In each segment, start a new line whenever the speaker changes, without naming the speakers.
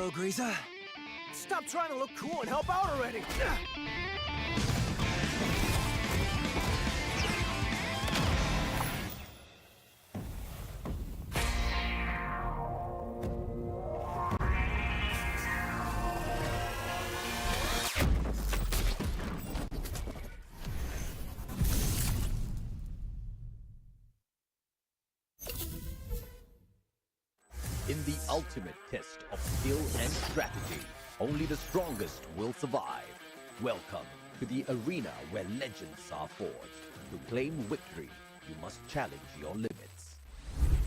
go, Greaser.
Stop trying to look cool and help out already!
In the ultimate test of skill and strategy, only the strongest will survive. Welcome to the arena where legends are forged. To claim victory, you must challenge your limits.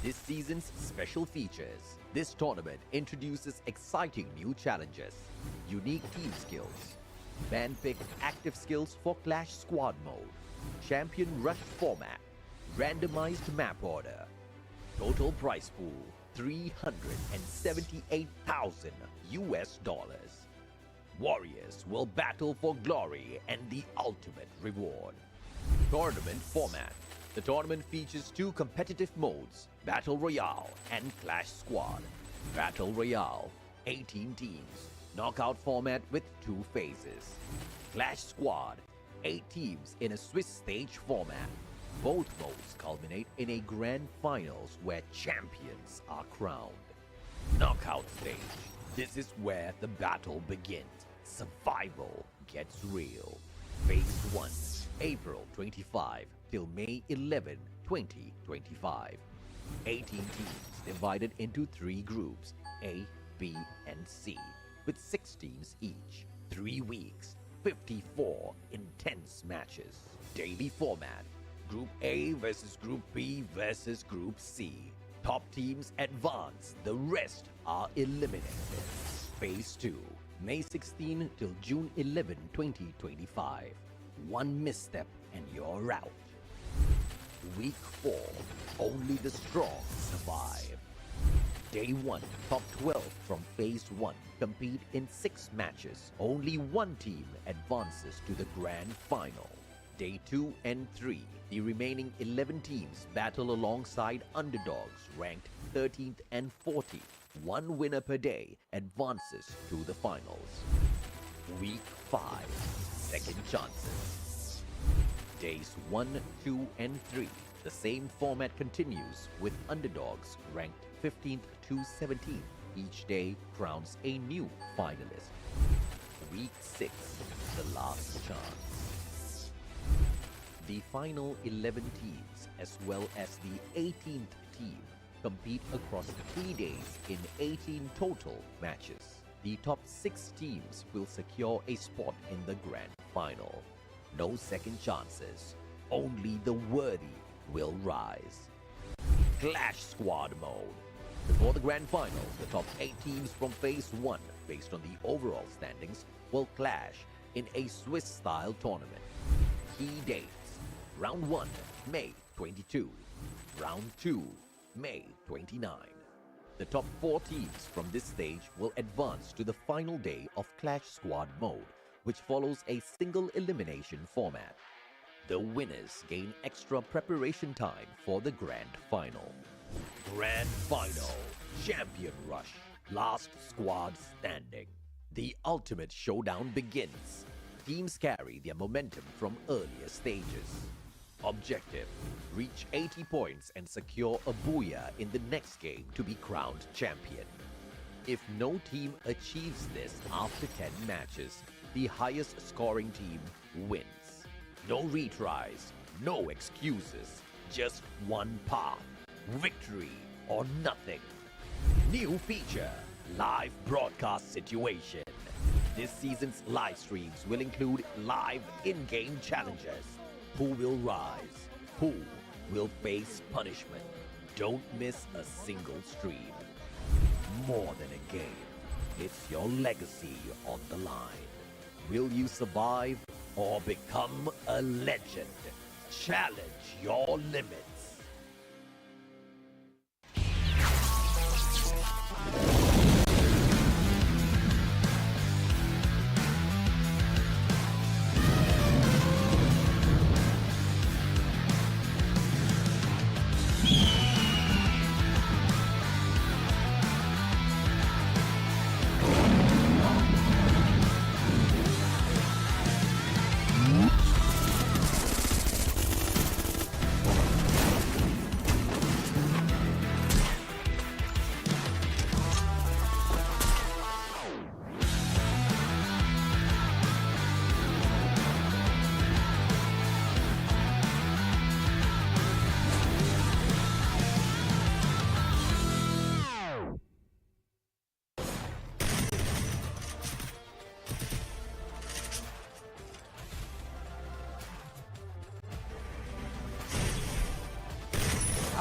This season's special features. This tournament introduces exciting new challenges, unique team skills, man-picked active skills for Clash Squad mode, champion rush format, randomized map order, total prize pool $378,000 US. Warriors will battle for glory and the ultimate reward. Tournament format. The tournament features two competitive modes, Battle Royale and Clash Squad. Battle Royale, 18 teams, knockout format with 2 phases. Clash Squad, 8 teams in a Swiss stage format. Both modes culminate in a grand finals where champions are crowned. Knockout stage. This is where the battle begins. Survival gets real. Phase 1, April 25 till May 11, 2025. 18 teams divided into 3 groups, A, B, and C, with 6 teams each. 3 weeks, 54 intense matches. Daily format. Group A versus Group B versus Group C. Top teams advance, the rest are eliminated. Phase 2, May 16 till June 11, 2025. 1 misstep and you're out. Week 4, only the strong survive. Day 1, top 12 from Phase 1 compete in 6 matches. Only 1 team advances to the grand final. Day 2 and 3, the remaining 11 teams battle alongside underdogs ranked 13th and 14th. 1 winner per day advances to the finals. Week 5, second chances. Days 1, 2, and 3, the same format continues with underdogs ranked 15th to 17th. Each day crowns a new finalist. Week 6, the last chance. The final 11 teams, as well as the 18th team, compete across 3 days in 18 total matches. The top 6 teams will secure a spot in the grand final. No second chances, only the worthy will rise. Clash Squad mode. Before the grand final, the top 8 teams from Phase 1, based on the overall standings, will clash in a Swiss-style tournament. Key dates. Round 1, May 22. Round 2, May 29. The top 4 teams from this stage will advance to the final day of Clash Squad mode, which follows a single elimination format. The winners gain extra preparation time for the grand final. Grand final, Champion Rush, last squad standing. The ultimate showdown begins. Teams carry their momentum from earlier stages. Objective: reach 80 points and secure a booyah in the next game to be crowned champion. If no team achieves this after 10 matches, the highest scoring team wins. No retries, no excuses, just one path: victory or nothing. New feature: live broadcast situation. This season's live streams will include live in-game challenges. Who will rise? Who will face punishment? Don't miss a single stream. More than a game, it's your legacy on the line. Will you survive or become a legend? Challenge your limits.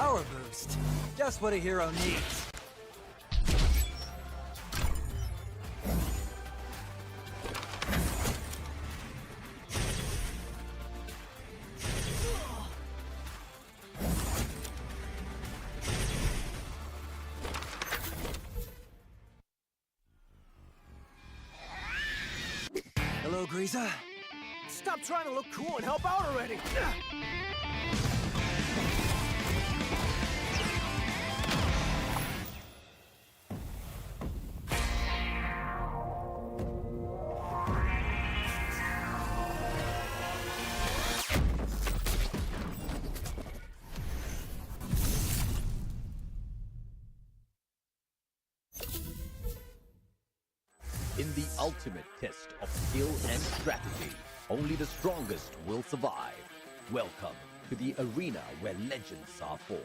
power boost. Just what a hero needs. Hello, Griza.
Stop trying to look cool and help out already!
In the ultimate test of skill and strategy, only the strongest will survive. Welcome to the arena where legends are forged.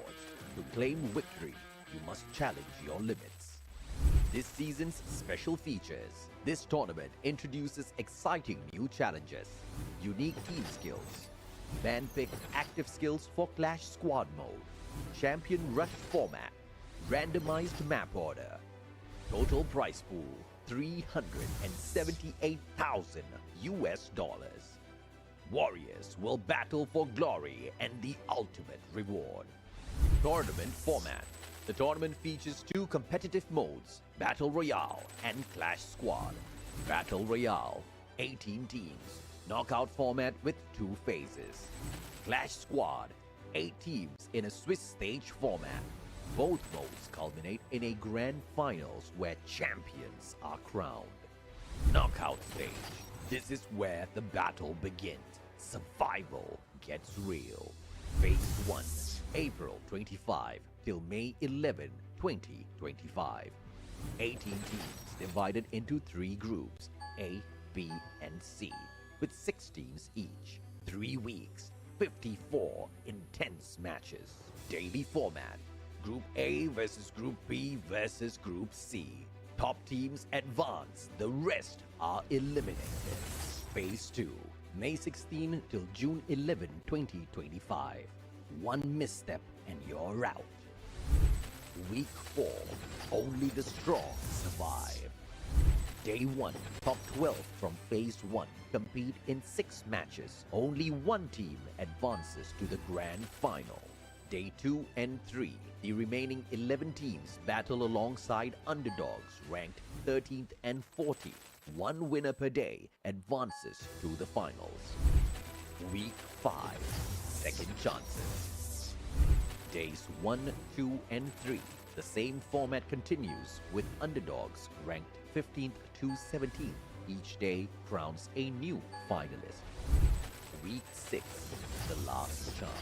To claim victory, you must challenge your limits. This season's special features. This tournament introduces exciting new challenges, unique team skills, man-picked active skills for Clash Squad mode, champion rush format, randomized map order, total prize pool $378,000. Warriors will battle for glory and the ultimate reward. Tournament format. The tournament features two competitive modes, Battle Royale and Clash Squad. Battle Royale, 18 teams, knockout format with 2 phases. Clash Squad, 8 teams in a Swiss stage format. Both modes culminate in a grand finals where champions are crowned. Knockout stage. This is where the battle begins. Survival gets real. Phase 1, April 25 till May 11, 2025. 18 teams divided into 3 groups, A, B, and C, with 6 teams each. 3 weeks, 54 intense matches. Daily format. Group A versus Group B versus Group C. Top teams advance, the rest are eliminated. Phase 2, May 16 till June 11, 2025. 1 misstep and you're out. Week 4, only the strong survive. Day 1, top 12 from Phase 1 compete in 6 matches. Only 1 team advances to the grand final. Day 2 and 3, the remaining 11 teams battle alongside underdogs ranked 13th and 14th. 1 winner per day advances to the finals. Week 5, second chances. Days 1, 2, and 3, the same format continues with underdogs ranked 15th to 17th. Each day crowns a new finalist. Week 6, the last chance.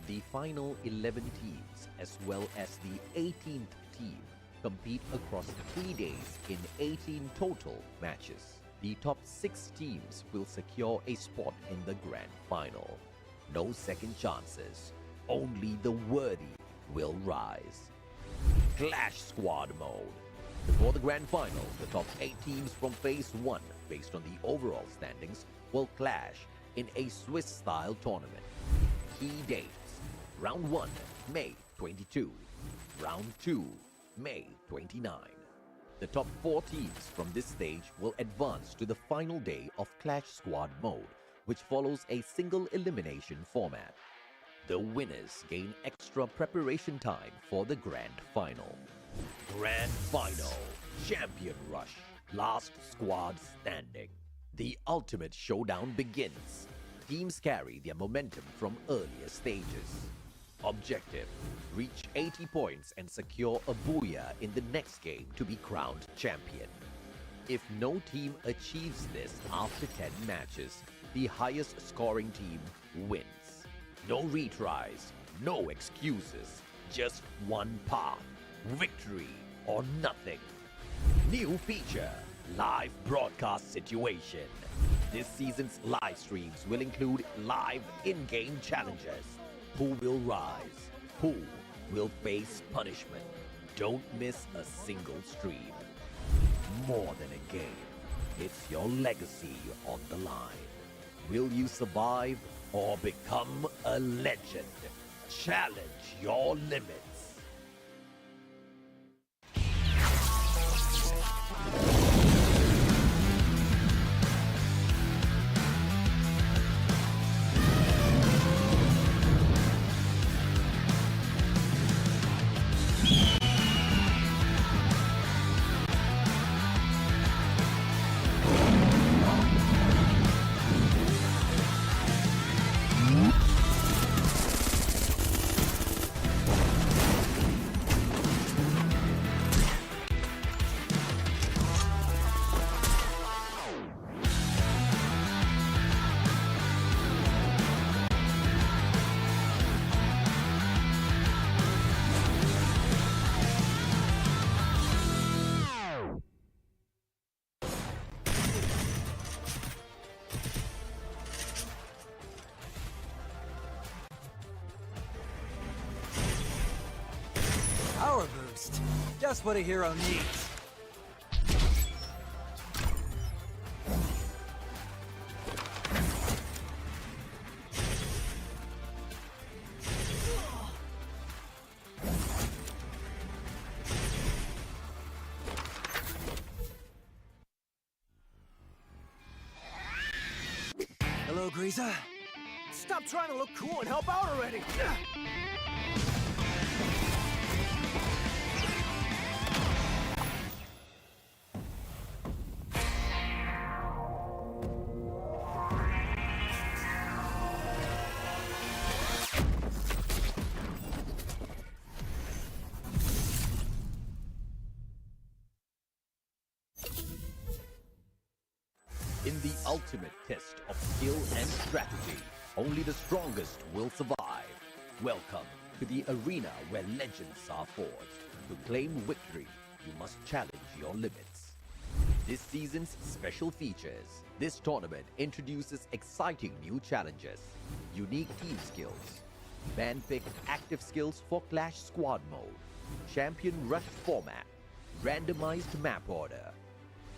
The final 11 teams, as well as the 18th team, compete across 3 days in 18 total matches. The top 6 teams will secure a spot in the grand final. No second chances, only the worthy will rise. Clash Squad mode. Before the grand final, the top 8 teams from Phase 1, based on the overall standings, will clash in a Swiss-style tournament. Key dates. Round 1, May 22. Round 2, May 29. The top 4 teams from this stage will advance to the final day of Clash Squad mode, which follows a single elimination format. The winners gain extra preparation time for the grand final. Grand final, Champion Rush, last squad standing. The ultimate showdown begins. Teams carry their momentum from earlier stages. Objective: reach 80 points and secure a booyah in the next game to be crowned champion. If no team achieves this after 10 matches, the highest scoring team wins. No retries, no excuses, just one path: victory or nothing. New feature: live broadcast situation. This season's live streams will include live in-game challenges. Who will rise? Who will face punishment? Don't miss a single stream. More than a game, it's your legacy on the line. Will you survive or become a legend? challenge your limits.
Power boost. Just what a hero needs. Hello, Griza.
Stop trying to look cool and help out already!
In the ultimate test of skill and strategy, only the strongest will survive. Welcome to the arena where legends are forged. To claim victory, you must challenge your limits. This season's special features. This tournament introduces exciting new challenges, unique team skills, man-picked active skills for Clash Squad mode, champion rush format, randomized map order,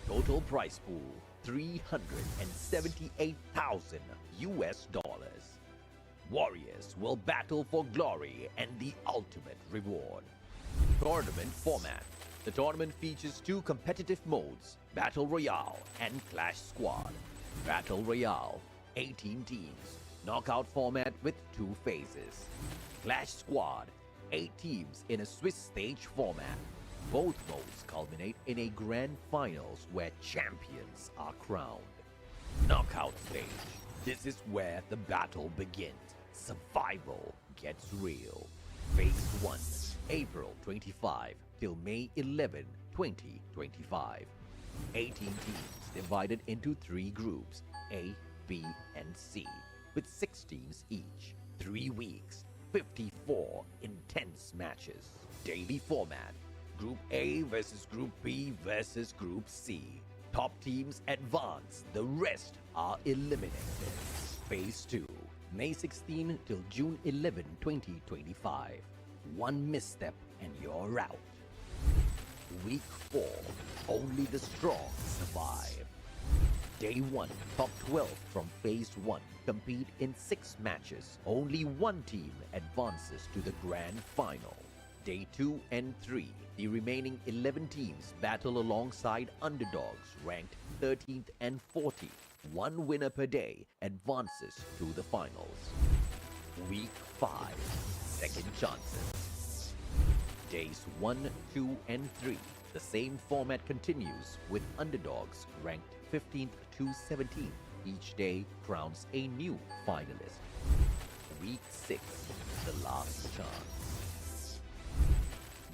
total prize pool $378,000. Warriors will battle for glory and the ultimate reward. Tournament format. The tournament features two competitive modes, Battle Royale and Clash Squad. Battle Royale, 18 teams, knockout format with 2 phases. Clash Squad, 8 teams in a Swiss stage format. Both modes culminate in a grand finals where champions are crowned. Knockout stage. This is where the battle begins. Survival gets real. Phase 1, April 25 till May 11, 2025. 18 teams divided into 3 groups, A, B, and C, with 6 teams each. 3 weeks, 54 intense matches. Daily format. Group A versus Group B versus Group C. Top teams advance, the rest are eliminated. Phase 2, May 16 till June 11, 2025. 1 misstep and you're out. Week 4, only the strong survive. Day 1, top 12 from Phase 1 compete in 6 matches. Only 1 team advances to the grand final. Day 2 and 3, the remaining 11 teams battle alongside underdogs ranked 13th and 14th. 1 winner per day advances to the finals. Week 5, second chances. Days 1, 2, and 3, the same format continues with underdogs ranked 15th to 17th. Each day crowns a new finalist. Week 6, the last chance.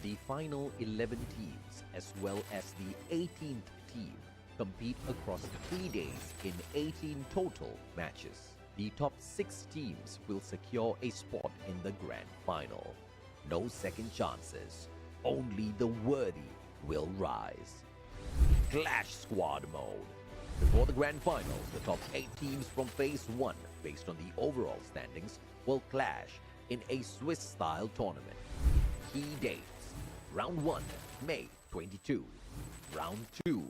The final 11 teams, as well as the 18th team, compete across 3 days in 18 total matches. The top 6 teams will secure a spot in the grand final. No second chances, only the worthy will rise. Clash Squad mode. Before the grand finals, the top 8 teams from Phase 1, based on the overall standings, will clash in a Swiss-style tournament. Key dates. Round 1, May 22. Round 2,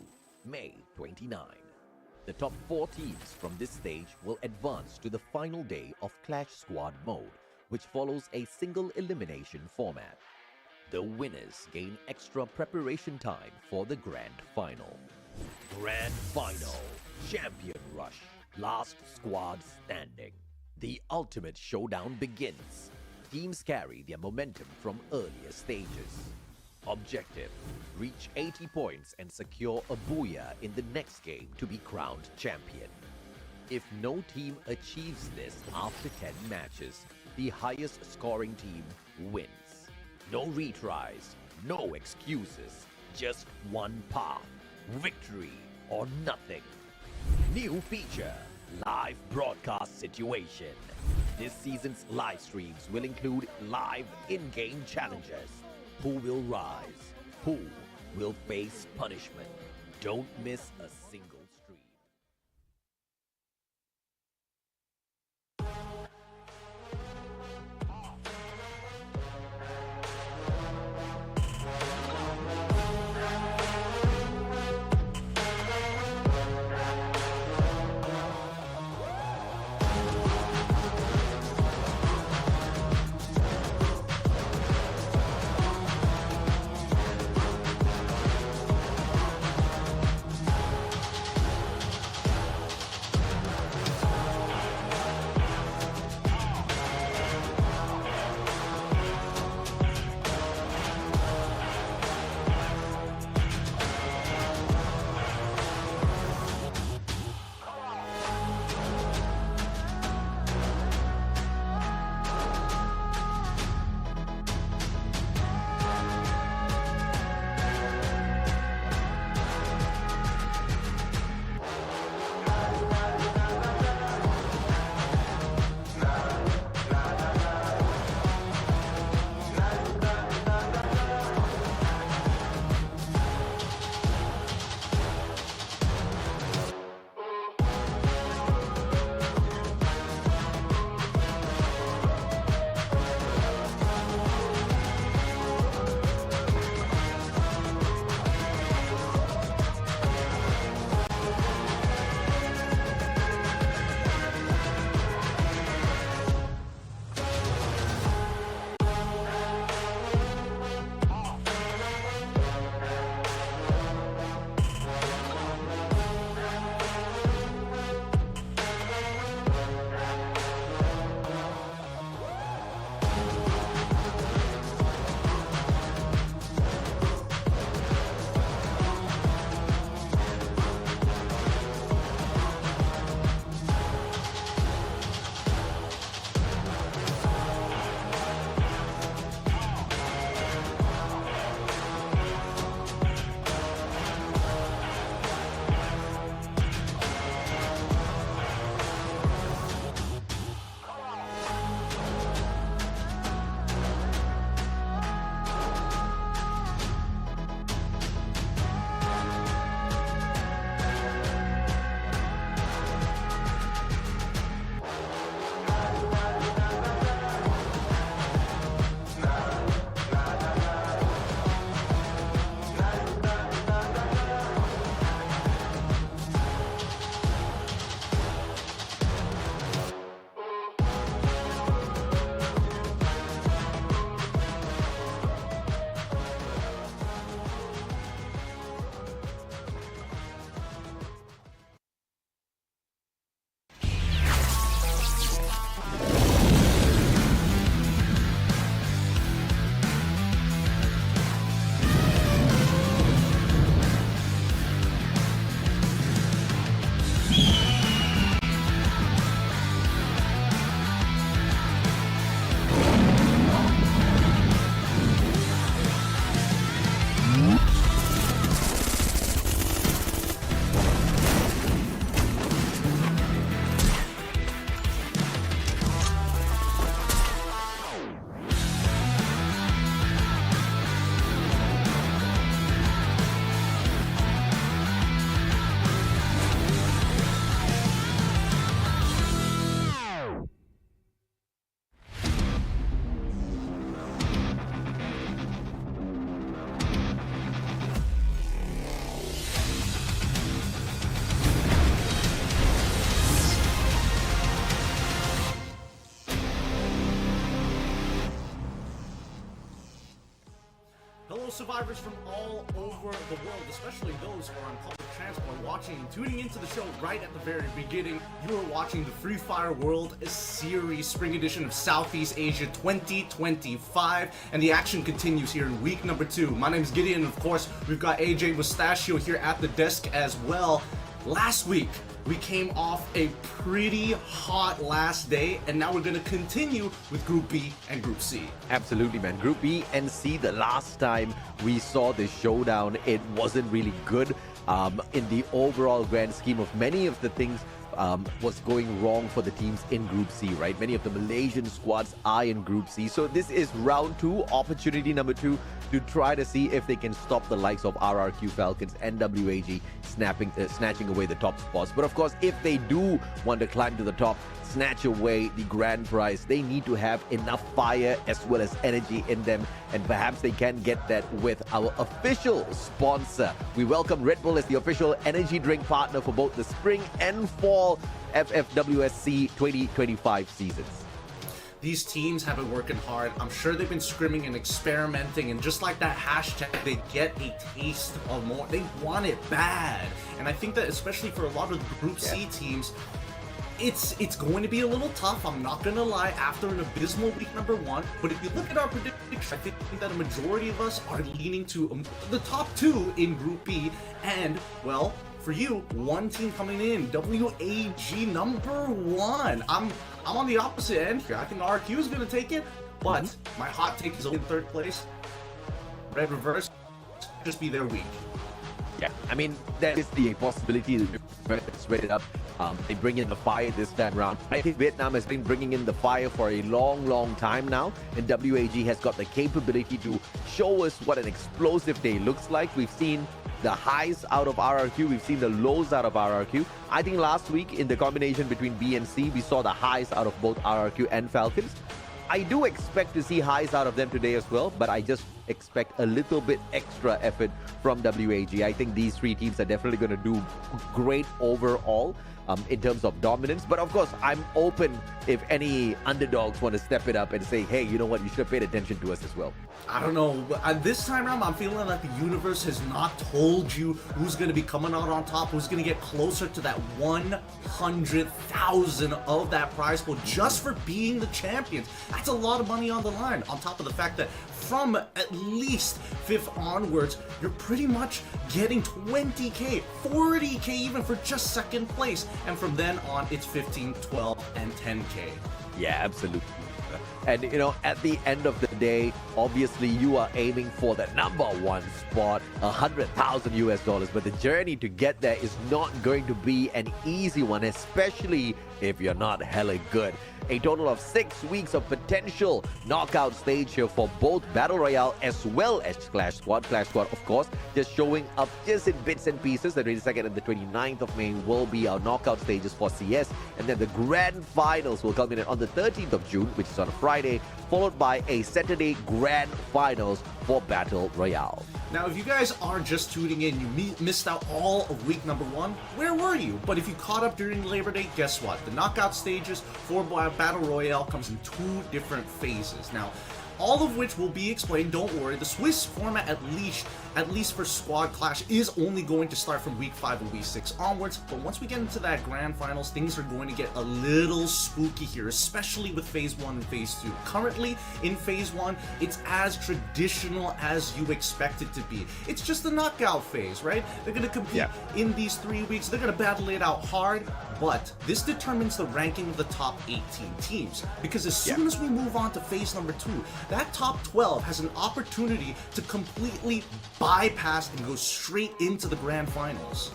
May 29. The top 4 teams from this stage will advance to the final day of Clash Squad mode, which follows a single elimination format. The winners gain extra preparation time for the Grand Final. Grand Final, Champion Rush, Last Squad Standing. The ultimate showdown begins. Teams carry their momentum from earlier stages. Objective: reach 80 points and secure a booyah in the next game to be crowned champion. If no team achieves this after 10 matches, the highest scoring team wins. No retries, no excuses, just one path: victory or nothing. New feature: live broadcast situation. This season's live streams will include live in-game challenges. Who will rise? Who will face punishment? Don't miss a single stream.
survivors from all over the world, especially those who are on public transport watching, tuning into the show right at the very beginning. You are watching the Free Fire World Series Spring Edition of Southeast Asia 2025, and the action continues here in week number 2. My name is Gideon, and of course, we've got AJ Mustachio here at the desk as well. Last week, we came off a pretty hot last day, and now we're going to continue with Group B and Group C.
Absolutely, man. Group B and C, the last time we saw this showdown, it wasn't really good. In the overall grand scheme of many of the things was going wrong for the teams in Group C, right? Many of the Malaysian squads are in Group C. So this is round 2, opportunity number 2, to try to see if they can stop the likes of RRQ Falcons and WAG snatching away the top spots. But of course, if they do want to climb to the top, snatch away the grand prize, they need to have enough fire as well as energy in them, and perhaps they can get that with our official sponsor. We welcome Red Bull as the official energy drink partner for both the spring and fall FFWS SEA 2025 seasons.
These teams have been working hard. I'm sure they've been scrimming and experimenting, and just like that hashtag, they get a taste of more. They want it bad. And I think that especially for a lot of the Group C teams, it's going to be a little tough. I'm not going to lie, after an abysmal week number 1. But if you look at our predictions, I think that a majority of us are leaning to the top 2 in Group B. And, well, for you, one team coming in, WAG number 1. I'm on the opposite end here. I think RQ is going to take it, but my hot take is in 3rd place. Red Reverse, just be their week.
Yeah, I mean, that is the possibility to spread it up. They bring in the fire this time around. I think Vietnam has been bringing in the fire for a long time now, and WAG has got the capability to show us what an explosive day looks like. We've seen the highs out of RRQ, we've seen the lows out of RRQ. I think last week in the combination between B and C, we saw the highs out of both RRQ and Falcons. I do expect to see highs out of them today as well, but I just expect a little bit extra effort from WAG. I think these 3 teams are definitely going to do great overall in terms of dominance. But of course, I'm open if any underdogs want to step it up and say, hey, you know what, you should have paid attention to us as well.
I don't know, but this time around, I'm feeling like the universe has not told you who's going to be coming out on top, who's going to get closer to that 100,000 of that prize pool just for being the champions. That's a lot of money on the line, on top of the fact that from at least 5th onwards, you're pretty much getting 20k, 40k even for just 2nd place. And from then on, it's 15, 12, and 10k.
Yeah, absolutely. And, you know, at the end of the day, obviously you are aiming for the number 1 spot, $100,000 US, but the journey to get there is not going to be an easy one, especially if you're not hella good. A total of 6 weeks of potential knockout stage here for both Battle Royale as well as Clash Squad. Clash Squad, of course, just showing up just in bits and pieces. The 22nd and the 29th of May will be our knockout stages for CS. And then the grand finals will culminate on the 13th of June, which is on a Friday, followed by a Saturday grand finals for Battle Royale.
Now, if you guys are just tuning in, you missed out all of week number 1, where were you? But if you caught up during Labor Day, guess what? The knockout stages for Battle Royale comes in 2 different phases. Now, all of which will be explained, don't worry. The Swiss format, at least for Squad Clash, is only going to start from week 5 and week 6 onwards. But once we get into that grand finals, things are going to get a little spooky here, especially with phase 1 and phase 2. Currently, in phase 1, it's as traditional as you expect it to be. It's just the knockout phase, right? They're going to compete in these 3 weeks. They're going to battle it out hard. But this determines the ranking of the top 18 teams. Because as soon as we move on to phase number 2, that top 12 has an opportunity to completely bypass and go straight into the grand finals.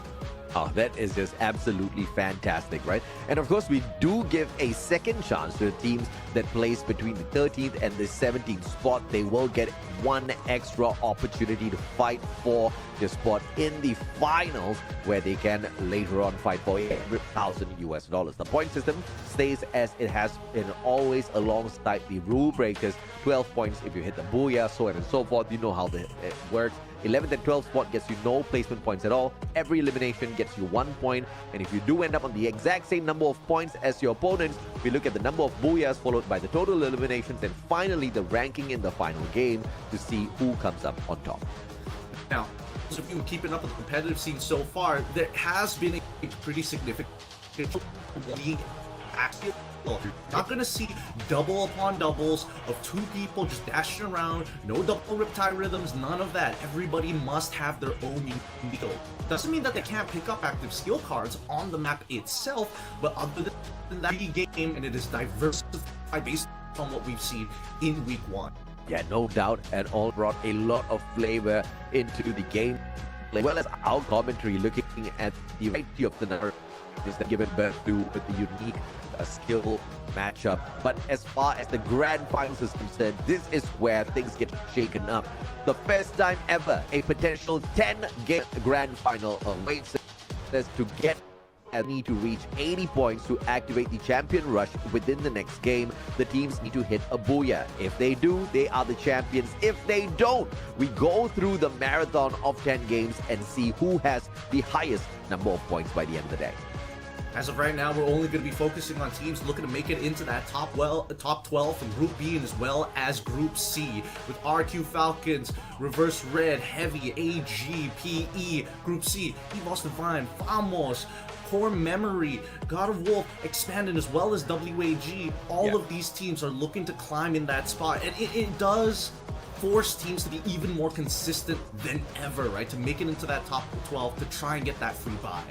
Oh, that is just absolutely fantastic, right? And of course, we do give a second chance to the teams that place between the 13th and the 17th spot. They will get 1 extra opportunity to fight for the spot in the finals, where they can later on fight for $100,000 US. The point system stays as it has been always alongside the rule breakers. 12 points if you hit the booyah, so on and so forth. You know how it works. 11th and 12th spot gets you no placement points at all. Every elimination gets you 1 point. And if you do end up on the exact same number of points as your opponents, we look at the number of booyahs followed by the total eliminations and finally the ranking in the final game. to see who comes up on top.
Now, if you've been keeping up with the competitive scene so far, there has been a pretty significant league action. Not going to see double upon doubles of two people just dashing around, no double riptide rhythms, none of that. Everybody must have their own unique skill. Doesn't mean that they can't pick up active skill cards on the map itself, but other than that game, and it is diversified based on what we've seen in week 1.
Yeah, no doubt, and all brought a lot of flavor into the game, as well as our commentary looking at the variety of the narratives that given birth to with the unique skill matchup. But as far as the grand finals is concerned, this is where things get shaken up. The first time ever a potential 10-game grand final awaits us to get need to reach 80 points to activate the champion rush within the next game. The teams need to hit a booyah. If they do, they are the champions. If they don't, we go through the marathon of 10 games and see who has the highest number of points by the end of the day.
As of right now, we're only going to be focusing on teams looking to make it into that top 12 from Group B and as well as Group C. With RQ Falcons, Reverse Red, Heavy, AG, PE, Group C, EVOS Divine, Famos, Core Memory, God of Wolf, Expanded, as well as WAG. All of these teams are looking to climb in that spot. And it does force teams to be even more consistent than ever, right? To make it into that top 12, to try and get that free buy.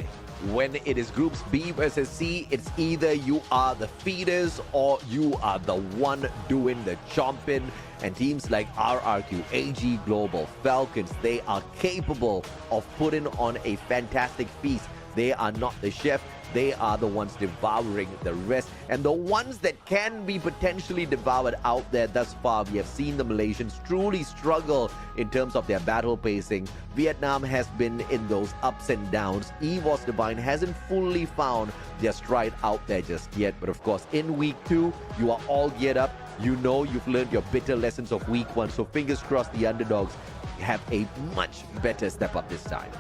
When it is groups B versus C, it's either you are the feeders or you are the one doing the chomping. And teams like RRQ, AG Global, Falcons, they are capable of putting on a fantastic feast. They are not the chef. They are the ones devouring the rest. And the ones that can be potentially devoured out there thus far, we have seen the Malaysians truly struggle in terms of their battle pacing. Vietnam has been in those ups and downs. EVOS Divine hasn't fully found their stride out there just yet. But of course, in week 2, you are all geared up. You know you've learned your bitter lessons of week 1. So fingers crossed the underdogs have a much better step up this time.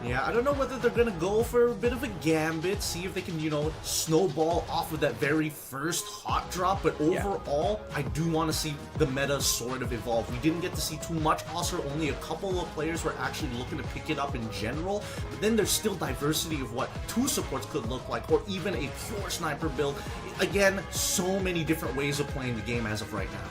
Yeah, I don't know whether they're going to go for a bit of a gambit, see if they can, snowball off of that very first hot drop. But overall, I do want to see the meta sort of evolve. We didn't get to see too much Oscar. Only a couple of players were actually looking to pick it up in general. But then there's still diversity of what 2 supports could look like, or even a pure sniper build. Again, so many different ways of playing the game as of right now.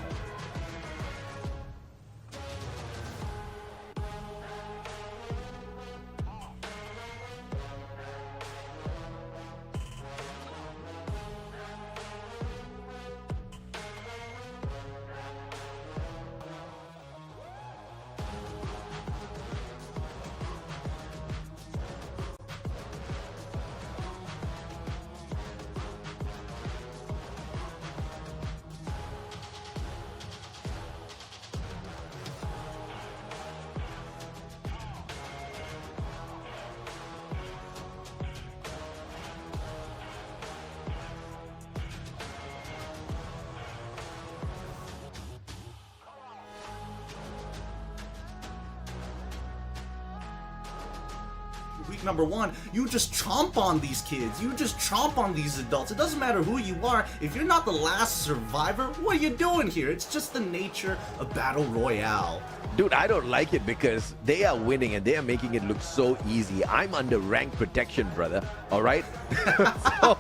Week number 1, you just chomp on these kids. You just chomp on these adults. It doesn't matter who you are. If you're not the last survivor, what are you doing here? It's just the nature of Battle Royale.
Dude, I don't like it because they are winning and they are making it look so easy. I'm under rank protection, brother. All right? So,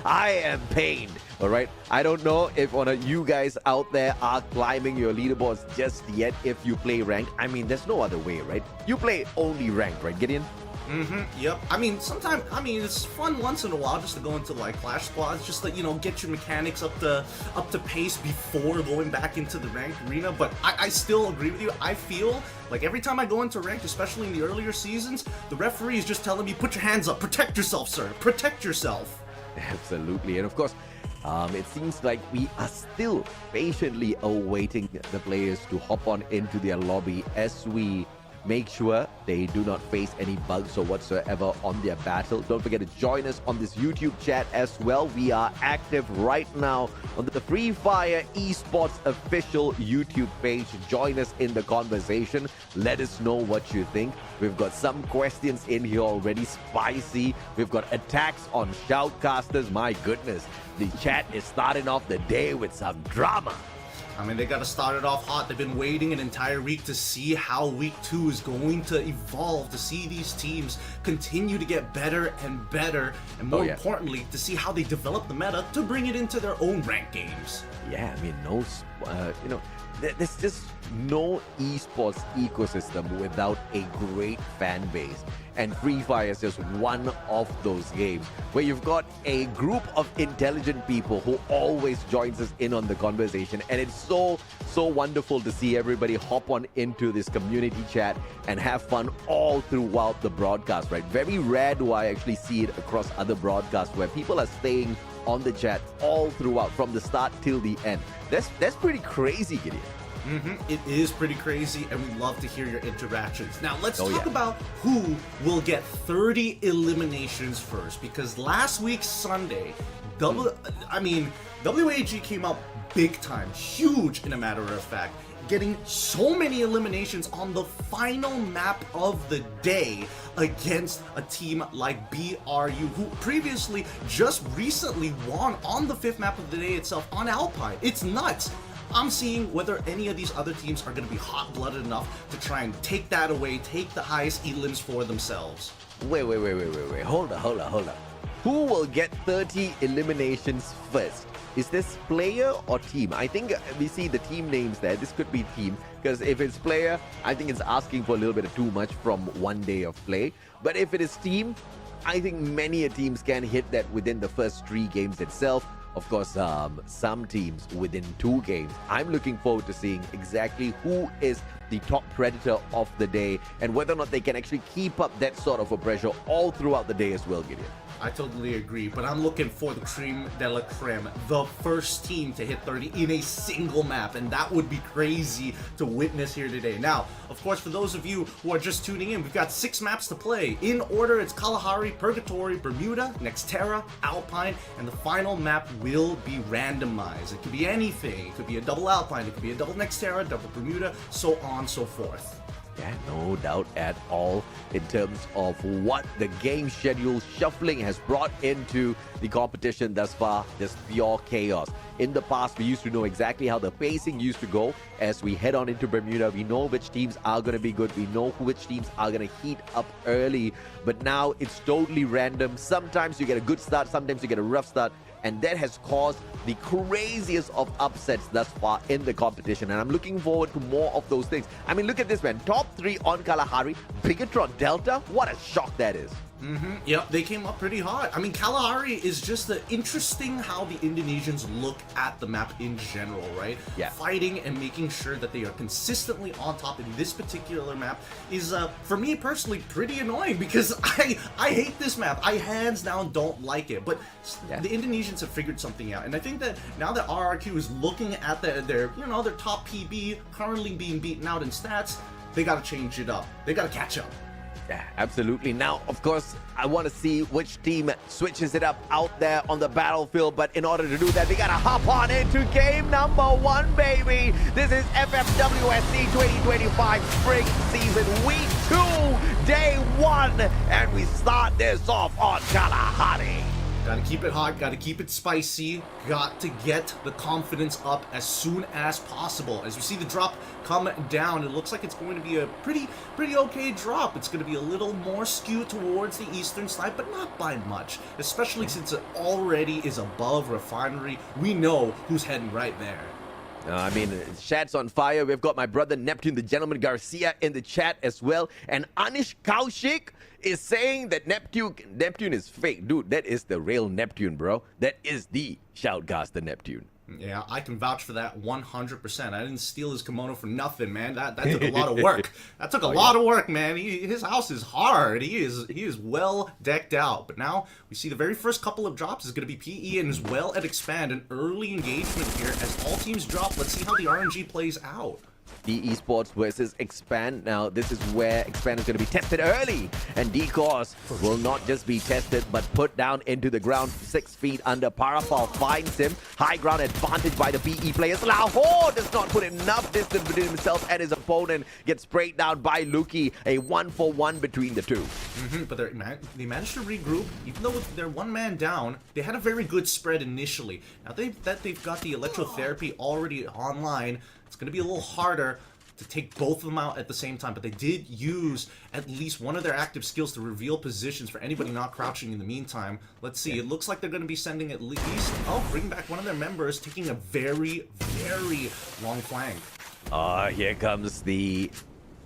I am pained. All right? I don't know if one of you guys out there are climbing your leaderboards just yet if you play ranked. I mean, there's no other way, right? You play only ranked, right, Gideon?
Yep. It's fun once in a while just to go into like Clash Squads, just to, get your mechanics up to pace before going back into the ranked arena. But I still agree with you. I feel like every time I go into ranked, especially in the earlier seasons, the referee is just telling me, put your hands up, protect yourself, sir, protect yourself.
Absolutely. And of course, it seems like we are still patiently awaiting the players to hop on into their lobby as we make sure they do not face any bugs or whatsoever on their battle. Don't forget to join us on this YouTube chat as well. We are active right now on the Free Fire Esports official YouTube page. Join us in the conversation. Let us know what you think. We've got some questions in here already, spicy. We've got attacks on shoutcasters. My goodness, the chat is starting off the day with some drama.
I mean, they got to start it off hot. They've been waiting an entire week to see how week 2 is going to evolve, to see these teams continue to get better and better, and more importantly, to see how they develop the meta to bring it into their own ranked games.
Yeah, I mean, there's just no esports ecosystem without a great fan base. And Free Fire is just one of those games where you've got a group of intelligent people who always joins us in on the conversation. And it's so wonderful to see everybody hop on into this community chat and have fun all throughout the broadcast, right? Very rare do I actually see it across other broadcasts where people are staying on the chat all throughout from the start till the end. That's pretty crazy, Gideon.
It is pretty crazy, and we love to hear your interactions. Now, let's talk about who will get 30 eliminations first, because last week, Sunday, WAG came up big time, huge in a matter of fact, getting so many eliminations on the final map of the day against a team like BRU, who previously just recently won on the 5th map of the day itself on Alpine. It's nuts. I'm seeing whether any of these other teams are going to be hot-blooded enough to try and take that away, take the highest elims for themselves.
Wait. Hold on. Who will get 30 eliminations first? Is this player or team? I think we see the team names there. This could be team, because if it's player, I think it's asking for a little bit of too much from one day of play. But if it is team, I think many teams can hit that within the first 3 games itself. Of course, some teams within 2 games. I'm looking forward to seeing exactly who is the top predator of the day and whether or not they can actually keep up that sort of a pressure all throughout the day as well, Gideon.
I totally agree, but I'm looking for the creme de la creme, the first team to hit 30 in a single map, and that would be crazy to witness here today. Now, of course, for those of you who are just tuning in, we've got 6 maps to play. In order, it's Kalahari, Purgatory, Bermuda, Nextera, Alpine, and the final map will be randomized. It could be anything. It could be a double Alpine, it could be a double Nextera, double Bermuda, so on, so forth.
Yeah, no doubt at all in terms of what the game schedule shuffling has brought into the competition thus far. There's pure chaos. In the past, we used to know exactly how the pacing used to go. As we head on into Bermuda, we know which teams are going to be good. We know which teams are going to heat up early. But now it's totally random. Sometimes you get a good start, sometimes you get a rough start. And that has caused the craziest of upsets thus far in the competition. And I'm looking forward to more of those things. I mean, look at this, man. Top 3 on Kalahari. Bigatron Delta. What a shock that is.
Yep, they came up pretty hot. I mean, Kalahari is just interesting how the Indonesians look at the map in general, right?
Yeah.
Fighting and making sure that they are consistently on top in this particular map is, for me personally, pretty annoying because I hate this map. I hands down don't like it. But the Indonesians have figured something out, and I think that now that RRQ is looking at their top PB currently being beaten out in stats, they got to change it up. They got to catch up.
Yeah, absolutely. Now, of course, I want to see which team switches it up out there on the battlefield. But in order to do that, they got to hop on into game number 1, baby. This is FFWSSEA 2025 Spring Season Week 2, Day 1. And we start this off on Kalahari.
Gotta keep it hot, gotta keep it spicy, got to get the confidence up as soon as possible. As you see the drop come down, it looks like it's going to be a pretty okay drop. It's going to be a little more skewed towards the eastern side, but not by much, especially since it already is above Refinery. We know who's heading right there.
I mean, chat's on fire. We've got my brother Neptune, the gentleman Garcia, in the chat as well. And Anish Kaushik is saying that Neptune is fake. Dude, that is the real Neptune, bro. That is the Shoutcaster Neptune.
Yeah, I can vouch for that 100%. I didn't steal his kimono for nothing, man. That took a lot of work. That took a lot of work, man. His house is hard. He is well decked out. But now we see the very first couple of drops is going to be PE and as well at Expand. An early engagement here as all teams drop. Let's see how the RNG plays out.
PE Sports versus Expand. Now, this is where Expand is going to be tested early. And D-Course will not just be tested, but put down into the ground 6 feet under. Parafal finds him. High ground advantage by the PE players. Lahore does not put enough distance between himself and his opponent. Gets sprayed down by Luki. A 1-for-1 between the two.
But they managed to regroup. Even though they're one man down, they had a very good spread initially. Now that they've got the electrotherapy already online, it's going to be a little harder to take both of them out at the same time, but they did use at least one of their active skills to reveal positions for anybody not crouching in the meantime. Let's see, it looks like they're going to be sending at least, bring back one of their members, taking a very, very long flank.
Here comes the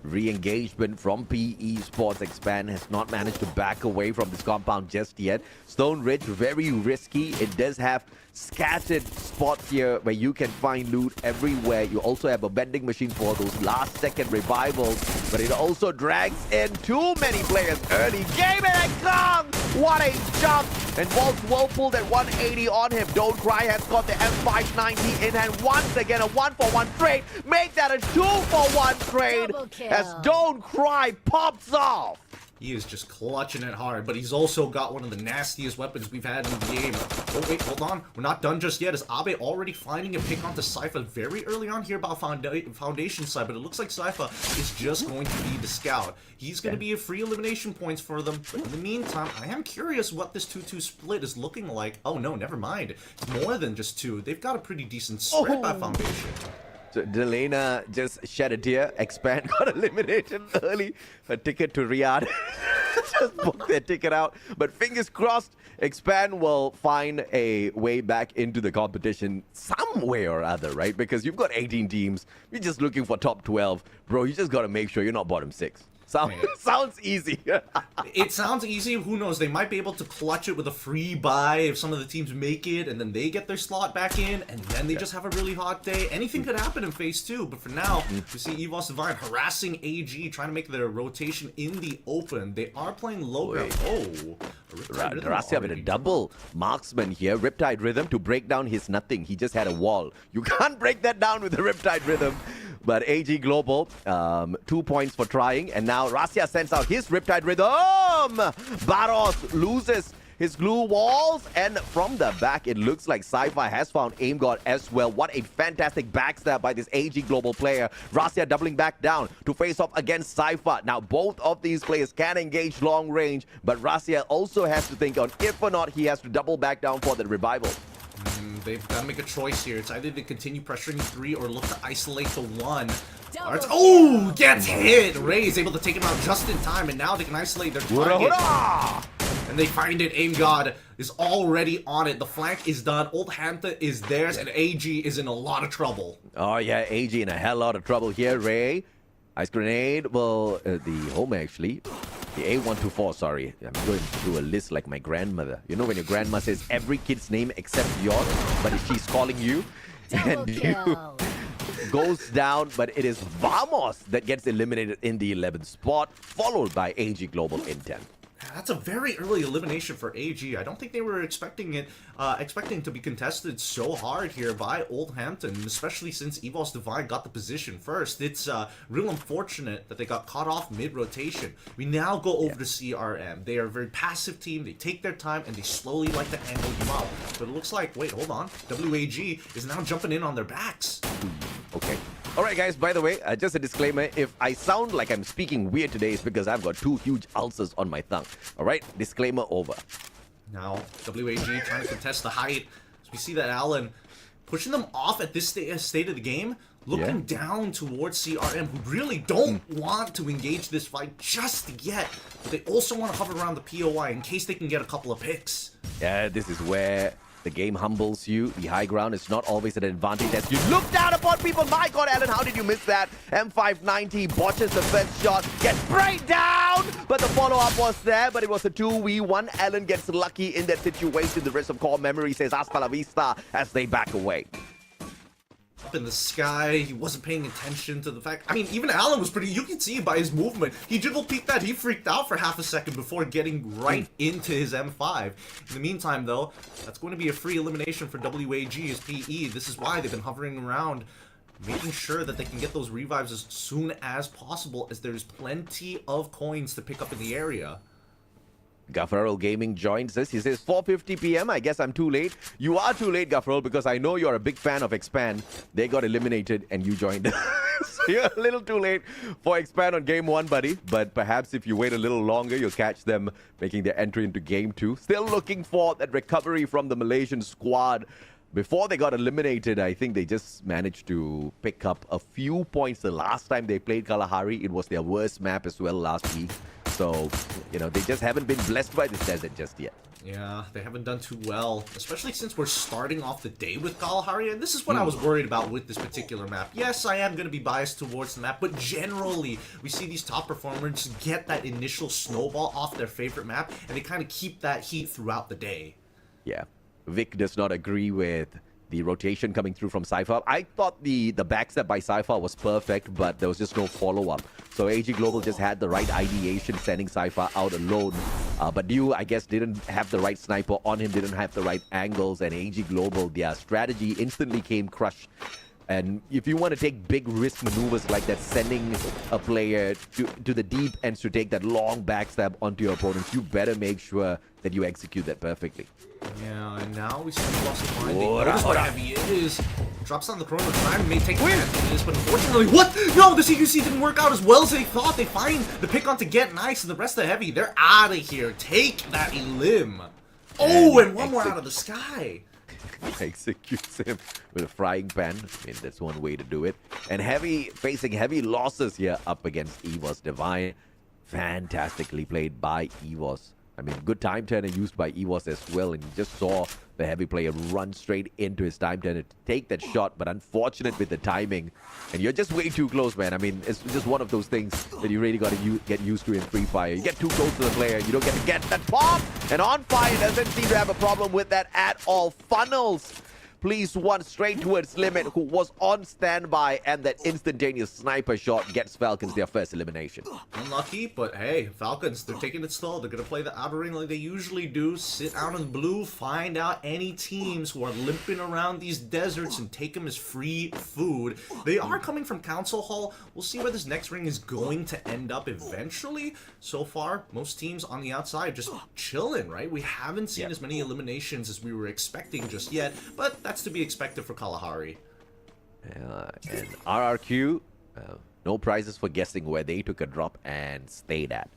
re-engagement from PE Sports. Expand has not managed to back away from this compound just yet. Stone Ridge, very risky. It does have scattered spots here where you can find loot everywhere. You also have a vending machine for those last second revivals, but it also drags in too many players early. Game and Kong! What a jump! And Walt's Whirlpool at 180 on him. Don't Cry has got the M590 in hand once again. A 1-for-1 trade. Make that a 2-for-1 trade as Don't Cry pops off.
He is just clutching it hard, but he's also got one of the nastiest weapons we've had in the game. Oh, wait, hold on. We're not done just yet, as Abe already finding a pick onto Sypha very early on here about Foundation side, but it looks like Sypha is just going to be the scout. He's going to be a free elimination points for them, but in the meantime, I am curious what this 2-2 split is looking like. Oh, no, never mind. It's more than just 2. They've got a pretty decent spread by Foundation.
So Delena just shed a tear. Expand got eliminated early. A ticket to Riyadh. Just booked their ticket out. But fingers crossed, Expand will find a way back into the competition some way or other, right? Because you've got 18 teams. You're just looking for top 12. Bro, you just got to make sure you're not bottom 6. Sounds easy.
It sounds easy. Who knows? They might be able to clutch it with a free buy if some of the teams make it, and then they get their slot back in, and then they just have a really hot day. Anything could happen in Phase 2, but for now, we see EVOS Divine harassing AG, trying to make their rotation in the open. They are playing low ground. Oh,
Rasia with a double marksman here. Riptide Rhythm to break down his nothing. He just had a wall. You can't break that down with the Riptide Rhythm. But AG Global, 2 points for trying. And now Rasia sends out his Riptide Rhythm. Barros loses his glue walls. And from the back, it looks like Sci-Fi has found Aim God as well. What a fantastic backstab by this AG Global player. Rasia doubling back down to face off against Sci-Fi. Now, both of these players can engage long range. But Rasia also has to think on if or not he has to double back down for the revival.
They've got to make a choice here. It's either to continue pressuring 3 or look to isolate the 1. Oh, gets hit! Ray is able to take him out just in time, and now they can isolate their target. And they find it. Aim God is already on it. The flank is done. Old Hanta is theirs, and AG is in a lot of trouble.
Oh, yeah, AG in a hell lot of trouble here. Ray, Ice Grenade, well, the home actually. The A124, sorry. I'm going through a list like my grandmother. You know when your grandma says every kid's name except yours, but she's calling you? And you goes down, but it is Vamos that gets eliminated in the 11th spot, followed by AG Global in 10th.
That's a very early elimination for AG. I don't think they were expecting to be contested so hard here by Old Hampton, especially since EVOS Divine got the position first. It's real unfortunate that they got caught off mid-rotation. We now go over to CRM. They are a very passive team. They take their time, and they slowly like to angle you out. But it looks like, wait, hold on. WAG is now jumping in on their backs.
Okay. Alright guys, by the way, just a disclaimer, if I sound like I'm speaking weird today, it's because I've got 2 huge ulcers on my tongue. Alright, disclaimer over.
Now, WAG trying to contest the height. So we see that Alan pushing them off at this state of the game, looking down towards CRM, who really don't want to engage this fight just yet. But they also want to hover around the POI in case they can get a couple of picks.
Yeah, this is where the game humbles you. The high ground is not always an advantage as you look down upon people. My God, Alan, how did you miss that? M590 botches the first shot, gets sprayed down, but the follow-up was there, but it was a 2v1. Alan gets lucky in that situation. The rest of core memory says hasta la vista as they back away.
Up in the sky, he wasn't paying attention to the fact. I mean, even Alan was pretty. You can see by his movement. He dribble peeked that. He freaked out for half a second before getting right into his M5. In the meantime, though, that's going to be a free elimination for WAG as PE. This is why they've been hovering around making sure that they can get those revives as soon as possible, as there's plenty of coins to pick up in the area.
Gaffarel Gaming joins us. He says 4:50 p.m. I guess I'm too late. You are too late, Gaffarel, because I know you're a big fan of Expand. They got eliminated and you joined. So you're a little too late for Expand on Game 1, buddy. But perhaps if you wait a little longer, you'll catch them making their entry into Game 2. Still looking for that recovery from the Malaysian squad. Before they got eliminated, I think they just managed to pick up a few points. The last time they played Kalahari, it was their worst map as well last week. So, you know, they just haven't been blessed by this desert just yet.
Yeah, they haven't done too well, especially since we're starting off the day with Kalahari, and this is what I was worried about with this particular map. Yes, I am going to be biased towards the map, but generally, we see these top performers get that initial snowball off their favorite map, and they kind of keep that heat throughout the day.
Yeah. Vic does not agree with the rotation coming through from Cypher. I thought the backstep by Cypher was perfect, but there was just no follow-up. So AG Global just had the right ideation, sending Cypher out alone. But Dew, I guess, didn't have the right sniper on him, didn't have the right angles, and AG Global, their strategy instantly came crushed. And if you want to take big risk maneuvers like that, sending a player to the deep ends to take that long backstab onto your opponents, you better make sure that you execute that perfectly.
Yeah, and now we see the loss of mind. Notice how heavy it is. Drops on the Chrono Time, may take advantage of this, but unfortunately, what? No, the CQC didn't work out as well as they thought. They find the pick on to get nice, and the rest of Heavy, they're out of here. Take that elim. Oh, and one more out of the sky.
Executes him with a frying pan. I mean, that's one way to do it. And Heavy facing heavy losses here up against EVOS Divine. Fantastically played by EVOS. I mean, good time turner used by EVOS as well, and you just saw the Heavy player run straight into his time turner to take that shot, but unfortunate with the timing. And you're just way too close, man. I mean, it's just one of those things that you really got to get used to in Free Fire. You get too close to the player, you don't get to get that pop. And On Fire doesn't seem to have a problem with that at all. Funnels please one straight towards Limit, who was on standby, and that instantaneous sniper shot gets Falcons their first elimination.
Unlucky, but hey, Falcons, they're taking it slow. They're going to play the outer ring like they usually do, sit out in the blue, find out any teams who are limping around these deserts and take them as free food. They are coming from Council Hall. We'll see where this next ring is going to end up eventually. So far, most teams on the outside just chilling, right? We haven't seen as many eliminations as we were expecting just yet, but that's to be expected for Kalahari.
And RRQ, no prizes for guessing where they took a drop and stayed at.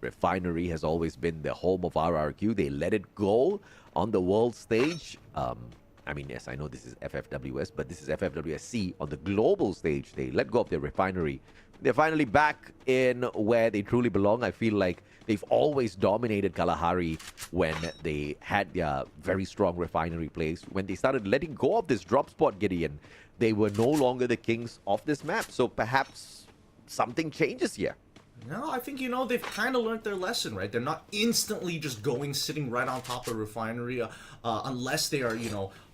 Refinery has always been the home of RRQ. They let it go on the world stage. I mean, yes, I know this is FFWS, but this is FFWS SEA on the global stage. They let go of their Refinery. They're finally back in where they truly belong. I feel like they've always dominated Kalahari when they had their very strong Refinery plays. When they started letting go of this drop spot, Gideon, they were no longer the kings of this map. So perhaps something changes here.
No, I think, they've kind of learned their lesson, right? They're not instantly just sitting right on top of Refinery unless they are,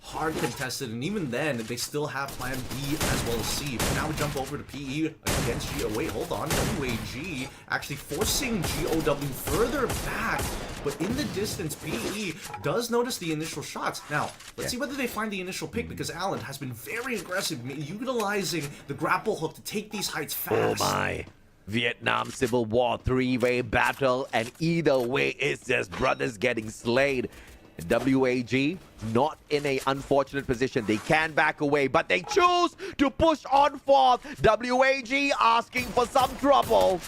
hard contested. And even then, they still have plan B as well as C. But now we jump over to PE against GO. Wait, hold on. WAG actually forcing GOW further back. But in the distance, PE does notice the initial shots. Now, let's see whether they find the initial pick, because Allen has been very aggressive, utilizing the grapple hook to take these heights fast.
Oh my. Vietnam Civil War 3-way battle, and either way it's just brothers getting slayed. WAG not in a unfortunate position. They can back away, but they choose to push on forth. WAG asking for some trouble.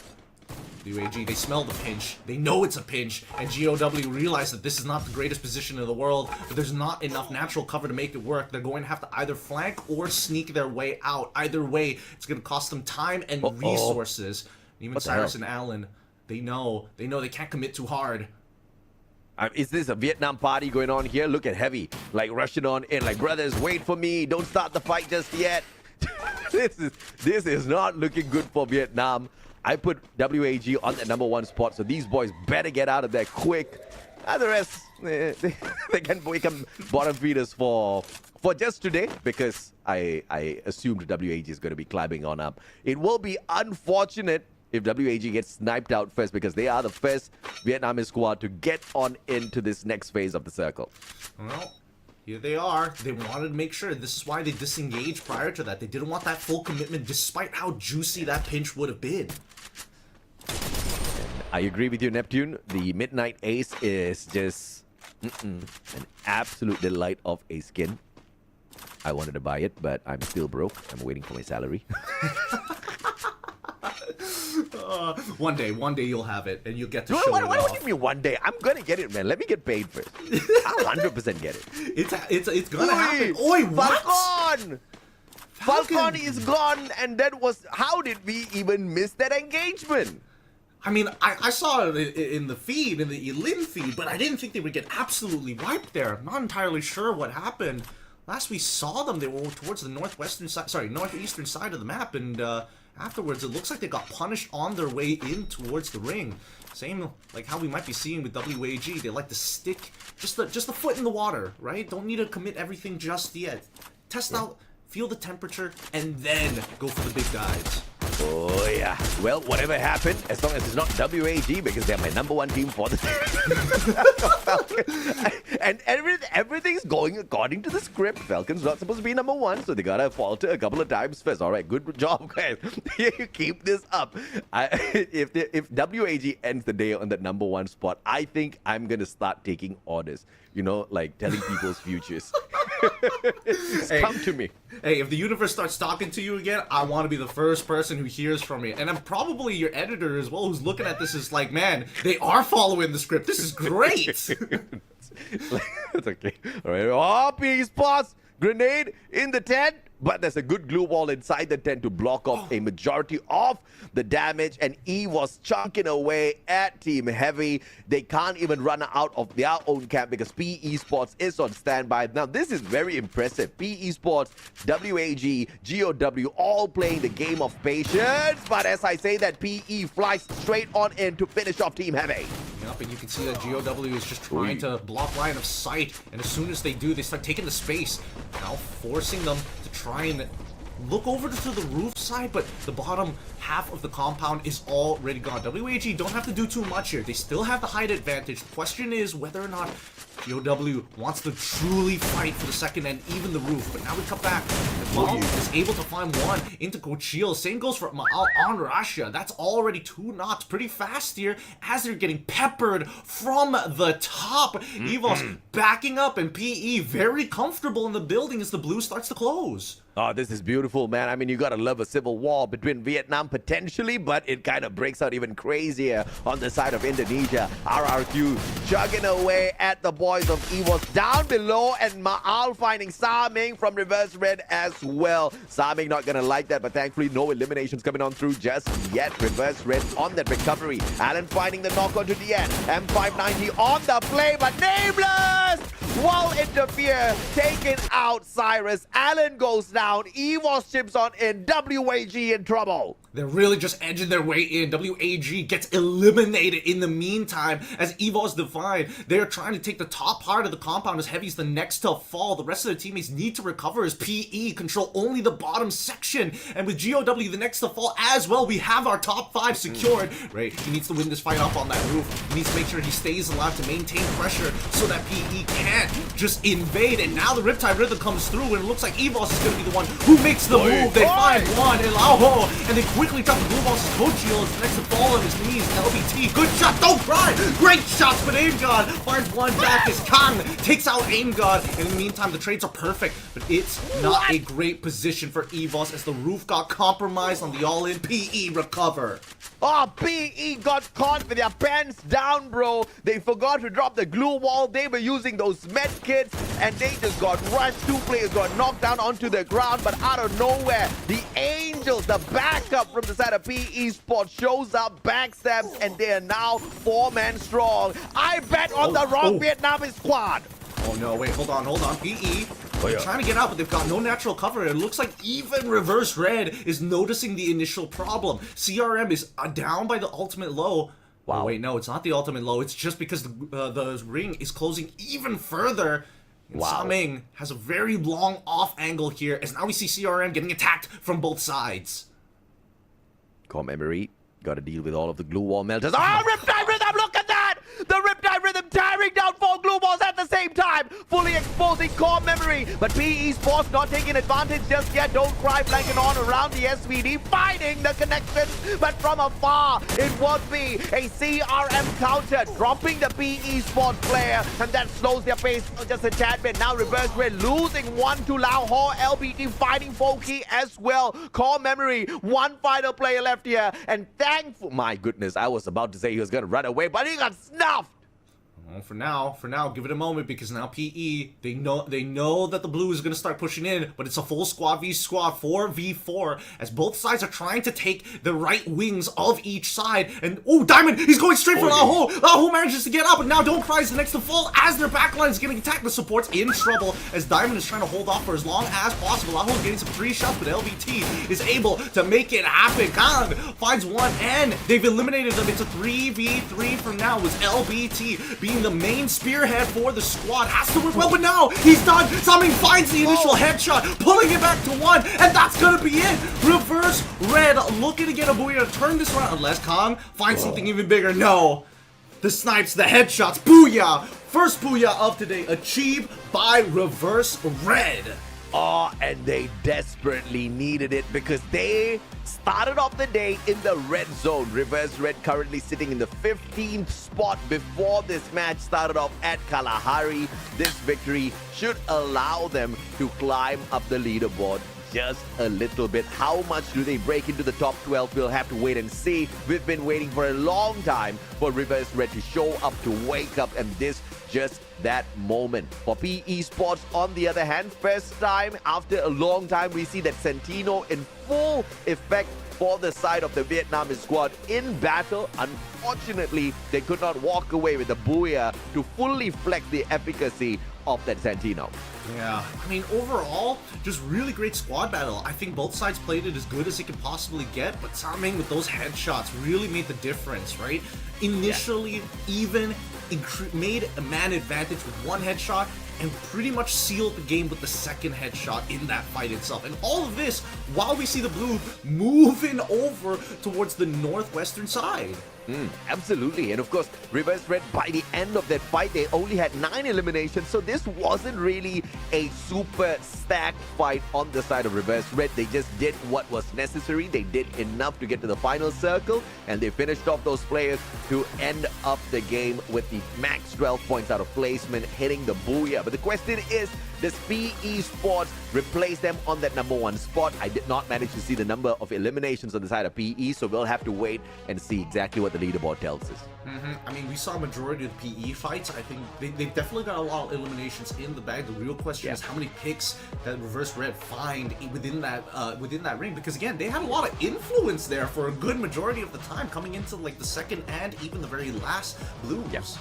WAG, they smell the pinch. They know it's a pinch, and GOW realize that this is not the greatest position in the world, but there's not enough natural cover to make it work. They're going to have to either flank or sneak their way out. Either way, it's going to cost them time and resources. Even Cyrus and Allen, they know they can't commit too hard.
Is this a Vietnam party going on here? Look at Heavy, like rushing on in, like, brothers, wait for me, don't start the fight just yet. This is not looking good for Vietnam. I put WAG on the #1 spot, so these boys better get out of there quick. The rest, they can become bottom feeders for just today, because I assumed WAG is going to be climbing on up. It will be unfortunate if WAG gets sniped out first, because they are the first Vietnamese squad to get on into this next phase of the circle.
Well, here they are. They wanted to make sure. This is why they disengaged prior to that. They didn't want that full commitment despite how juicy that pinch would have been.
I agree with you, Neptune. The Midnight Ace is just an absolute delight of a skin. I wanted to buy it, but I'm still broke. I'm waiting for my salary.
One day you'll have it, and you'll get to show it
Why
off.
do you mean one day? I'm gonna get it, man. Let me get paid first. I'll 100% get it.
It's gonna happen. Oi, what?
Falcon! Falcon is gone, and that was... How did we even miss that engagement?
I mean, I saw it in the feed, in the Elin feed, but I didn't think they would get absolutely wiped there. I'm not entirely sure what happened. Last we saw them, they were towards the northeastern side of the map, and afterwards it looks like they got punished on their way in towards the ring. Same like how we might be seeing with WAG. They like to stick just the foot in the water, right? Don't need to commit everything just yet. Test out, feel the temperature, and then go for the big dives.
Oh, yeah. Well, whatever happened, as long as it's not WAG, because they're my #1 team for the... And everything's going according to the script. Falcon's not supposed to be #1, so they gotta falter a couple of times first. All right, good job, guys. You keep this up. If WAG ends the day on that #1 spot, I think I'm gonna start taking orders. You know, like telling people's futures. Come to me.
Hey, if the universe starts talking to you again, I want to be the first person who hears from you. And I'm probably your editor as well, who's looking at this is like, man, they are following the script. This is great.
It's okay. All right. Oh, peace, boss. Grenade in the tent. But there's a good glue wall inside the tent to block off a majority of the damage. And E was chunking away at Team Heavy. They can't even run out of their own camp because PE Sports is on standby. Now, this is very impressive. PE Sports, WAG, GOW, all playing the game of patience. But as I say that, PE flies straight on in to finish off Team Heavy.
Yep, and you can see that GOW is just trying to block line of sight. And as soon as they do, they start taking the space. Now forcing them to try and look over to the roof side, but the bottom half of the compound is already gone. WAG don't have to do too much here. They still have the height advantage. The question is whether or not GOW wants to truly fight for the second and even the roof. But now we come back. Mal is able to find one into Cochil. Same goes for Maal on Russia. That's already 2 knocks pretty fast here as they're getting peppered from the top. Evos backing up and PE very comfortable in the building as the blue starts to close.
Oh, this is beautiful, man. I mean, you gotta love a civil war between Vietnam potentially, but it kind of breaks out even crazier on the side of Indonesia. RRQ chugging away at the boys of EVOS down below, and Maal finding Saming from reverse red as well. Saming not gonna like that, but thankfully no eliminations coming on through just yet. Reverse red on that recovery. Allen finding the knock onto the end. M590 on the play, but Nameless will interfere, taking out Cyrus. Allen goes down. EVOS chips on in. WAG in trouble.
They're really just edging their way in. WAG gets eliminated in the meantime as EVOS Divine. They're trying to take the top part of the compound as Heavy's the next to fall. The rest of the teammates need to recover as PE control only the bottom section. And with GOW the next to fall as well, we have our top 5 secured. Right, he needs to win this fight up on that roof. He needs to make sure he stays alive to maintain pressure so that PE can't just invade. And now the Riptide Rhythm comes through and it looks like EVOS is going to be the one who makes the move. They find one, Elauho, and they quickly drop the blue balls as Cochil is next to fall on his knees. LBT, good shot, don't cry! Great shots, but Aim God finds one back as Kang takes out Aim God. And in the meantime, the trades are perfect, but it's not a great position for EVOS as the roof got compromised on the all-in. PE recover.
Oh, PE got caught with their pants down, bro. They forgot to drop the glue wall. They were using those med kits, and they just got rushed. 2 players got knocked down onto the ground, but out of nowhere, the Angels, the backup from the side of PE Sports, shows up, backstabs, and they are now 4-man strong. I bet on the wrong Vietnamese squad.
Oh no, wait, hold on. PE, they're trying to get out, but they've got no natural cover. It looks like even Reverse Red is noticing the initial problem. CRM is down by the ultimate low. Wow. Oh, wait, no, it's not the ultimate low. It's just because the ring is closing even further. And Saming has a very long off angle here, as now we see CRM getting attacked from both sides.
Commemorate. Got to deal with all of the glue wall melters. Oh, Riptide Rhythm, look at that! The Riptide high rhythm, tearing down 4 glue balls at the same time, fully exposing core memory. But PE Sports not taking advantage just yet. Don't cry, blanking on around the SVD, finding the connection, but from afar, it won't be a CRM counter, dropping the PE Sports player, and that slows their pace just a tad bit. Now Reverse Red losing 1 to Lao Ho, LBT fighting Foki as well. Core memory, one final player left here, and thankful, my goodness, I was about to say he was gonna run away, but he got snuffed.
Well, for now, give it a moment, because now PE, they know that the blue is going to start pushing in, but it's a full squad v squad, 4v4, as both sides are trying to take the right wings of each side. And oh, Diamond, he's going straight for Lao Ho. Lao Ho manages to get up, and now Don't Cry is the next to fall as their backline is getting attacked. The support's in trouble as Diamond is trying to hold off for as long as possible. Lao Ho is getting some free shots, but LBT is able to make it happen. Kang finds one, and they've eliminated them. It's a 3v3 for now, with LBT being the main spearhead for the squad. Has to work well, but now he's done. Saming finds the initial headshot, pulling it back to 1, and that's gonna be it. Reverse Red looking to get a booyah to turn this around, unless Kang finds something even bigger. No, the snipes, the headshots, booyah! First booyah of today achieved by Reverse Red.
Oh, and they desperately needed it because they started off the day in the red zone. Reverse Red currently sitting in the 15th spot before this match started off at Kalahari. This victory should allow them to climb up the leaderboard just a little bit. How much do they break into the top 12? We'll have to wait and see. We've been waiting for a long time for Reverse Red to show up, to wake up, and this just that moment. For PE Sports, on the other hand, first time after a long time, we see that Santino in full effect for the side of the Vietnamese squad in battle. Unfortunately, they could not walk away with the booyah to fully flex the efficacy of that Santino.
Yeah, I mean, overall, just really great squad battle. I think both sides played it as good as they could possibly get, but Saming with those headshots really made the difference, right? Initially, even made a man advantage with one headshot and pretty much sealed the game with the second headshot in that fight itself. And all of this while we see the blue moving over towards the northwestern side.
Absolutely. And of course, Reverse Red, by the end of that fight, they only had 9 eliminations. So this wasn't really a super stacked fight on the side of Reverse Red. They just did what was necessary. They did enough to get to the final circle, and they finished off those players to end up the game with the max 12 points out of placement, hitting the booyah. But the question is, does PE Sports replace them on that number 1 spot? I did not manage to see the number of eliminations on the side of PE, so we'll have to wait and see exactly what the leaderboard tells us.
I mean, we saw a majority of the PE fights. I think they've definitely got a lot of eliminations in the bag. The real question is how many picks that Reverse Red find within that ring, because again, they had a lot of influence there for a good majority of the time, coming into like the second and even the very last blues.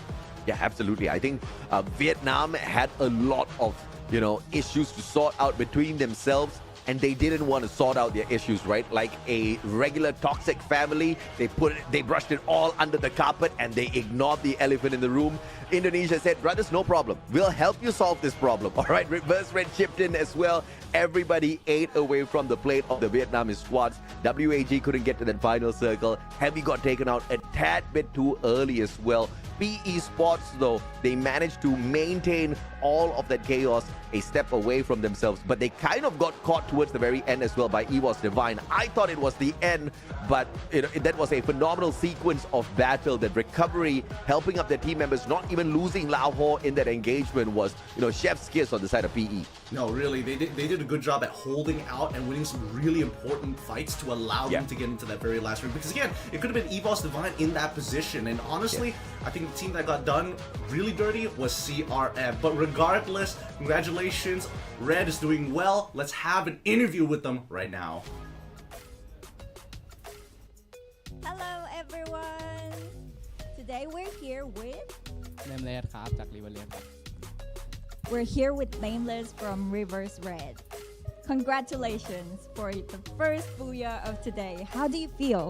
Yeah, absolutely. I think Vietnam had a lot of issues to sort out between themselves, and they didn't want to sort out their issues, right? Like a regular toxic family, they brushed it all under the carpet and they ignored the elephant in the room. Indonesia said, brothers, no problem. We'll help you solve this problem. All right, Reverse Red chipped in as well. Everybody ate away from the plate of the Vietnamese squads. WAG couldn't get to that final circle. Heavy got taken out a tad bit too early as well. PE Sports, though, they managed to maintain all of that chaos a step away from themselves, but they kind of got caught towards the very end as well by EVOS Divine. I thought it was the end, but that was a phenomenal sequence of battle. That recovery, helping up their team members, not even losing Lao Ho in that engagement was, chef's kiss on the side of PE.
No, really, they did a good job at holding out and winning some really important fights to allow them to get into that very last ring. Because again, it could have been EVOS Divine in that position, and honestly, I think the team that got done really dirty was CRM. But regardless, congratulations, Red is doing well. Let's have an interview with them right now.
Hello everyone! Today we're here with...
Nameless ครับจาก Royale ครับ
We're here with Nameless from Reverse Red. Congratulations for the first booyah of today. How do you feel?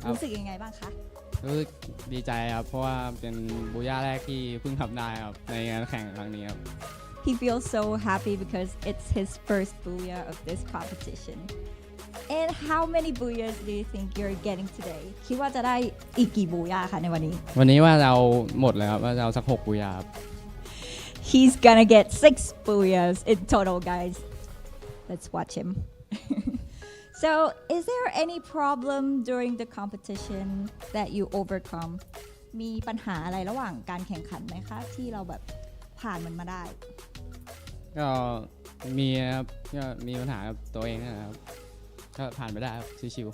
รู้สึกยังไงบ้างคะ
รู้สึกดีใจครับเพราะว่าเป็นบูย่าแรกที่เพิ่งทำได้ครับในงานแข่งครั้งนี้ครับ
He feels so happy because it's his first booyah of this competition. And how many booyahs do you think you're getting today คิดว่าจะได้อีกกี่บูย่าคะในวันนี้
วันนี้ว่าจะเอาหมดเลยครับว่าจะเอาสัก6บูยาครับ
He's gonna get 6 booyahs in total, guys. Let's watch him. So, is there any problem during the competition that you overcome? มีปัญหาอะไรระหว่างการแข่งขันไหมคะที่เราแบบผ่านมันมาได้
ก็มีครับก็มีปัญหากับตัวเองนะครับก็ผ่านไปได้ครับชิว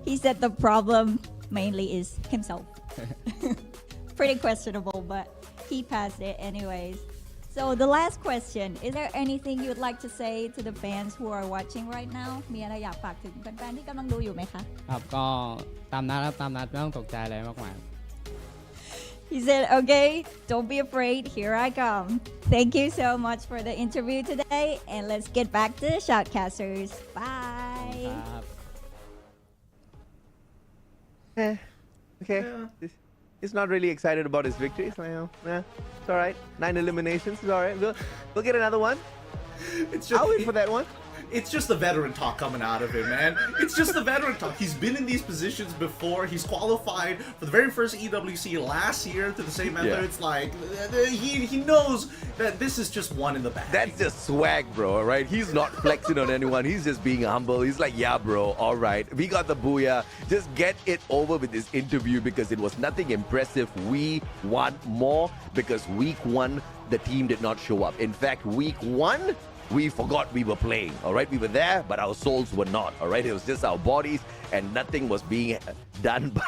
He said the problem mainly is himself. Pretty questionable, but he passed it anyways. So the last question, is there anything you'd like to say to the fans who are watching right now? มีอะไรอยากฝากถึงแฟนๆที่กำลังดูอยู่ไหมคะ
ๆครับก็ตามนัดครับตามนัดไม่ต้องตกใจอะไรมากมาย
He said, okay, don't be afraid, here I come. Thank you so much for the interview today, and let's get back to the Shoutcasters. Bye.
ครับ
Okay. He's not really excited about his victory. So, it's all right. 9 eliminations is all right. We'll get another one.
It's just
I'll wait for that one.
It's just the veteran talk coming out of him, man. It's just the veteran talk. He's been in these positions before. He's qualified for the very first EWC last year to the same method.
Yeah.
It's like he knows that this is just one in the bag.
That's just swag, bro, right? He's not flexing on anyone. He's just being humble. He's like, yeah, bro, all right. We got the booyah. Just get it over with this interview because it was nothing impressive. We want more because week 1, the team did not show up. In fact, week 1, we forgot we were playing, all right? We were there, but our souls were not, all right? It was just our bodies and nothing was being done by,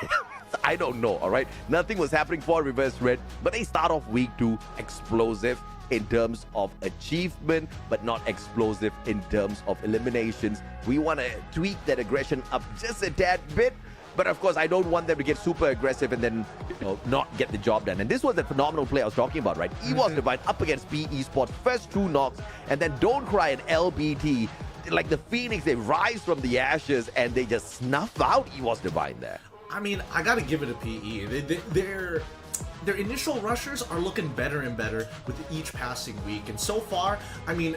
I don't know, all right? Nothing was happening for Reverse Red, but they start off week 2 explosive in terms of achievement, but not explosive in terms of eliminations. We want to tweak that aggression up just a tad bit. But of course, I don't want them to get super aggressive and then not get the job done. And this was the phenomenal play I was talking about, right? EWOS Divine up against PE Sports, first 2 knocks, and then Don't Cry and LBT. Like the Phoenix, they rise from the ashes and they just snuff out EWOS Divine there.
I mean, I gotta give it a PE. Their initial rushers are looking better and better with each passing week. And so far, I mean,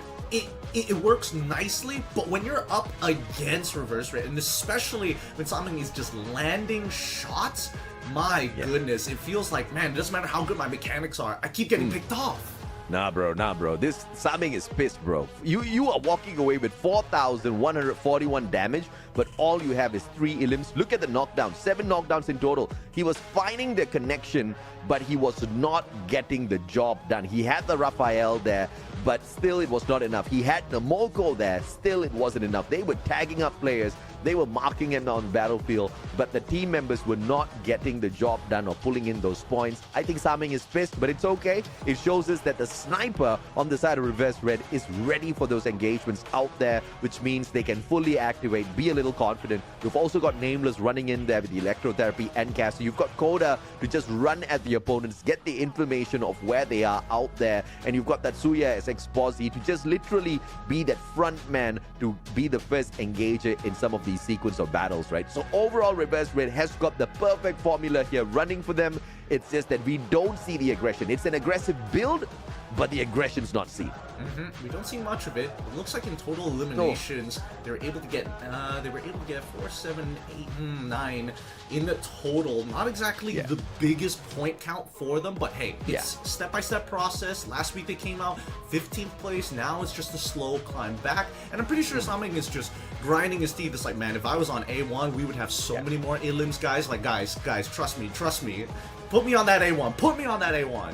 it works nicely, but when you're up against Reverse Red, and especially when something is just landing shots, my goodness, it feels like, man, it doesn't matter how good my mechanics are, I keep getting picked off.
Nah, bro. This Saming is pissed, bro. You are walking away with 4,141 damage, but all you have is 3 elims. Look at the knockdowns, 7 knockdowns in total. He was finding the connection, but he was not getting the job done. He had the Raphael there, but still it was not enough. He had the Molko there, still it wasn't enough. They were tagging up players. They were marking him on the battlefield, but the team members were not getting the job done or pulling in those points. I think Saming is pissed, but it's okay. It shows us that the sniper on the side of Reverse Red is ready for those engagements out there, which means they can fully activate, be a little confident. You've also got Nameless running in there with the electrotherapy and caster. You've got Koda to just run at the opponents, get the information of where they are out there, and you've got that Suya as Exposi to just literally be that front man to be the first engager in some of these sequence of battles, right? So overall, Reverse Red has got the perfect formula here running for them. It's just that we don't see the aggression. It's an aggressive build, but the aggression's not seen.
We don't see much of it. It looks like in total eliminations, they were able to get 4, 7, 8, 9 in the total. Not exactly the biggest point count for them, but hey, it's step-by-step process. Last week they came out 15th place. Now it's just a slow climb back, and I'm pretty sure something is just grinding his teeth. It's like, man, if I was on A1, we would have so many more elims, guys. Like, guys, trust me. Put me on that A1. Put me on that A1.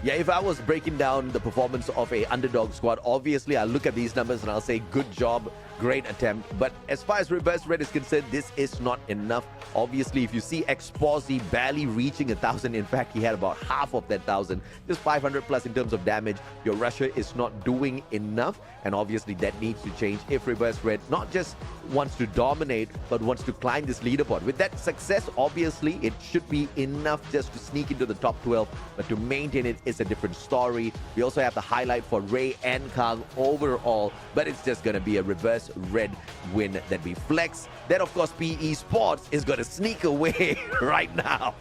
Yeah, if I was breaking down the performance of a underdog squad, obviously I'll look at these numbers and I'll say good job, great attempt. But as far as Reverse Red is concerned, this is not enough. Obviously, if you see Exposi barely reaching 1,000, in fact, he had about half of that 1,000, just 500 plus in terms of damage, your rusher is not doing enough. And obviously that needs to change if Reverse Red not just wants to dominate, but wants to climb this leaderboard. With that success, obviously, it should be enough just to sneak into the top 12, but to maintain it is a different story. We also have the highlight for Ray and Kang overall, but it's just going to be a Reverse Red win that we flex. Then, of course, PE Sports is going to sneak away right now.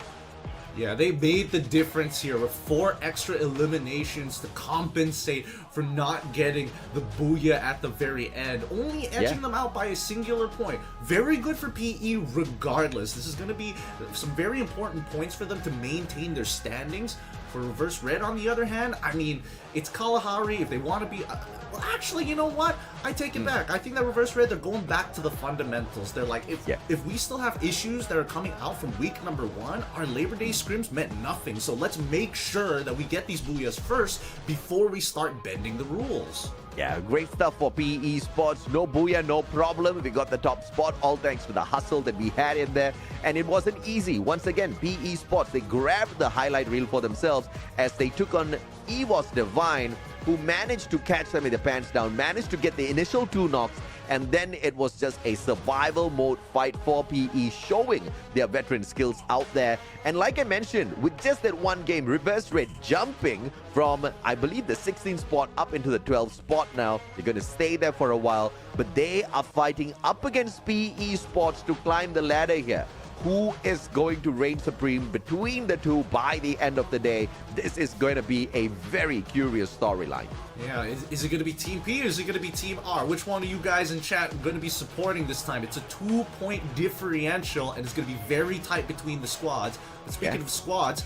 Yeah, they made the difference here with 4 extra eliminations to compensate for not getting the booyah at the very end, only edging them out by a singular point. Very good for PE regardless. This is going to be some very important points for them to maintain their standings. For Reverse Red, on the other hand, I mean, it's Kalahari. If they want to be... well, actually, you know what? I take it back. I think that Reverse Red, they're going back to the fundamentals. They're like, if we still have issues that are coming out from week number 1, our Labor Day scrims meant nothing. So let's make sure that we get these booyahs first before we start bending the rules.
Yeah, great stuff for PE Sports. No booyah, no problem. We got the top spot, all thanks to the hustle that we had in there. And it wasn't easy. Once again, PE Sports, they grabbed the highlight reel for themselves as they took on EVOS Divine, who managed to catch them with their pants down, managed to get the initial 2 knocks, and then it was just a survival mode fight for PE, showing their veteran skills out there. And like I mentioned, with just that one game, Reverse Red jumping from, I believe, the 16th spot up into the 12th spot now. They're going to stay there for a while, but they are fighting up against PE Sports to climb the ladder here. Who is going to reign supreme between the two by the end of the day? This is going to be a very curious storyline.
Yeah, is it going to be Team P or is it going to be Team R? Which one of you guys in chat are going to be supporting this time? It's a 2-point differential, and it's going to be very tight between the squads. But speaking of squads,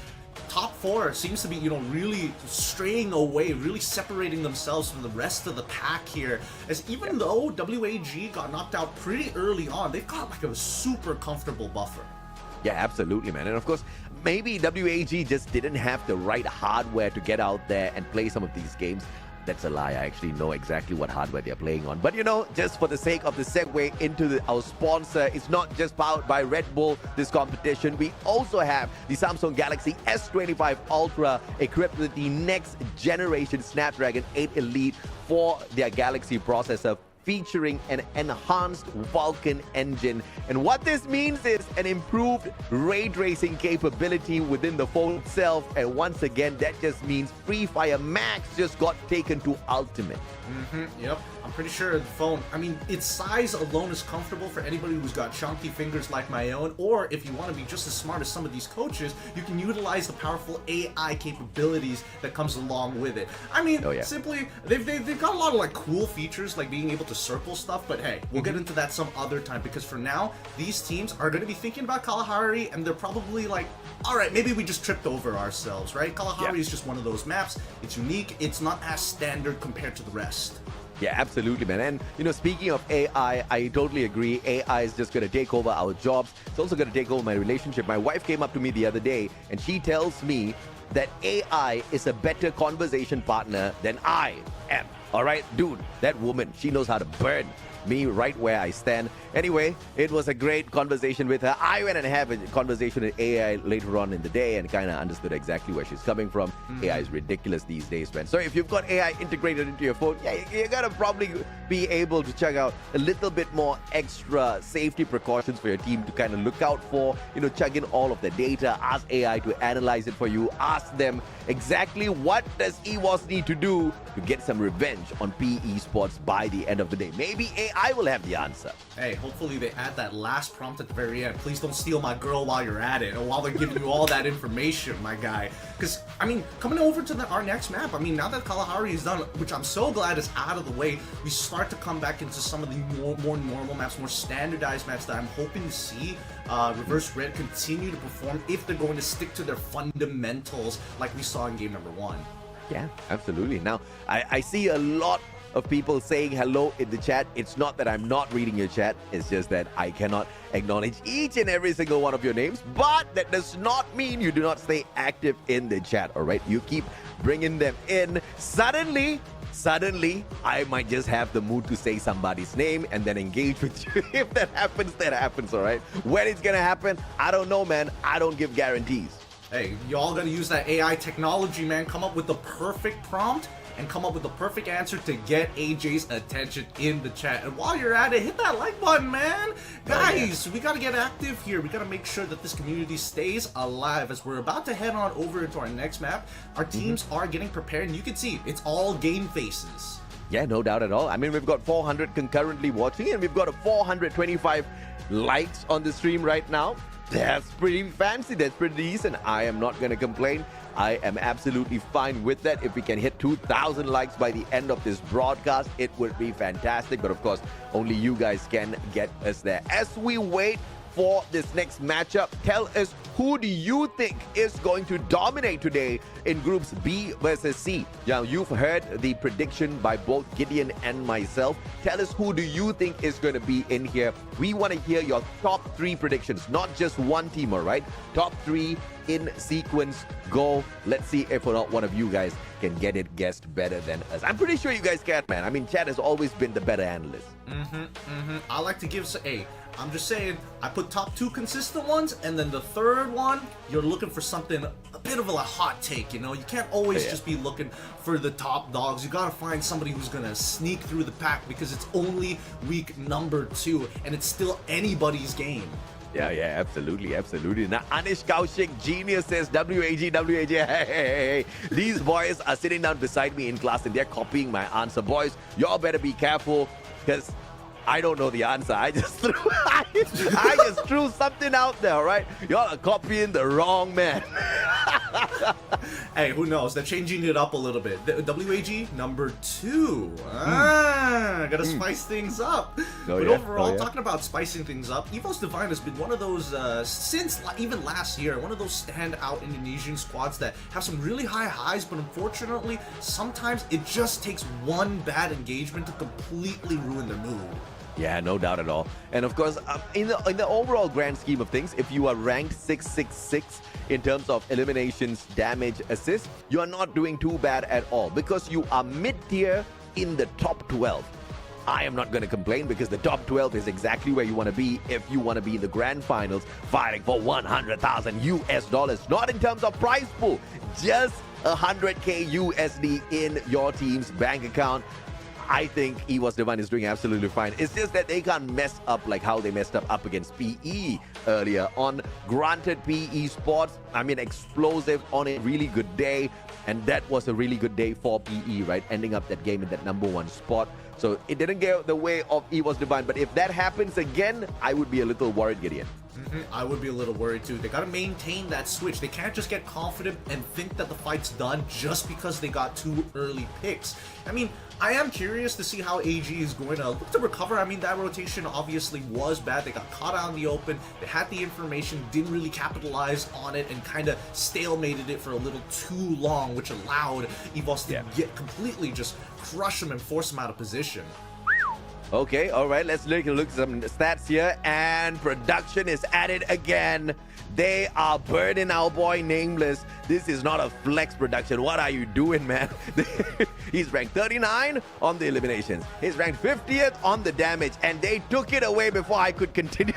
top 4 seems to be, really straying away, really separating themselves from the rest of the pack here. As even though WAG got knocked out pretty early on, they've got like a super comfortable buffer.
Yeah, absolutely, man. And of course, maybe WAG just didn't have the right hardware to get out there and play some of these games. That's a lie. I actually know exactly what hardware they're playing on. But just for the sake of the segue into our sponsor, it's not just powered by Red Bull, this competition. We also have the Samsung Galaxy S25 Ultra equipped with the next generation Snapdragon 8 Elite for their Galaxy processor, featuring an enhanced Vulkan engine. And what this means is an improved ray tracing capability within the phone itself. And once again, that just means Free Fire Max just got taken to Ultimate.
Yep. I'm pretty sure the phone, its size alone is comfortable for anybody who's got chunky fingers like my own, or if you want to be just as smart as some of these coaches, you can utilize the powerful AI capabilities that comes along with it. Simply, they've got a lot of like cool features, like being able to circle stuff, but hey, we'll get into that some other time, because for now, these teams are going to be thinking about Kalahari, and they're probably like, alright, maybe we just tripped over ourselves, right? Kalahari is just one of those maps. It's unique. It's not as standard compared to the rest.
Yeah, absolutely, man. And, speaking of AI, I totally agree. AI is just going to take over our jobs. It's also going to take over my relationship. My wife came up to me the other day, and she tells me that AI is a better conversation partner than I am. All right, dude, that woman, she knows how to burn me right where I stand. Anyway, it was a great conversation with her. I went and had a conversation with AI later on in the day and kind of understood exactly where she's coming from. AI is ridiculous these days, man. So if you've got AI integrated into your phone, you're gonna probably be able to check out a little bit more extra safety precautions for your team to kind of look out for. Check in all of the data, ask AI to analyze it for you, ask them exactly what does EVOS need to do to get some revenge on PE Sports by the end of the day. Maybe AI will have the answer.
Hey, hopefully they add that last prompt at the very end. Please don't steal my girl while you're at it, or while they're giving you all that information, my guy. Because, coming over to our next map, now that Kalahari is done, which I'm so glad is out of the way, we start to come back into some of the more normal maps, more standardized maps that I'm hoping to see Reverse Red continue to perform if they're going to stick to their fundamentals like we saw in game number 1.
Yeah, absolutely. Now, I see a lot of people saying hello in the chat. It's not that I'm not reading your chat. It's just that I cannot acknowledge each and every single one of your names. But that does not mean you do not stay active in the chat, all right? You keep bringing them in. Suddenly, I might just have the mood to say somebody's name and then engage with you. If that happens, all right? When it's gonna happen, I don't know, man. I don't give guarantees.
Hey, y'all gotta use that AI technology, man. Come up with the perfect prompt and come up with the perfect answer to get AJ's attention in the chat. And while you're at it, hit that like button, man. Guys, we gotta get active here. We gotta make sure that this community stays alive. As we're about to head on over into our next map, our teams are getting prepared, and you can see it's all game faces.
Yeah, no doubt at all. We've got 400 concurrently watching, and we've got a 425 likes on the stream right now.
That's pretty fancy. That's pretty decent. I am not going to complain. I am absolutely fine with that. If we can hit 2,000 likes by the end of this broadcast, it would be fantastic. But of course, only you guys can get us there. As we wait for this next matchup, tell us, who do you think is going to dominate today in groups B versus C? Now, you've heard the prediction by both Gideon and myself. Tell us, who do you think is going to be in here? We want to hear your top 3 predictions, not just one team, all right? Top 3 in sequence. Go. Let's see if or not one of you guys can get it guessed better than us. I'm pretty sure you guys can, man. I mean, Chad has always been the better analyst.
I like to give I'm just saying, I put top 2 consistent ones, and then the third one, you're looking for something, a bit of a hot take, you know? You can't always just be looking for the top dogs. You gotta find somebody who's gonna sneak through the pack, because it's only week number 2, and it's still anybody's game.
Yeah, absolutely, absolutely. Now, Anish Kaushik, genius, says, WAG, hey. These boys are sitting down beside me in class and they're copying my answer. Boys, y'all better be careful, because I don't know the answer. I just threw something out there, right? Y'all are copying the wrong man.
Hey, who knows? They're changing it up a little bit. WAG number 2. Gotta spice things up. But overall, talking about spicing things up, Evos Divine has been one of those, since even last year, one of those standout Indonesian squads that have some really high highs, but unfortunately, sometimes it just takes one bad engagement to completely ruin their mood.
Yeah, no doubt at all. And of course, in the overall grand scheme of things, if you are ranked 666 in terms of eliminations, damage, assist, you are not doing too bad at all, because you are mid-tier in the top 12. I am not going to complain, because the top 12 is exactly where you want to be if you want to be in the grand finals, fighting for $100,000, not in terms of prize pool, just 100K USD in your team's bank account. I think EVOS Divine is doing absolutely fine. It's just that they can't mess up like how they messed up against PE earlier on. Granted, PE Sports, I mean, explosive on a really good day. And that was a really good day for PE, right? Ending up that game in that number 1 spot. So it didn't get the way of EVOS Divine. But if that happens again, I would be a little worried, Gideon.
I would be a little worried too. They got to maintain that switch. They can't just get confident and think that the fight's done just because they got 2 early picks. I mean, I am curious to see how AG is going to look to recover. I mean, that rotation obviously was bad. They got caught out in the open. They had the information, didn't really capitalize on it, and kind of stalemated it for a little too long, which allowed EVOS to get completely just crush them and force them out of position.
Okay, all right, let's look at some stats here. And production is at it again. They are burning our boy Nameless. This is not a flex production. What are you doing, man? He's ranked 39 on the eliminations. He's ranked 50th on the damage. And they took it away before I could continue.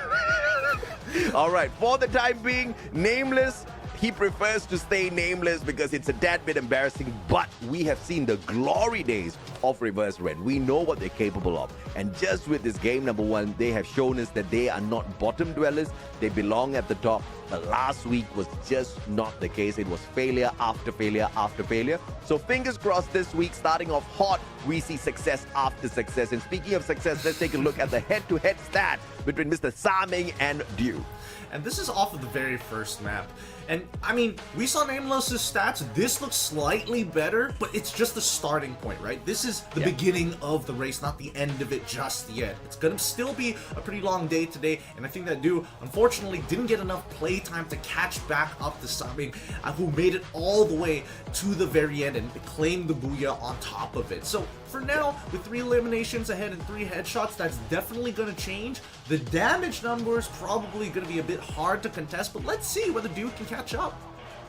All right, for the time being, Nameless, he prefers to stay nameless because it's a tad bit embarrassing, but we have seen the glory days of Reverse Red. We know what they're capable of. And just with this game number 1, they have shown us that they are not bottom dwellers. They belong at the top. But last week was just not the case. It was failure after failure after failure. So fingers crossed this week, starting off hot, we see success after success. And speaking of success, let's take a look at the head-to-head stats between Mr. Saming and Dew.
And this is off of the very first map. And, I mean, we saw Nameless's stats. This looks slightly better, but it's just the starting point, right? This is the beginning of the race, not the end of it just yet. It's going to still be a pretty long day today, and I think that Dew, unfortunately, didn't get enough play time to catch back up to Saming, who made it all the way to the very end and claimed the Booyah on top of it. So, for now, with 3 eliminations ahead and 3 headshots, that's definitely going to change. The damage number is probably going to be a bit hard to contest, but let's see whether Dew can catch up.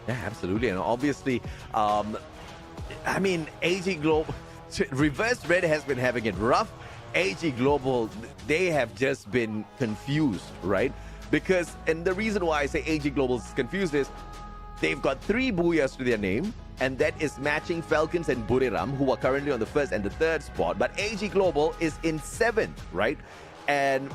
Yeah, absolutely. And obviously, I mean, AG Global, Reverse Red has been having it rough. AG Global, they have just been confused, right? Because, and the reason why I say AG Global is confused is they've got 3 Booyahs to their name, and that is matching Falcons and Buriram, who are currently on the 1st and the 3rd spot. But AG Global is in 7th, right? And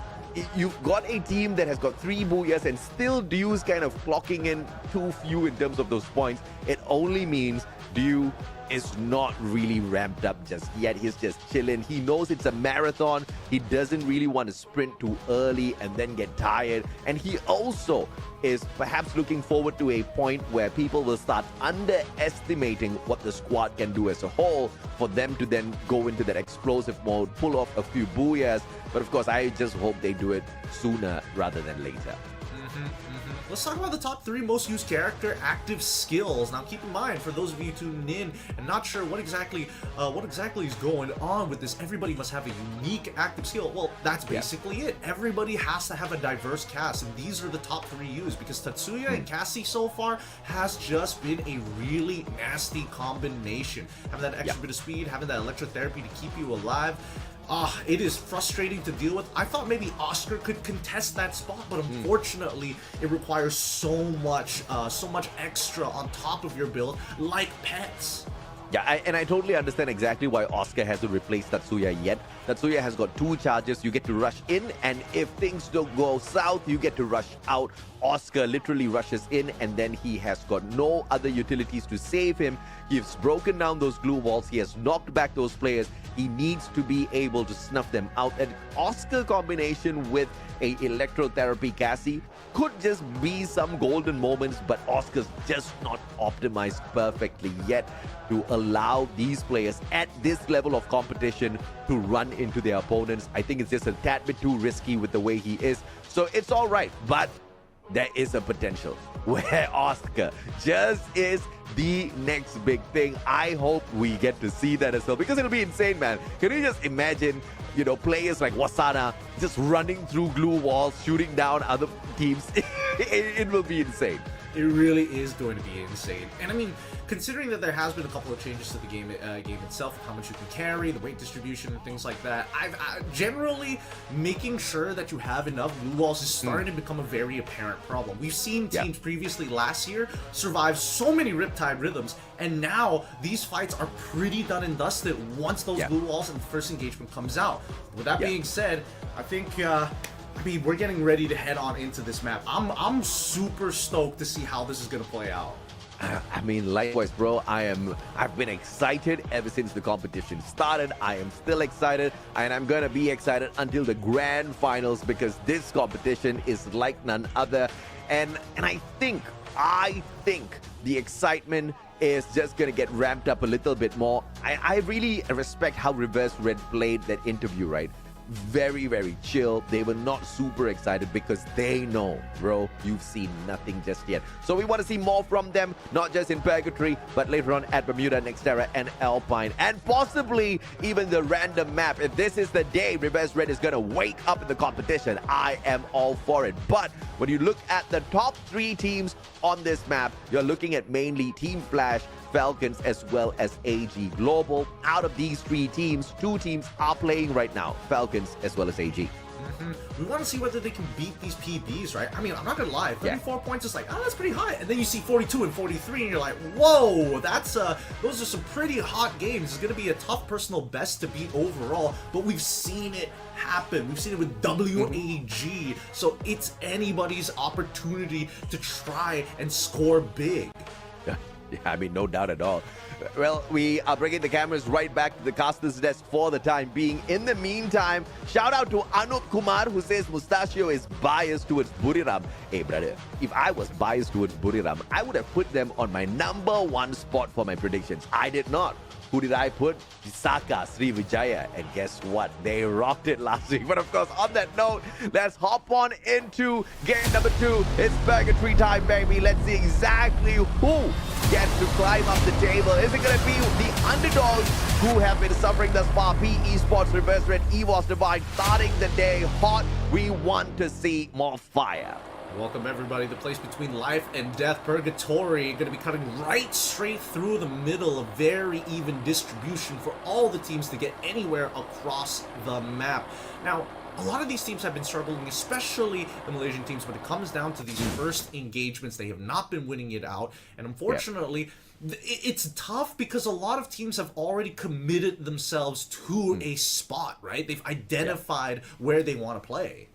you've got a team that has got 3 booyahs and still Dew's kind of clocking in too few in terms of those points. It only means Dew is not really ramped up just yet. He's just chilling. He knows it's a marathon. He doesn't really want to sprint too early and then get tired. And he also is perhaps looking forward to a point where people will start underestimating what the squad can do as a whole for them to then go into that explosive mode, pull off a few booyahs. But of course, I just hope they do it sooner rather than later.
Let's talk about the top 3 most used character active skills. Now, keep in mind, for those of you tuning in and not sure what exactly is going on with this, everybody must have a unique active skill. Well, that's basically it. Everybody has to have a diverse cast, and these are the top 3 used because Tatsuya and Cassie so far has just been a really nasty combination. Having that extra bit of speed, having that electrotherapy to keep you alive. It is frustrating to deal with. I thought maybe Oscar could contest that spot, but unfortunately, it requires so much extra on top of your build, like pets.
Yeah, and I totally understand exactly why Oscar hasn't replaced Tatsuya yet. Tatsuya has got 2 charges. You get to rush in, and if things don't go south, you get to rush out. Oscar literally rushes in, and then he has got no other utilities to save him. He's broken down those glue walls. He has knocked back those players. He needs to be able to snuff them out. And Oscar combination with a electrotherapy Cassie could just be some golden moments, but Oscar's just not optimized perfectly yet to allow these players at this level of competition to run into their opponents. I think it's just a tad bit too risky with the way he is. So it's all right, but there is a potential where Oscar just is the next big thing. I hope we get to see that as well, because it'll be insane, man. Can you just imagine, you know, players like Wasana just running through glue walls, shooting down other teams? It will be insane.
It really is going to be insane. And I mean, considering that there has been a couple of changes to the game itself, how much you can carry, the weight distribution, and things like that, I've generally making sure that you have enough glue walls is starting to become a very apparent problem. We've seen teams previously last year survive so many Riptide rhythms, and now these fights are pretty done and dusted once those glue walls and the first engagement comes out. With that being said, I think we're getting ready to head on into this map. I'm super stoked to see how this is gonna play out.
I mean, likewise, bro. I've been excited ever since the competition started. I am still excited, and I'm gonna be excited until the grand finals, because this competition is like none other. And I think the excitement is just gonna get ramped up a little bit more. I really respect how Reverse Red played that interview, right? Very, very chill. They were not super excited because they know, bro, you've seen nothing just yet. So we want to see more from them, not just in Purgatory, but later on at Bermuda, Nextera, and Alpine, and possibly even the random map. If this is the day Reverse Red is going to wake up in the competition, I am all for it. But when you look at the top 3 teams on this map, you're looking at mainly Team Flash, Falcons, as well as AG Global. Out of these 3 teams, 2 teams are playing right now, Falcons as well as AG.
We want to see whether they can beat these PBs, right? I mean, I'm not gonna lie, 34 points is like, oh, that's pretty high. And then you see 42 and 43, and you're like, whoa, those are some pretty hot games. It's gonna be a tough personal best to beat overall, but we've seen it happen. We've seen it with WAG, so it's anybody's opportunity to try and score big.
Yeah, I mean, no doubt at all. Well, we are bringing the cameras right back to the caster's desk for the time being. In the meantime, shout out to Anup Kumar, who says Mustachio is biased towards Buriram. Hey, brother, if I was biased towards Buriram, I would have put them on my #1 spot for my predictions. I did not. Who did I put? Visaka Srivijaya. And guess what? They rocked it last week. But of course, on that note, let's hop on into game number 2. It's Purgatory time, baby. Let's see exactly who gets to climb up the table. Is it going to be the underdogs who have been suffering thus far? PE Sports, Reverse Red, EVOS Divine, starting the day hot. We want to see more fire.
Welcome everybody, the place between life and death, Purgatory. Going to be cutting right straight through the middle, a very even distribution for all the teams to get anywhere across the map. Now, a lot of these teams have been struggling, especially the Malaysian teams, when it comes down to these first engagements. They have not been winning it out, and unfortunately, it's tough because a lot of teams have already committed themselves to a spot, right? They've identified where they want to play.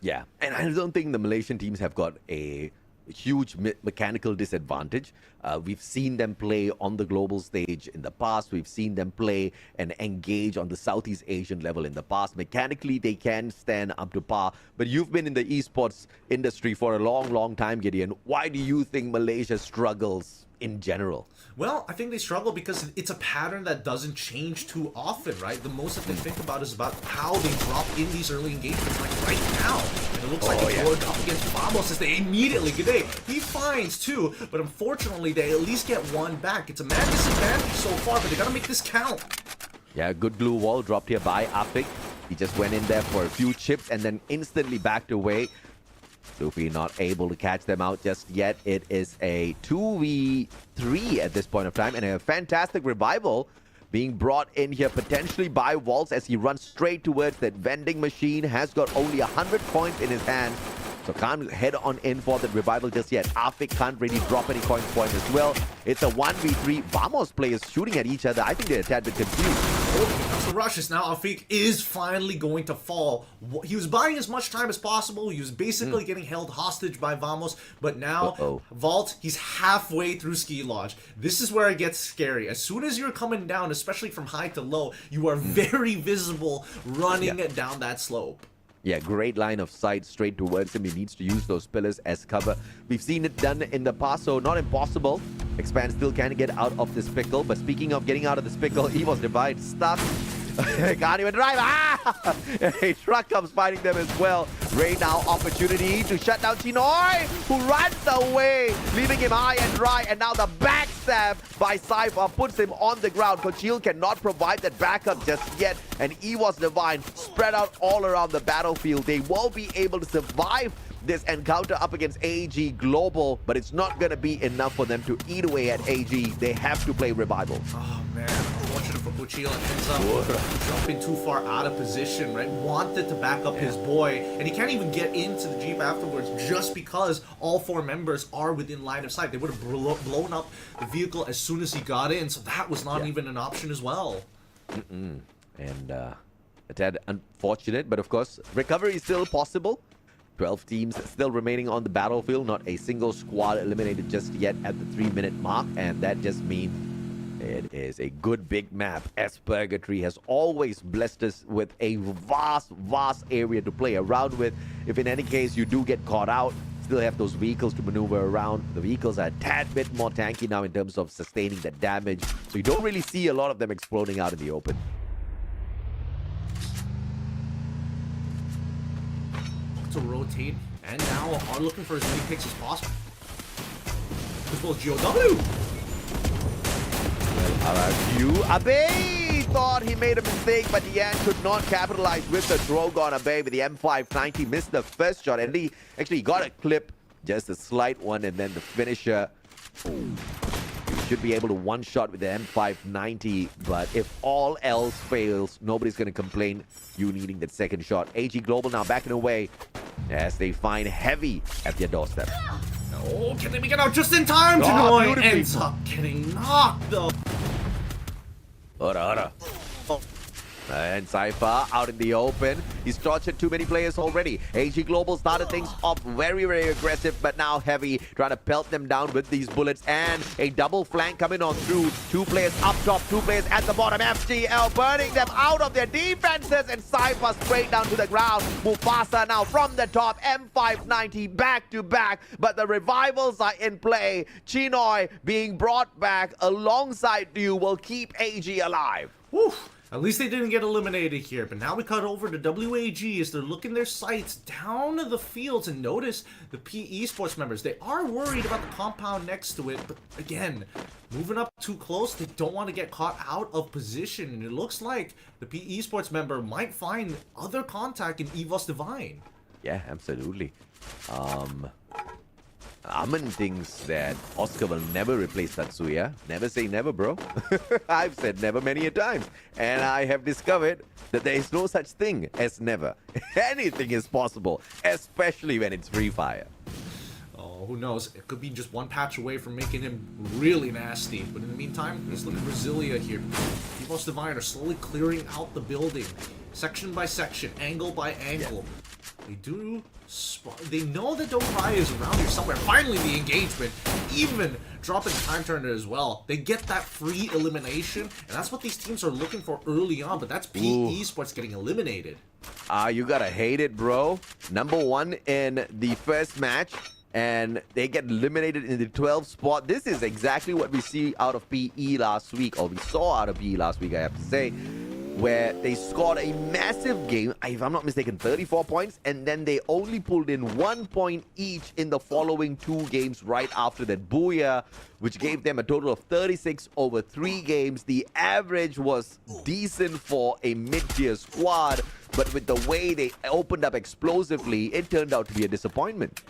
Yeah, and I don't think the Malaysian teams have got a huge mechanical disadvantage. We've seen them play on the global stage in the past. We've seen them play and engage on the Southeast Asian level in the past. Mechanically, they can stand up to par. But you've been in the esports industry for a long, long time, Gideon. Why do you think Malaysia struggles in general?
Well, I think they struggle because it's a pattern that doesn't change too often, right? The most that they think about is about how they drop in these early engagements, like right now. And it looks like they scored up against Vamos as they immediately, G'day, he finds two, but unfortunately they at least get one back. It's a mad disadvantage so far, but they gotta make this count.
Yeah, good glue wall dropped here by Afik. He just went in there for a few chips and then instantly backed away. Luffy not able to catch them out just yet. It is a 2v3 at this point of time, and a fantastic revival being brought in here potentially by Waltz as he runs straight towards that vending machine. Has got only 100 coins in his hand, so can't head on in for the revival just yet. Afik can't really drop any coins for him as well. It's a 1v3. Vamos players shooting at each other. I think they're a tad bit confused.
Oh, that's the rushes now. Afik is finally going to fall. He was buying as much time as possible. He was basically getting held hostage by Vamos, but now Vault, he's halfway through Ski Lodge. This is where it gets scary. As soon as you're coming down, especially from high to low, you are very visible running down that slope.
Yeah, great line of sight straight towards him. He needs to use those pillars as cover. We've seen it done in the past, so not impossible. Expand still can get out of this pickle. But speaking of getting out of this pickle, he was divided, stuck. Can't even drive. A truck comes fighting them as well. Ray now opportunity to shut down Chinoy, who runs away, leaving him high and dry. And now the backstab by Cypher puts him on the ground. Kochil cannot provide that backup just yet. And EVOS Divine spread out all around the battlefield. They won't be able to survive this encounter up against AG Global, but it's not going to be enough for them to eat away at AG. They have to play Revival.
Oh man, unfortunate for Kuchil, ends up jumping too far out of position, right? Wanted to back up his boy, and he can't even get into the Jeep afterwards just because all four members are within line of sight. They would have blown up the vehicle as soon as he got in, so that was not even an option as well.
And a tad unfortunate, but of course, recovery is still possible. 12 teams still remaining on the battlefield, not a single squad eliminated just yet at the 3-minute mark, and that just means it is a good big map, as Purgatory has always blessed us with a vast area to play around with. If in any case you do get caught out, still have those vehicles to maneuver around. The vehicles are a tad bit more tanky now in terms of sustaining the damage, so you don't really see a lot of them exploding out in the open.
To rotate, and now are looking for as many picks as possible. As well as GOW.
Well, Abe thought he made a mistake, but Yan could not capitalize with the Drogon. Abe with the M590 missed the first shot, and he actually got a clip, just a slight one, and then the finisher. He should be able to one-shot with the M590, but if all else fails, nobody's going to complain you needing that second shot. AG Global now backing away as they find Heavy at their doorstep.
Oh, can they make it out just in time? Hanoi ends up getting knocked, though. And Cypher out in the open. He's tortured too many players already. AG Global started things off very aggressive, but now Heavy trying to pelt them down with these bullets, and a double flank coming on through. 2 players up top, 2 players at the bottom. FGL burning them out of their defenses, and Cypher straight down to the ground. Mufasa now from the top, M590 back to back, but the revivals are in play. Chinoy being brought back alongside you will keep AG alive. Woof. At least they didn't get eliminated here, but now we cut over to WAG as they're looking their sights down the fields, and notice the PE Sports members. They are worried about the compound next to it, but again, moving up too close, they don't want to get caught out of position, and it looks like the PE Sports member might find other contact in EVOS Divine.
Yeah, absolutely. Aman thinks that Oscar will never replace Tatsuya. Never say never, bro. I've said never many a times. And I have discovered that there is no such thing as never. Anything is possible, especially when it's Free Fire.
Oh, who knows? It could be just one patch away from making him really nasty. But in the meantime, let's look at Brasilia here. EVOS Divine are slowly clearing out the building. Section by section, angle by angle. They do they know that Don't Cry is around here somewhere. Finally, the engagement, even dropping Time Turner as well. They get that free elimination, and that's what these teams are looking for early on, but that's PE Sports getting eliminated.
You gotta hate it, bro. Number 1 in the first match, and they get eliminated in the 12th spot. This is exactly what we see out of PE last week, or we saw out of PE last week, I have to say, where they scored a massive game, if I'm not mistaken, 34 points, and then they only pulled in 1 point each in the following 2 games right after that. Booyah, which gave them a total of 36 over 3 games. The average was decent for a mid-tier squad, but with the way they opened up explosively, it turned out to be a disappointment.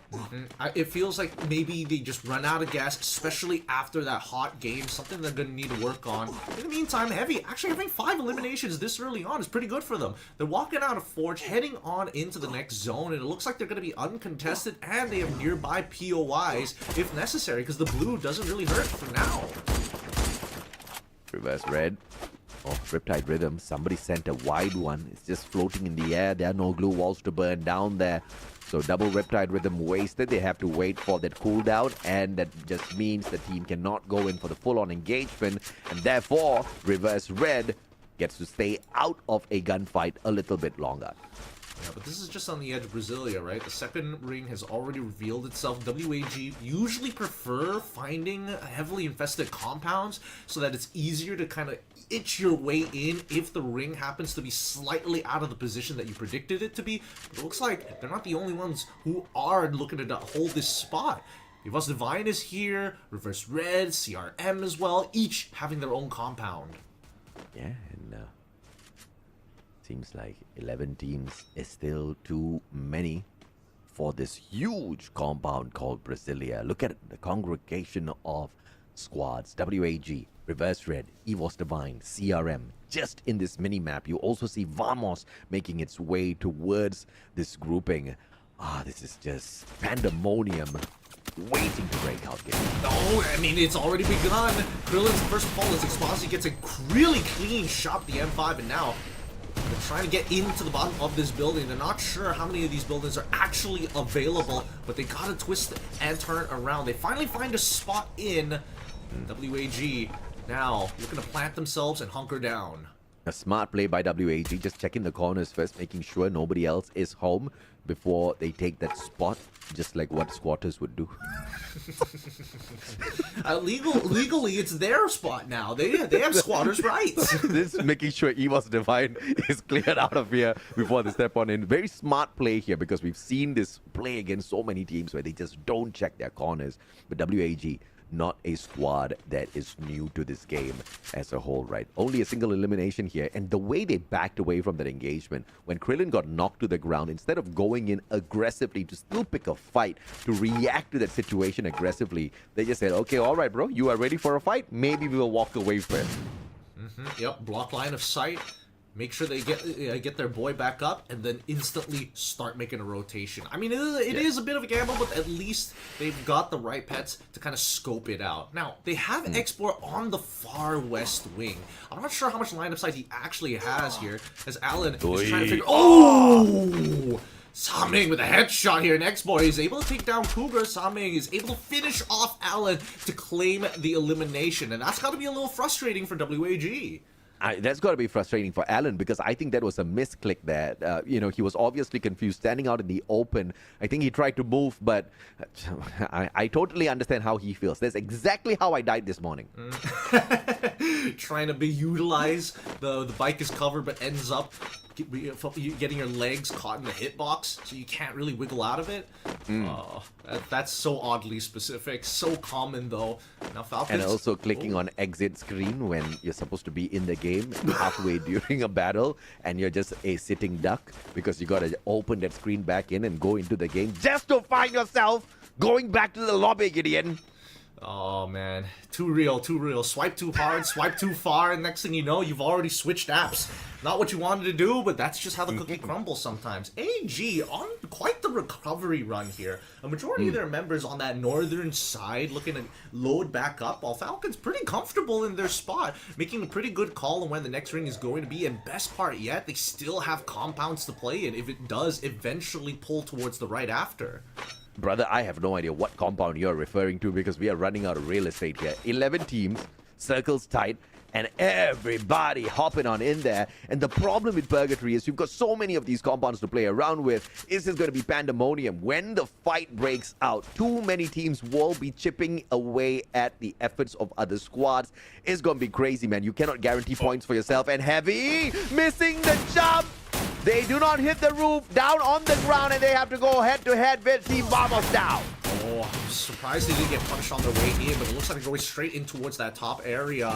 It feels like maybe they just run out of gas, especially after that hot game, something they're going to need to work on. In the meantime, Heavy actually having 5 eliminations this early on is pretty good for them. They're walking out of Forge, heading on into the next zone, and it looks like they're going to be uncontested, and they have nearby POIs if necessary, because the blue doesn't really hurt for now.
Reverse red. Oh, Riptide Rhythm. Somebody sent a wide one. It's just floating in the air. There are no glue walls to burn down there. So double Riptide Rhythm wasted. They have to wait for that cooldown, and that just means the team cannot go in for the full-on engagement, and therefore Reverse Red gets to stay out of a gunfight a little bit longer.
Yeah, but this is just on the edge of Brasilia, right? The second ring has already revealed itself. WAG usually prefer finding heavily infested compounds so that it's easier to kind of itch your way in if the ring happens to be slightly out of the position that you predicted it to be. But it looks like they're not the only ones who are looking to hold this spot. Evos Divine is here, Reverse Red, CRM as well, each having their own compound.
Yeah, and seems like 11 teams is still too many for this huge compound called Brasilia. Look at the congregation of squads. WAG, Reverse Red, Evos Divine, CRM. Just in this mini-map, you also see Vamos making its way towards this grouping. This is just pandemonium waiting to break out here.
Oh, I mean, it's already begun. Krillin's first fall as Exposi gets a really clean shot, the M5, and now they're trying to get into the bottom of this building. They're not sure how many of these buildings are actually available, but they gotta twist and turn around. They finally find a spot in WAG. Now, looking to plant themselves and hunker down.
A smart play by WAG, just checking the corners first, making sure nobody else is home before they take that spot, just like what squatters would do.
Legally, it's their spot now. They have squatters' rights.
This is making sure Evos Divine is cleared out of here before they step on in. Very smart play here, because we've seen this play against so many teams where they just don't check their corners. But WAG, not a squad that is new to this game as a whole, right? Only a single elimination here, and the way they backed away from that engagement, when Krillin got knocked to the ground, instead of going in aggressively to still pick a fight, to react to that situation aggressively, they just said, okay, all right, bro, you are ready for a fight? Maybe we'll walk away first.
Yep, block line of sight. Make sure they get their boy back up, and then instantly start making a rotation. I mean, it is a bit of a gamble, but at least they've got the right pets to kind of scope it out. Now, they have Export on the far west wing. I'm not sure how much line of sight he actually has here, as Alan is trying to figure... Oh! Saming with a headshot here, and X-Boy is able to take down Cougar. Saming is able to finish off Alan to claim the elimination, and that's got to be a little frustrating for WAG.
That's got to be frustrating for Alan, because I think that was a misclick there. He was obviously confused standing out in the open. I think he tried to move, but I totally understand how he feels. That's exactly how I died this morning.
Trying to utilize the bike is covered, but ends up getting your legs caught in the hitbox, so you can't really wiggle out of it. That's so oddly specific, so common though. Now Falcons,
and also clicking on exit screen when you're supposed to be in the game halfway during a battle, and you're just a sitting duck because you gotta open that screen back in and go into the game just to find yourself going back to the lobby, Gideon.
Oh man, too real, too real. Swipe too hard, swipe too far, and next thing you know, you've already switched apps. Not what you wanted to do, but that's just how the cookie crumbles sometimes. AG on quite the recovery run here. A majority of their members on that northern side looking to load back up, while Falcon's pretty comfortable in their spot, making a pretty good call on when the next ring is going to be. And best part yet, they still have compounds to play in if it does eventually pull towards the right after.
Brother, I have no idea what compound you're referring to because we are running out of real estate here. 11 teams, circles tight, and everybody hopping on in there. And the problem with Purgatory is you've got so many of these compounds to play around with. Is this going to be pandemonium? When the fight breaks out, too many teams will be chipping away at the efforts of other squads. It's going to be crazy, man. You cannot guarantee points for yourself. And Heavy missing the jump. They do not hit the roof, down on the ground, and they have to go head-to-head with Team Vamos down.
Oh, I'm surprised they didn't get punished on their way in, but it looks like they're going straight in towards that top area,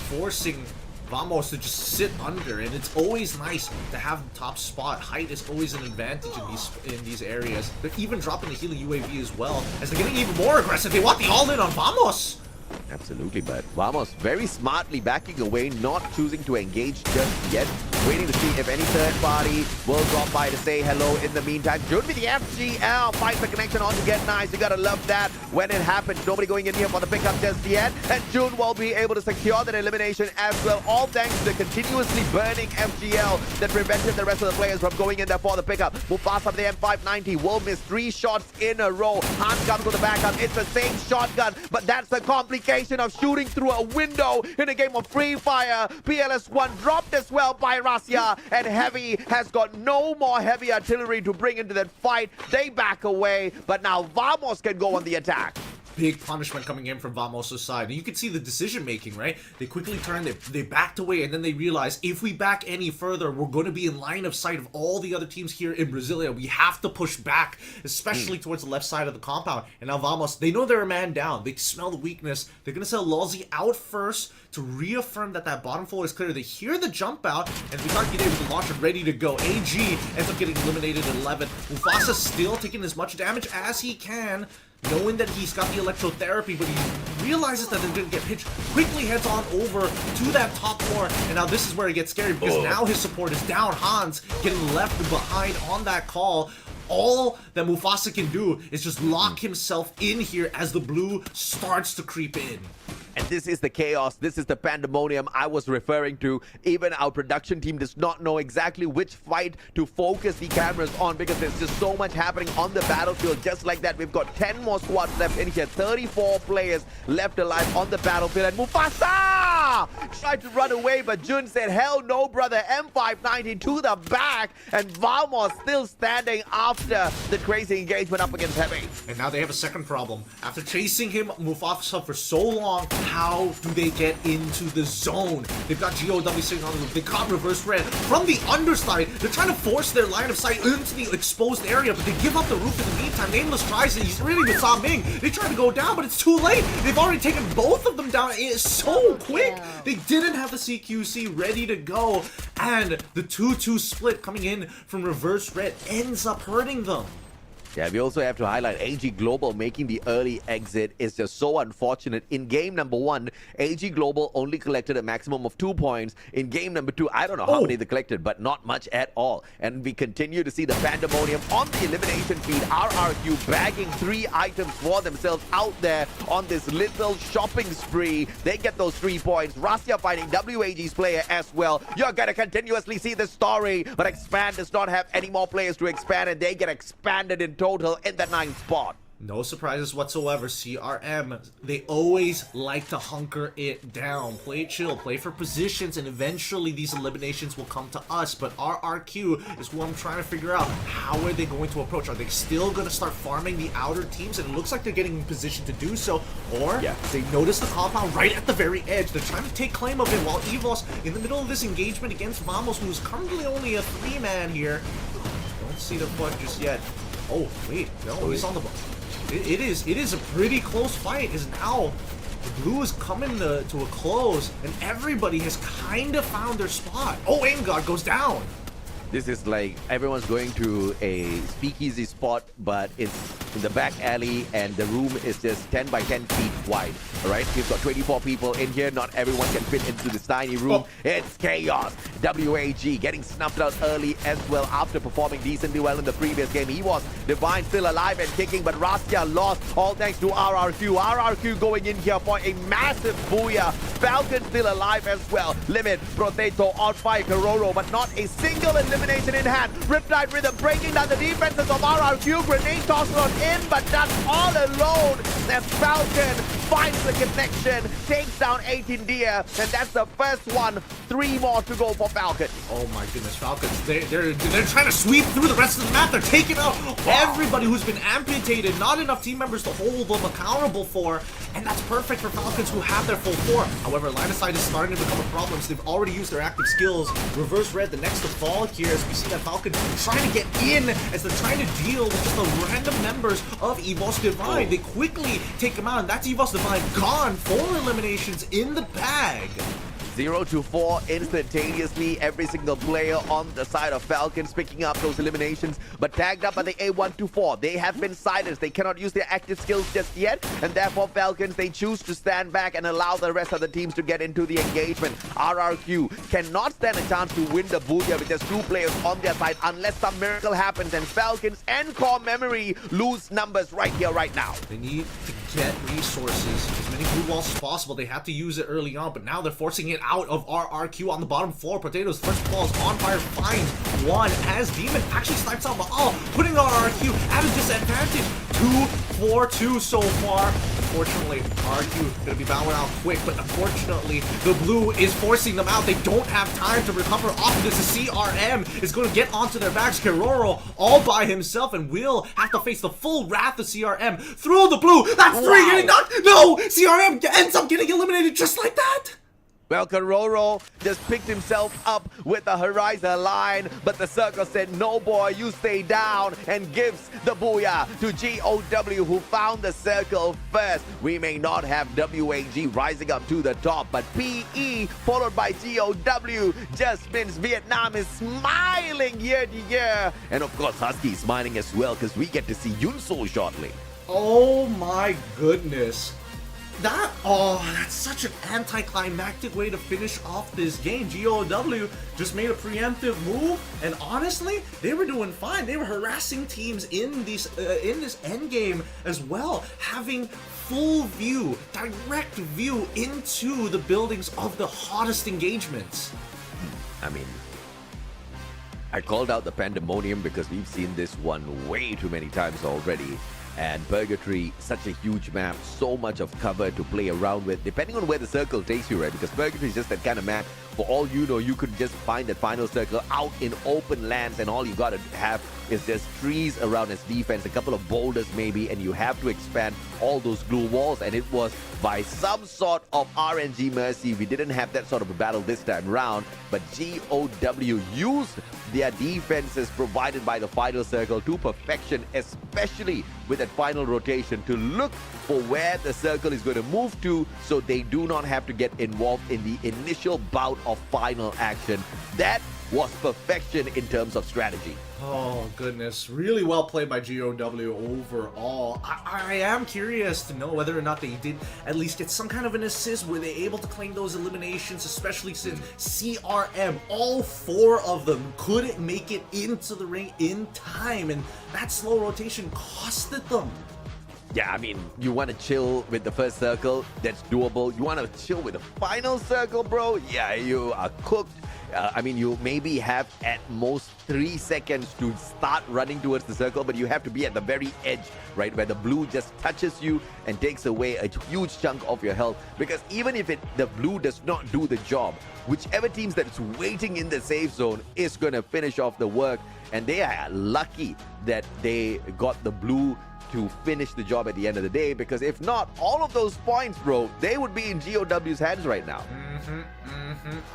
forcing Vamos to just sit under. And it's always nice to have the top spot. Height is always an advantage in these areas. They're even dropping the healing UAV as well, as they're getting even more aggressive. They want the all-in on Vamos.
Absolutely, but Vamos very smartly backing away, not choosing to engage just yet, waiting to see if any third party will drop by to say hello in the meantime. June with the FGL finds the connection on to get nice. You gotta love that when it happens. Nobody going in here for the pickup just yet, and June will be able to secure that elimination as well, all thanks to the continuously burning FGL that prevented the rest of the players from going in there for the pickup. Mufasa with the M590 will miss 3 shots in a row. Han comes with the backup. It's the same shotgun, but that's the complication of shooting through a window in a game of Free Fire. PLS1 dropped as well by Rasia, and Heavy has got no more heavy artillery to bring into that fight. They back away, but now Vamos can go on the attack.
Big punishment coming in from Vamos' side. And you can see the decision making, right? They quickly turned, they backed away, and then they realized if we back any further, we're going to be in line of sight of all the other teams here in Brasilia. We have to push back, especially towards the left side of the compound. And now Vamos, they know they're a man down. They smell the weakness. They're going to sell Lolzy out first to reaffirm that that bottom floor is clear. They hear the jump out, and we got Gide with the launcher ready to go. AG ends up getting eliminated at 11. Mufasa still taking as much damage as he can, knowing that he's got the electrotherapy, but he realizes that they're going to get pitched, quickly heads on over to that top floor, and now this is where it gets scary, because now his support is down. Hans getting left behind on that call. All that Mufasa can do is just lock himself in here as the blue starts to creep in.
And this is the chaos, this is the pandemonium I was referring to. Even our production team does not know exactly which fight to focus the cameras on, because there's just so much happening on the battlefield. Just like that, we've got 10 more squads left in here, 34 players left alive on the battlefield, and Mufasa tried to run away, but Jun said, hell no, brother. M590 to the back, and Vamos still standing after the crazy engagement up against Heavy.
And now they have a second problem. After chasing him, Mufasa, for so long, how do they get into the zone? They've got GOW sitting on the roof. They caught reverse red from the underside. They're trying to force their line of sight into the exposed area, but they give up the roof in the meantime. Nameless tries it. He's really with Sa Ming. They try to go down, but it's too late. They've already taken both of them down. It is so quick. They didn't have the CQC ready to go, and the 2-2 split coming in from reverse red ends up hurting them.
Yeah, we also have to highlight AG Global making the early exit is just so unfortunate. In game number 1, AG Global only collected a maximum of 2 points. In game number 2, I don't know how many they collected, but not much at all. And we continue to see the pandemonium on the elimination feed. RRQ bagging 3 items for themselves out there on this little shopping spree. They get those 3 points. Rasia fighting WAG's player as well. You're going to continuously see this story, but Expand does not have any more players to expand, and they get expanded in total in the 9th spot.
No surprises whatsoever. CRM, they always like to hunker it down. Play chill, play for positions, and eventually these eliminations will come to us. But RRQ is what I'm trying to figure out. How are they going to approach? Are they still going to start farming the outer teams? And it looks like they're getting in position to do so. Or they notice the compound right at the very edge. They're trying to take claim of it, while Evos, in the middle of this engagement against Vamos, who's currently only a 3-man here. Don't see the push just yet. Oh, wait. No, he's on the ball. It is a pretty close fight, as now the blue is coming to a close, and everybody has kind of found their spot. Oh, Angod goes down.
This is like everyone's going to a speakeasy spot, but it's in the back alley, and the room is just 10 by 10 feet wide. All right, we've got 24 people in here. Not everyone can fit into this tiny room. It's chaos. WAG getting snuffed out early as well after performing decently well in the previous game. He was Divine still alive and kicking, but Rastia lost, all thanks to RRQ. RRQ going in here for a massive booyah. Falcon still alive as well. Limit, Proteto, outfight Kororo, but not a single elimination in hand. Riptide Rhythm breaking down the defenses of RRQ. Grenade tossed on in, but that's all alone as Falcon finds the connection, takes down 18 Deer, and that's the first one. 3 more to go for Falcon.
Oh my goodness, Falcons, they're trying to sweep through the rest of the map. They're taking out everybody who's been amputated. Not enough team members to hold them accountable for, and that's perfect for Falcons who have their full 4. However, line of sight is starting to become a problem, so they've already used their active skills. Reverse Red, the next to fall here, as we see that Falcon trying to get in, as they're trying to deal with just the random members of EVOS Divine. They quickly take them out, and that's EVOS Divine gone. 4 eliminations in the bag.
0 to 4 instantaneously. Every single player on the side of Falcons picking up those eliminations, but tagged up by the A124. They have been silenced. They cannot use their active skills just yet, and therefore Falcons, they choose to stand back and allow the rest of the teams to get into the engagement. RRQ cannot stand a chance to win the Booyah with just 2 players on their side unless some miracle happens, and Falcons and Core Memory lose numbers right here, right now.
They need to get resources, as many blue walls as possible. They had to use it early on, but now they're forcing it out of RRQ on the bottom floor. Potatoes first ball is on fire, finds one as Demon actually snipes out Baal, putting RRQ at a disadvantage. 2-4-2 so far. Unfortunately, RRQ gonna be bowing out quick, but unfortunately, the blue is forcing them out. They don't have time to recover off of this. The CRM is going to get onto their backs. Kororo all by himself and will have to face the full wrath of CRM through the blue. That's 3 getting knocked. No, CRM ends up getting eliminated just like that.
Well, Kororo just picked himself up with the Horizon line, but the circle said, no boy, you stay down, and gives the booyah to GOW, who found the circle first. We may not have WAG rising up to the top, but PE followed by GOW just means Vietnam is smiling year to year. And of course, Husky smiling as well, because we get to see Yunso shortly.
Oh my goodness. That's such an anticlimactic way to finish off this game. GOW just made a preemptive move, and honestly, they were doing fine. They were harassing teams in this endgame as well, having full view, direct view into the buildings of the hottest engagements.
I mean, I called out the Pandemonium because we've seen this one way too many times already. And Purgatory, such a huge map, so much of cover to play around with, depending on where the circle takes you, right? Because Purgatory is just that kind of map. For all you know, you could just find that final circle out in open lands, and all you gotta have is just trees around its defense, a couple of boulders maybe, and you have to expand all those glue walls. And it was by some sort of RNG mercy. We didn't have that sort of a battle this time round, but GOW used their defenses provided by the final circle to perfection, especially with that final rotation, to look for where the circle is going to move to, so they do not have to get involved in the initial bout of final action. That was perfection in terms of strategy.
Oh goodness, really well played by GOW overall. I am curious to know whether or not they did at least get some kind of an assist. Were they able to claim those eliminations, especially since CRM, all 4 of them, couldn't make it into the ring in time, and that slow rotation costed them.
Yeah, I mean, you want to chill with the first circle, that's doable. You want to chill with the final circle, bro? Yeah, you are cooked. I mean, you maybe have at most 3 seconds to start running towards the circle, but you have to be at the very edge, right, where the blue just touches you and takes away a huge chunk of your health. Because even if the blue does not do the job, whichever teams that's waiting in the safe zone is going to finish off the work, and they are lucky that they got the blue to finish the job at the end of the day, because if not, all of those points, bro, they would be in GOW's hands right now.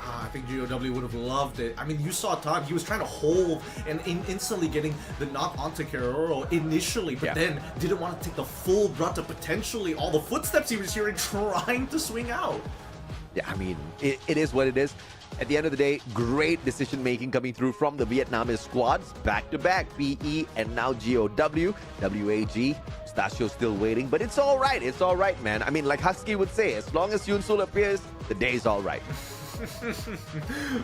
I think GOW would have loved it. I mean, you saw Todd, he was trying to hold and instantly getting the knock onto Kororo initially, but then didn't want to take the full brunt of potentially all the footsteps he was hearing trying to swing out.
Yeah, I mean, it is what it is. At the end of the day, great decision making coming through from the Vietnamese squads, back to back, PE and now GOW, WAG. Stachio's still waiting, but it's all right. It's all right, man. I mean, like Husky would say, as long as Yunsul appears, the day's all right.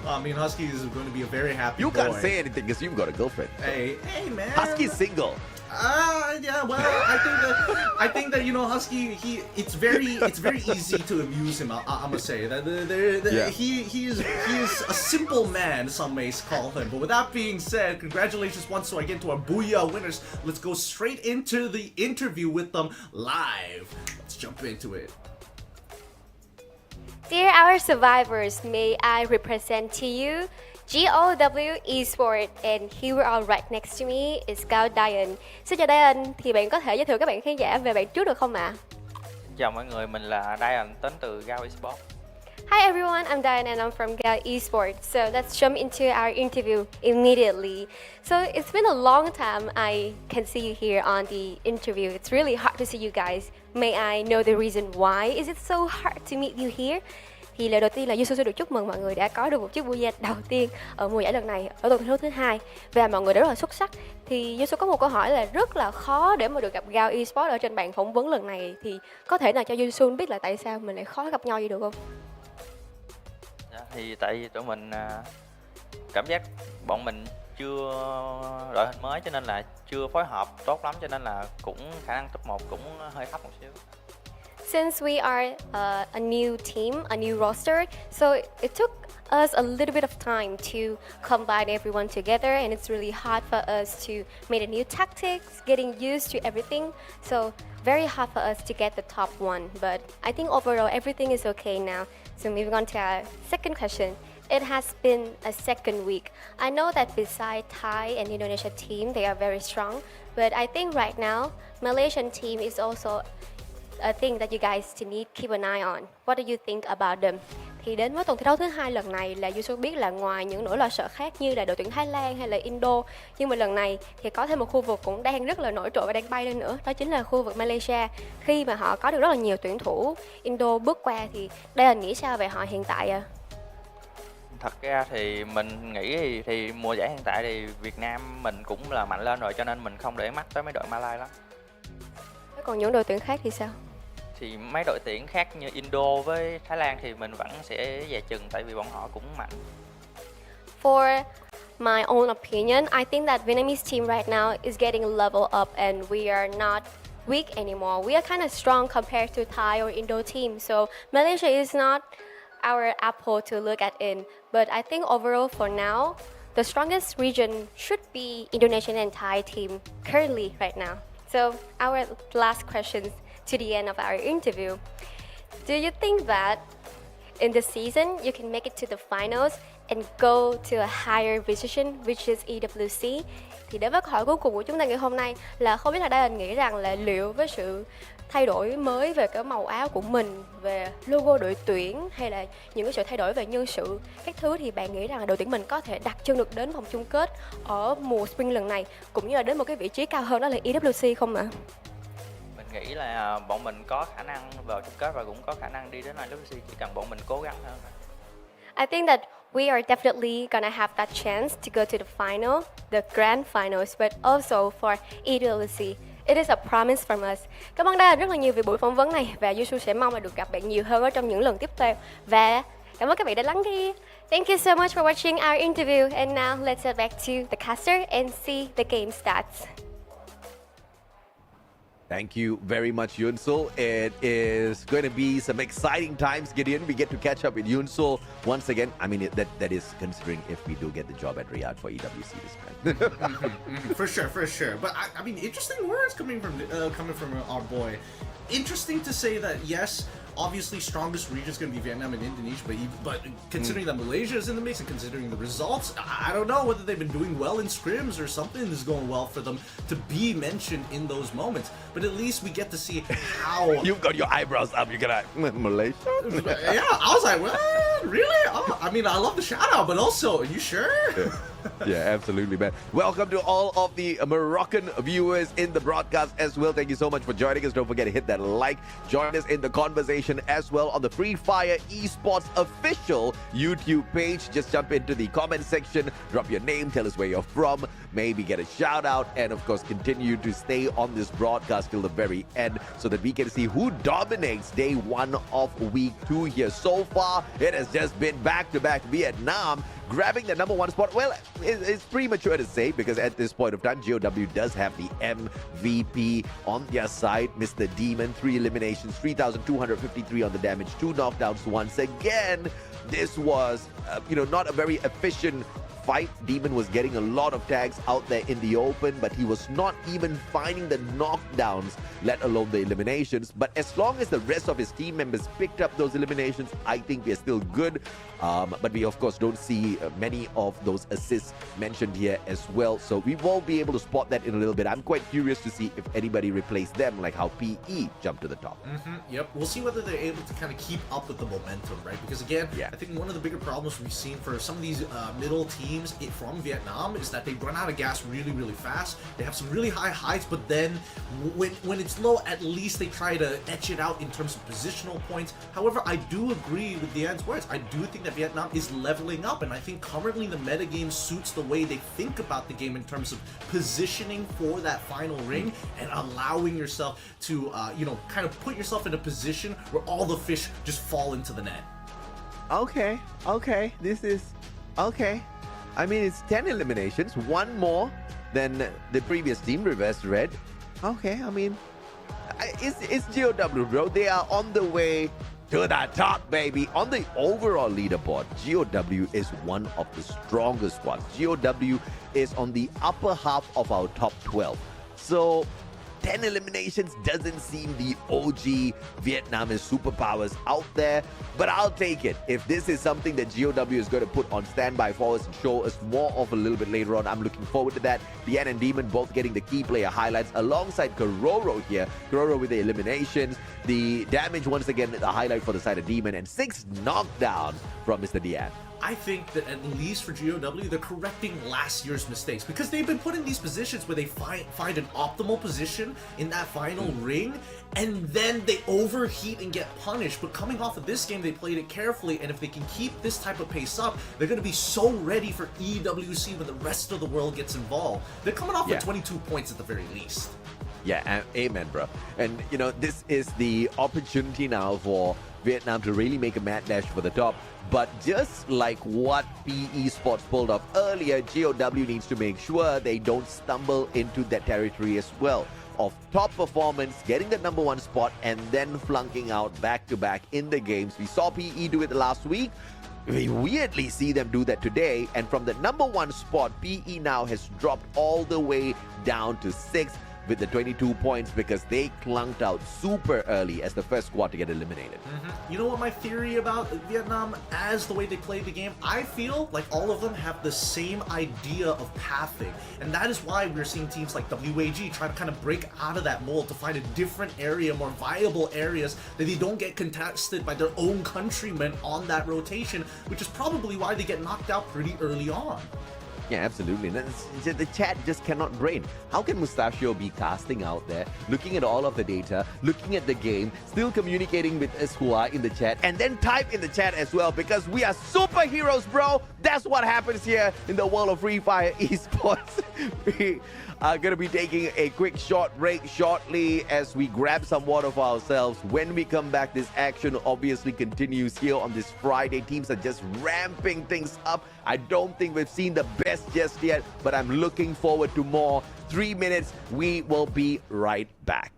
I mean, Husky is going to be a very happy
You
boy.
can't say anything because you've got a girlfriend.
Hey, man.
Husky's single.
Yeah. Well, I think that you know, Husky. It's very easy to amuse him. I must say that he is a simple man. Some may call him. But with that being said, congratulations once again to our Booyah winners. Let's go straight into the interview with them live. Let's jump into it.
Dear our survivors, may I represent to you GOW Esport, and here right next to me is Cao Dian. Xin chào Dian, thì bạn có thể giới thiệu các bạn khán giả về bạn trước được không ạ?
Chào mọi người, mình là Dian đến từ GOW Esport.
Hi everyone, I'm Dian and I'm from GOW Esport. So let's jump into our interview immediately. So it's been a long time I can see you here on the interview. It's really hard to see you guys. May I know the reason why? Is it so hard to meet you here? Thì lời đầu tiên là Yusu sẽ được chúc mừng mọi người đã có được một chiếc Booyah đầu tiên ở mùa giải lần này ở tuần thi đấu thứ 2 và mọi người đã rất là xuất sắc. Thì Yusu có một câu hỏi là rất là khó để mà được gặp GOW Esport ở trên bàn phỏng vấn lần này, thì có thể nào cho Yusu biết là tại sao mình lại khó gặp nhau vậy được không?
Thì tại vì tụi mình cảm giác bọn mình chưa đội hình mới cho nên là chưa phối hợp tốt lắm, cho nên là cũng khả năng top 1 cũng hơi thấp một xíu.
Since we are a new team, a new roster, so it took us a little bit of time to combine everyone together, and it's really hard for us to make a new tactics, getting used to everything. So very hard for us to get the top one, but I think overall everything is okay now. So moving on to our second question. It has been a second week. I know that beside Thai and Indonesia team, they are very strong, but I think right now, Malaysian team is also a thing that you guys need keep an eye on. What do you think about them? Thì đến với tuần thi đấu thứ 2 lần này là Yusu biết là ngoài những nỗi lo sợ khác như là đội tuyển Thái Lan hay là Indo, nhưng mà lần này thì có thêm một khu vực cũng đang rất là nổi trội và đang bay lên nữa, đó chính là khu vực Malaysia. Khi mà họ có được rất là nhiều tuyển thủ Indo bước qua, thì đây là nghĩ sao về họ hiện tại ạ?
Thật ra thì mình nghĩ thì mùa giải hiện tại thì Việt Nam mình cũng là mạnh lên rồi, cho nên mình không để mắt tới mấy đội Malay lắm.
Còn những đội tuyển khác thì sao?
Thì mấy đội tuyển khác như Indo với Thái Lan thì mình vẫn sẽ dè chừng, tại vì bọn họ cũng mạnh.
For my own opinion, I think that Vietnamese team right now is getting level up and we are not weak anymore. We are kind of strong compared to Thai or Indo team. So Malaysia is not our apple to look at in. But I think overall for now, the strongest region should be Indonesian and Thai team currently right now. So our last questions to the end of our interview. Do you think that in this season you can make it to the finals and go to a higher position, which is EWC? Thì đến với câu hỏi cuối cùng của chúng ta ngày hôm nay là không biết là Dian nghĩ rằng là liệu với sự thay đổi mới về cái màu áo của mình, về logo đội tuyển hay là những cái sự thay đổi về nhân sự các thứ, thì bạn nghĩ rằng là đội tuyển mình có thể đặt chân được đến vòng chung kết ở mùa Spring lần này, cũng như là đến một cái vị trí cao hơn đó là EWC không ạ?
Mình nghĩ là bọn mình có khả năng vào chung kết và cũng có khả năng đi đến EWC, chỉ cần bọn mình cố gắng hơn.
I think that we are definitely gonna have that chance to go to the final, the grand finals, but also for EWC. It is a promise from us. Cảm ơn Dian rất là nhiều vì buổi phỏng vấn này, và Yusu sẽ mong là được gặp bạn nhiều hơn ở trong những lần tiếp theo. Và cảm ơn các bạn đã lắng nghe. Thank you so much for watching our interview. And now let's get back to the caster and see the game stats.
Thank you very much, Yunsul. It is going to be some exciting times, Gideon. We get to catch up with Yunsul once again. I mean, that is considering if we do get the job at Riyadh for EWC this time.
For sure. But I mean, interesting words coming from our boy. Interesting to say that yes, obviously strongest region is going to be Vietnam and Indonesia, but considering that Malaysia is in the mix and considering the results, I don't know whether they've been doing well in scrims or something is going well for them to be mentioned in those moments. But at least we get to see how
You've got your eyebrows up. You're gonna Malaysia.
Yeah, I was like, what? Really? Oh, I mean, I love the shout out, but also, are you sure?
Yeah. Yeah, absolutely, man. Welcome to all of the Moroccan viewers in the broadcast as well. Thank you so much for joining us. Don't forget to hit that like. Join us in the conversation as well on the Free Fire Esports official YouTube page. Just jump into the comment section, drop your name, tell us where you're from, maybe get a shout out, and of course continue to stay on this broadcast till the very end so that we can see who dominates day 1 of week 2 here. So far, it has just been back-to-back Vietnam grabbing the number 1 spot. Well, it's premature to say because at this point of time, GOW does have the MVP on their side. Mr. Demon, 3 eliminations, 3,253 on the damage, 2 knockdowns once again. This was, not a very efficient fight. Demon was getting a lot of tags out there in the open, but he was not even finding the knockdowns, let alone the eliminations. But as long as the rest of his team members picked up those eliminations, I think we are still good. But we, of course, don't see many of those assists mentioned here as well. So we won't be able to spot that in a little bit. I'm quite curious to see if anybody replaced them, like how PE jumped to the top.
Yep. We'll see whether they're able to kind of keep up with the momentum, right? Because again, I think one of the bigger problems we've seen for some of these middle teams from Vietnam is that they run out of gas really, really fast. They have some really high highs, but then when it's low, at least they try to etch it out in terms of positional points. However, I do agree with Deanne's words. I do think that Vietnam is leveling up, and I think currently the metagame suits the way they think about the game in terms of positioning for that final ring and allowing yourself to, kind of put yourself in a position where all the fish just fall into the net.
Okay. This is okay. I mean, it's 10 eliminations, 1 more than the previous team, Reverse Red. Okay, I mean, it's GOW, bro. They are on the way to the top, baby. On the overall leaderboard, GOW is one of the strongest ones. GOW is on the upper half of our top 12. So 10 eliminations doesn't seem the OG Vietnamese superpowers out there, but I'll take it. If this is something that GOW is going to put on standby for us and show us more of a little bit later on, I'm looking forward to that. Deanne and Demon both getting the key player highlights alongside Kororo here. Kororo with the eliminations, the damage once again, the highlight for the side of Demon, and 6 knockdowns from Mr. Deanne.
I think that at least for GOW, they're correcting last year's mistakes because they've been put in these positions where they find an optimal position in that final ring, and then they overheat and get punished. But coming off of this game, they played it carefully, and if they can keep this type of pace up, they're going to be so ready for EWC when the rest of the world gets involved. They're coming off with 22 points at the very least.
Yeah, amen, bro. And, this is the opportunity now for Vietnam to really make a mad dash for the top. But just like what PE Sports pulled off earlier, GOW needs to make sure they don't stumble into that territory as well of top performance, getting the number 1 spot, and then flunking out back-to-back in the games. We saw PE do it last week. We weirdly see them do that today. And from the number 1 spot, PE now has dropped all the way down to 6th with the 22 points because they clunked out super early as the first squad to get eliminated.
You know what my theory about Vietnam as the way they play the game? I feel like all of them have the same idea of pathing, and that is why we're seeing teams like WAG try to kind of break out of that mold to find a different area, more viable areas that they don't get contested by their own countrymen on that rotation, which is probably why they get knocked out pretty early on.
Yeah, absolutely. And the chat just cannot brain. How can Mustachio be casting out there, looking at all of the data, looking at the game, still communicating with us who are in the chat, and then type in the chat as well, because we are superheroes, bro. That's what happens here in the world of Free Fire Esports. We are going to be taking a quick short break shortly as we grab some water for ourselves. When we come back, this action obviously continues here on this Friday. Teams are just ramping things up. I don't think we've seen the best just yet, but I'm looking forward to more. 3 minutes, we will be right back.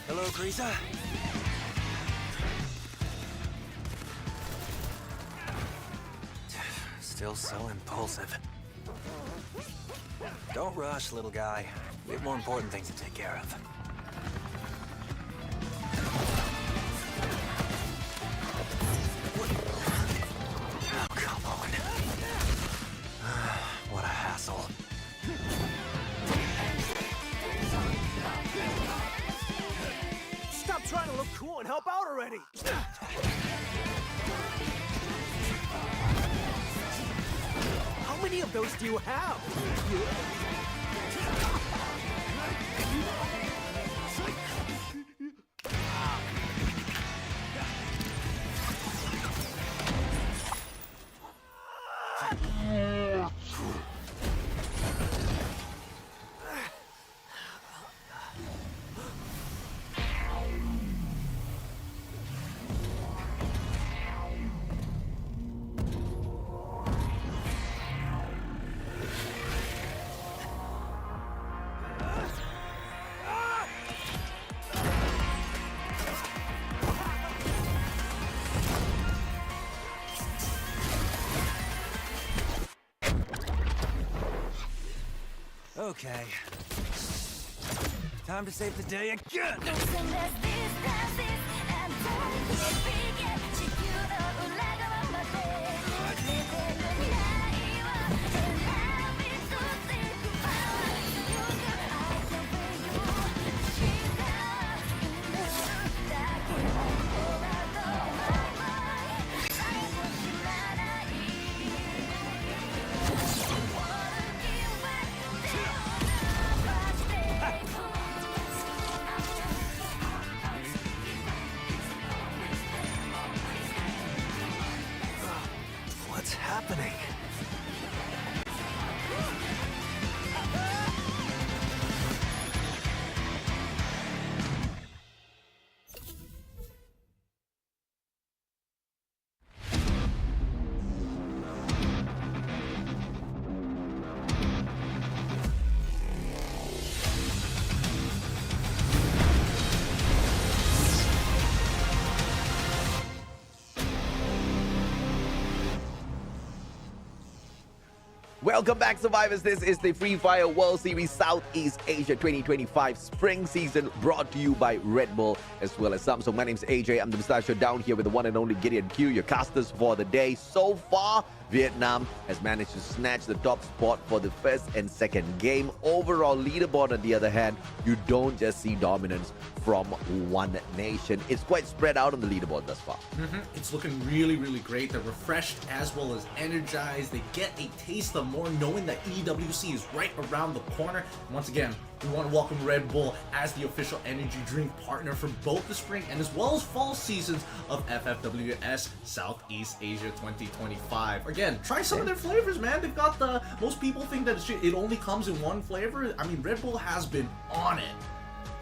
Hello, Grisa. Still so impulsive. Don't rush, little guy. We have more important things to take care of. Oh, come on. What a hassle.
Stop trying to look cool and help out already! How many of those do you have?
Okay. Time to save the day again!
What's happening?
Welcome back, survivors. This is the Free Fire World Series Southeast Asia 2025 Spring Season, brought to you by Red Bull as well as Samsung. My name's AJ. I'm the Mustachio, down here with the one and only Gideon Q, your casters for the day. So far, Vietnam has managed to snatch the top spot for the first and second game. Overall leaderboard, on the other hand, you don't just see dominance from one nation. It's quite spread out on the leaderboard thus far.
It's looking really, really great. They're refreshed as well as energized. They get a taste of more knowing that EWC is right around the corner. And once again, we want to welcome Red Bull as the official energy drink partner for both the spring and as well as fall seasons of FFWS Southeast Asia 2025. Again, try some of their flavors, man. They've got the... Most people think that it only comes in one flavor. I mean, Red Bull has been on it.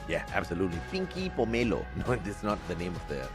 Yeah, absolutely. Pinky Pomelo. No, this is not the name of the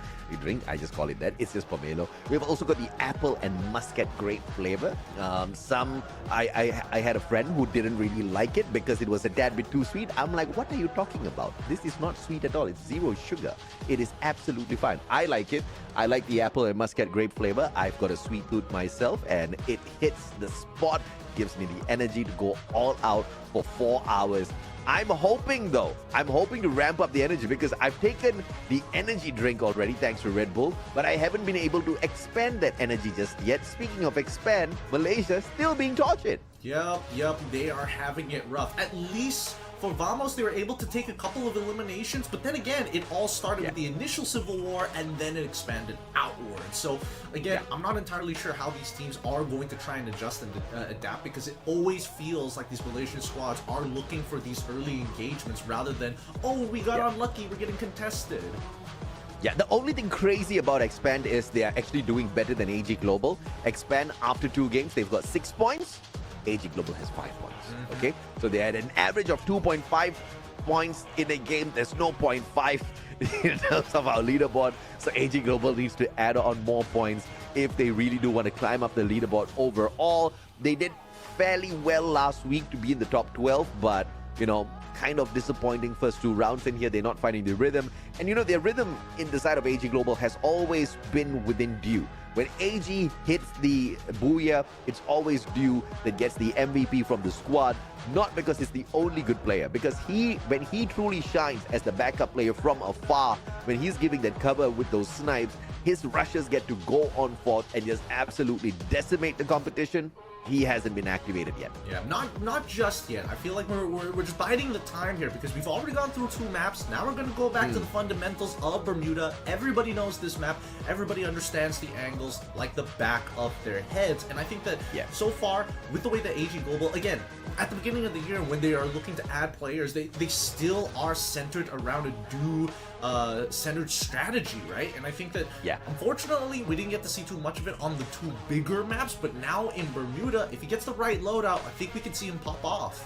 drink. I just call it that. It's just pomelo. We've also got the apple and muscat grape flavor. I had a friend who didn't really like it because it was a tad bit too sweet. I'm like, what are you talking about? This is not sweet at all. It's zero sugar. It is absolutely fine. I like it. I like the apple and muscat grape flavor. I've got a sweet tooth myself, and it hits the spot. Gives me the energy to go all out for 4 hours. I'm hoping to ramp up the energy because I've taken the energy drink already thanks to Red Bull, but I haven't been able to expand that energy just yet. Speaking of expand, Malaysia still being tortured.
Yep, they are having it rough. At least for Vamos, they were able to take a couple of eliminations, but then again, it all started with the initial civil war and then it expanded outward. So again, I'm not entirely sure how these teams are going to try and adjust and adapt, because it always feels like these Malaysian squads are looking for these early engagements rather than, oh, we got unlucky, we're getting contested.
Yeah, the only thing crazy about Expand is they are actually doing better than AG Global. Expand, after 2 games, they've got 6 points. AG Global has 5 points. Okay, so they had an average of 2.5 points in a game. There's no 0.5 in terms of our leaderboard. So AG Global needs to add on more points if they really do want to climb up the leaderboard overall. They did fairly well last week to be in the top 12, but you know, kind of disappointing first 2 rounds in here. They're not finding the rhythm. And you know, their rhythm in the side of AG Global has always been within due. when AG hits the booyah, it's always Dew that gets the MVP from the squad, not because he's the only good player, because when he truly shines as the backup player from afar, when he's giving that cover with those snipes, his rushers get to go on forth and just absolutely decimate the competition. He hasn't been activated yet.
Yeah, not just yet. I feel like we're just biding the time here because we've already gone through 2 maps. Now we're going to go back to the fundamentals of Bermuda. Everybody knows this map. Everybody understands the angles like the back of their heads. And I think that so far, with the way that AG Global, again, at the beginning of the year when they are looking to add players, they still are centered around a Dew centered strategy, right? And I think that unfortunately we didn't get to see too much of it on the 2 bigger maps, but now in Bermuda, if he gets the right loadout, I think we can see him pop off.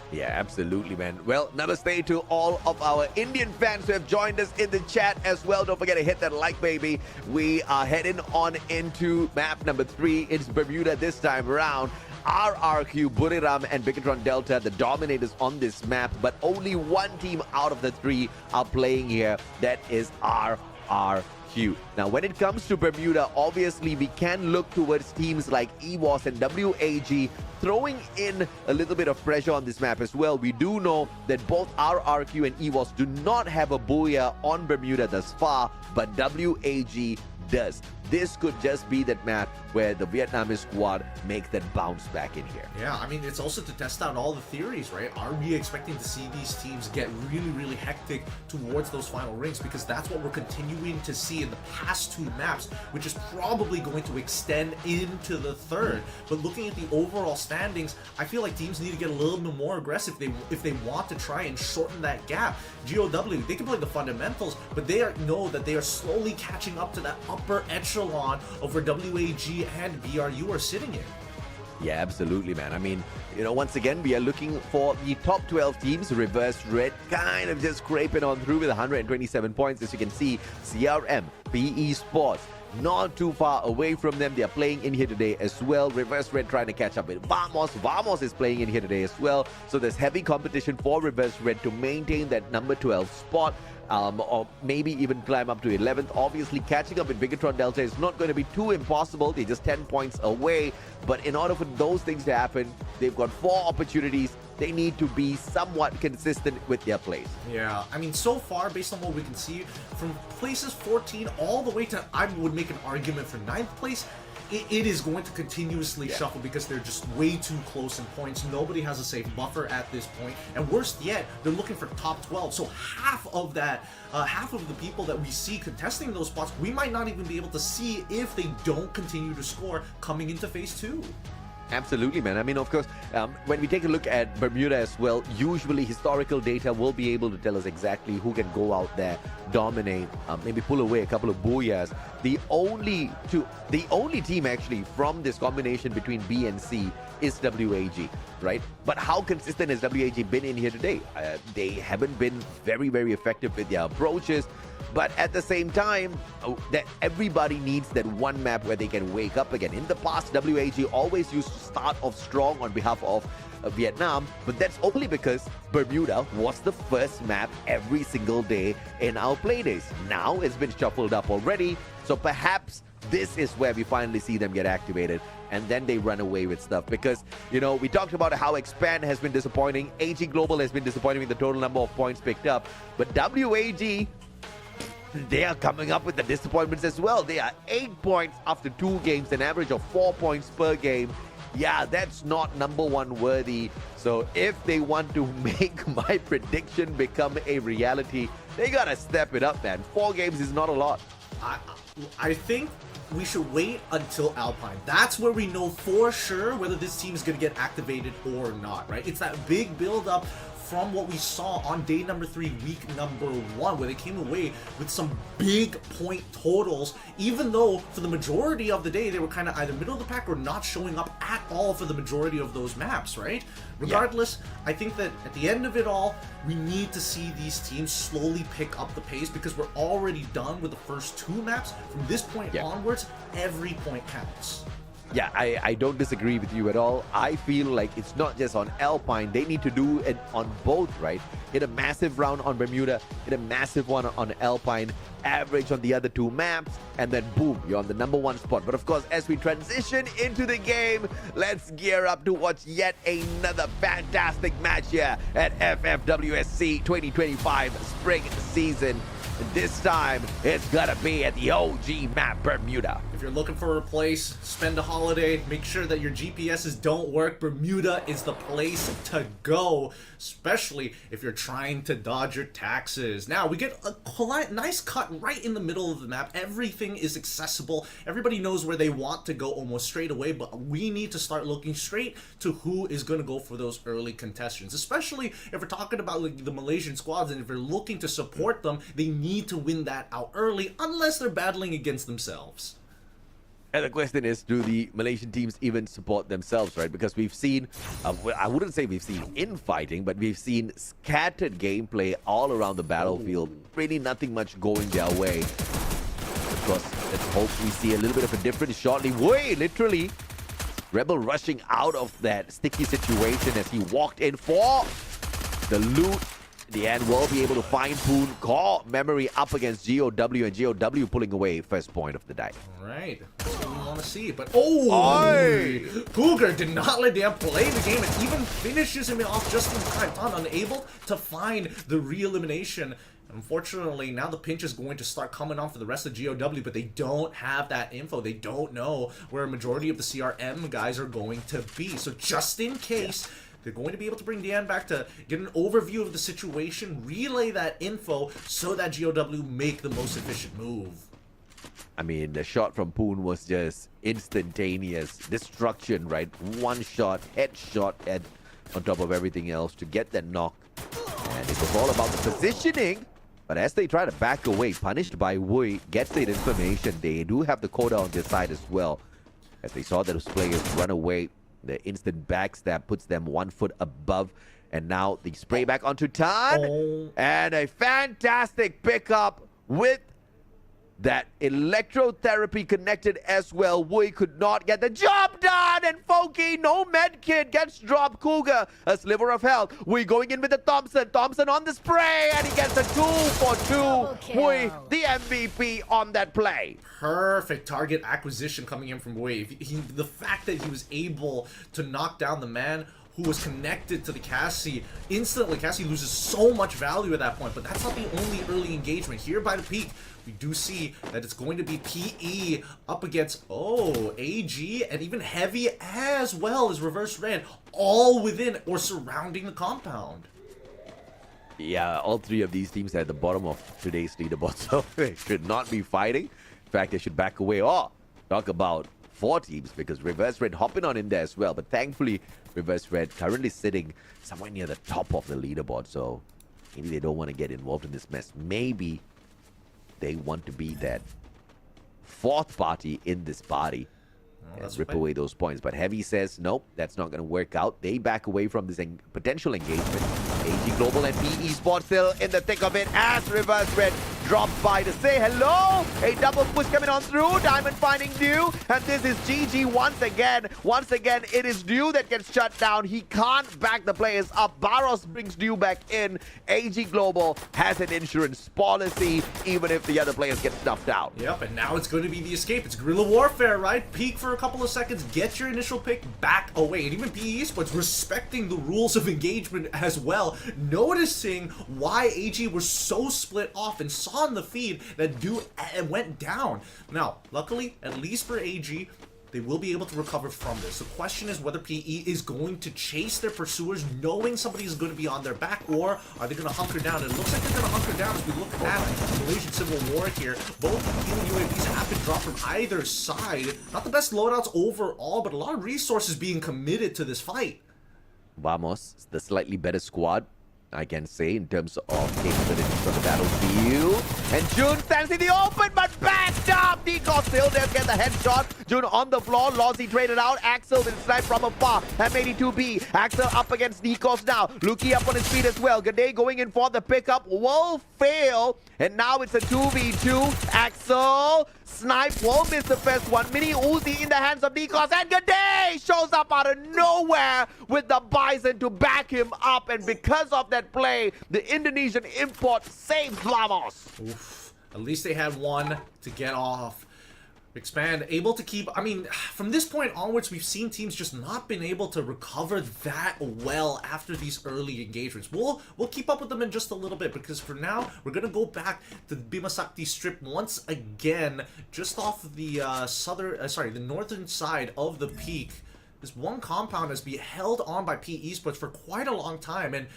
Yeah, absolutely, man. Well, namaste to all of our Indian fans who have joined us in the chat as well. Don't forget to hit that like, baby. We are heading on into map number 3. It's Bermuda this time around. RRQ, Buriram, and Bikitron Delta, the dominators on this map, but only one team out of the 3 are playing here. That is RRQ. Now, when it comes to Bermuda, obviously we can look towards teams like EWOS and WAG throwing in a little bit of pressure on this map as well. We do know that both RRQ and EWOS do not have a booyah on Bermuda thus far, but WAG does. This could just be that map where the Vietnamese squad makes that bounce back in here.
Yeah, I mean, it's also to test out all the theories, right? Are we expecting to see these teams get really, really hectic towards those final rings? Because that's what we're continuing to see in the past 2 maps, which is probably going to extend into the 3rd. But looking at the overall standings, I feel like teams need to get a little bit more aggressive if they want to try and shorten that gap. GOW, they can play the fundamentals, but they know that they are slowly catching up to that upper echelon of where WAG and BRU are sitting in.
Yeah, absolutely, man. I mean, you know, once again, we are looking for the top 12 teams. Reverse Red kind of just scraping on through with 127 points. As you can see, CRM, PE Sports, not too far away from them. They are playing in here today as well. Reverse Red trying to catch up with Vamos. Vamos is playing in here today as well. So there's heavy competition for Reverse Red to maintain that number 12 spot. Or maybe even climb up to 11th. Obviously, catching up with Bigatron Delta is not going to be too impossible. They're just 10 points away. But in order for those things to happen, they've got 4 opportunities. They need to be somewhat consistent with their plays.
Yeah, I mean, so far, based on what we can see, from places 14 all the way to, I would make an argument for 9th place, it is going to continuously shuffle because they're just way too close in points. Nobody has a safe buffer at this point. And worst yet, they're looking for top 12. So half of that, half of the people that we see contesting those spots, we might not even be able to see if they don't continue to score coming into phase 2.
Absolutely, man. I mean, of course, when we take a look at Bermuda as well, usually historical data will be able to tell us exactly who can go out there, dominate, maybe pull away a couple of booyahs. The only team actually from this combination between B and C is WAG, right? But how consistent has WAG been in here today? They haven't been very, very effective with their approaches. But at the same time, that everybody needs that one map where they can wake up again. In the past, WAG always used to start off strong on behalf of Vietnam, but that's only because Bermuda was the first map every single day in our playdays. Now it's been shuffled up already, so perhaps this is where we finally see them get activated, and then they run away with stuff. Because, you know, we talked about how Expand has been disappointing, AG Global has been disappointing with the total number of points picked up, but WAG, they are coming up with the disappointments as well. They are 8 points after 2 games, an average of 4 points per game. Yeah, that's not number 1 worthy. So if they want to make my prediction become a reality, they gotta step it up, man. 4 games is not a lot.
I think we should wait until Alpine. That's where we know for sure whether this team is going to get activated or not, right? It's that big build-up from what we saw on day number 3, week number 1, where they came away with some big point totals, even though for the majority of the day they were kind of either middle of the pack or not showing up at all for the majority of those maps, right? Regardless, I think that at the end of it all, we need to see these teams slowly pick up the pace because we're already done with the first 2 maps. From this point onwards, every point counts.
Yeah, I don't disagree with you at all. I feel like it's not just on Alpine. They need to do it on both, right? Hit a massive round on Bermuda, hit a massive one on Alpine, average on the other two maps, and then boom, you're on the #1 spot. But of course, as we transition into the game, let's gear up to watch yet another fantastic match here at FFWSC 2025 Spring Season. This time, it's gonna be at the OG map, Bermuda.
If you're looking for a place, spend a holiday, make sure that your GPSs don't work. Bermuda is the place to go, especially if you're trying to dodge your taxes. Now, we get a nice cut right in the middle of the map. Everything is accessible. Everybody knows where they want to go almost straight away, but we need to start looking straight to who is going to go for those early contestants, especially if we're talking about like, the Malaysian squads, and if you're looking to support them, they need to win that out early unless they're battling against themselves.
And the question is, do the Malaysian teams even support themselves, right? Because we've seen, I wouldn't say we've seen infighting, but we've seen scattered gameplay all around the battlefield. Really nothing much going their way. Of course, let's hope we see a little bit of a difference shortly. Wait, literally, Rebel rushing out of that sticky situation as he walked in for the loot. In the end, we'll be able to find Poon, call memory up against GOW, and GOW pulling away first point of the day.
All right, that's what we want to see. But Cougar did not let them play the game and even finishes him off just in time. Ton unable to find the re-elimination. Unfortunately, now the pinch is going to start coming on for the rest of GOW, but they don't have that info. They don't know where a majority of the CRM guys are going to be. So just in case, they're going to be able to bring Dan back to get an overview of the situation, relay that info so that GOW make the most efficient move.
I mean, the shot from Poon was just instantaneous destruction, right? One shot, headshot, and on top of everything else to get that knock. And it was all about the positioning. But as they try to back away, punished by Wui, gets the information. They do have the quota on their side as well. As they saw those players run away, the instant backstab puts them 1 foot above. And now the spray back onto Tan. And a fantastic pickup with that electrotherapy connected as well. Wui could not get the job done. And Foki, no med kit, gets dropped. Cougar, a sliver of health. Wui going in with the Thompson. Thompson on the spray. And he gets a 2 for 2. Wui, the MVP on that play.
Perfect target acquisition coming in from Wave. The fact that he was able to knock down the man who was connected to the Cassie instantly. Cassie loses so much value at that point, but that's not the only early engagement. Here by the peak, we do see that it's going to be PE up against, AG, and even Heavy as well as Reverse Red, all within or surrounding the compound.
Yeah, all three of these teams are at the bottom of today's leaderboard, so they should not be fighting. In fact, they should back away. Talk about 4 teams, because Reverse Red hopping on in there as well. But thankfully, Reverse Red currently sitting somewhere near the top of the leaderboard, so maybe they don't want to get involved in this mess. Maybe they want to be that 4th party in this party and rip away those points. But Heavy says, nope, that's not going to work out. They back away from this potential engagement. AG Global and PE Sports still in the thick of it as Reverse Red drops by to say hello. A double push coming on through. Diamond finding Dew. And this is GG once again. Once again, it is Dew that gets shut down. He can't back the players up. Barros brings Dew back in. AG Global has an insurance policy, even if the other players get snuffed out.
Yep, and now it's going to be the escape. It's guerrilla warfare, right? Peek for a couple of seconds, get your initial pick, back away. And even PE Sports respecting the rules of engagement as well, noticing why AG was so split off and saw in the feed that Dew went down. Now, luckily, at least for AG, they will be able to recover from this. The question is whether PE is going to chase their pursuers knowing somebody is going to be on their back, or are they going to hunker down? And it looks like they're going to hunker down as we look at Malaysian Civil War here. Both UAVs have been dropped from either side. Not the best loadouts overall, but a lot of resources being committed to this fight.
Vamos, the slightly better squad. I can say, in terms of capabilities on the battlefield. And June stands in the open, but backed up. Nico still there, get the headshot. June on the floor. Lozzie traded out. Axel with snipe from afar. M82B. Axel up against Nikos now. Luki up on his feet as well. Gade going in for the pickup. Will fail. And now it's a 2v2. Axel. Snipe won't miss the first one. Mini Uzi in the hands of Nikos. And Gade shows up out of nowhere with the Bison to back him up. And because of that play, the Indonesian import saves Lamos.
Oof. At least they had one to get off. Expand, able to keep... I mean, from this point onwards, we've seen teams just not been able to recover that well after these early engagements. We'll keep up with them in just a little bit, because for now, we're going to go back to the Bima Sakti strip once again, just off the the northern side of the peak. This one compound has been held on by PE Sports for quite a long time, and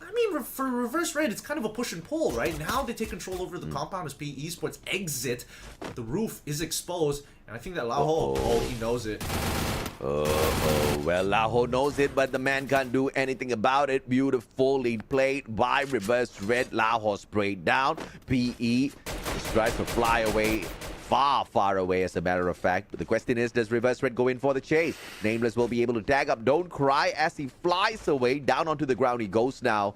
I mean, for Reverse Red, it's kind of a push and pull, right? Now they take control over the compound as PE Sports exit, but the roof is exposed, and I think that Laho, he knows it.
Well, Laho knows it, but the man can't do anything about it. Beautifully played by Reverse Red. Laho sprayed down. PE just tries to fly away. Far away, as a matter of fact. But the question is, does Reverse Red go in for the chase? Nameless will be able to tag up Don't Cry as he flies away. Down onto the ground he goes now.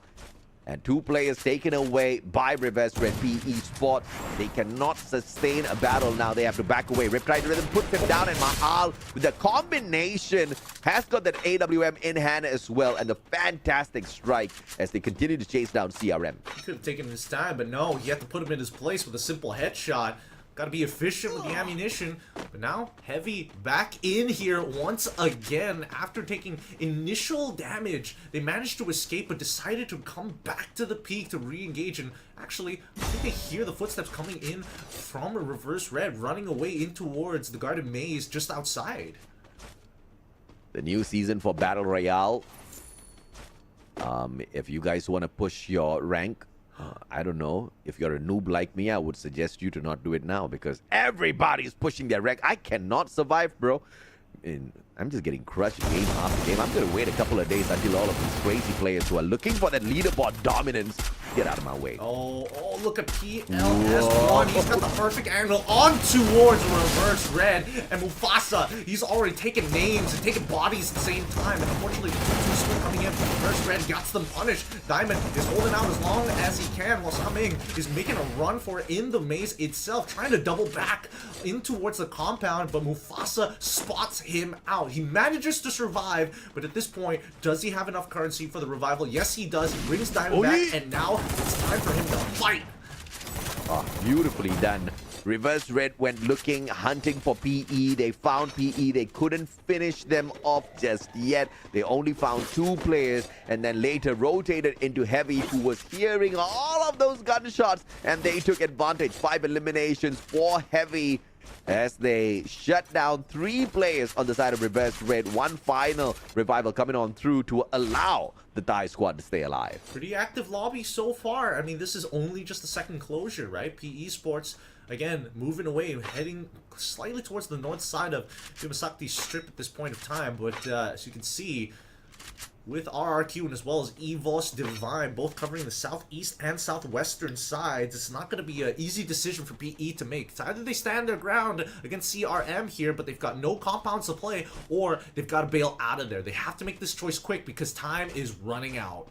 And two players taken away by Reverse Red. PE Sport, they cannot sustain a battle now. They have to back away. Riptide Rhythm puts him down, and Mahal, with the combination, has got that AWM in hand as well. And the fantastic strike as they continue to chase down CRM.
He could have taken his time, but no, he had to put him in his place with a simple headshot. Got to be efficient with the ammunition. But now, Heavy back in here once again. After taking initial damage, they managed to escape, but decided to come back to the peak to re-engage. And actually, I think they hear the footsteps coming in from a Reverse Red, running away in towards the guarded maze just outside.
The new season for Battle Royale. If you guys want to push your rank, I don't know. If you're a noob like me, I would suggest you to not do it now, because everybody's pushing their rank. I cannot survive, bro. I'm just getting crushed game after game. I'm going to wait a couple of days until all of these crazy players who are looking for that leaderboard dominance get out of my way.
Oh, look at PLS1. He's got the perfect angle on towards Reverse Red. And Mufasa, he's already taken names and taken bodies at the same time. And unfortunately, the 2-2 split coming in from Reverse Red gets them punished. Diamond is holding out as long as he can, while Saming is making a run for it in the maze itself, trying to double back in towards the compound. But Mufasa spots him out. He manages to survive, but at this point, does he have enough currency for the revival? Yes, he does. He brings Diamond back, and now it's time for him to fight.
Oh, beautifully done. Reverse Red went looking, hunting for PE. They found PE. They couldn't finish them off just yet. They only found two players, and then later rotated into Heavy, who was hearing all of those gunshots, and they took advantage. 5 eliminations for Heavy, as they shut down 3 players on the side of Reverse Red. One final revival coming on through to allow the Thai squad to stay alive.
Pretty active lobby so far. I mean, this is only just the second closure, right? PE Sports, again, moving away, heading slightly towards the north side of Bimasakti Strip at this point of time. But as you can see, with RRQ and as well as EVOS Divine, both covering the southeast and southwestern sides, it's not going to be an easy decision for PE to make. It's either they stand their ground against CRM here, but they've got no compounds to play, or they've got to bail out of there. They have to make this choice quick because time is running out.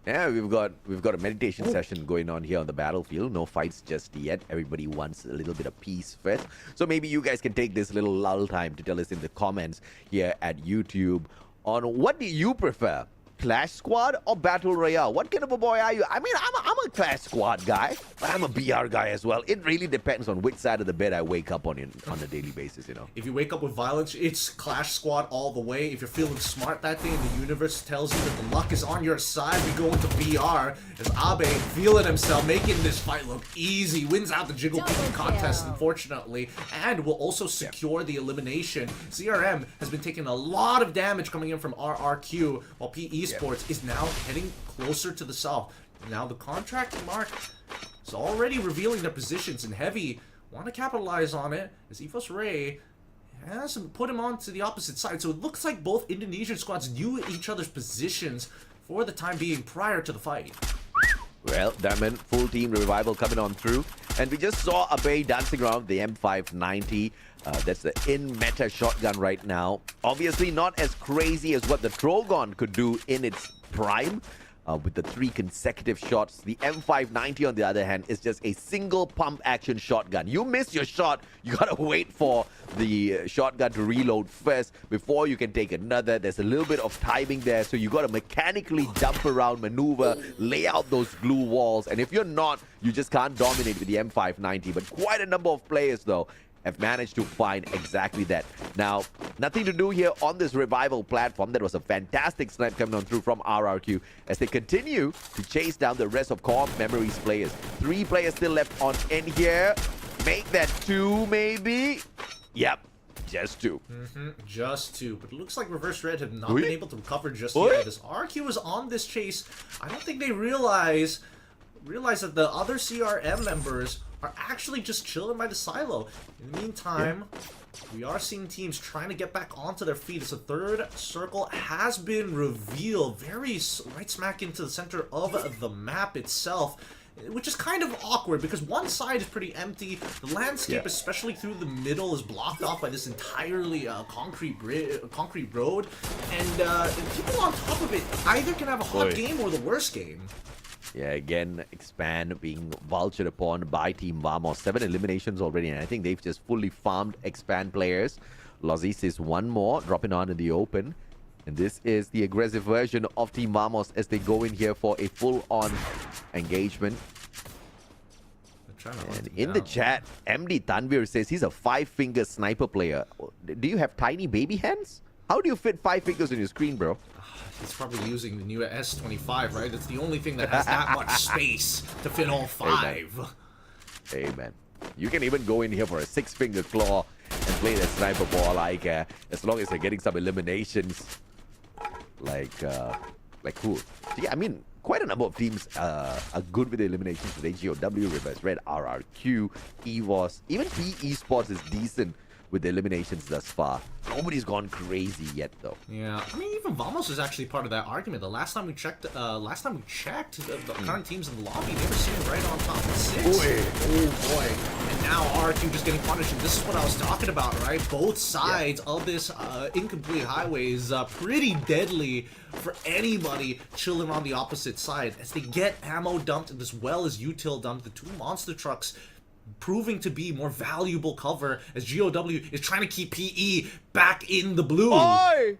Yeah, we've got a meditation session going on here on the battlefield. No fights just yet. Everybody wants a little bit of peace first. So maybe you guys can take this little lull time to tell us in the comments here at YouTube on what do you prefer, Clash Squad or Battle Royale? What kind of a boy are you? I mean, I'm a Clash Squad guy, but I'm a BR guy as well. It really depends on which side of the bed I wake up on a daily basis, you know.
If you wake up with violence, it's Clash Squad all the way. If you're feeling smart that day and the universe tells you that the luck is on your side, we go into BR as Abe feeling himself, making this fight look easy, wins out the jiggle picking contest, unfortunately, and will also secure the elimination. CRM has been taking a lot of damage coming in from RRQ, while PE Sports is now heading closer to the south. Now the contract mark is already revealing their positions, and Heavy want to capitalize on it as Evos Ray has put him onto the opposite side. So it looks like both Indonesian squads knew each other's positions for the time being prior to the fight.
Well, Diamond, full team revival coming on through. And we just saw Abe dancing around the M590. That's the in-meta shotgun right now. Obviously not as crazy as what the Trogon could do in its prime. With the 3 consecutive shots. The M590, on the other hand, is just a single pump action shotgun. You miss your shot, you gotta wait for the shotgun to reload first before you can take another. There's a little bit of timing there, so you gotta mechanically jump around, maneuver, lay out those glue walls. And if you're not, you just can't dominate with the M590. But quite a number of players, though, have managed to find exactly that. Now, nothing to do here on this revival platform. That was a fantastic snipe coming on through from RRQ as they continue to chase down the rest of Core Memories players. 3 players still left on in here. Make that 2, maybe. Yep, just 2.
Just 2. But it looks like Reverse Red have not been able to recover just yet. This RRQ was on this chase. I don't think they realize that the other CRM members are actually just chilling by the silo. In the meantime, we are seeing teams trying to get back onto their feet as the 3rd circle has been revealed very right smack into the center of the map itself, which is kind of awkward because one side is pretty empty. The landscape, especially through the middle, is blocked off by this entirely concrete road, and people on top of it either can have a hot game or the worst game.
Yeah, again, Expand being vultured upon by Team Vamos. 7 eliminations already, and I think they've just fully farmed Expand players. Lozis is 1 more, dropping on in the open. And this is the aggressive version of Team Vamos as they go in here for a full-on engagement. And in the chat, MD Tanvir says he's a 5-finger sniper player. Do you have tiny baby hands? How do you fit 5 fingers on your screen, bro?
He's probably using the new S25, right? It's the only thing that has that much space to fit all 5.
Amen. You can even go in here for a 6-finger claw and play the sniper ball, like as long as you're getting some eliminations. Like cool. So yeah, I mean, quite a number of teams are good with the eliminations today. GOW, Reverse Red, RRQ, EVOS, even PE Sports is decent with the eliminations thus far. Nobody's gone crazy yet, though.
Yeah, I mean, even Vamos is actually part of that argument. The last time we checked, the current teams in the lobby, they were sitting right on top of 6. Oh boy! And now RQ just getting punished. And this is what I was talking about, right? Both sides of this incomplete highway is pretty deadly for anybody chilling on the opposite side as they get ammo dumped as well as util dumped. The 2 monster trucks proving to be more valuable cover as GOW is trying to keep PE back in the blue.
Oi!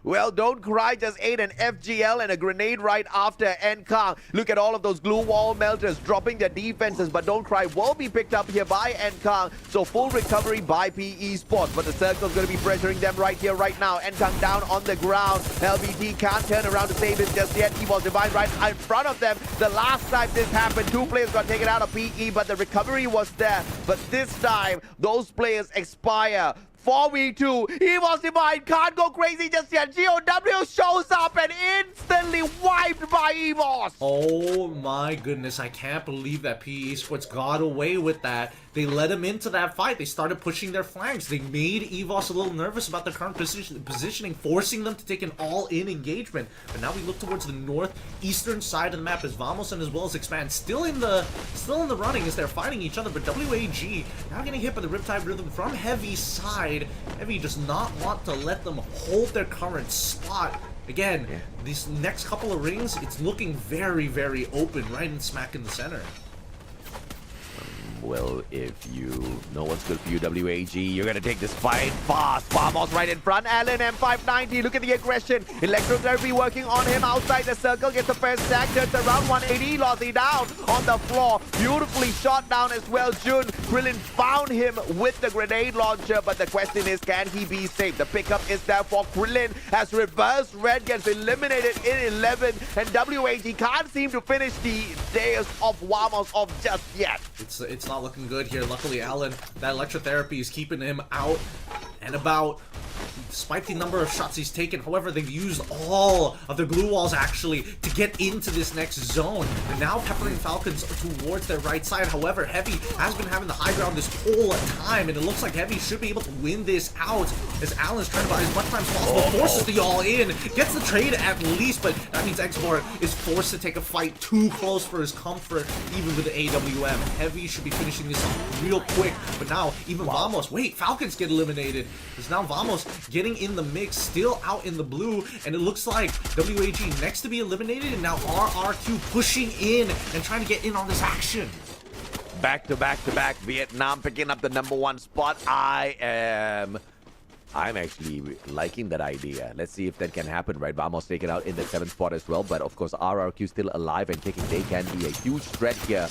Well, don't cry, just ate an FGL and a grenade right after Nkang. Look at all of those glue wall melters dropping their defenses, but don't cry will be picked up here by Nkang. So full recovery by PE Sports, but the circle's going to be pressuring them right here, right now. Nkang down on the ground. LBT can't turn around to save it just yet. He was Divine right in front of them. The last time this happened, 2 players got taken out of PE, but the recovery was there. But this time, those players expire. 4v2, he was Divine, can't go crazy just yet. GOW shows up and instantly wiped by EVOS.
Oh my goodness, I can't believe that PE Sports got away with that. They let him into that fight. They started pushing their flanks. They made EVOS a little nervous about their current positioning, forcing them to take an all-in engagement. But now we look towards the northeastern side of the map as Vamos and as well as Expand still in the running as they're fighting each other. But WAG now getting hit by the Riptide Rhythm from Heavy's side. Heavy does not want to let them hold their current spot. Again, these next couple of rings, it's looking very, very open right in smack in the center.
Well, if you know what's good for you, WAG, you're going to take this fight fast. Vamos right in front. Allen, M590. Look at the aggression. Electrotherapy working on him outside the circle. Gets the first stack. Turns around 180. Lozzy down on the floor. Beautifully shot down as well. Jun. Krillin found him with the grenade launcher. But the question is, can he be safe? The pickup is there for Krillin as Reverse Red gets eliminated in 11. And WAG can't seem to finish the days of Vamos off just yet.
It's not looking good here. Luckily, Allen, that electrotherapy is keeping him out and about. despite the number of shots he's taken. However, they've used all of the glue walls actually to get into this next zone. They're now peppering Falcons towards their right side. However, Heavy has been having the high ground this whole time, and it looks like Heavy should be able to win this out as Allen's trying to buy as much time as possible, forces the all-in, gets the trade at least, but that means Exmore is forced to take a fight too close for his comfort, even with the AWM. Heavy should be finishing this off real quick, but now even Vamos, wait, Falcons get eliminated. Because now Vamos getting in the mix, still out in the blue, and it looks like WAG next to be eliminated, and now RRQ pushing in and trying to get in on this action.
Back to back to back, Vietnam picking up the #1 spot. I'm actually liking that idea. Let's see if that can happen, right? Vamos taken out in the 7th spot as well, but of course RRQ still alive and kicking. They can be a huge threat here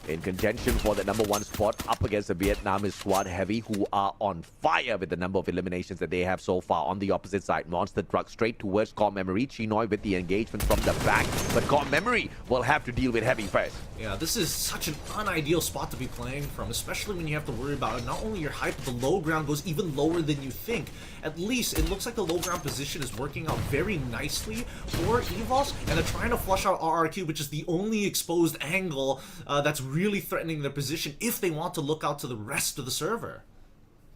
in contention for the #1 spot up against the Vietnamese squad. Heavy, who are on fire with the number of eliminations that they have so far. On the opposite side, Monster Truck straight towards Core Memory. Chinoy with the engagement from the back, but Core Memory will have to deal with Heavy first.
Yeah, this is such an unideal spot to be playing from, especially when you have to worry about not only your height, but the low ground goes even lower than you think. At least it looks like the low ground position is working out very nicely for EVOS, and they're trying to flush out RRQ, which is the only exposed angle that's really threatening their position if they want to look out to the rest of the server.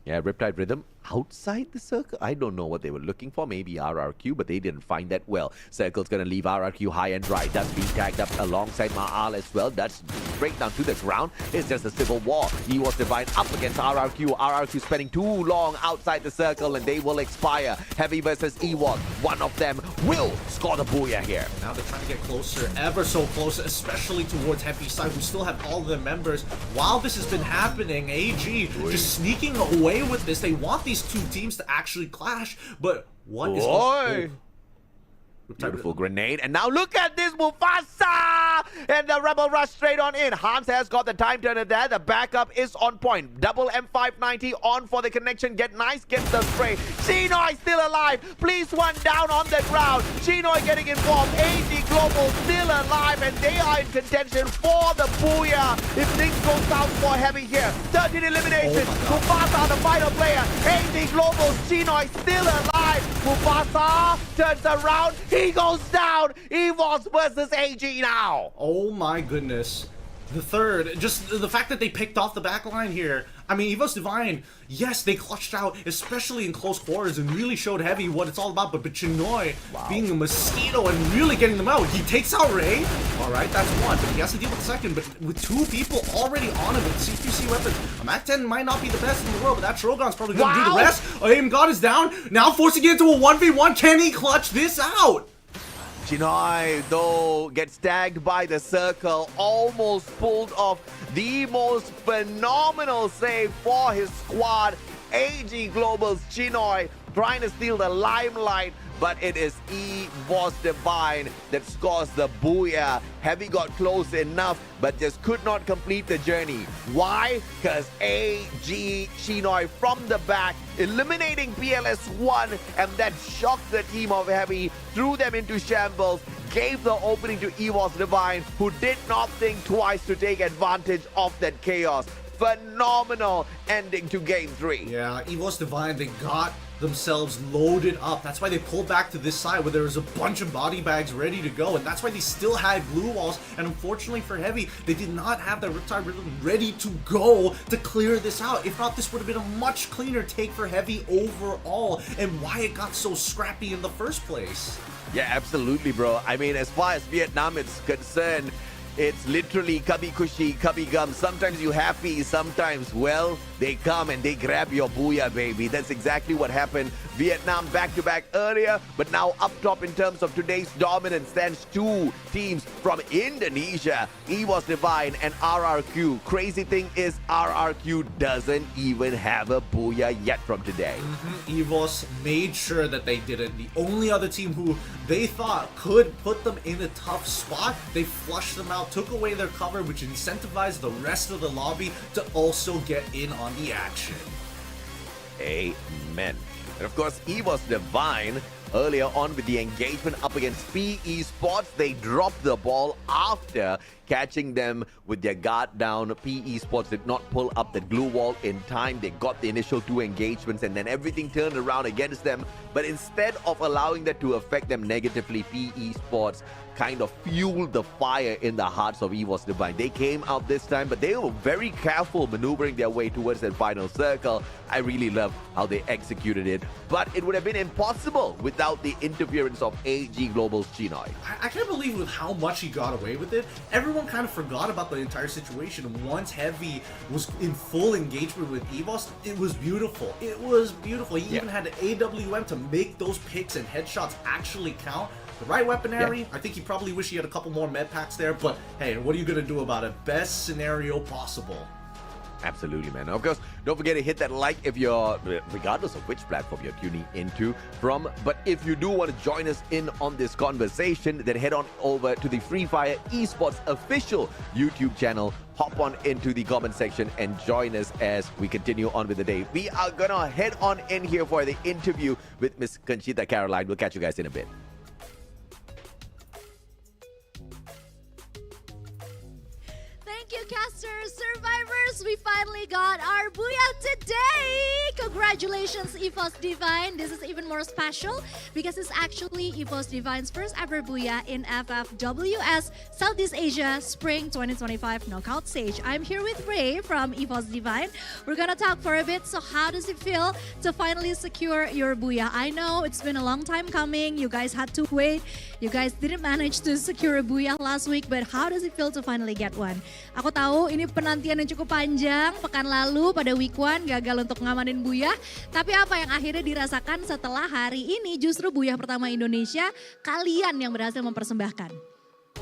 Yeah, Riptide Rhythm outside the circle. I don't know what they were looking for. Maybe RRQ, but they didn't find that well. Circle's gonna leave RRQ high and dry. That's being tagged up alongside Ma'al as well. That's straight down to the ground. It's just a civil war. He was Divine up against RRQ. RRQ spending too long outside the circle, and they will expire. Heavy versus Ewok. One of them will score the booyah here.
Now they're trying to get closer, ever so close, especially towards Heavy side, who still have all of their members. While this has been happening, AG just sneaking away with this. They want these two teams to actually clash, but what is
Beautiful grenade, and now look at this Mufasa, and the Rebel rush straight on in. Hans has got the time turner there. The backup is on point. Double M590 on for the connection. Get nice, gets the spray. Chinoy still alive. Please one down on the ground. Chinoy getting involved. AG Global still alive, and they are in contention for the booyah. If things go south for Heavy here, 13 eliminations. Mufasa the final player. AG Global, Chinoy still alive. Mufasa turns around. He goes down. EVOS versus AG now.
Oh my goodness. The third, just the fact that they picked off the back line here. I mean, EVOS Divine, yes, they clutched out, especially in close quarters, and really showed Heavy what it's all about. But Chinoy being a mosquito and really getting them out. He takes out Ray. All right, that's one, but he has to deal with the second. But with two people already on him with CQC weapons, a MAC-10 might not be the best in the world, but that Trogon's probably going to do the rest. Aim God is down. Now forcing it into a 1v1. Can he clutch this out?
Chinoy, though, gets tagged by the circle, almost pulled off the most phenomenal save for his squad. AG Global's Chinoy trying to steal the limelight, but it is EVOS Divine that scores the booyah. Heavy got close enough, but just could not complete the journey. Why? Because AG Chinoy from the back, eliminating PLS1, and that shocked the team of Heavy, threw them into shambles, gave the opening to EVOS Divine, who did not think twice to take advantage of that chaos. Phenomenal ending to Game 3.
Yeah, EVOS Divine, they got themselves loaded up. That's why they pulled back to this side where there was a bunch of body bags ready to go, and that's why they still had glue walls. And unfortunately for Heavy, they did not have that Riptide Rhythm ready to go to clear this out. If not, this would have been a much cleaner take for Heavy overall, and why it got so scrappy in the first place.
Yeah, absolutely, bro. I mean, as far as Vietnam is concerned, it's literally Kabi Kushi, Kabi Gum. Sometimes you happy, sometimes, well, they come and they grab your booyah, baby. That's exactly what happened. Vietnam back-to-back earlier, but now up top in terms of today's dominance stands two teams from Indonesia, EVOS Divine and RRQ. Crazy thing is RRQ doesn't even have a booyah yet from today.
EVOS made sure that they didn't. The only other team who they thought could put them in a tough spot, they flushed them out, took away their cover, which incentivized the rest of the lobby to also get in on the action.
Amen. And of course, EVOS Divine, earlier on with the engagement up against PE Sports, they dropped the ball after catching them with their guard down. PE Sports did not pull up the glue wall in time. They got the initial 2 engagements and then everything turned around against them. But instead of allowing that to affect them negatively, PE Sports kind of fueled the fire in the hearts of EVOS Divine. They came out this time, but they were very careful maneuvering their way towards that final circle. I really love how they executed it, but it would have been impossible without the interference of AG Global's Chinoy.
I can't believe with how much he got away with it. Everyone kind of forgot about the entire situation. Once Heavy was in full engagement with EVOS, it was beautiful. It was beautiful. He even had the AWM to make those picks and headshots actually count. The right weaponry, I think he probably wish he had a couple more med packs there, but hey, what are you going to do about it? Best scenario possible.
Absolutely, man. Of course, don't forget to hit that like if you're, regardless of which platform you're tuning into from. But if you do want to join us in on this conversation, then head on over to the Free Fire Esports official YouTube channel. Hop on into the comment section and join us as we continue on with the day. We are going to head on in here for the interview with Miss Conchita Caroline. We'll catch you guys in a bit.
Thank you, casters, survivors. We finally got our booyah today. Congratulations, EVOS Divine. This is even more special because it's actually EVOS Divine's first ever booyah in FFWS Southeast Asia Spring 2025 knockout stage. I'm here with Ray from EVOS Divine. We're gonna talk for a bit. So how does it feel to finally secure your booyah? I know it's been a long time coming. You guys had to wait. You guys didn't manage to secure a booyah last week, but how does it feel to finally get one? Aku tahu ini penantian yang cukup panjang. Pekan lalu pada week 1 gagal untuk ngamanin booyah. Tapi apa yang akhirnya dirasakan setelah hari ini justru booyah pertama Indonesia, kalian yang berhasil mempersembahkan?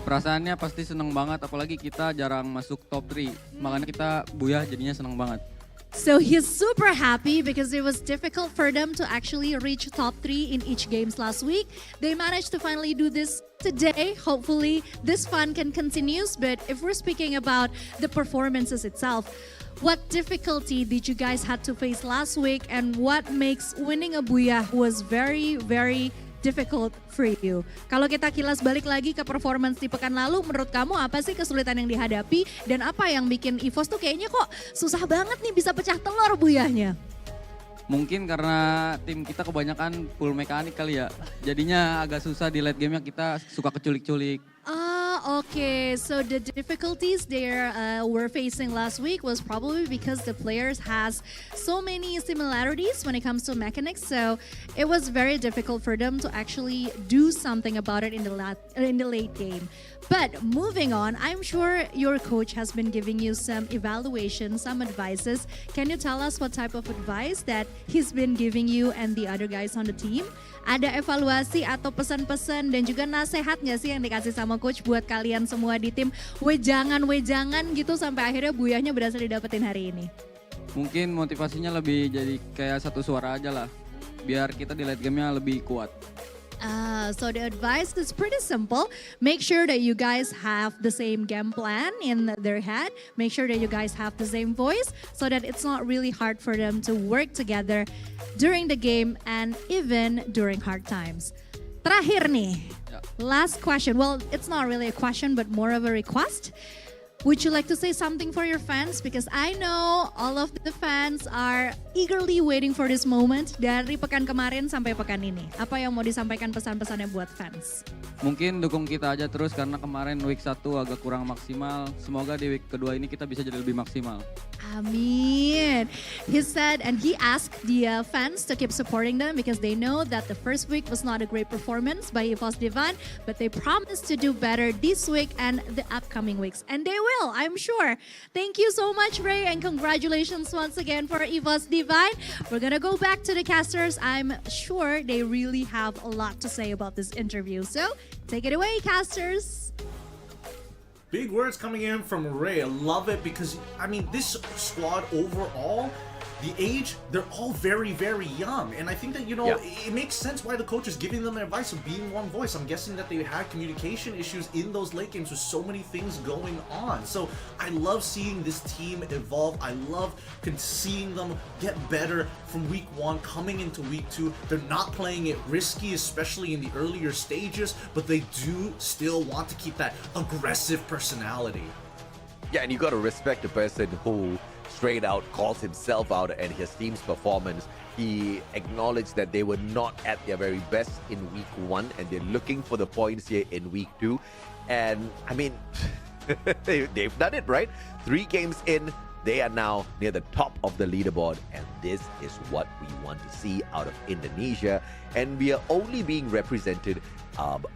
Perasaannya pasti seneng banget, apalagi kita jarang masuk top 3. Makanya kita booyah jadinya seneng banget.
So he's super happy because it was difficult for them to actually reach top 3 in each games last week. They managed to finally do this today. Hopefully this fun can continue. But if we're speaking about the performances itself, what difficulty did you guys had to face last week and what makes winning a booyah was very, very difficult for you? Kalau kita kilas balik lagi ke performance di pekan lalu, menurut kamu apa sih kesulitan yang dihadapi dan apa yang bikin EVOS tuh kayaknya kok susah banget nih bisa pecah telur buyahnya?
Mungkin karena tim kita kebanyakan full mekanik kali ya. Jadinya agak susah di late game-nya, kita suka keculik-culik.
Okay, so the difficulties they were facing last week was probably because the players has so many similarities when it comes to mechanics. So it was very difficult for them to actually do something about it in the late game. But moving on, I'm sure your coach has been giving you some evaluation, some advices. Can you tell us what type of advice that he's been giving you and the other guys on the team? Ada evaluasi atau pesan-pesan dan juga nasihat nggak sih yang dikasih sama coach buat kalian semua di tim? Wejangan gitu sampai akhirnya buyahnya berhasil didapetin hari ini.
Mungkin motivasinya lebih jadi kayak satu suara aja lah. Biar kita di late game-nya lebih kuat.
So the advice is pretty simple. Make sure that you guys have the same game plan in their head. Make sure that you guys have the same voice so that it's not really hard for them to work together during the game and even during hard times. Terakhir nih, last question. Well, it's not really a question but more of a request. Would you like to say something for your fans? Because I know all of the fans are eagerly waiting for this moment dari pekan kemarin sampai pekan ini. Apa yang mau disampaikan pesan-pesannya buat fans?
Mungkin dukung kita aja terus karena kemarin week 1 agak kurang maksimal. Semoga di week kedua ini kita bisa jadi lebih maksimal.
Amin. He said and he asked the fans to keep supporting them because they know that the first week was not a great performance by EVOS Divine, but they promised to do better this week and the upcoming weeks. And they will, I'm sure. Thank you so much, Ray, and congratulations once again for EVOS Divine. We're gonna go back to the casters. I'm sure they really have a lot to say about this interview. So take it away, casters.
Big words coming in from Ray. I love it because, I mean, this squad overall, the age, they're all very, very young. And I think that, you know,
Yeah.
it makes sense why the coach is giving them the advice of being one voice. I'm guessing that they had communication issues in those late games with so many things going on. So I love seeing this team evolve. I love seeing them get better from week 1 coming into week 2. They're not playing it risky, especially in the earlier stages, but they do still want to keep that aggressive personality.
Yeah, and you got to respect a person who straight out calls himself out and his team's performance. He acknowledged that they were not at their very best in week 1 and they're looking for the points here in week 2. And I mean, they've done it, right? 3 games in, they are now near the top of the leaderboard, and this is what we want to see out of Indonesia. And we are only being represented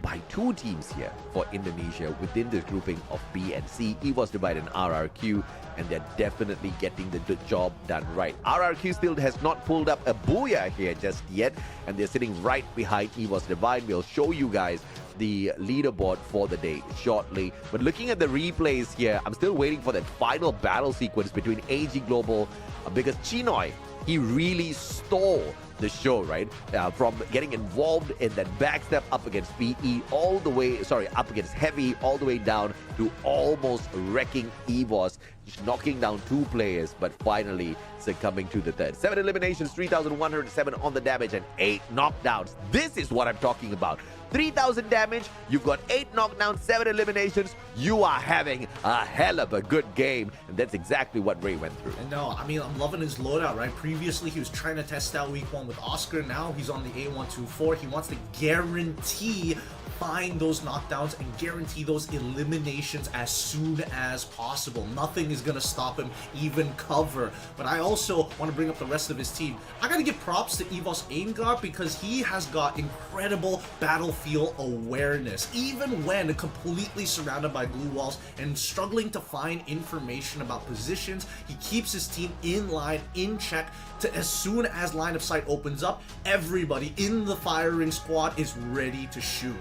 by 2 teams here for Indonesia within the grouping of B and C, EVOS Divide and RRQ, and they're definitely getting the job done right. RRQ still has not pulled up a booyah here just yet, and they're sitting right behind EVOS Divide. We'll show you guys the leaderboard for the day shortly. But looking at the replays here, I'm still waiting for that final battle sequence between AG Global, because Chinoy, he really stole the show, right? From getting involved in that backstep up against PE all the way, up against Heavy all the way down to almost wrecking EVOS, knocking down 2 players, but finally succumbing to the third. 7 eliminations, 3,107 on the damage, and 8 knockdowns. This is what I'm talking about. 3,000 damage, you've got 8 knockdowns, 7 eliminations. You are having a hell of a good game, and that's exactly what Ray went through.
And no, I mean, I'm loving his loadout, right? Previously, he was trying to test out week 1 with Oscar. Now he's on the A124. He wants to guarantee find those knockdowns and guarantee those eliminations as soon as possible. Nothing is going to stop him, even cover. But I also want to bring up the rest of his team. I got to give props to EVOS Aimgar because he has got incredible battlefield awareness. Even when completely surrounded by blue walls and struggling to find information about positions, he keeps his team in line, in check, to as soon as line of sight opens up, everybody in the firing squad is ready to shoot.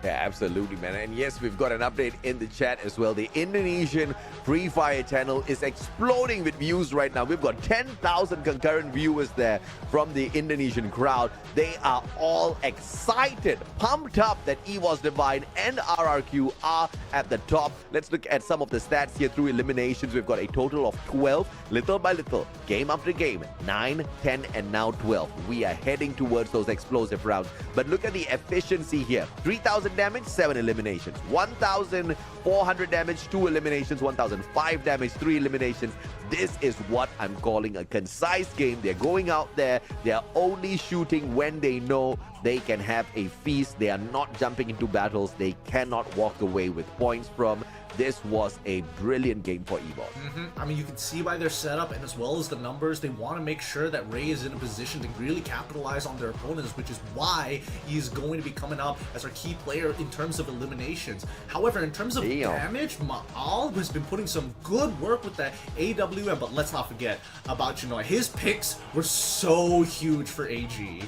Yeah, absolutely, man. And yes, we've got an update in the chat as well. The Indonesian Free Fire channel is exploding with views right now. We've got 10,000 concurrent viewers there from the Indonesian crowd. They are all excited, pumped up that EVOS Divine and RRQ are at the top. Let's look at some of the stats here through eliminations. We've got a total of 12, little by little, game after game, 9, 10, and now 12. We are heading towards those explosive rounds. But look at the efficiency here. 3,000 damage, 7 eliminations. 1,400 damage, 2 eliminations. 1,005 damage, 3 eliminations. This is what I'm calling a concise game. They're going out there. They are only shooting when they know they can have a feast. They are not jumping into battles they cannot walk away with points from. This was a brilliant game for EVOS.
I mean, you can see by their setup and as well as the numbers, they want to make sure that Ray is in a position to really capitalize on their opponents, which is why he's going to be coming up as our key player in terms of eliminations. However, in terms of damage, Maal has been putting some good work with that AWM, but let's not forget about Chinoy. His picks were so huge for AG.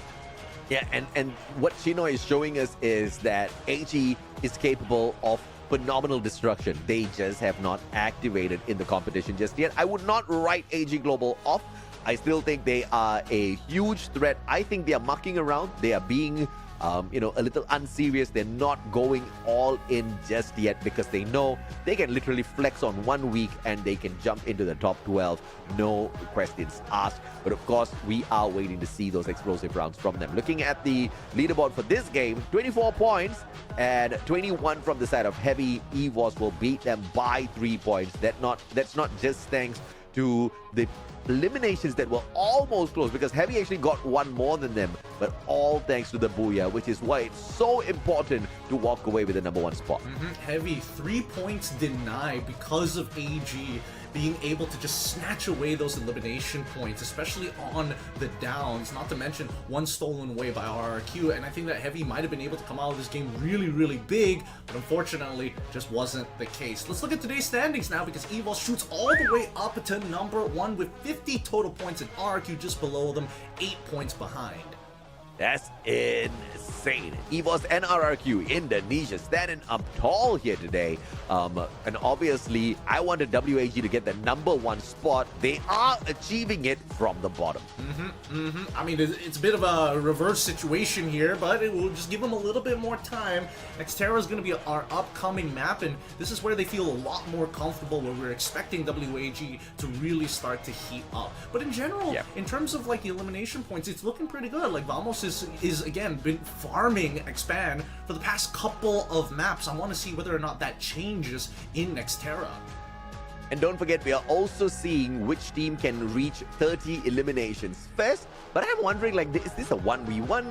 Yeah, and what Chinoy is showing us is that AG is capable of phenomenal destruction. They just have not activated in the competition just yet. I would not write AG Global off. I still think they are a huge threat. I think they are mucking around. They are being a little unserious. They're not going all in just yet because they know they can literally flex on 1 week and they can jump into the top 12. No questions asked. But of course, we are waiting to see those explosive rounds from them. Looking at the leaderboard for this game, 24 points and 21 from the side of Heavy. EVOS will beat them by 3 points. That's not just thanks to the eliminations that were almost close, because Heavy actually got 1 more than them, but all thanks to the booyah, which is why it's so important to walk away with the #1 spot.
Heavy 3 points denied because of AG being able to just snatch away those elimination points, especially on the downs, not to mention 1 stolen away by RRQ. And I think that Heavy might have been able to come out of this game really, really big, but unfortunately just wasn't the case. Let's look at today's standings now, because EVOS shoots all the way up to #1 with 50 total points, and RRQ just below them, 8 points behind.
That's insane. EVOS NRRQ, Indonesia, standing up tall here today. And obviously, I wanted WAG to get the #1 spot. They are achieving it from the bottom.
I mean, it's a bit of a reverse situation here, but it will just give them a little bit more time. Nextera is going to be our upcoming map, and this is where they feel a lot more comfortable, where we're expecting WAG to really start to heat up. But in general, in terms of like the elimination points, it's looking pretty good. Like Vamos is again been farming Expand for the past couple of maps. I want to see whether or not that changes in Nextera.
And don't forget, we are also seeing which team can reach 30 eliminations first. But I'm wondering, like, is this a 1v1?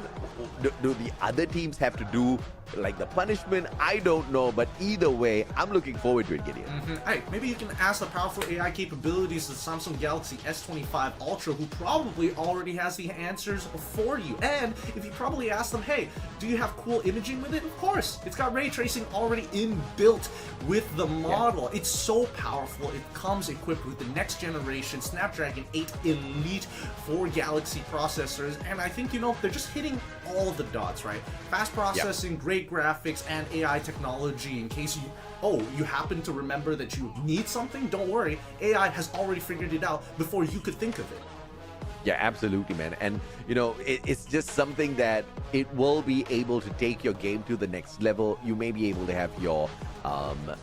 Do the other teams have to do, like, the punishment? I don't know. But either way, I'm looking forward to it, Gideon.
Hey, maybe you can ask the powerful AI capabilities of the Samsung Galaxy S25 Ultra, who probably already has the answers for you. And if you probably ask them, hey, do you have cool imaging with it? Of course. It's got ray tracing already inbuilt with the model. It's so powerful. It comes equipped with the next generation Snapdragon 8 Elite 4 Galaxy processors, and I think, you know, they're just hitting all the dots, right? Fast processing, great graphics, and AI technology. In case you happen to remember that you need something, don't worry. AI has already figured it out before you could think of it.
Yeah, absolutely, man. And, you know, it's just something that it will be able to take your game to the next level. You may be able to have your,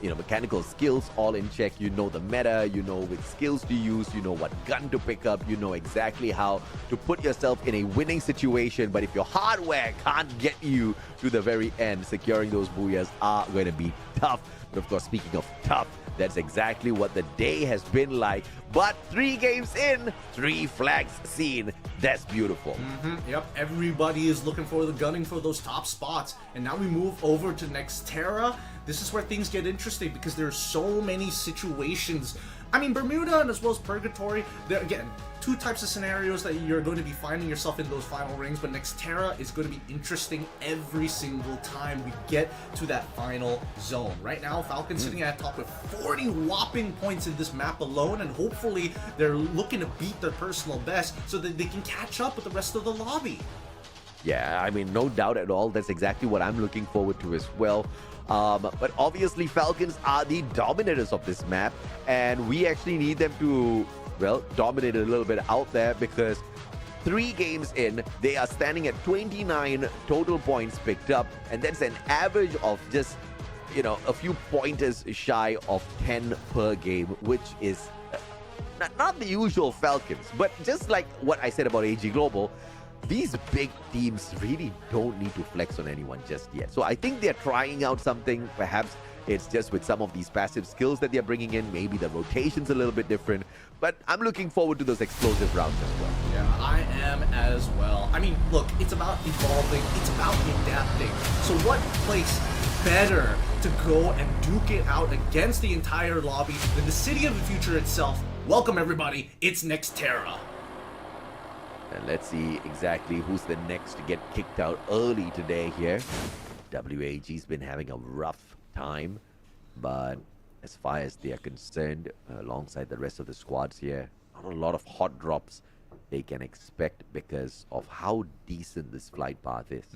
mechanical skills all in check. You know the meta, you know which skills to use, you know what gun to pick up, you know exactly how to put yourself in a winning situation. But if your hardware can't get you to the very end, securing those booyahs are going to be tough. But of course, speaking of tough, that's exactly what the day has been like. But 3 games in, 3 flags seen. That's beautiful.
Yep, everybody is looking for the gunning for those top spots. And now we move over to Nextera. This is where things get interesting because there are so many situations. I mean, Bermuda and as well as Purgatory, there again, 2 types of scenarios that you're going to be finding yourself in those final rings, but Nextera is going to be interesting every single time we get to that final zone. Right now, Falcon's sitting at top with 40 whopping points in this map alone, and hopefully they're looking to beat their personal best so that they can catch up with the rest of the lobby.
Yeah, I mean, no doubt at all. That's exactly what I'm looking forward to as well. But obviously, Falcons are the dominators of this map, and we actually need them to, well, dominate a little bit out there because 3 games in, they are standing at 29 total points picked up, and that's an average of just, you know, a few pointers shy of 10 per game, which is not the usual Falcons. But just like what I said about AG Global, these big teams really don't need to flex on anyone just yet. So I think they're trying out something. Perhaps it's just with some of these passive skills that they're bringing in. Maybe the rotation's a little bit different. But I'm looking forward to those explosive rounds as well.
Yeah, I am as well. I mean, look, it's about evolving. It's about adapting. So what place better to go and duke it out against the entire lobby than the City of the Future itself? Welcome, everybody. It's Nextera.
And let's see exactly who's the next to get kicked out early today here. WAG's been having a rough time, but as far as they are concerned, alongside the rest of the squads here, not a lot of hot drops they can expect because of how decent this flight path is.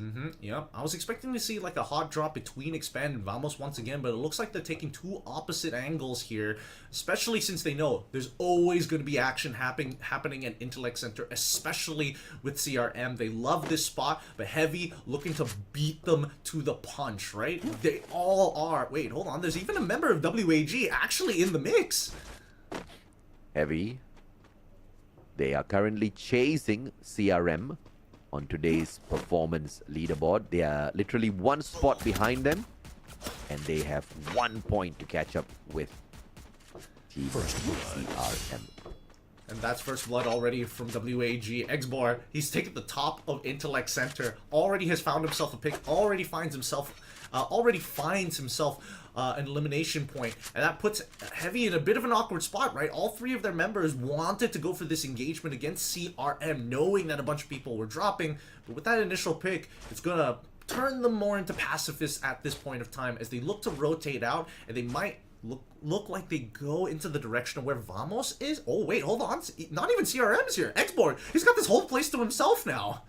Yep. I was expecting to see like a hot drop between Expand and Vamos once again, but it looks like they're taking 2 opposite angles here, especially since they know there's always going to be action happening at Intellect Center, especially with CRM. They love this spot, but Heavy looking to beat them to the punch, right? They all are. Wait, hold on. There's even a member of WAG actually in the mix.
Heavy. They are currently chasing CRM on today's performance leaderboard. They are literally 1 spot behind them, and they have 1 point to catch up with Team CRM.
And that's first blood already from WAG. Exbor, he's taken the top of Intellect Center. Already has found himself a pick. Already finds himself an elimination point, and that puts Heavy in a bit of an awkward spot, right? All 3 of their members wanted to go for this engagement against CRM, knowing that a bunch of people were dropping, but with that initial pick, it's gonna turn them more into pacifists at this point of time as they look to rotate out, and they might look like they go into the direction of where Vamos is. Oh wait, hold on, not even CRM's here. Exboard, he's got this whole place to himself now.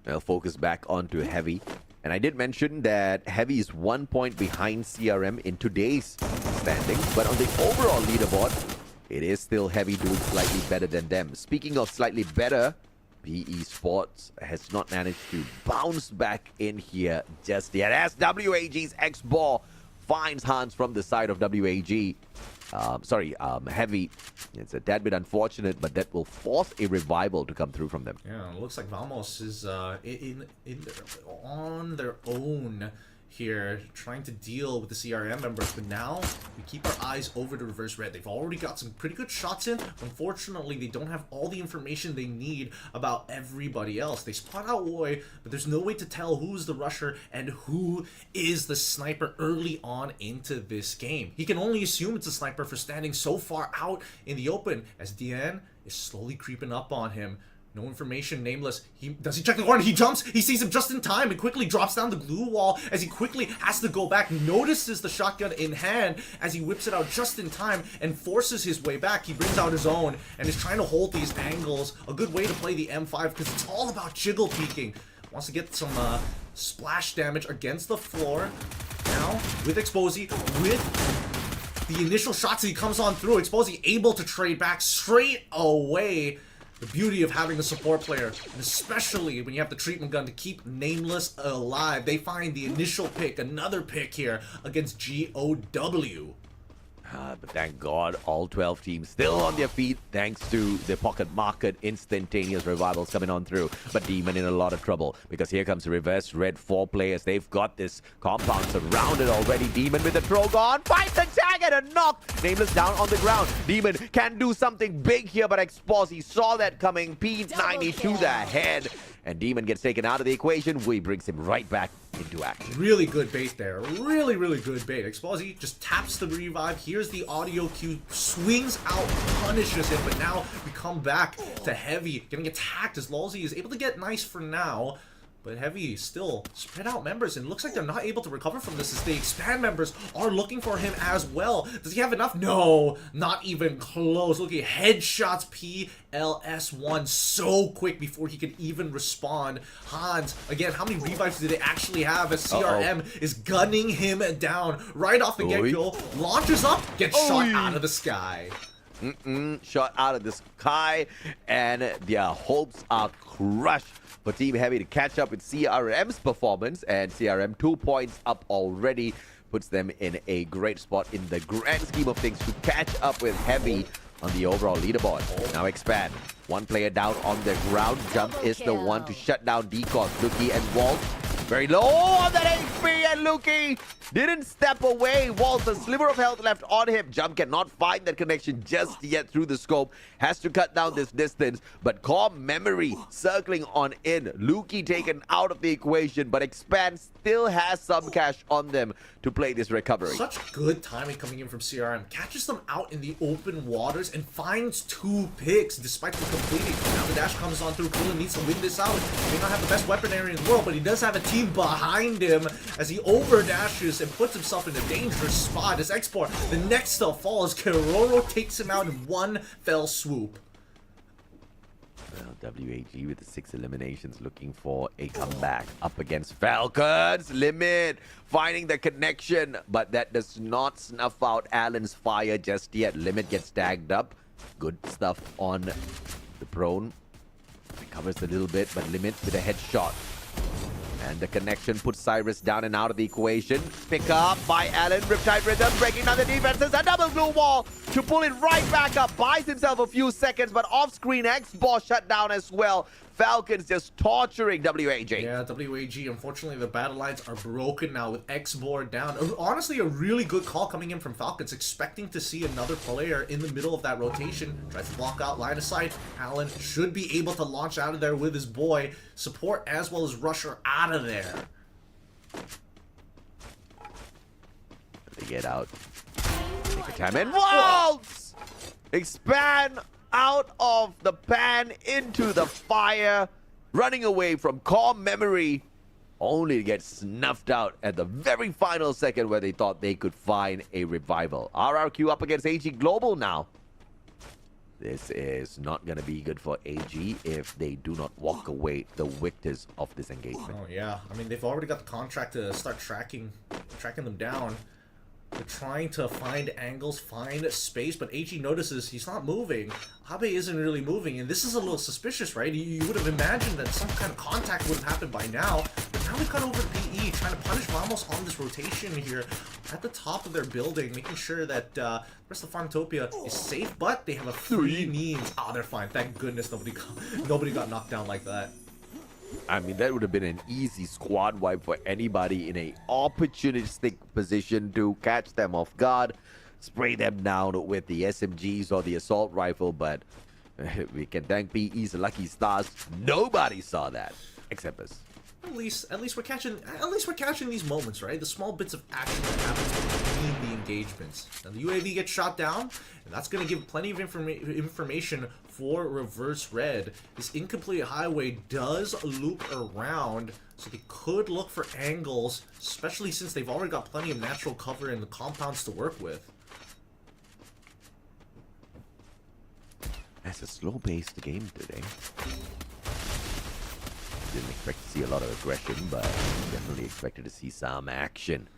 They'll focus back onto Heavy. And I did mention that Heavy is 1 point behind CRM in today's standings, but on the overall leaderboard, it is still Heavy doing slightly better than them. Speaking of slightly better, PE Sports has not managed to bounce back in here just yet, as WAG's X-Ball finds Hans from the side of WAG. Heavy. It's a tad bit unfortunate, but that will force a revival to come through from them.
Yeah, it looks like Vamos is on their own here, trying to deal with the CRM members, but now we keep our eyes over to Reverse Red. They've already got some pretty good shots in. Unfortunately, they don't have all the information they need about everybody else. They spot out Woy, but there's no way to tell who's the rusher and who is the sniper early on into this game. He can only assume it's a sniper for standing so far out in the open, as Dian is slowly creeping up on him. No information, Nameless. Does he check the corner? He jumps. He sees him just in time and quickly drops down the glue wall as he quickly has to go back. Notices the shotgun in hand as he whips it out just in time and forces his way back. He brings out his own and is trying to hold these angles. A good way to play the M5 because it's all about jiggle peeking. Wants to get some splash damage against the floor. Now, with Exposy, with the initial shots that he comes on through, Exposy able to trade back straight away. The beauty of having a support player, and especially when you have the treatment gun to keep Nameless alive. They find the initial pick, another pick here against GOW.
But thank God, all 12 teams still on their feet thanks to the pocket market instantaneous revivals coming on through. But Demon in a lot of trouble because here comes the Reverse Red 4 players. They've got this compound surrounded already. Demon with the Trogon finds the tag and a knock. Nameless down on the ground. Demon can do something big here, but Exposy saw that coming. P90 to the head. And Demon gets taken out of the equation. We brings him right back into action.
Really good bait there. Really, really good bait. Exposy just taps the revive. Here's the audio cue. Swings out, punishes him. But now we come back to Heavy getting attacked as Lolzy is able to get nice for now. But Heavy still spread out members, and looks like they're not able to recover from this as the expand members are looking for him as well. Does he have enough? No, not even close. Look at headshots PLS1 so quick before he can even respond. Hans, again, how many revives do they actually have as CRM is gunning him down right off the get-go. Launches up, gets shot out of the sky.
Shot out of the sky, and their hopes are crushed for Team Heavy to catch up with CRM's performance, and CRM 2 points up already puts them in a great spot in the grand scheme of things to catch up with Heavy on the overall leaderboard. Now Expand, one player down on the ground. Jump is the one to shut down Decos. Luki and Walt very low on that HP, and Luki didn't step away. Walt's a sliver of health left on him. Jump cannot find that connection just yet through the scope. Has to cut down this distance, but Core Memory circling on in. Luki taken out of the equation, but Expand still has some cash on them to play this recovery.
Such good timing coming in from CRM. Catches them out in the open waters and finds 2 picks despite the completing. Now the dash comes on through. Kulin needs to win this out. He may not have the best weaponry in the world, but he does have a team behind him as he over dashes and puts himself in a dangerous spot as Export, the next to fall as Keroro takes him out in one fell swoop.
Well, WAG with the 6 eliminations looking for a comeback up against Falcons. Limit finding the connection, but that does not snuff out Allen's fire just yet. Limit gets tagged up. Good stuff on the prone. Recovers a little bit, but Limit with a headshot. And the connection puts Cyrus down and out of the equation. Pick up by Allen. Riptide Rhythm breaking down the defenses. A double glue wall to pull it right back up. Buys himself a few seconds, but off-screen X-Boss shut down as well. Falcons just torturing WAG.
Yeah, WAG, unfortunately, the battle lines are broken now with X-Board down. Honestly, a really good call coming in from Falcons, expecting to see another player in the middle of that rotation. Tries to block out line of sight. Allen should be able to launch out of there with his boy. Support as well as Rusher out of there.
They get out. Take a time and waltz! Expand out of the pan into the fire, running away from Core Memory, only to get snuffed out at the very final second where they thought they could find a revival. RRQ up against AG Global now. This is not going to be good for AG if they do not walk away the victors of this engagement.
Oh yeah, I mean they've already got the contract to start tracking them down. They're trying to find angles, find space, but AG notices he's not moving. Abe isn't really moving, and this is a little suspicious, right? You would have imagined that some kind of contact would have happened by now, but now we cut over to PE, trying to punish Vamos on this rotation here at the top of their building, making sure that the rest of Farmtopia is safe, but they have a free means. Oh, they're fine. Thank goodness nobody got knocked down like that.
I mean, that would have been an easy squad wipe for anybody in a opportunistic position to catch them off guard, spray them down with the SMGs or the assault rifle, but we can thank PE's lucky stars. Nobody saw that except us.
At least we're catching these moments, right? The small bits of action that happens between the engagements. Now the UAV gets shot down, and that's going to give plenty of information for Reverse Red. This incomplete highway does loop around, so they could look for angles, especially since they've already got plenty of natural cover in the compounds to work with.
That's a slow-paced game today. Didn't expect to see a lot of aggression, but definitely expected to see some action.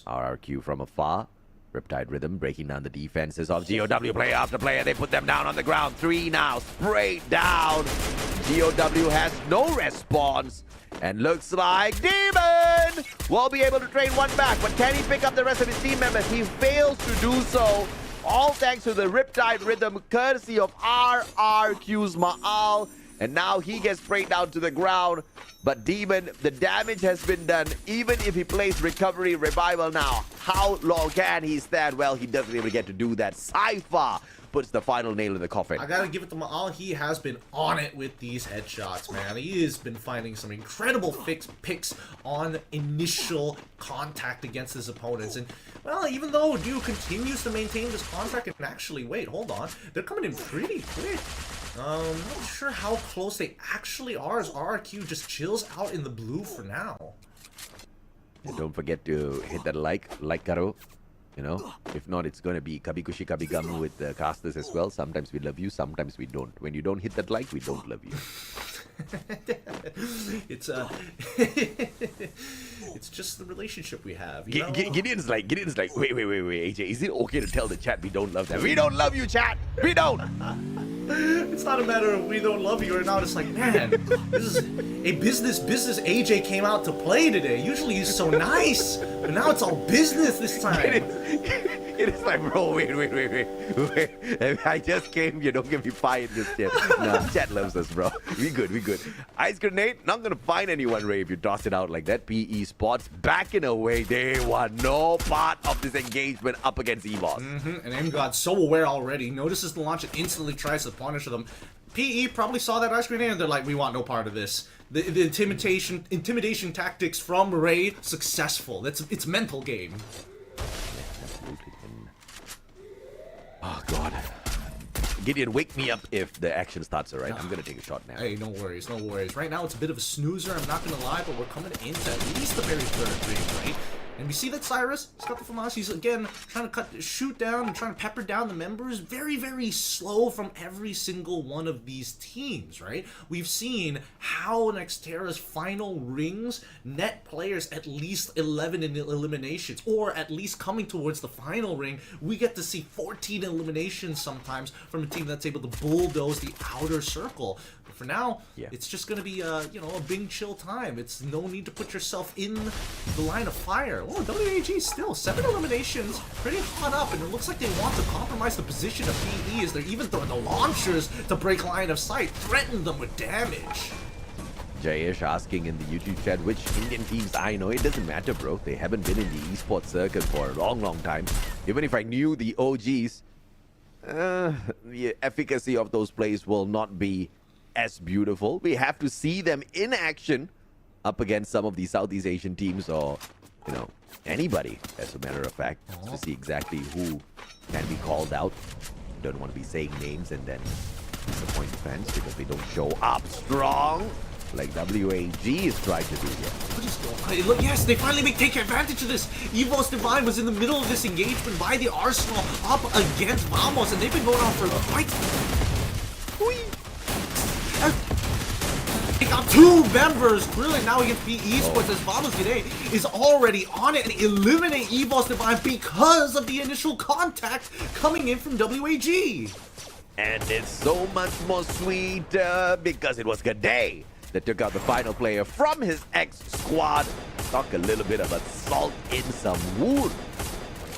RRQ from afar. Riptide Rhythm breaking down the defenses of GOW player after player. They put them down on the ground. 3 now, straight down. GOW has no response. And looks like Demon will be able to trade one back. But can he pick up the rest of his team members? He fails to do so. All thanks to the Riptide Rhythm, courtesy of RRQ's Ma'al. And now he gets sprayed down to the ground. But Demon, the damage has been done. Even if he plays recovery revival now, how long can he stand? Well, he doesn't even get to do that. Cypher puts the final nail in the coffin.
I gotta give it to Ma'al. He has been on it with these headshots, man. He has been finding some incredible picks on initial contact against his opponents. And, well, even though Duo continues to maintain this contact and actually, wait, hold on. They're coming in pretty quick. Not sure how close they actually are as RRQ just chills out in the blue for now.
And don't forget to hit that like Karo. You know, if not, it's going to be Kabikushi Kabigamu with the casters as well. Sometimes we love you, sometimes we don't. When you don't hit that like, we don't love you.
It's it's just the relationship we have. You know?
Gideon's like, wait, AJ, is it okay to tell the chat we don't love them? We don't love you, chat. We don't.
It's not a matter of we don't love you or not. It's like, man, this is a business AJ came out to play today. Usually he's so nice, but now it's all business this time.
It is like, bro, wait. I just came, you don't give me fire in this chat. No, chat loves us, bro. We good. Ice grenade, not gonna find anyone, Ray, if you toss it out like that. PE Sports backing away. They want no part of this engagement up against EVOS.
And M-God so aware already, notices the launch and instantly tries to punish them. PE probably saw that ice grenade and they're like, we want no part of this. The intimidation tactics from Ray, successful. It's mental game.
Absolutely. Oh, God. Gideon, wake me up if the action starts, alright? I'm gonna take a shot now.
Hey, no worries. Right now it's a bit of a snoozer, I'm not gonna lie, but we're coming into at least the very third ring, right? And we see that Cyrus, he's got the FAMAS, he's again trying to shoot down and trying to pepper down the members. Very, very slow from every single one of these teams, right? We've seen how Nextera's final rings net players at least 11 in eliminations, or at least coming towards the final ring, we get to see 14 eliminations sometimes from a team that's able to bulldoze the outer circle. But for now, it's just going to be a big chill time. It's no need to put yourself in the line of fire. Oh, WAG still 7 eliminations, pretty hot up, and it looks like they want to compromise the position of PE as they're even throwing the launchers to break line of sight, threaten them with damage.
Jayesh asking in the YouTube chat which Indian teams I know. It doesn't matter, bro. They haven't been in the esports circuit for a long time. Even if I knew the OGs, the efficacy of those plays will not be as beautiful. We have to see them in action up against some of the Southeast Asian teams, or anybody, as a matter of fact, to see exactly who can be called out. Don't want to be saying names and then disappoint fans because they don't show up strong like WAG is trying to do here.
What is going on? Look, yes, they finally take advantage of this. EVOS Divine was in the middle of this engagement by the Arsenal up against Vamos, and they've been going on for quite They got 2 members. Really, now against PE Sports as Vamos G'day is already on it and eliminate EVOS Divine because of the initial contact coming in from WAG.
And it's so much more sweeter because it was G'day that took out the final player from his ex-squad. Talk a little bit about salt in some wound.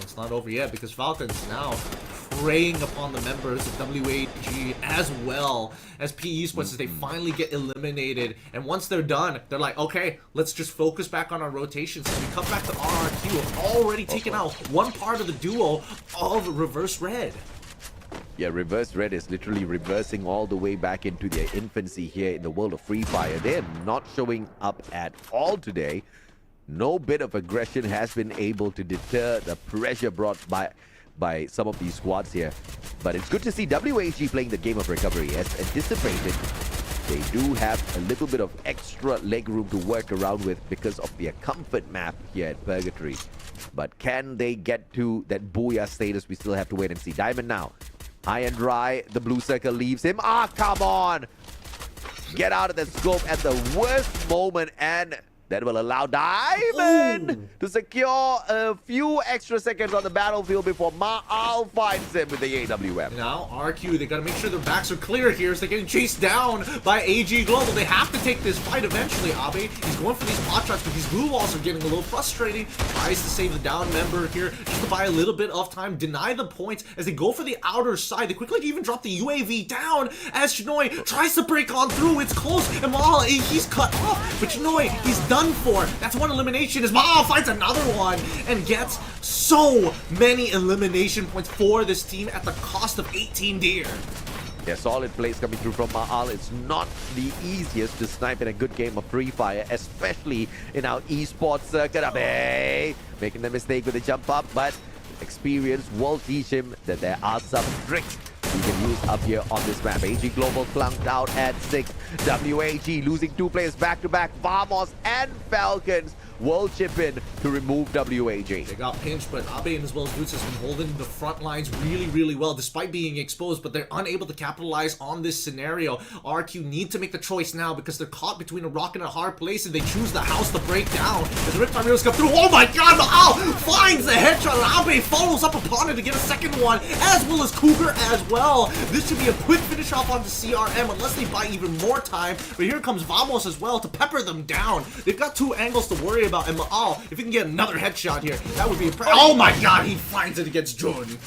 It's not over yet because Falcons now preying upon the members of WAG as well as PE Sports as they finally get eliminated. And once they're done, they're like, okay, let's just focus back on our rotations. So we come back to RRQ, have already taken out one part of the duo of Reverse Red.
Yeah, Reverse Red is literally reversing all the way back into their infancy here in the world of Free Fire. They're not showing up at all today. No bit of aggression has been able to deter the pressure brought by some of these squads here. But it's good to see WAG playing the game of recovery. As anticipated, they do have a little bit of extra leg room to work around with because of their comfort map here at Purgatory. But can they get to that Booyah status? We still have to wait and see. Diamond now. High and dry. The blue circle leaves him. Ah, come on! Get out of the scope at the worst moment, and that will allow Diamond to secure a few extra seconds on the battlefield before Ma'al finds him with the AWM.
Now, RQ, they gotta make sure their backs are clear here as they're getting chased down by AG Global. They have to take this fight eventually. Abe, he's going for these pot shots, but these blue walls are getting a little frustrating. Tries to save the down member here just to buy a little bit of time, deny the points as they go for the outer side. They quickly even drop the UAV down as Hanoi tries to break on through. It's close, and Ma'al, he's cut off, but Hanoi, he's done for. That's one elimination as Ma'al finds another one and gets so many elimination points for this team at the cost of 18 deer.
Yeah, solid plays coming through from Ma'al. It's not the easiest to snipe in a good game of Free Fire, especially in our esports circuit. Abe making the mistake with the jump up, but experience will teach him that there are some tricks you can use up here on this map. AG Global clunked out at 6. WAG losing 2 players back-to-back. Vamos and Falcons will chip in to remove WAG.
They got pinched, but Abe as well as Boots has been holding the front lines really, really well despite being exposed, but they're unable to capitalize on this scenario. RQ need to make the choice now because they're caught between a rock and a hard place and they choose the house to break down. As Riptide Reels come through, oh my god, Ma'al finds the headshot and Abe follows up upon it to get a second one, as well as Cougar as well. This should be a quick finish off onto CRM unless they buy even more time, but here comes Vamos as well to pepper them down. They've got 2 angles to worry about, and Ma'al, if he can get another headshot here, that would be impressive. Oh my god, he finds it against Jordan.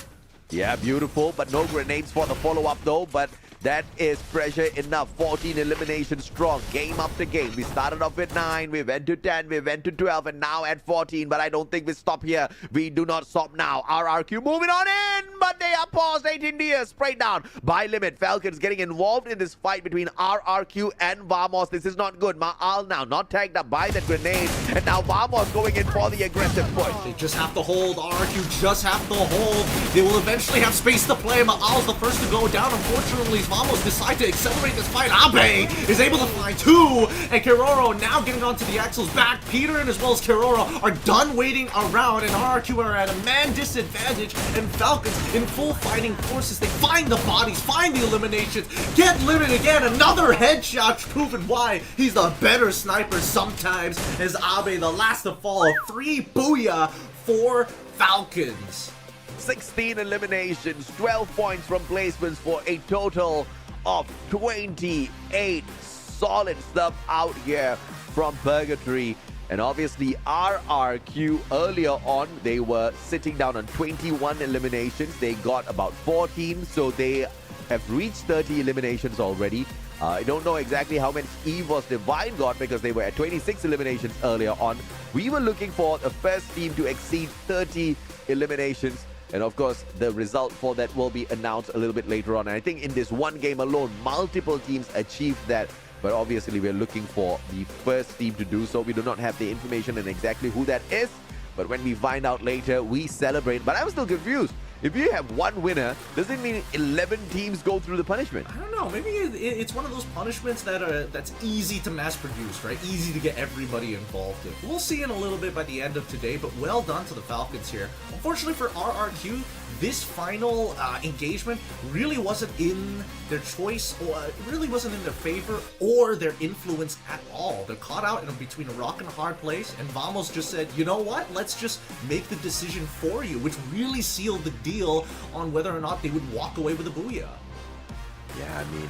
Yeah, beautiful, but no grenades for the follow-up though, but that is pressure enough. 14 eliminations strong, game after game. We started off with 9, we went to 10, we went to 12, and now at 14, but I don't think we stop here. We do not stop now. RRQ moving on in, but they are paused. 18 years, sprayed down by Limit. Falcons getting involved in this fight between RRQ and Vamos. This is not good. Ma'al now not tagged up by the grenade, and now Vamos going in for the aggressive push.
They just have to hold. RRQ just have to hold. They will eventually have space to play. Ma'al's the first to go down. Unfortunately, Vamos decide to accelerate this fight. Abe is able to find 2, and Kiroro now getting onto the axles back. Peter and as well as Kiroro are done waiting around, and RRQ are at a man disadvantage, and Falcons in full fighting forces. They find the bodies, find the eliminations, get Limit again, another headshot, proving why he's the better sniper sometimes, as Abe the last to fall. 3 booyah for Falcons.
16 eliminations, 12 points from placements for a total of 28. Solid stuff out here from Purgatory. And obviously RRQ earlier on, they were sitting down on 21 eliminations. They got about 14, so they have reached 30 eliminations already. I don't know exactly how many EVOS Divine got because they were at 26 eliminations earlier on. We were looking for the first team to exceed 30 eliminations. And of course, the result for that will be announced a little bit later on. And I think in this one game alone, multiple teams achieved that. But obviously, we're looking for the first team to do so. We do not have the information on exactly who that is. But when we find out later, we celebrate. But I'm still confused. If you have one winner, does it mean 11 teams go through the punishment?
I don't know. Maybe it's one of those punishments that's easy to mass produce, right? Easy to get everybody involved in. We'll see in a little bit by the end of today, but well done to the Falcons here. Unfortunately for RRQ, this final engagement really wasn't in their choice, or it really wasn't in their favor or their influence at all. They're caught out in between a rock and a hard place, and Vamos just said, you know what, let's just make the decision for you, which really sealed the deal on whether or not they would walk away with a booyah.
Yeah, I mean,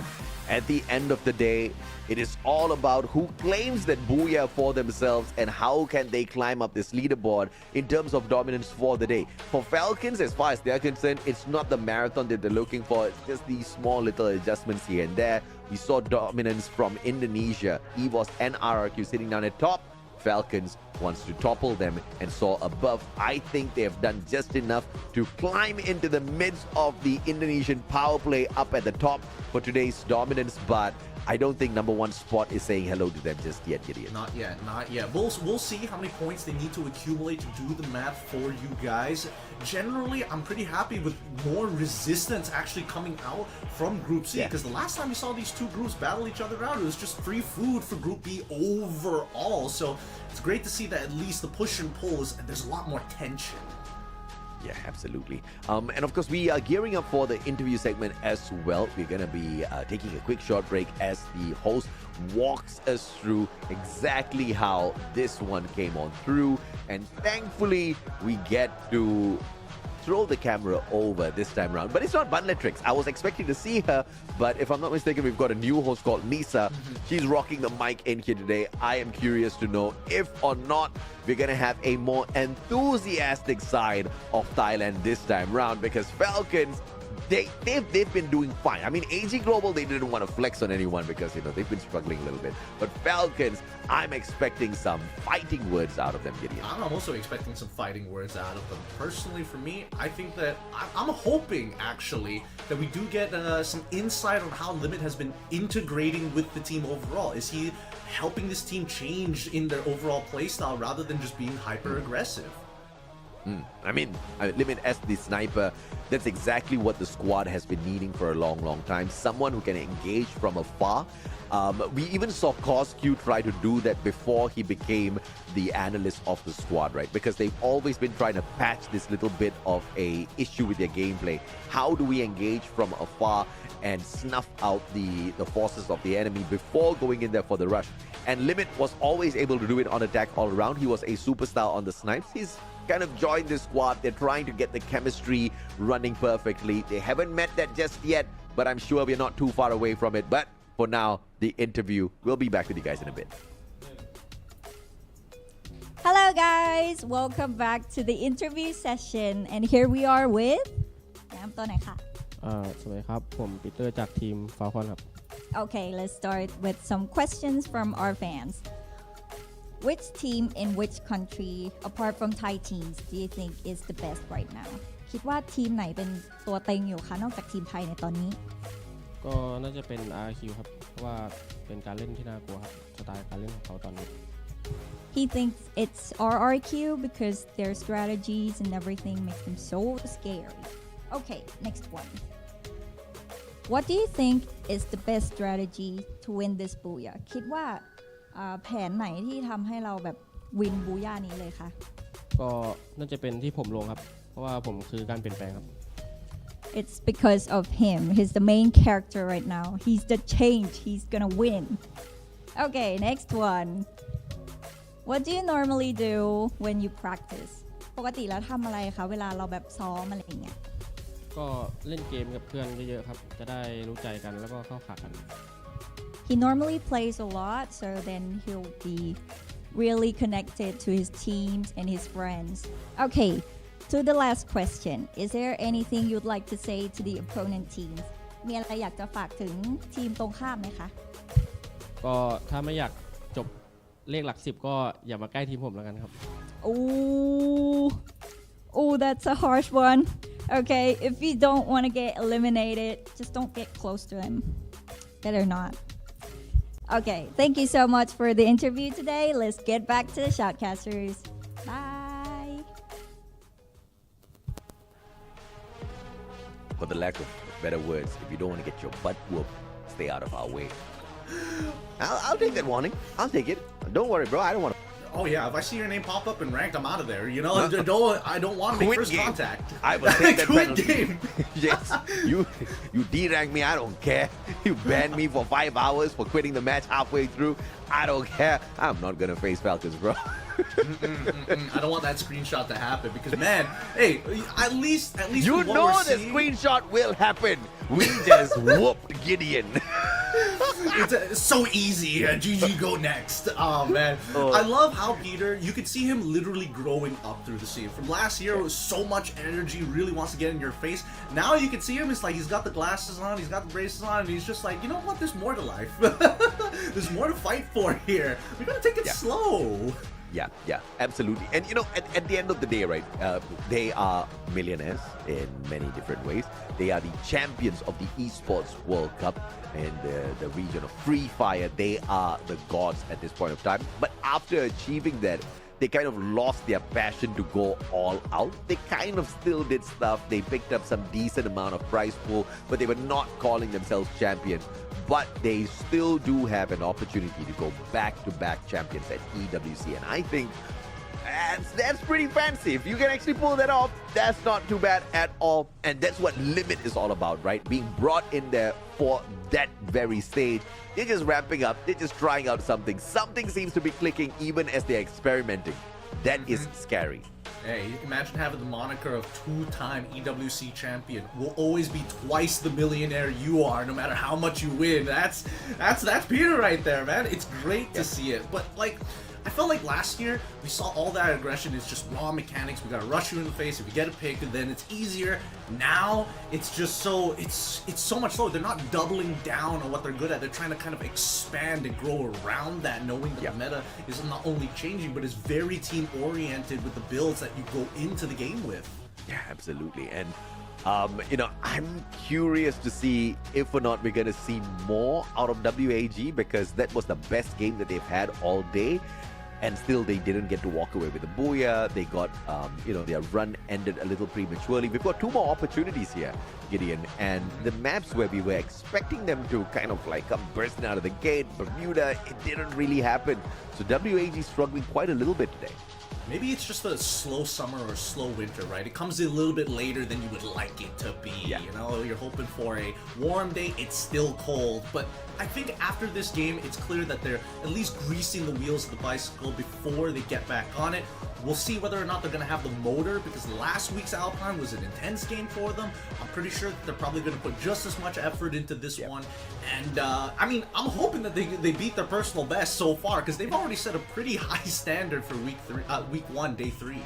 at the end of the day, it is all about who claims that booyah for themselves and how can they climb up this leaderboard in terms of dominance for the day. For Falcons, as far as they're concerned, it's not the marathon that they're looking for. It's just these small little adjustments here and there. We saw dominance from Indonesia, EVOS and RRQ sitting down at top. Falcons wants to topple them and soar above. I think they have done just enough to climb into the midst of the Indonesian power play up at the top for today's dominance, but I don't think number one spot is saying hello to them just yet, Gideon.
Not yet, not yet. We'll see how many points they need to accumulate to do the math for you guys. Generally, I'm pretty happy with more resistance actually coming out from Group C, because the last time we saw these two groups battle each other out, it was just free food for Group B overall. So it's great to see that at least the push and pulls, and there's a lot more tension.
Yeah, absolutely. And of course, we are gearing up for the interview segment as well. We're going to be taking a quick short break as the host walks us through exactly how this one came on through. And thankfully, we get to throw the camera over this time around. But it's not Bundletrix. I was expecting to see her, but if I'm not mistaken, we've got a new host called Nisa. She's rocking the mic in here today. I am curious to know if or not we're going to have a more enthusiastic side of Thailand this time around, because Falcons, they've been doing fine. I mean, AG Global, they didn't want to flex on anyone because, you know, they've been struggling a little bit. But Falcons, I'm expecting some fighting words out of them, Gideon.
I'm also expecting some fighting words out of them. Personally, for me, I think that I'm hoping, actually, that we do get some insight on how Limit has been integrating with the team overall. Is he helping this team change in their overall playstyle rather than just being hyper-aggressive?
I mean, Limit as the sniper, that's exactly what the squad has been needing for a long, long time. Someone who can engage from afar. We even saw CosQ try to do that before he became the analyst of the squad, right? Because they've always been trying to patch this little bit of a issue with their gameplay. How do we engage from afar and snuff out the forces of the enemy before going in there for the rush? And Limit was always able to do it on attack all around. He was a superstar on the snipes. He's kind of joined this squad. They're trying to get the chemistry running perfectly. They haven't met that just yet, but I'm sure we're not too far away from it. But for now, the interview. We'll be back with you guys in a bit.
Hello guys, welcome back to the interview session, and here we are with แนะนำตัวหน่อยค่ะ
สวัสดีครับผมปีเตอร์จากทีม Falcon ครับ
Okay, let's start with some questions from our fans. Which team in which country, apart from Thai teams, do you think is the best right now? คิดว่าทีมไหนเป็นตัวเต็งอยู่คะนอกจากทีมไทยในตอนนี้
ก็น่าจะเป็น RRQ ครับเพราะว่าเป็นการเล่นที่น่ากลัวครับสไตล์การเล่นของเขาตอนนี้
He thinks it's RRQ because their strategies and everything makes them so scary. Okay, next one. What do you think is the best strategy to win this booyah? คิดว่าแผนไหนที่ทำให้เราแบบวินบูย่านี้เลยคะ
ก็น่าจะเป็นที่ผมลงครับเพราะว่าผมคือการเปลี่ยนแปลงครับ
It's because of him. He's the main character right now. He's the change. He's gonna win. Okay, next one. What do you normally do when you practice? ปกติแล้วทำอะไรคะเวลาเราแบบซ้อมอะไรอย่างเงี้ย
ก็เล่นเกมกับเพื่อนเยอะๆครับจะได้รู้ใจกันแล้วก็เข้าขากัน
He normally plays a lot, so then he'll be really connected to his teams and his friends. Okay, to the last question. Is there anything you'd like to say to the opponent teams? มีอะไรอยากจะฝากถึงทีมตรงข้ามไหมคะ
ก็ถ้าไม่อยากจบเลขหลัก10ก็อย่ามาใกล้ทีมผมแล้วกันครับ
Oh, that's a harsh one. Okay, if you don't want to get eliminated, just don't get close to him. Better not. Okay, thank you so much for the interview today. Let's get back to the shoutcasters. Bye.
For the lack of better words, if you don't want to get your butt whooped, stay out of our way. I'll take that warning. I'll take it. Don't worry, bro. I don't want to.
Oh yeah, if I see your name pop up in ranked, I'm out of there. You know, I don't want to make
Quit
first
game.
contact.
I will take that
Quit
penalty.
game.
Yes, you derank me, I don't care. You banned me for 5 hours for quitting the match halfway through. I don't care. I'm not gonna face Falcons, bro.
I don't want that screenshot to happen because man, hey, at least
You
with what
know
we're
the
seeing-
screenshot will happen. We just whooped Gideon.
It's so easy. GG, go next. Oh man, I love how Peter. You could see him literally growing up through the scene. From last year, it was so much energy, really wants to get in your face. Now you can see him. It's like he's got the glasses on, he's got the braces on, and he's just like, you know what? There's more to life. There's more to fight for here. We gotta take it slow.
Yeah, absolutely. And you know, at the end of the day, right, they are millionaires in many different ways. They are the champions of the Esports World Cup in the region of Free Fire. They are the gods at this point of time. But after achieving that, they kind of lost their passion to go all out. They kind of still did stuff. They picked up some decent amount of prize pool, but they were not calling themselves champions. But they still do have an opportunity to go back-to-back champions at EWC. And I think that's pretty fancy. If you can actually pull that off, that's not too bad at all. And that's what Limit is all about, right? Being brought in there for that very stage. They're just ramping up. They're just trying out something. Something seems to be clicking even as they're experimenting. That is scary.
Hey, imagine having the moniker of two-time EWC champion. Will always be twice the millionaire you are, no matter how much you win. That's Peter right there, man. It's great to see it. But like, I felt like last year we saw all that aggression is just raw mechanics. We gotta rush you in the face. If you get a pick, then it's easier. Now it's just it's so much slower. They're not doubling down on what they're good at. They're trying to kind of expand and grow around that, knowing that the meta is not only changing, but is very team oriented with the builds that you go into the game with.
Yeah, absolutely. And you know, I'm curious to see if or not we're going to see more out of WAG, because that was the best game that they've had all day. And still, they didn't get to walk away with the booyah. They got, you know, their run ended a little prematurely. We've got 2 more opportunities here, Gideon. And the maps where we were expecting them to kind of like come bursting out of the gate, Bermuda, it didn't really happen. So WAG struggling quite a little bit today.
Maybe it's just a slow summer or slow winter, right? It comes a little bit later than you would like it to be.
Yeah.
You know, you're hoping for a warm day. It's still cold. But I think after this game, it's clear that they're at least greasing the wheels of the bicycle before they get back on it. We'll see whether or not they're going to have the motor, because last week's Alpine was an intense game for them. I'm pretty sure that they're probably going to put just as much effort into this one. And, I mean, I'm hoping that they beat their personal best so far, because they've already set a pretty high standard for week 1, day 3.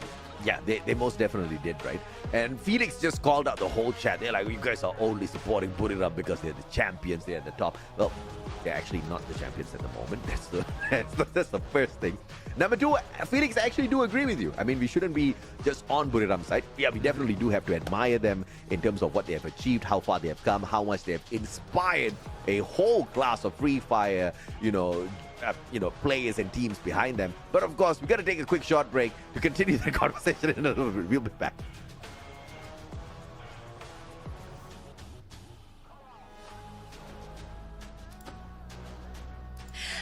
Yeah, they most definitely did, right? And Felix just called out the whole chat. They're like, you guys are only supporting Buriram because they're the champions, they're at the top. Well, they're actually not the champions at the moment. That's the first thing. Number 2, Felix, I actually do agree with you. I mean, we shouldn't be just on Buriram's side. Yeah, we definitely do have to admire them in terms of what they have achieved, how far they have come, how much they have inspired a whole class of Free Fire, you know, players and teams behind them. But of course, we got to take a quick short break to continue the conversation in a little bit. We'll be back.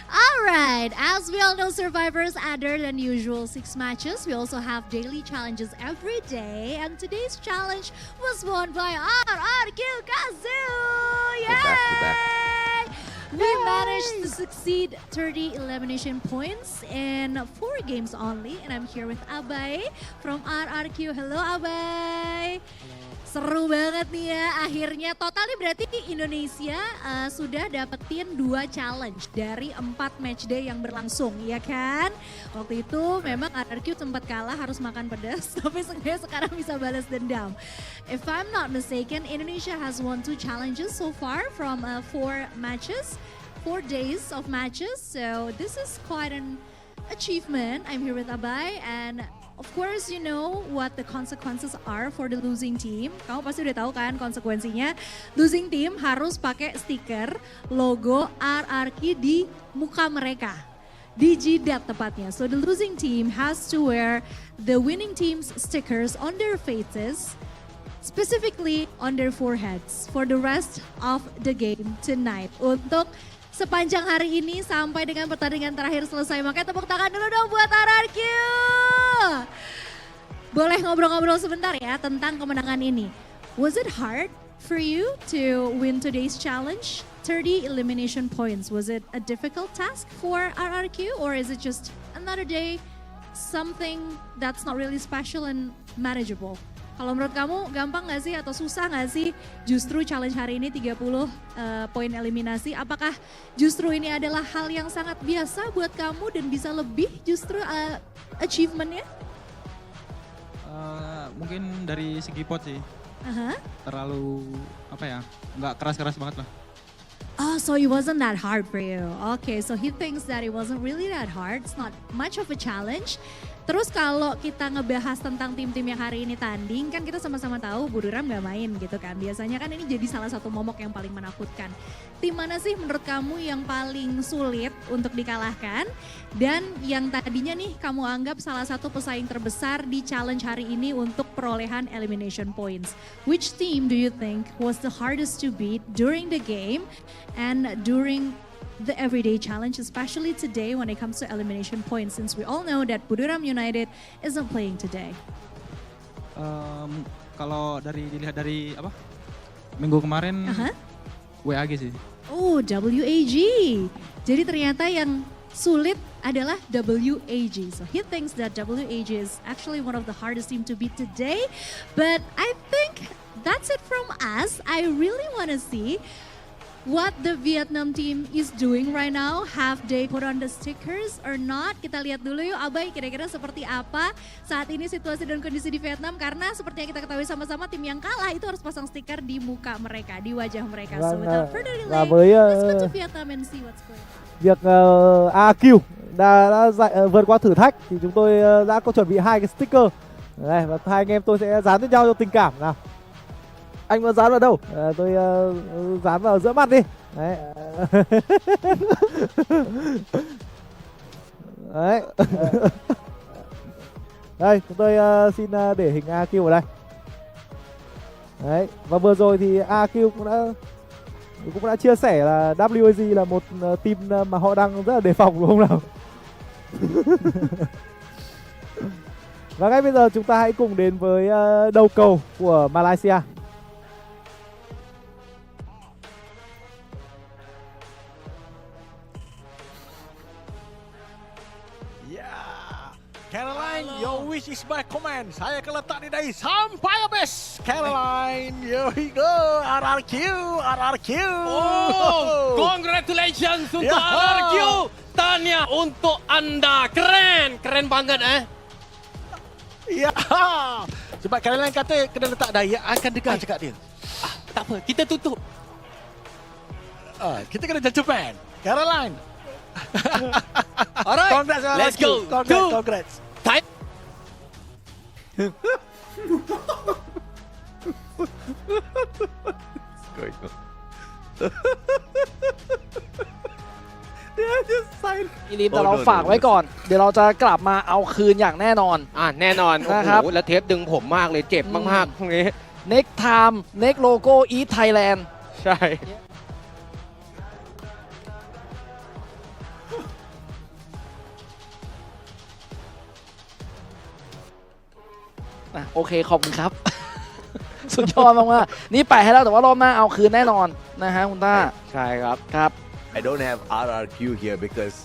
Alright, as we all know, Survivors, other than usual 6 matches, we also have daily challenges every day. And today's challenge was won by RRQ Kazoo! Yay! We managed to succeed 30 elimination points in 4 games only. And I'm here with Abay from RRQ. Hello, Abay. Seru banget nih ya, akhirnya totalnya berarti Indonesia sudah dapetin 2 challenge dari 4 matchday yang berlangsung, ya kan? Waktu itu memang RRQ sempat kalah, harus makan pedas, tapi sekarang bisa balas dendam. If I'm not mistaken, Indonesia has won 2 challenges so far from 4 matches, 4 days of matches. So this is quite an achievement. I'm here with Abay, and of course, you know what the consequences are for the losing team. Kamu pasti udah tahu kan konsekuensinya. Losing team harus pakai stiker logo RRQ di muka mereka. Di jidat tepatnya. So the losing team has to wear the winning team's stickers on their faces, specifically on their foreheads, for the rest of the game tonight. Untuk sepanjang hari ini sampai dengan pertandingan terakhir selesai. Makanya tepuk tangan dulu dong buat RRQ. Boleh ngobrol-ngobrol sebentar ya tentang kemenangan ini. Was it hard for you to win today's challenge? 30 elimination points. Was it a difficult task for RRQ or is it just another day, something that's not really special and manageable? Kalau menurut kamu gampang nggak sih atau susah nggak sih justru challenge hari ini 30 poin eliminasi? Apakah justru ini adalah hal yang sangat biasa buat kamu dan bisa lebih justru achievementnya?
Mungkin dari segi pot sih. Terlalu apa ya, nggak keras-keras banget lah.
Oh, so it wasn't that hard for you. Okay, so he thinks that it wasn't really that hard. It's not much of a challenge. Terus kalau kita ngebahas tentang tim-tim yang hari ini tanding, kan kita sama-sama tahu Buduram gak main gitu kan. Biasanya kan ini jadi salah satu momok yang paling menakutkan. Tim mana sih menurut kamu yang paling sulit untuk dikalahkan? Dan yang tadinya nih kamu anggap salah satu pesaing terbesar di challenge hari ini untuk perolehan elimination points. Which team do you think was the hardest to beat during the game and during the everyday challenge, especially today when it comes to elimination points, since we all know that Buduram United isn't playing today?
Kalau dilihat dari apa minggu kemarin, WAG sih.
Oh, WAG. Jadi ternyata yang sulit adalah WAG. So he thinks that WAG is actually one of the hardest team to beat today. But I think that's it from us. I really want to see what the Vietnam team is doing right now. Have they put on the stickers or not? Kita lihat dulu yuk Abai, kira-kira seperti apa saat ini situasi dan kondisi di Vietnam. Karena seperti yang kita ketahui sama-sama, tim yang kalah itu harus pasang stiker di muka mereka, di wajah mereka. So without further delay, let's go to Vietnam and see what's going on.
Việc AQ đã vượt qua thử thách thì chúng tôi đã có chuẩn bị 2 cái sticker. Đây, và hai anh em tôi sẽ dán cho nhau cho tình cảm nào. Anh muốn dán vào đâu? Tôi dán vào giữa mắt đi. Đấy. Đấy. Đây, chúng tôi xin để hình AQ vào đây. Đấy, và vừa rồi thì AQ cũng đã chia sẻ là WAG là một team mà họ đang rất là đề phòng, đúng không nào? Và ngay bây giờ chúng ta hãy cùng đến với đầu cầu của Malaysia.
Caroline, your wish is my command. Saya akan letak di dahi sampai habis. Caroline, here we go. RRQ, RRQ.
Oh, congratulations untuk RRQ. Tanya untuk Anda. Keren, keren banget
Ya. Sebab Caroline kata kena letak dahi, akan dengar cakap dia.
Tak apa, kita tutup.
Kita kena gentleman. Caroline.
Alright,
congrats,
let's go.
Congrats.
Time.
รีบแต่เราฝากไว้ก่อนเดี๋ยวเราจะกลับมาเอาคืนอย่างแน่นอน
แน่นอน
นะครับ
แล้วเทปดึงผมมากเลยเจ็บมากๆตรงนี้
Next time Next Logo Eat Thailand
ใช่
โอเคขอบคุณครับ สุดยอดมากๆนี่แปะให้แล้วแต่ว่ารอบหน้าเอาคืนแน่นอนนะฮะคุณต้าใช่ครับครับ
I don't have RRQ here because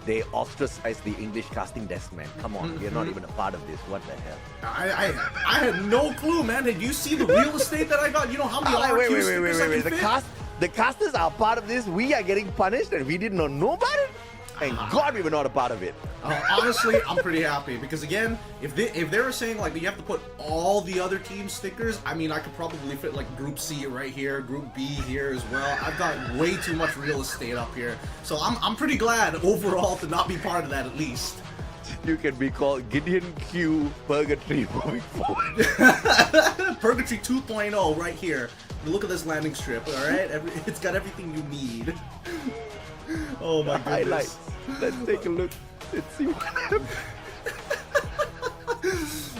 they ostracized the English casting desk, man. Come on, we're not even a part of this. What the hell?
I had no clue, man. Did you see the real estate that I got? You know how many RRQ stickers I can fit?
The casters are part of this. We are getting punished and we did not know about it. Thank God we were not a part of it.
Honestly, I'm pretty happy because again, if they were saying like you have to put all the other team stickers, I mean I could probably fit like Group C right here, Group B here as well. I've got way too much real estate up here, so I'm pretty glad overall to not be part of that at least.
You can be called Gideon Q Purgatory moving forward.
Purgatory 2.0 right here. Look at this landing strip. All right, it's got everything you need. Oh my goodness.
Highlights. Let's take a look. Let's see what happens.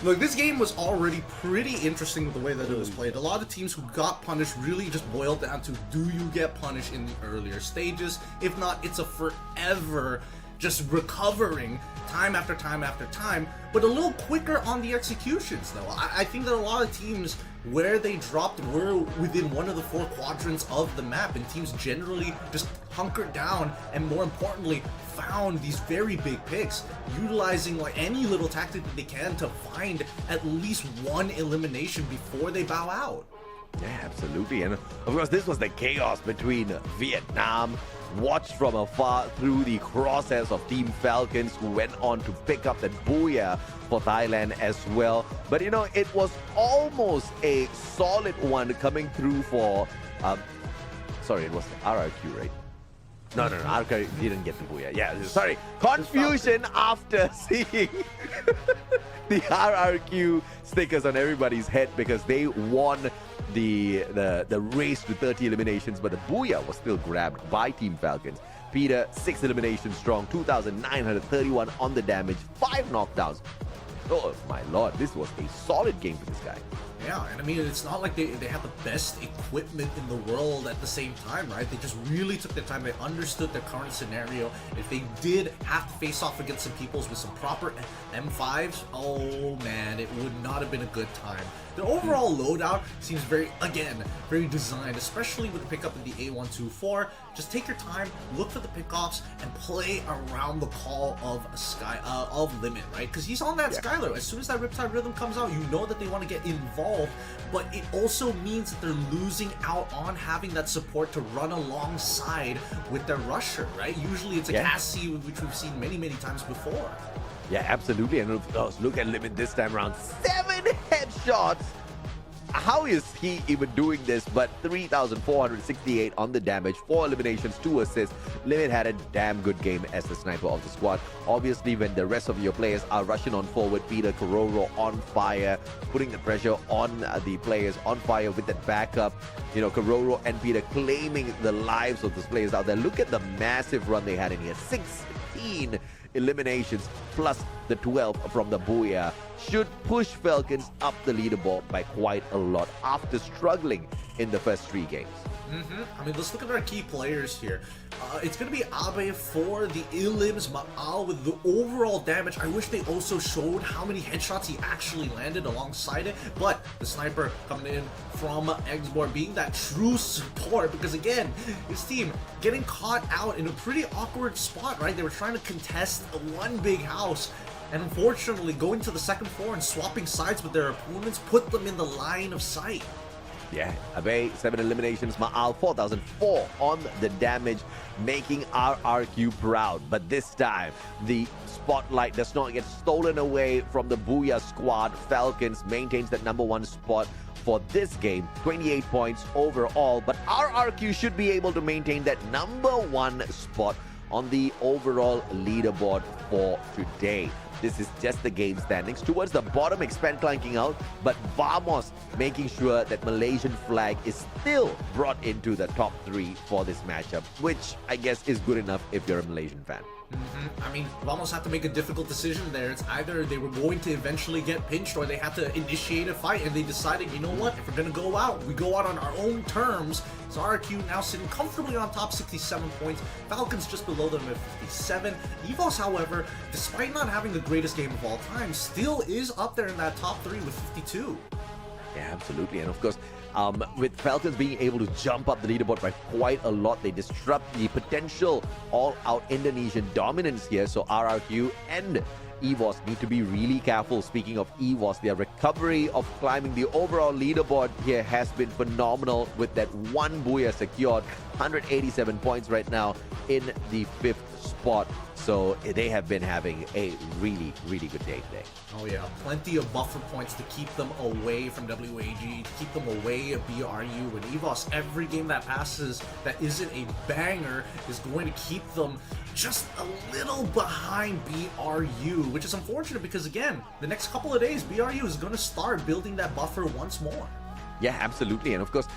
Look, this game was already pretty interesting with the way that it was played. A lot of teams who got punished really just boiled down to, do you get punished in the earlier stages? If not, it's a forever just recovering time after time after time, but a little quicker on the executions though. I think that a lot of teams where they dropped were within one of the 4 quadrants of the map, and teams generally just hunkered down and, more importantly, found these very big picks, utilizing like any little tactic that they can to find at least one elimination before they bow out.
Yeah, absolutely. And of course, this was the chaos between Vietnam, watched from afar through the crosshairs of Team Falcons, who went on to pick up that booyah for Thailand as well. But you know, it was almost a solid one coming through for, sorry, it was RRQ, right? No, RRQ didn't get the booyah. Yeah, sorry. Confusion after seeing the RRQ stickers on everybody's head because they won the race to 30 eliminations, but the booyah was still grabbed by Team Falcons. Peter, 6 eliminations strong, 2,931 on the damage, 5 knockdowns. Oh my lord, this was a solid game for this guy.
Yeah, and I mean, it's not like they had the best equipment in the world at the same time, right? They just really took their time. They understood their current scenario. If they did have to face off against some peoples with some proper M5s, oh man, it would not have been a good time. The overall loadout seems very designed, especially with the pickup of the A124. Just take your time, look for the pickoffs, and play around the call of Limit, right? Because he's on that Skylar. As soon as that Riptide Rhythm comes out, you know that they want to get involved, but it also means that they're losing out on having that support to run alongside with their rusher, right? Usually it's a Cassie, which we've seen many times before.
Yeah, absolutely. And of course, look at Limit this time around. 7 headshots! How is he even doing this? But 3,468 on the damage, 4 eliminations, 2 assists. Limit had a damn good game as the sniper of the squad. Obviously, when the rest of your players are rushing on forward, Peter, Kororo on fire, putting the pressure on the players on fire with that backup. You know, Kororo and Peter claiming the lives of those players out there. Look at the massive run they had in here. 16 eliminations plus the 12 from the booyah should push Falcons up the leaderboard by quite a lot after struggling in the first 3 games.
I mean, let's look at our key players here. It's going to be Abe for the Ilims, Ma'al with the overall damage. I wish they also showed how many headshots he actually landed alongside it, but the sniper coming in from Eggsborn being that true support, because again, his team getting caught out in a pretty awkward spot, right? They were trying to contest one big house, and unfortunately going to the second floor and swapping sides with their opponents put them in the line of sight.
Yeah, Abe, 7 eliminations, Ma'al 4,004 on the damage, making RRQ proud. But this time, the spotlight does not get stolen away from the Booyah squad. Falcons maintains that #1 spot for this game, 28 points overall. But RRQ should be able to maintain that #1 spot on the overall leaderboard for today. This is just the game standings. Towards the bottom, Expand clanking out, but Vamos making sure that Malaysian flag is still brought into the top 3 for this matchup, which I guess is good enough if you're a Malaysian fan.
I mean, Vamos had to make a difficult decision there. It's either they were going to eventually get pinched or they had to initiate a fight, and they decided, you know what, if we're going to go out, we go out on our own terms. So RRQ now sitting comfortably on top, 67 points. Falcons just below them at 57. EVOS, however, despite not having the greatest game of all time, still is up there in that top 3 with 52.
Yeah, absolutely. And of course, with Falcons being able to jump up the leaderboard by quite a lot, they disrupt the potential all-out Indonesian dominance here. So RRQ and EVOS need to be really careful. Speaking of EVOS, their recovery of climbing the overall leaderboard here has been phenomenal with that 1 booyah secured. 187 points right now in the 5th spot. So they have been having a really good day today.
Oh yeah, plenty of buffer points to keep them away from WAG, to keep them away at BRU. And EVOS, every game that passes that isn't a banger is going to keep them just a little behind BRU, which is unfortunate because, again, the next couple of days, BRU is going to start building that buffer once more.
Yeah, absolutely. And of course,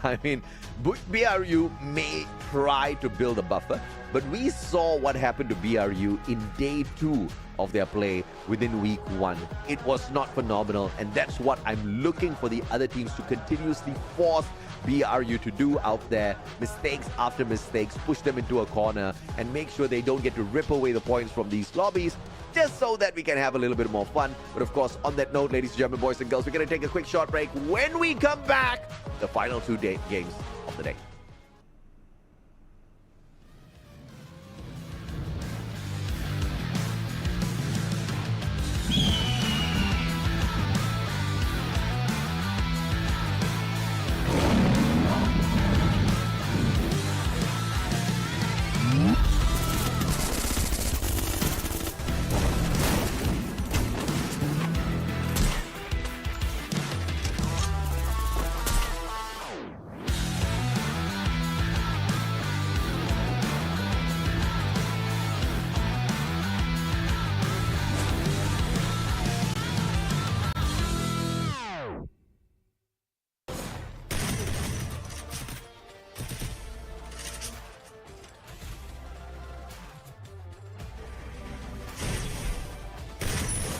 I mean, BRU may try to build a buffer, but we saw what happened to BRU in day 2 of their play within week 1. It was not phenomenal, and that's what I'm looking for the other teams to continuously force BRU to do out there. Mistakes after mistakes, push them into a corner, and make sure they don't get to rip away the points from these lobbies, just so that we can have a little bit more fun. But of course, on that note, ladies and gentlemen, boys and girls, we're going to take a quick short break. When we come back, the final 2 games of the day.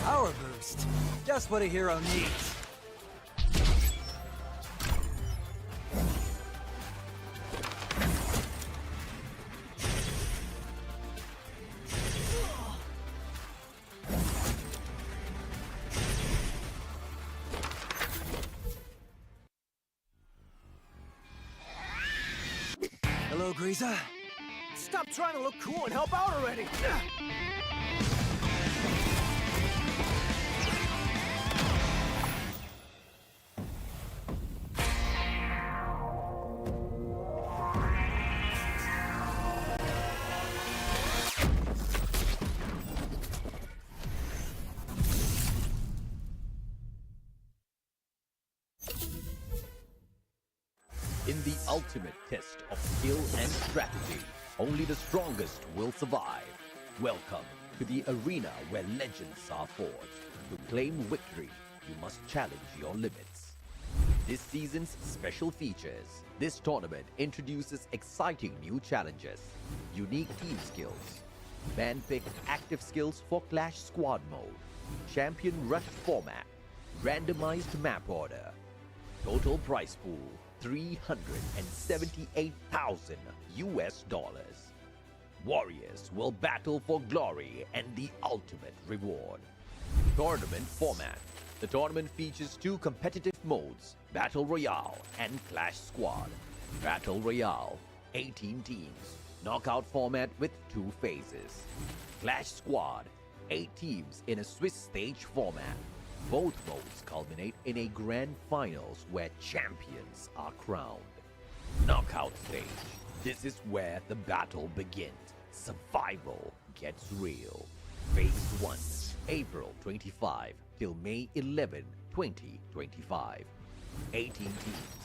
Power boost. Just what a hero needs. Hello, Greaser. Stop trying to look cool and help out already.
In the ultimate test of skill and strategy, only the strongest will survive. Welcome to the arena where legends are forged. To claim victory, you must challenge your limits. This season's special features. This tournament introduces exciting new challenges, unique team skills, man-picked active skills for Clash Squad mode, champion rush format, randomized map order, total prize pool $378,000. Warriors will battle for glory and the ultimate reward. Tournament format. The tournament features 2 competitive modes, Battle Royale and Clash Squad. Battle Royale, 18 teams, knockout format with 2 phases. Clash Squad, 8 teams in a Swiss stage format. Both modes culminate in a grand finals where champions are crowned. Knockout stage. This is where the battle begins. Survival gets real. Phase 1, April 25 till May 11, 2025. 18 teams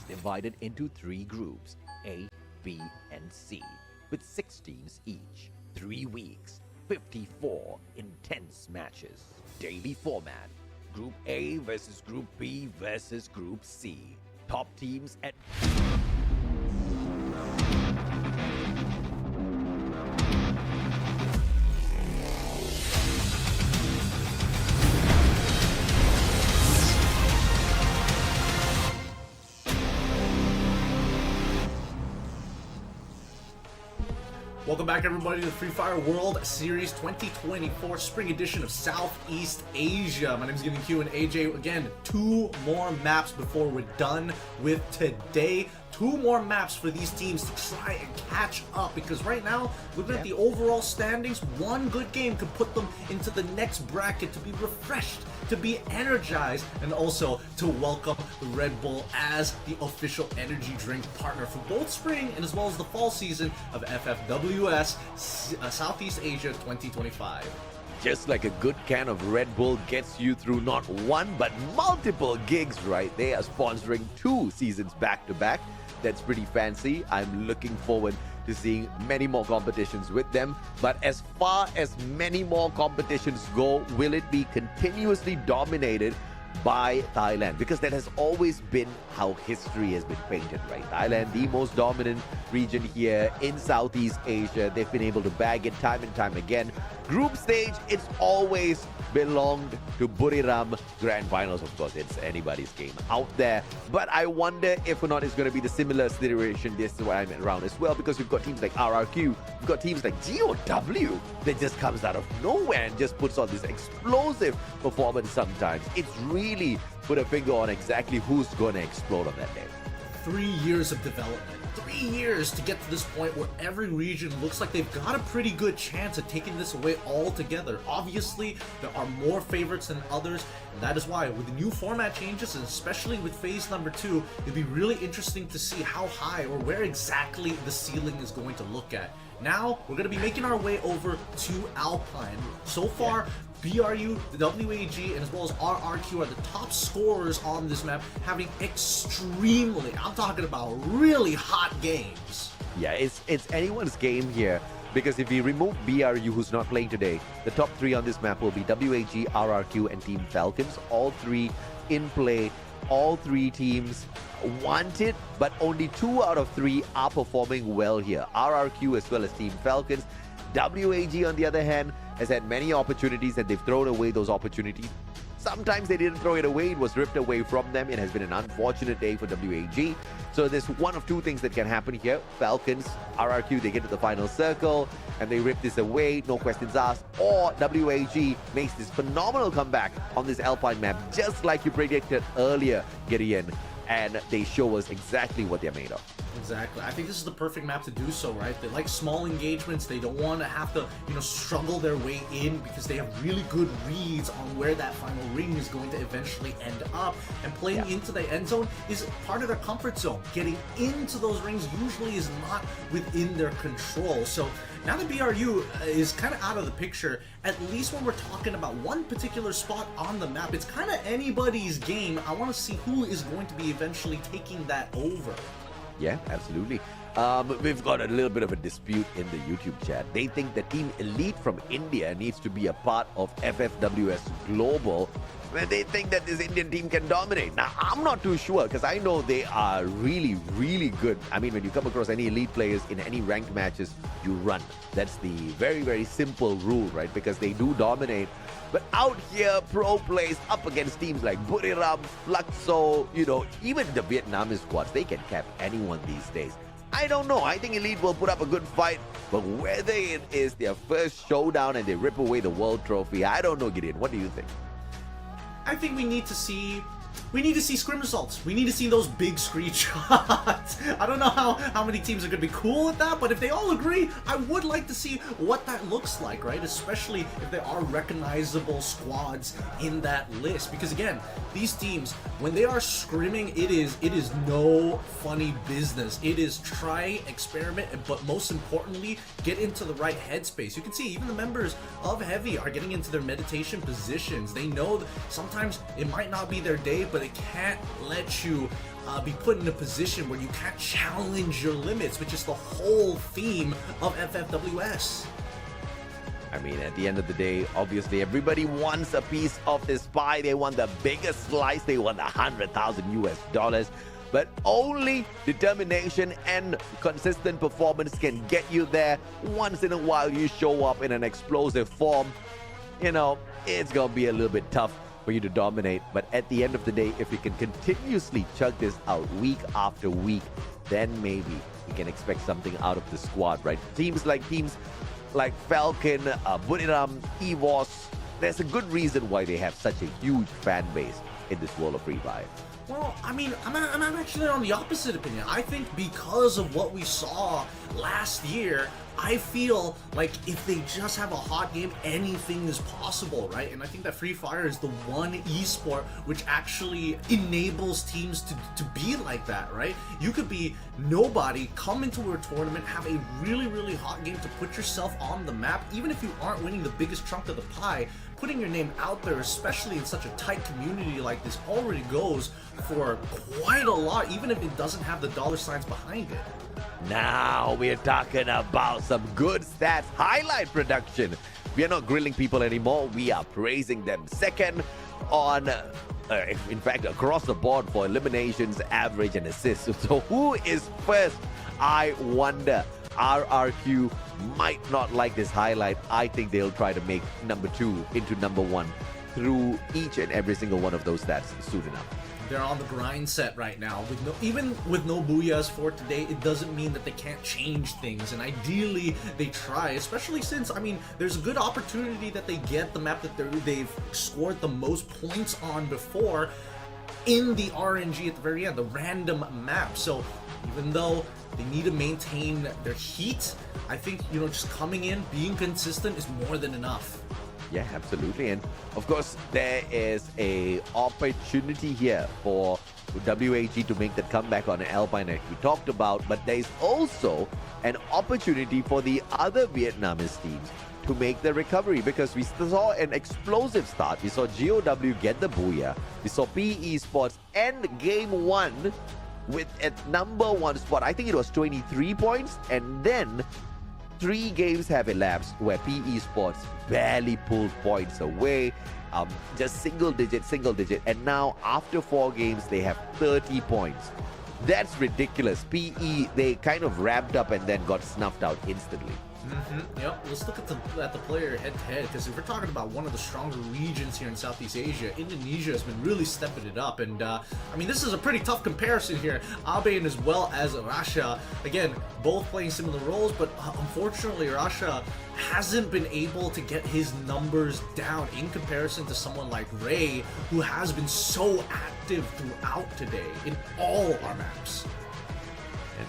divided into 3 groups, A, B, and C, with 6 teams each. 3 weeks, 54 intense matches. Daily format. Group A versus Group B versus Group C. Top teams at...
Welcome back, everybody, to the Free Fire World Series 2024 Spring Edition of Southeast Asia. My name is GivingQ and AJ. Again, 2 more maps before we're done with today. 2 more maps for these teams to try and catch up, because right now, looking at the overall standings, 1 good game could put them into the next bracket to be refreshed, to be energized, and also to welcome the Red Bull as the official energy drink partner for both spring and as well as the fall season of FFWS Southeast Asia 2025.
Just like a good can of Red Bull gets you through not 1 but multiple gigs, right? They are sponsoring 2 seasons back to back. That's pretty fancy. I'm looking forward to seeing many more competitions with them. But as far as many more competitions go, will it be continuously dominated by Thailand, because that has always been how history has been painted, right? Thailand, the most dominant region here in Southeast Asia. They've been able to bag it time and time again. Group stage, it's always belonged to Buriram. Grand finals, of course, it's anybody's game out there. But I wonder if or not it's going to be the similar situation this time around as well, because we've got teams like RRQ, we've got teams like GOW that just comes out of nowhere and just puts on this explosive performance sometimes. It's really put a finger on exactly who's going to explode on that day.
3 years of development. 3 years to get to this point where every region looks like they've got a pretty good chance of taking this away altogether. Obviously, there are more favorites than others, and that is why with the new format changes, and especially with phase number 2, it'd be really interesting to see how high or where exactly the ceiling is going to look at. Now, we're going to be making our way over to Alpine. So far, BRU, the WAG, and as well as RRQ are the top scorers on this map, having extremely, I'm talking about really hot games.
Yeah, it's anyone's game here, because if we remove BRU, who's not playing today, the top 3 on this map will be WAG, RRQ, and Team Falcons. All 3 in play. All 3 teams want it, but only 2 out of 3 are performing well here. RRQ as well as Team Falcons. WAG, on the other hand, has had many opportunities and they've thrown away those opportunities. Sometimes they didn't throw it away, it was ripped away from them. It has been an unfortunate day for WAG. So there's one of 2 things that can happen here. Falcons, RRQ, they get to the final circle and they rip this away, no questions asked. Or WAG makes this phenomenal comeback on this Alpine map, just like you predicted earlier, Gideon. And they show us exactly what they're made of.
Exactly. I think this is the perfect map to do so, right? They like small engagements. They don't want to have to, struggle their way in, because they have really good reads on where that final ring is going to eventually end up. And playing into the end zone is part of their comfort zone. Getting into those rings usually is not within their control. So now that BRU is kind of out of the picture, at least when we're talking about one particular spot on the map, it's kind of anybody's game. I want to see who is going to be eventually taking that over.
Yeah, absolutely. We've got a little bit of a dispute in the YouTube chat. They think the Team Elite from India needs to be a part of FFWS Global, where they think that this Indian team can dominate. Now, I'm not too sure, because I know they are really, really good. I mean, when you come across any elite players in any ranked matches, you run. That's the very, very simple rule, right? Because they do dominate. But out here, pro plays up against teams like Buriram, Fluxo, even the Vietnamese squads, they can cap anyone these days. I don't know. I think Elite will put up a good fight, but whether it is their first showdown and they rip away the world trophy, I don't know, Gideon. What do you think?
I think we need to see scrim results. We need to see those big screenshots. I don't know how many teams are going to be cool with that, but if they all agree, I would like to see what that looks like, right? Especially if there are recognizable squads in that list. Because again, these teams, when they are scrimming, it is no funny business. It is try, experiment, but most importantly, get into the right headspace. You can see even the members of Heavy are getting into their meditation positions. They know that sometimes it might not be their day, but it can't let you be put in a position where you can't challenge your limits, which is the whole theme of FFWS.
I mean, at the end of the day, obviously, everybody wants a piece of this pie. They want the biggest slice. They want the $100,000. But only determination and consistent performance can get you there. Once in a while, you show up in an explosive form. It's going to be a little bit tough for you to dominate. But at the end of the day, if you can continuously chug this out week after week, then maybe you can expect something out of the squad, right? Teams like Falcon, Buriram, EVOS, there's a good reason why they have such a huge fan base in this world of Free Fire.
Well, I mean, I'm actually on the opposite opinion. I think because of what we saw last year, I feel like if they just have a hot game, anything is possible, right? And I think that Free Fire is the one esport which actually enables teams to be like that, right? You could be nobody, come into a tournament, have a really, really hot game to put yourself on the map, even if you aren't winning the biggest chunk of the pie. Putting your name out there, especially in such a tight community like this, already goes for quite a lot, even if it doesn't have the dollar signs behind it.
Now we're talking about some good stats, highlight production. We are not grilling people anymore. We are praising them. Second on in fact, across the board for eliminations, average, and assists. So who is first? I wonder. RRQ might not like this highlight. I think they'll try to make number 2 into number 1 through each and every single one of those stats soon enough.
They're on the grind set right now. Even with no booyahs for today, it doesn't mean that they can't change things. And ideally, they try, especially since, I mean, there's a good opportunity that they get the map that they've scored the most points on before in the RNG at the very end, the random map. So even though they need to maintain their heat, I think, just coming in, being consistent is more than enough.
Yeah, absolutely. And of course, there is a opportunity here for WAG to make that comeback on Alpine that we talked about, but there is also an opportunity for the other Vietnamese teams to make the recovery, because we saw an explosive start. We saw GOW get the booyah. We saw PE Sports end game 1 with at number 1 spot. I think it was 23 points, and then 3 games have elapsed where PE Sports barely pulled points away, just single digit, and now after 4 games they have 30 points. That's ridiculous. PE, they kind of wrapped up and then got snuffed out instantly.
Yep, let's look at the player head-to-head, because if we're talking about one of the stronger regions here in Southeast Asia, Indonesia has been really stepping it up. And I mean, this is a pretty tough comparison here. Abe as well as Rasha, again, both playing similar roles, but unfortunately Rasha hasn't been able to get his numbers down in comparison to someone like Ray, who has been so active throughout today in all our maps.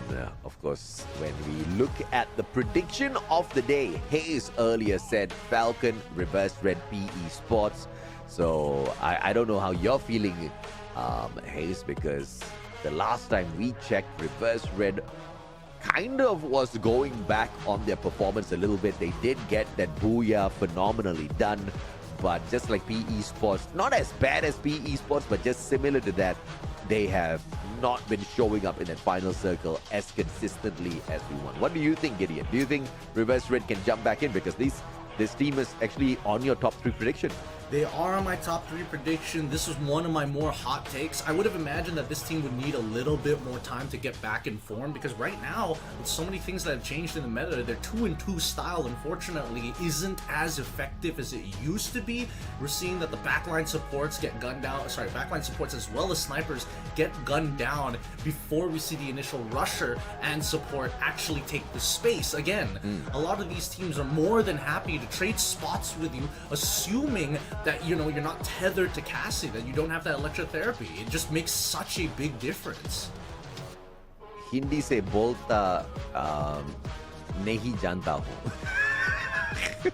And of course, when we look at the prediction of the day, Hayes earlier said Falcon, Reverse Red, PE Sports. So I don't know how you're feeling, Hayes, because the last time we checked, Reverse Red kind of was going back on their performance a little bit. They did get that booyah phenomenally done, but just like PE Sports, not as bad as PE Sports, but just similar to that, they have not been showing up in that final circle as consistently as we want. What do you think, Gideon? Do you think Reverse Red can jump back in? Because this team is actually on your top 3 prediction.
They are on my top 3 prediction. This was one of my more hot takes. I would have imagined that this team would need a little bit more time to get back in form, because right now, with so many things that have changed in the meta, their 2-and-2 style, unfortunately, isn't as effective as it used to be. We're seeing that the backline supports get gunned down. Backline supports as well as snipers get gunned down before we see the initial rusher and support actually take the space. Again, a lot of these teams are more than happy to trade spots with you, assuming that you're not tethered to Cassie, that you don't have that electrotherapy. It just makes such a big difference.
Hindi se bolta nahi janta hu.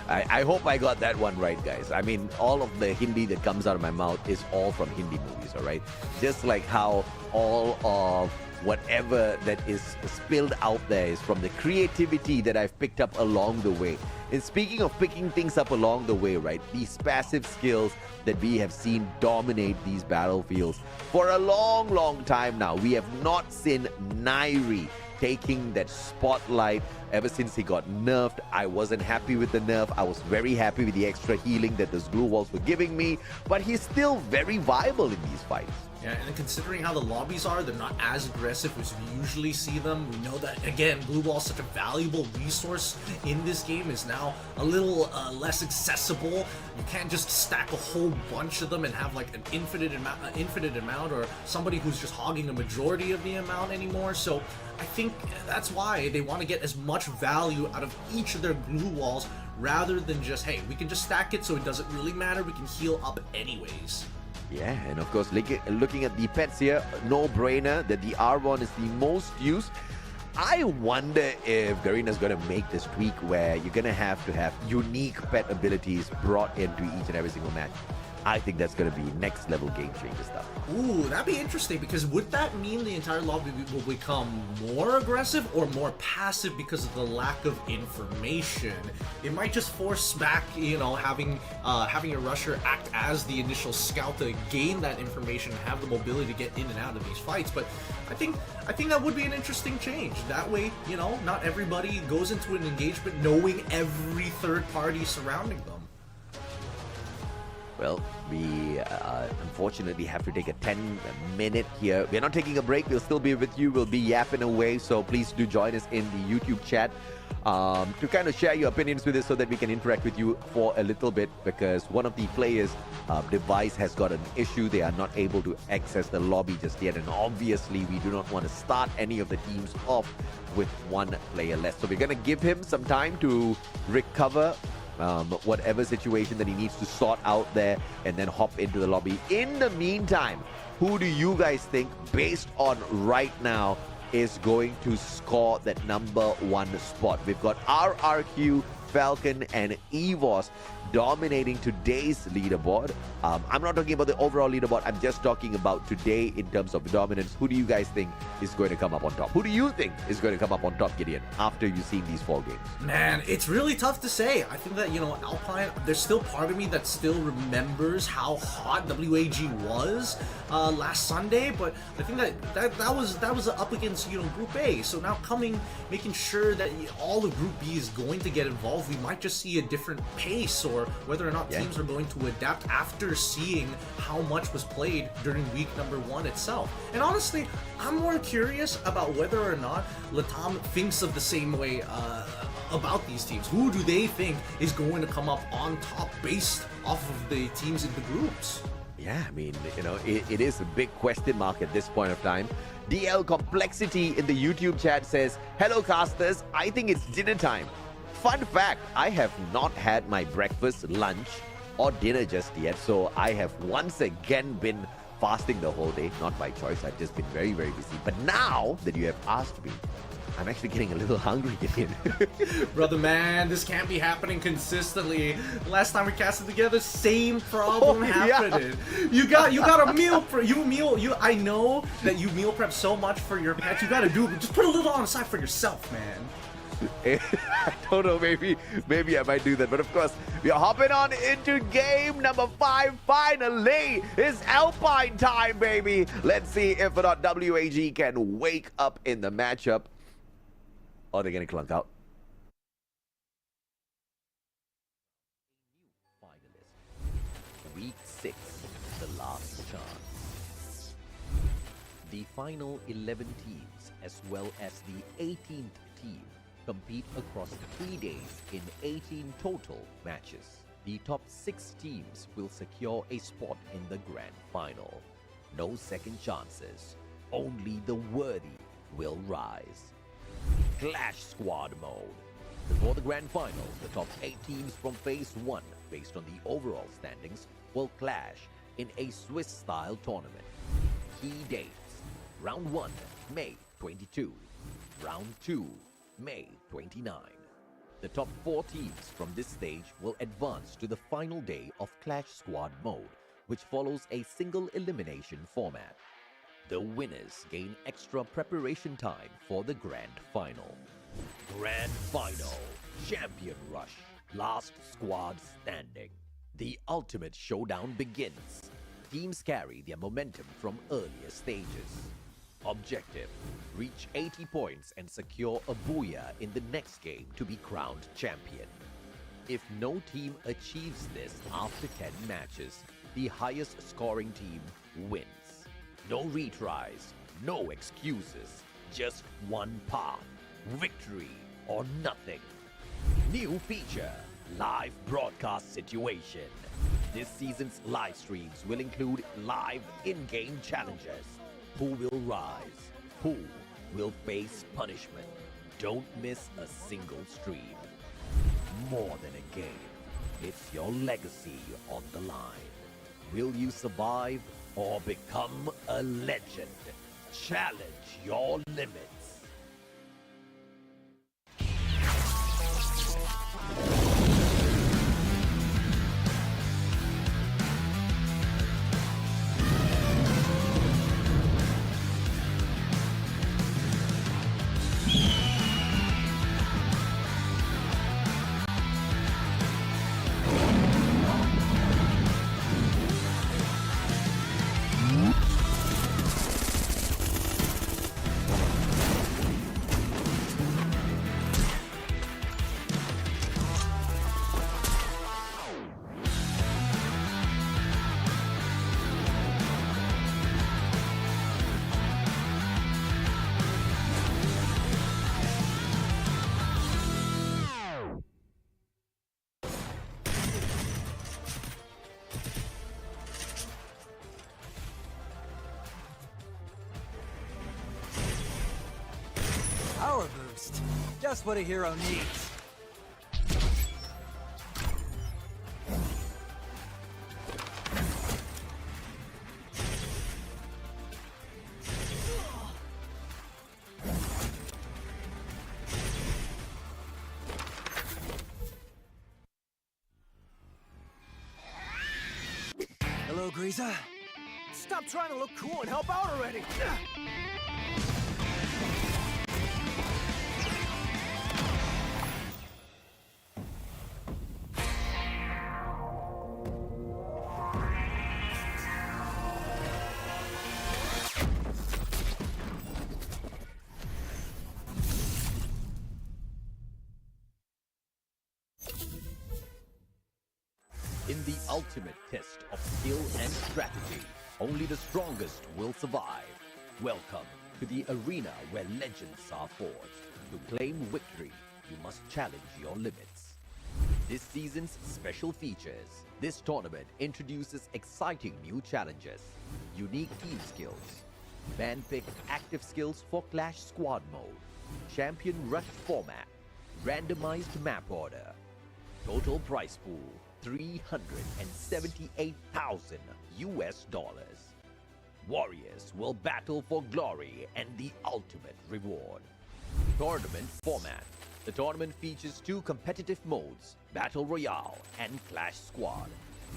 I hope I got that one right, guys. I mean, all of the Hindi that comes out of my mouth is all from Hindi movies, all right? Just like how all of whatever that is spilled out there is from the creativity that I've picked up along the way. And speaking of picking things up along the way, right, these passive skills that we have seen dominate these battlefields for a long time now. We have not seen Nairi taking that spotlight ever since he got nerfed. I wasn't happy with the nerf. I was very happy with the extra healing that those glue walls were giving me, but he's still very viable in these fights.
Yeah, and considering how the lobbies are, they're not as aggressive as we usually see them. We know that, again, Blue Wall, such a valuable resource in this game, is now a little less accessible. You can't just stack a whole bunch of them and have like an infinite amount, or somebody who's just hogging a majority of the amount anymore. So I think that's why they want to get as much value out of each of their glue walls, rather than just, hey, we can just stack it so it doesn't really matter, we can heal up anyways.
Yeah, and of course, looking at the pets here, no-brainer that the R1 is the most used. I wonder if Garena's going to make this tweak where you're going to have unique pet abilities brought into each and every single match. I think that's going to be next level game changer stuff.
Ooh, that'd be interesting, because would that mean the entire lobby will become more aggressive or more passive because of the lack of information? It might just force back, having a rusher act as the initial scout to gain that information and have the mobility to get in and out of these fights. But I think that would be an interesting change. That way, not everybody goes into an engagement knowing every third party surrounding them.
Well, we unfortunately have to take a 10-minute here. We're not taking a break. We'll still be with you. We'll be yapping away. So please do join us in the YouTube chat to kind of share your opinions with us so that we can interact with you for a little bit, because one of the players' device has got an issue. They are not able to access the lobby just yet. And obviously, we do not want to start any of the teams off with one player less. So we're going to give him some time to recover whatever situation that he needs to sort out there and then hop into the lobby. In the meantime, who do you guys think, based on right now, is going to score that #1 spot? We've got RRQ, Falcon, and EVOS dominating today's leaderboard. I'm not talking about the overall leaderboard. I'm just talking about today in terms of dominance. Who do you guys think is going to come up on top? Who do you think is going to come up on top, Gideon, after you've seen these 4 games?
Man, it's really tough to say. I think that, Alpine, there's still part of me that still remembers how hot WAG was last Sunday, but I think that was up against, Group A. So now making sure that all of Group B is going to get involved, we might just see a different pace, or whether or not teams are going to adapt after seeing how much was played during week #1 itself. And honestly, I'm more curious about whether or not Latam thinks of the same way about these teams. Who do they think is going to come up on top based off of the teams in the groups?
Yeah, I mean, it is a big question mark at this point of time. DL Complexity in the YouTube chat says, "Hello casters, I think it's dinner time. Fun fact, I have not had my breakfast, lunch, or dinner just yet, so I have once again been fasting the whole day. Not by choice, I've just been very, very busy. But now that you have asked me, I'm actually getting a little hungry again."
Brother, man, this can't be happening consistently. Last time we casted together, same problem happened. You got a meal I know that you meal prep so much for your pets. You gotta just put a little on the side for yourself, man.
I don't know, maybe I might do that. But of course, we are hopping on into game #5. Finally, it's Alpine time, baby. Let's see if or not WAG can wake up in the matchup. Or they're going to clunk out. Week 6, the last chance. The final 11 teams, as well as the 18th team, compete across 3 days in 18 total matches. The top 6 teams will secure a spot in the grand final. No second chances. Only the worthy will rise. Clash Squad mode. Before the grand finals, the top 8 teams from Phase 1, based on the overall standings, will clash in a Swiss-style tournament. Key dates: Round 1, May 22. Round 2, May 29. The top 4 teams from this stage will advance to the final day of Clash Squad mode, which follows a single elimination format. The winners gain extra preparation time for the grand final. Grand final, Champion Rush, last squad standing. The ultimate showdown begins. Teams carry their momentum from earlier stages. Objective: reach 80 points and secure a booyah in the next game to be crowned champion. If no team achieves this after 10 matches, the highest scoring team wins. No retries, no excuses, just one path: victory or nothing. New feature: live broadcast situation. This season's live streams will include live in-game challenges. Who will rise? Who will face punishment? Don't miss a single stream. More than a game, it's your legacy on the line. Will you survive or become a legend? Challenge your limits.
Just what a hero needs. Hello, Griza. Stop trying to look cool and help out already.
In the ultimate test of skill and strategy, only the strongest will survive. Welcome to the arena where legends are forged. To claim victory, you must challenge your limits. This season's special features. This tournament introduces exciting new challenges, unique team skills, man-picked active skills for Clash Squad mode, champion rush format, randomized map order, total prize pool $378,000. Warriors will battle for glory and the ultimate reward. Tournament format. The tournament features two competitive modes, Battle Royale and Clash Squad.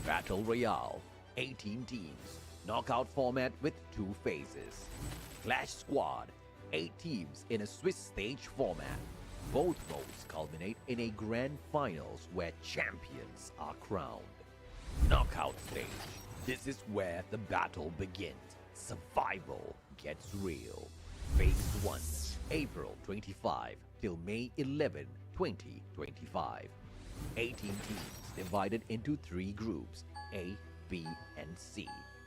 Battle Royale, 18 teams, knockout format with 2 phases. Clash Squad, 8 teams in a Swiss stage format. Both modes culminate in a grand finals where champions are crowned. Knockout stage. This is where the battle begins. Survival gets real. Phase 1, April 25 till May 11, 2025. 18 teams divided into 3 groups, A, B, and C,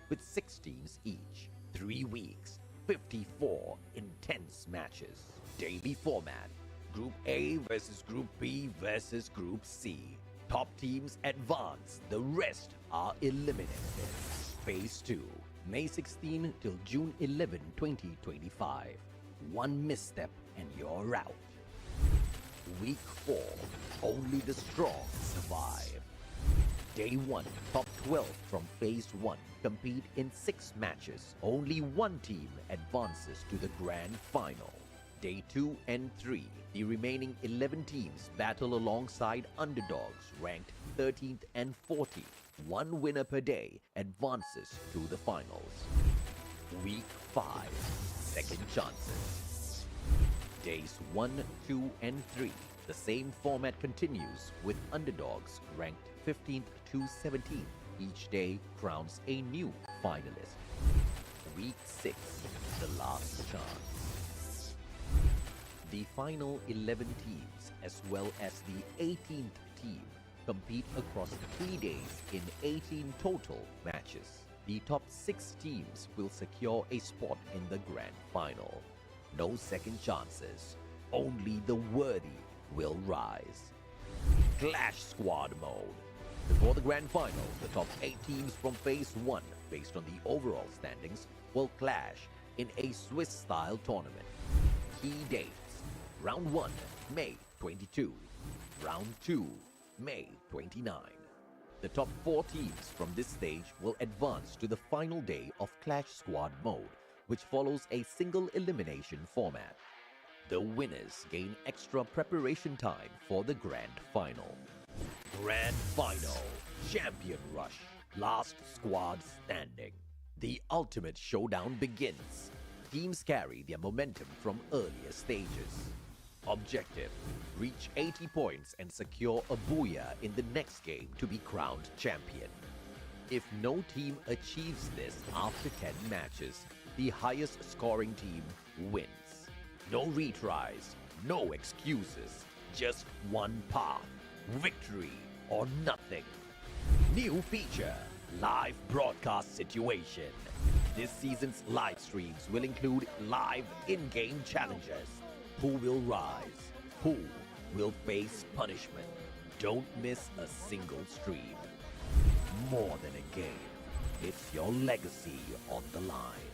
with 6 teams each. 3 weeks, 54 intense matches. Daily format. Group A versus Group B versus Group C. Top teams advance, the rest are eliminated. Phase 2, May 16 till June 11, 2025. 1 misstep and you're out. Week 4, only the strong survive. Day 1, top 12 from Phase 1 compete in 6 matches. Only 1 team advances to the grand final. Day 2 and 3, the remaining 11 teams battle alongside underdogs ranked 13th and 14th. 1 winner per day advances to the finals. Week 5, second chances. Days 1, 2, and 3, the same format continues with underdogs ranked 15th to 17th. Each day crowns a new finalist. Week 6, the last chance. The final 11 teams, as well as the 18th team, compete across 3 days in 18 total matches. The top 6 teams will secure a spot in the grand final. No second chances, only the worthy will rise. Clash Squad mode. Before the grand final, the top 8 teams from Phase 1, based on the overall standings, will clash in a Swiss-style tournament. Key dates. Round 1, May 22. Round 2, May 29. The top 4 teams from this stage will advance to the final day of Clash Squad mode, which follows a single elimination format. The winners gain extra preparation time for the grand final. Grand final, Champion Rush, last squad standing. The ultimate showdown begins. Teams carry their momentum from earlier stages. Objective, reach 80 points and secure a booyah in the next game to be crowned champion. If no team achieves this after 10 matches, the highest scoring team wins. No retries, no excuses, just one path, victory or nothing. New feature, live broadcast situation. This season's live streams will include live in-game challenges. Who will rise? Who will face punishment? Don't miss a single stream. More than a game, it's your legacy on the line.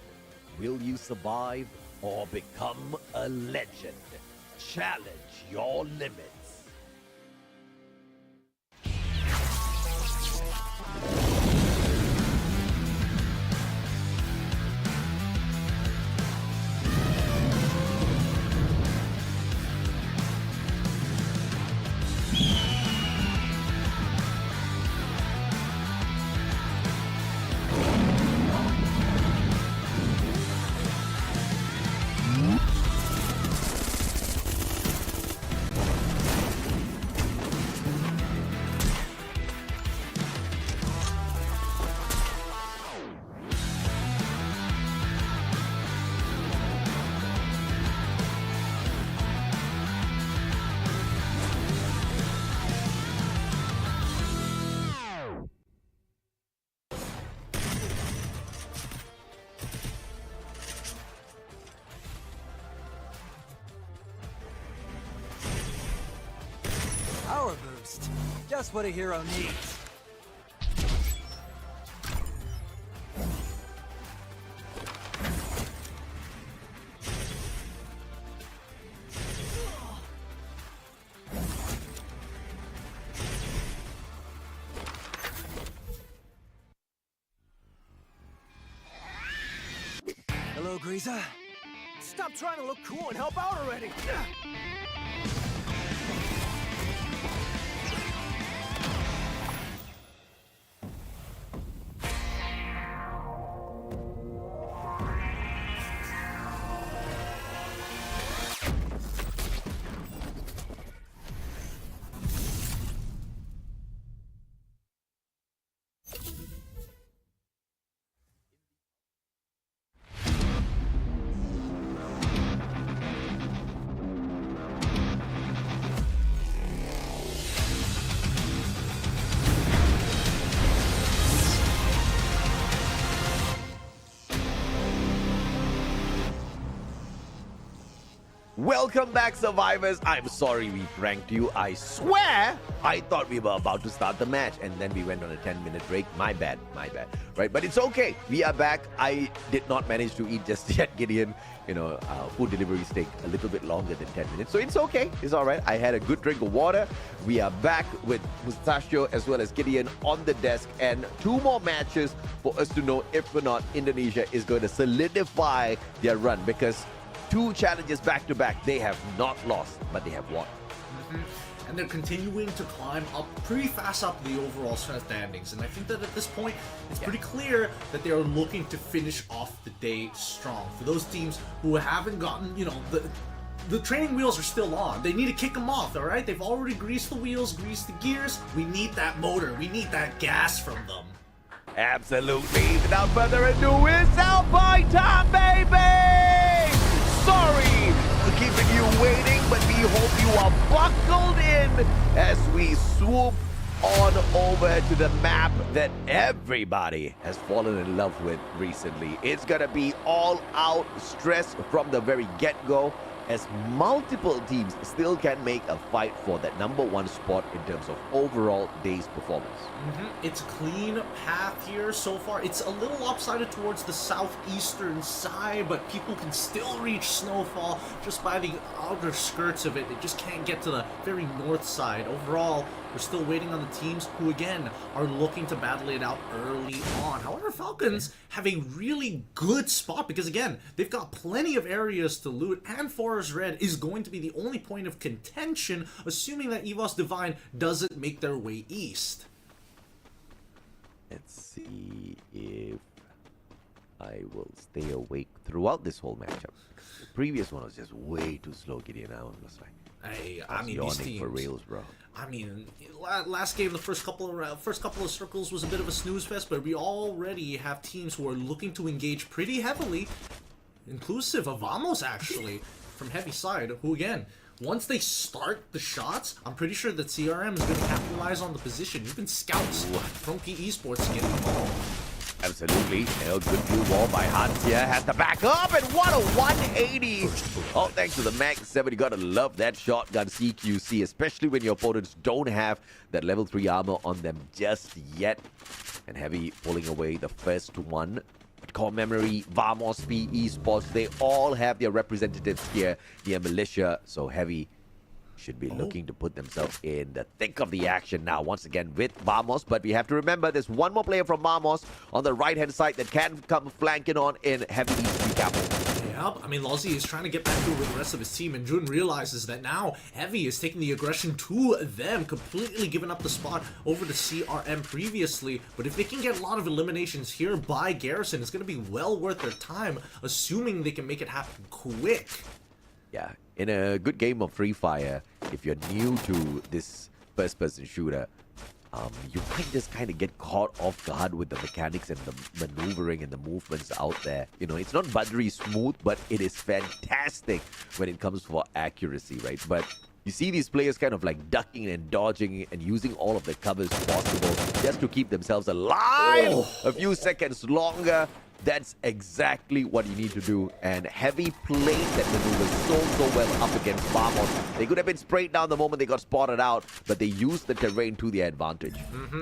Will you survive or become a legend? challenge your limits.
Power boost. Just what a hero needs. Hello, Griza. Stop trying to look cool and help out already.
Welcome back, survivors. I'm sorry we pranked you. I swear I thought we were about to start the match and then we went on a 10-minute break. My bad. Right, but it's okay. We are back. I did not manage to eat just yet, Gideon. You know, food deliveries take a little bit longer than 10 minutes. So it's okay. It's all right. I had a good drink of water. We are back with Mustachio as well as Gideon on the desk and 2 more matches for us to know if or not Indonesia is going to solidify their run, because 2 challenges back to back. They have not lost, but they have won.
And they're continuing to climb up pretty fast up the overall standings. And I think that at this point, it's pretty clear that they are looking to finish off the day strong. For those teams who haven't gotten, you know, the training wheels are still on. They need to kick them off, all right? They've already greased the wheels, greased the gears. We need that motor. We need that gas from them.
Absolutely. Without further ado, it's Alpine time, baby! Sorry for keeping you waiting, but we hope you are buckled in as we swoop on over to the map that everybody has fallen in love with recently. It's gonna be all out stress from the very get-go, as multiple teams still can make a fight for that #1 spot in terms of overall day's performance.
It's a clean path here so far. It's a little lopsided towards the southeastern side, but people can still reach Snowfall just by the outer skirts of it. They just can't get to the very north side. Overall, we're still waiting on the teams who, again, are looking to battle it out early on. However, Falcons have a really good spot because, again, they've got plenty of areas to loot, and Forest Red is going to be the only point of contention, assuming that EVOS Divine doesn't make their way east.
Let's see if I will stay awake throughout this whole matchup. The previous one was just way too slow, Gideon. I was like,
I mean, these teams
for reals, bro.
I mean, last game, the first couple of circles was a bit of a snooze fest, but we already have teams who are looking to engage pretty heavily, inclusive of Vamos, actually, from heavy side, who, again, once they start the shots, I'm pretty sure that CRM is going to capitalize on the position. Even scouts from PE Sports get involved.
Absolutely. A good blue wall by Hans here. Has to back up, and what a 180. Oh, thanks to the Max 7. You gotta love that shotgun CQC, especially when your opponents don't have that level 3 armor on them just yet. And Heavy pulling away the first one. Core Memory, Vamos, PE Sports, they all have their representatives here near Malaysia. So Heavy should be looking to put themselves in the thick of the action now, once again with Vamos. But we have to remember there's one more player from Vamos on the right-hand side that can come flanking on in Heavy needs to be careful.
Yep, I mean, Lozzie is trying to get back to it with the rest of his team, and Jun realizes that now Heavy is taking the aggression to them, completely giving up the spot over to CRM previously. But if they can get a lot of eliminations here by Garrison, it's going to be well worth their time, assuming they can make it happen quick.
Yeah, in a good game of Free Fire, if you're new to this first-person shooter, you might just kind of get caught off guard with the mechanics and the maneuvering and the movements out there. You know, it's not buttery smooth, but it is fantastic when it comes for accuracy, right? But you see these players kind of like ducking and dodging and using all of the covers possible just to keep themselves alive a few seconds longer. That's exactly what you need to do. And Heavy played that maneuver so well up against Vamos. They could have been sprayed down the moment they got spotted out, but they used the terrain to their advantage.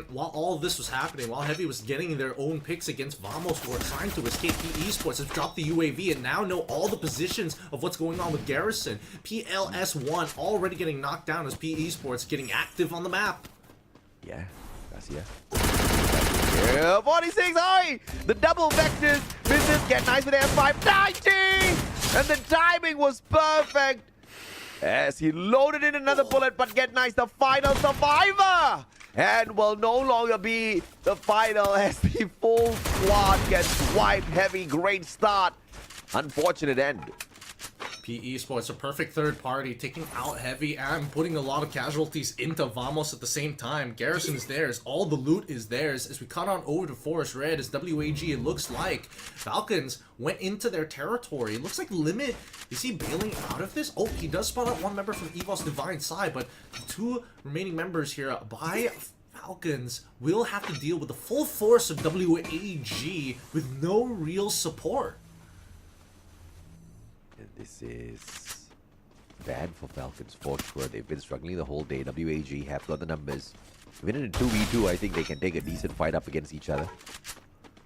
While all of this was happening, while Heavy was getting their own picks against Vamos, who are trying to escape, PE Sports has dropped the UAV and now know all the positions of what's going on with Garrison. PLS1 already getting knocked down as PE Sports getting active on the map.
Yeah, gracias. Yeah, 46, oi! The double vectors, business get nice with M5, 90! And the timing was perfect as he loaded in another bullet, but get nice, the final survivor! And will no longer be the final as the full squad gets wiped. Heavy, great start. Unfortunate end.
PE Sports, a perfect third party, taking out Heavy and putting a lot of casualties into Vamos at the same time. Garrison is theirs. All the loot is theirs. As we cut on over to Forest Red, as WAG, it looks like Falcons went into their territory. It looks like Limit, is he bailing out of this? Oh, he does spot out one member from EVO's Divine side, but the two remaining members here by Falcons will have to deal with the full force of WAG with no real support.
This is bad for Falcons for sure. They've been struggling the whole day. WAG have got the numbers. Even in a 2v2, I think they can take a decent fight up against each other.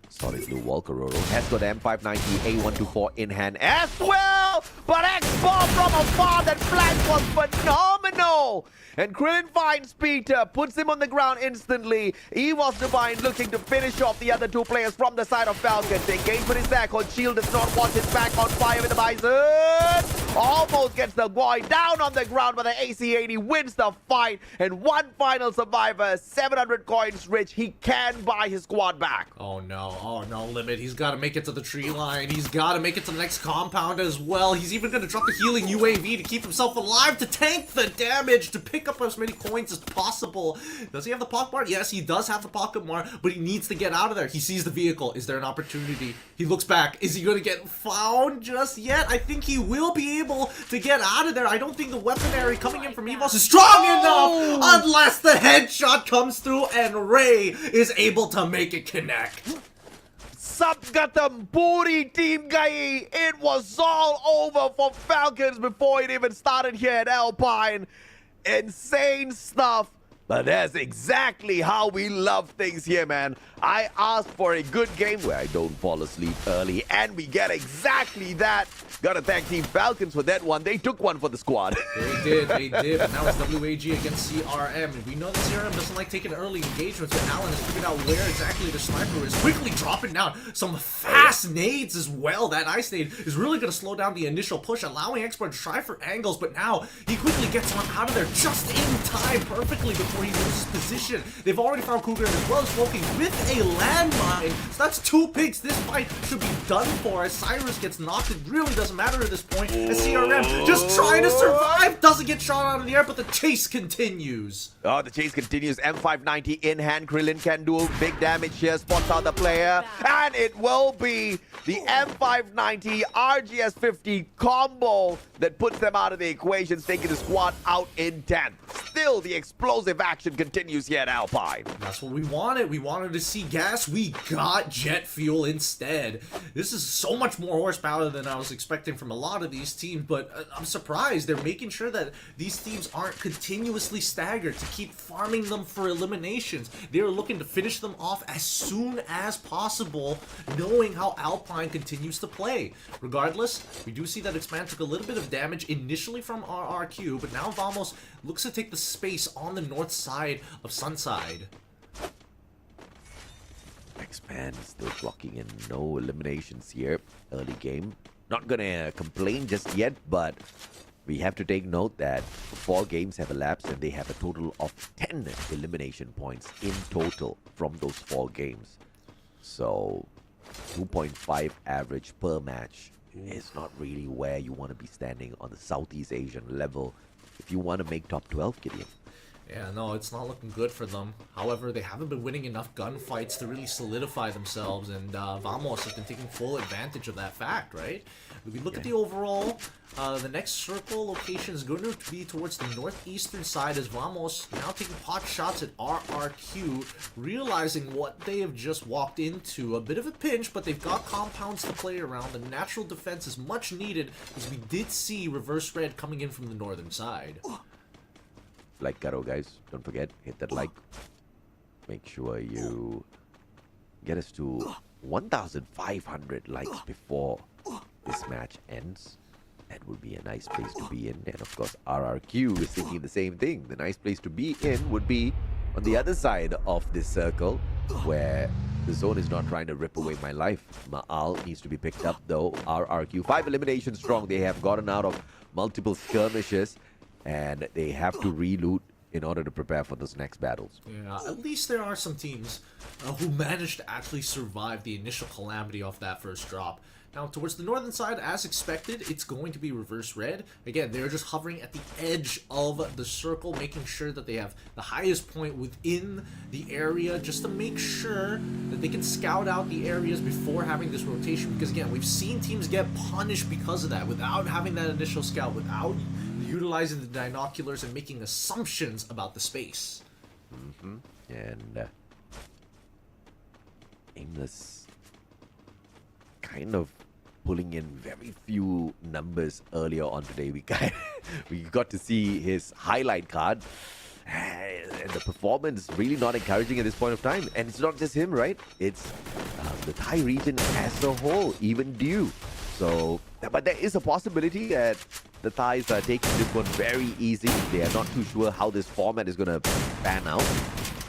Solid blue Walker has got M590 A124 in hand as well. But X-Bomb from afar, that flank was phenomenal. And Krillin finds Peter, puts him on the ground instantly. EVO's Divine looking to finish off the other two players from the side of Falcons. Engage with his back on Shield, does not want his back on fire with the Bison. Almost gets the boy down on the ground, but the AC-80 wins the fight. And one final survivor, 700 coins rich. He can buy his squad back.
Oh no, Limit. He's got to make it to the tree line. He's got to make it to the next compound as well. He's even going to drop the healing UAV to keep himself alive, to tank the damage, to pick up as many coins as possible. Does he have the pocket mar? Yes, he does have the pocket mar, but he needs to get out of there. He sees the vehicle. Is there an opportunity? He looks back. Is he going to get found just yet? I think he will be able to get out of there. I don't think the weaponry coming in from EVOS is strong enough unless the headshot comes through and Ray is able to make it connect.
Subgatam Puri Team Gai. It was all over for Falcons before it even started here at Alpine. Insane stuff. But that's exactly how we love things here, man. I asked for a good game where I don't fall asleep early, and we get exactly that. Gotta thank Team Falcons for that one. They took one for the squad.
They did. But now it's WAG against CRM. And we know that CRM doesn't like taking early engagements, but Alan has figured out where exactly the sniper is. Quickly dropping down some fast nades as well. That ice nade is really going to slow down the initial push, allowing Expert to try for angles, but now he quickly gets one out of there just in time, perfectly before he loses position. They've already found Cougar as well as smoking with a landmine. So that's 2 picks. This fight should be done for as Cyrus gets knocked. It really doesn't matter at this point. As CRM just trying to survive, doesn't get shot out of the air, but the chase continues.
Oh, the chase continues. M590 in hand. Krillin can do big damage here. Spots out the player. And it will be the M590 RGS50 combo that puts them out of the equation, taking the squad out in 10th. still the explosive action continues here at Alpine.
That's what we wanted. We wanted to see gas. We got jet fuel instead. This is so much more horsepower than I was expecting from a lot of these teams, but I'm surprised. They're making sure that these teams aren't continuously staggered to keep farming them for eliminations. They're looking to finish them off as soon as possible, knowing how Alpine continues to play. Regardless, we do see that Expand took a little bit of damage initially from RRQ, but now Vamos looks to take the space on the north side of Sunside.
Expand still clocking in no eliminations here. Early game. Not gonna complain just yet, but we have to take note that 4 games have elapsed and they have a total of 10 elimination points in total from those 4 games. So 2.5 average per match is not really where you want to be standing on the Southeast Asian level if you want to make top 12, Gideon.
Yeah, no, it's not looking good for them. However, they haven't been winning enough gunfights to really solidify themselves, and Vamos has been taking full advantage of that fact, right? If we look at the overall, the next circle location is going to be towards the northeastern side as Vamos now taking pot shots at RRQ, realizing what they have just walked into. A bit of a pinch, but they've got compounds to play around. The natural defense is much needed, as we did see reverse red coming in from the northern side.
Like Garo, guys, don't forget, hit that like. Make sure you get us to 1,500 likes before this match ends. That would be a nice place to be in. And of course, RRQ is thinking the same thing. The nice place to be in would be on the other side of this circle, where the zone is not trying to rip away my life. Ma'al needs to be picked up though. RRQ, 5 eliminations strong. They have gotten out of multiple skirmishes, and they have to reloot in order to prepare for those next battles.
Yeah, at least there are some teams who managed to actually survive the initial calamity off that first drop. Now, towards the northern side, as expected, it's going to be reverse red. Again, they're just hovering at the edge of the circle, making sure that they have the highest point within the area, just to make sure that they can scout out the areas before having this rotation. Because again, we've seen teams get punished because of that, without having that initial scout, without utilizing the binoculars and making assumptions about the space.
And Aimless kind of pulling in very few numbers earlier on today. We got to see his highlight card, and the performance really not encouraging at this point of time. And it's not just him, right? It's the Thai region as a whole, even due. So, but there is a possibility that the Thais are taking this one very easy. They are not too sure how this format is going to pan out,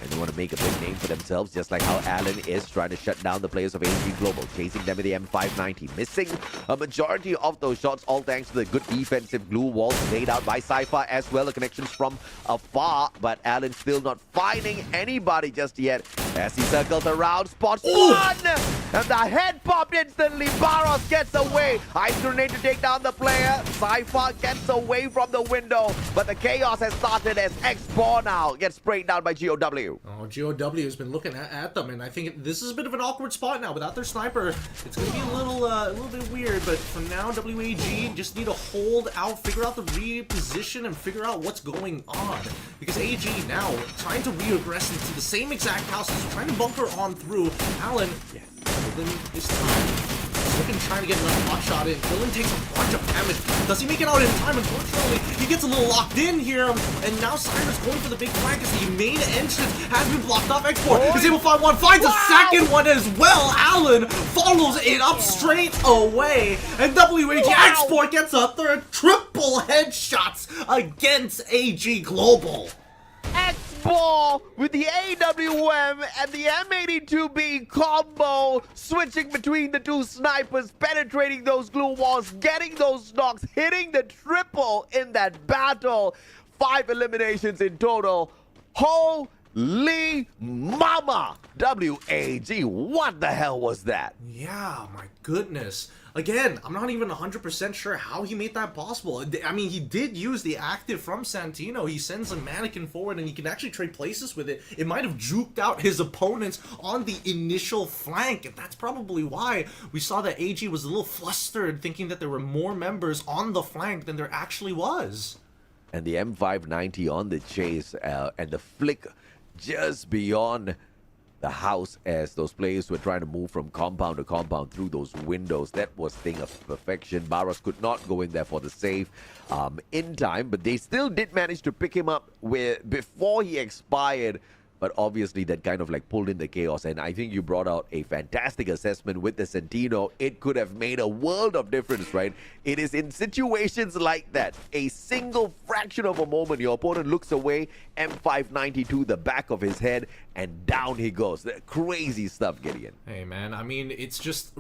and they want to make a big name for themselves, just like how Alan is trying to shut down the players of AG Global, chasing them with the M590, missing a majority of those shots, all thanks to the good defensive glue walls laid out by Cypher as well, the connections from afar, but Alan still not finding anybody just yet as he circles around, spots one, and the head popped instantly. Barros gets away, ice grenade to take down the player. Cypher gets away from the window, but the chaos has started as X4 now gets sprayed down by GOW.
Oh, GOW has been looking at them, and I think this is a bit of an awkward spot now. Without their sniper, it's going to be a little bit weird, but for now, WAG just need to hold out, figure out the reposition, and figure out what's going on. Because AG now trying to re-aggress into the same exact houses, trying to bunker on through. Alan, within this time, looking, trying to get another hot shot in. Dylan takes a bunch of damage. Does he make it out in time? Unfortunately, he gets a little locked in here, and now Cyrus going for the big flank as the main entrance has been blocked off. X4 is able to find one, finds a second one as well. Alan follows it up straight away, and WAG X4 gets a third triple headshots against AG Global.
X4 with the AWM and the M82B combo, switching between the two snipers, penetrating those glue walls, getting those knocks, hitting the triple in that battle. 5 eliminations in total. Holy mama! WAG, what the hell was that?
Yeah, my goodness. Again, I'm not even 100% sure how he made that possible. I mean, he did use the active from Santino. He sends a mannequin forward and he can actually trade places with it. It might have juked out his opponents on the initial flank, and that's probably why we saw that AG was a little flustered, thinking that there were more members on the flank than there actually was.
And the M590 on the chase, and the flick just beyond the house as those players were trying to move from compound to compound through those windows. That was thing of perfection. Barros could not go in there for the save in time, but they still did manage to pick him up before he expired. But obviously that kind of like pulled in the chaos, and I think you brought out a fantastic assessment with the Centino. It could have made a world of difference, right? It is in situations like that, a single fraction of a moment, your opponent looks away, M590 to the back of his head, and down he goes. Crazy stuff, Gideon.
Hey man, I mean, it's just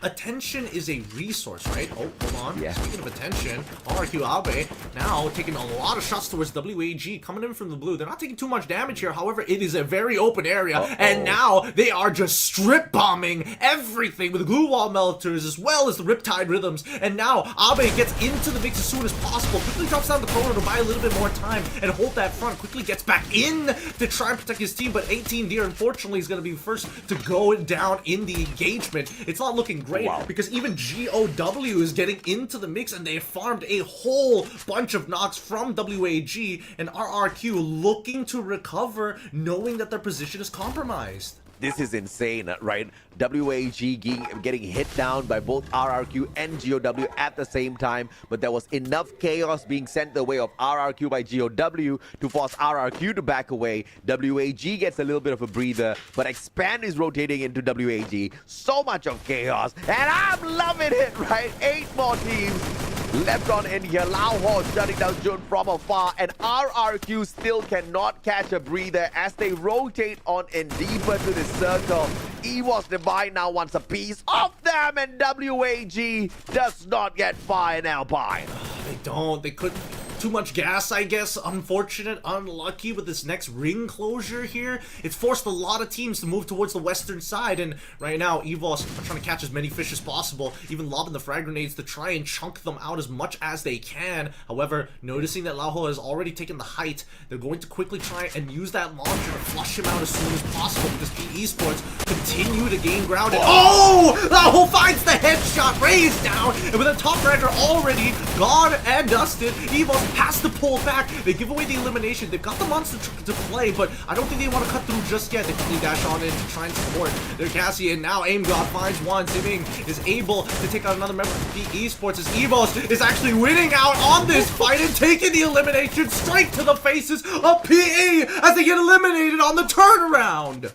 attention is a resource, right? Oh, hold on. Yeah. Speaking of attention, RQ Abe now taking a lot of shots towards WAG, coming in from the blue. They're not taking too much damage here. However, it is a very open area, and now they are just strip bombing everything with glue wall melters as well as the Riptide Rhythms. And now Abe gets into the mix as soon as possible, quickly drops down the corner to buy a little bit more time and hold that front, quickly gets back in to try and protect his team, but 18 Deer unfortunately is going to be first to go down in the engagement. It's not looking great because even GOW is getting into the mix, and they farmed a whole bunch of knocks from WAG, and RRQ looking to recover, knowing that their position is compromised.
This is insane, right? WAG getting hit down by both RRQ and GOW at the same time, but there was enough chaos being sent the way of RRQ by GOW to force RRQ to back away. WAG gets a little bit of a breather, but Expand is rotating into WAG. So much of chaos, and I'm loving it, right? 8 more teams left on in here. Lao Ho shutting down Jun from afar, and RRQ still cannot catch a breather as they rotate on in deeper to the circle. EVOS Divine now wants a piece of them, and WAG does not get fire in Alpine.
They don't. They couldn't. Too much gas, I guess. Unfortunate, unlucky with this next ring closure here. It's forced a lot of teams to move towards the western side, and right now EVOS are trying to catch as many fish as possible, even lobbing the frag grenades to try and chunk them out as much as they can. However, noticing that Laoho has already taken the height, they're going to quickly try and use that launcher to flush him out as soon as possible, because PE Sports continue to gain ground. And Laoho finds the headshot, raised down, and with a top fragger already gone and dusted, EVOS has to pull back. They give away the elimination. They've got the monster to play, but I don't think they want to cut through just yet. They quickly dash on in to try and support their Cassie, and now Aim God finds one. Ziming is able to take out another member of PE Sports as EVOS is actually winning out on this fight and taking the elimination straight to the faces of PE as they get eliminated on the turnaround.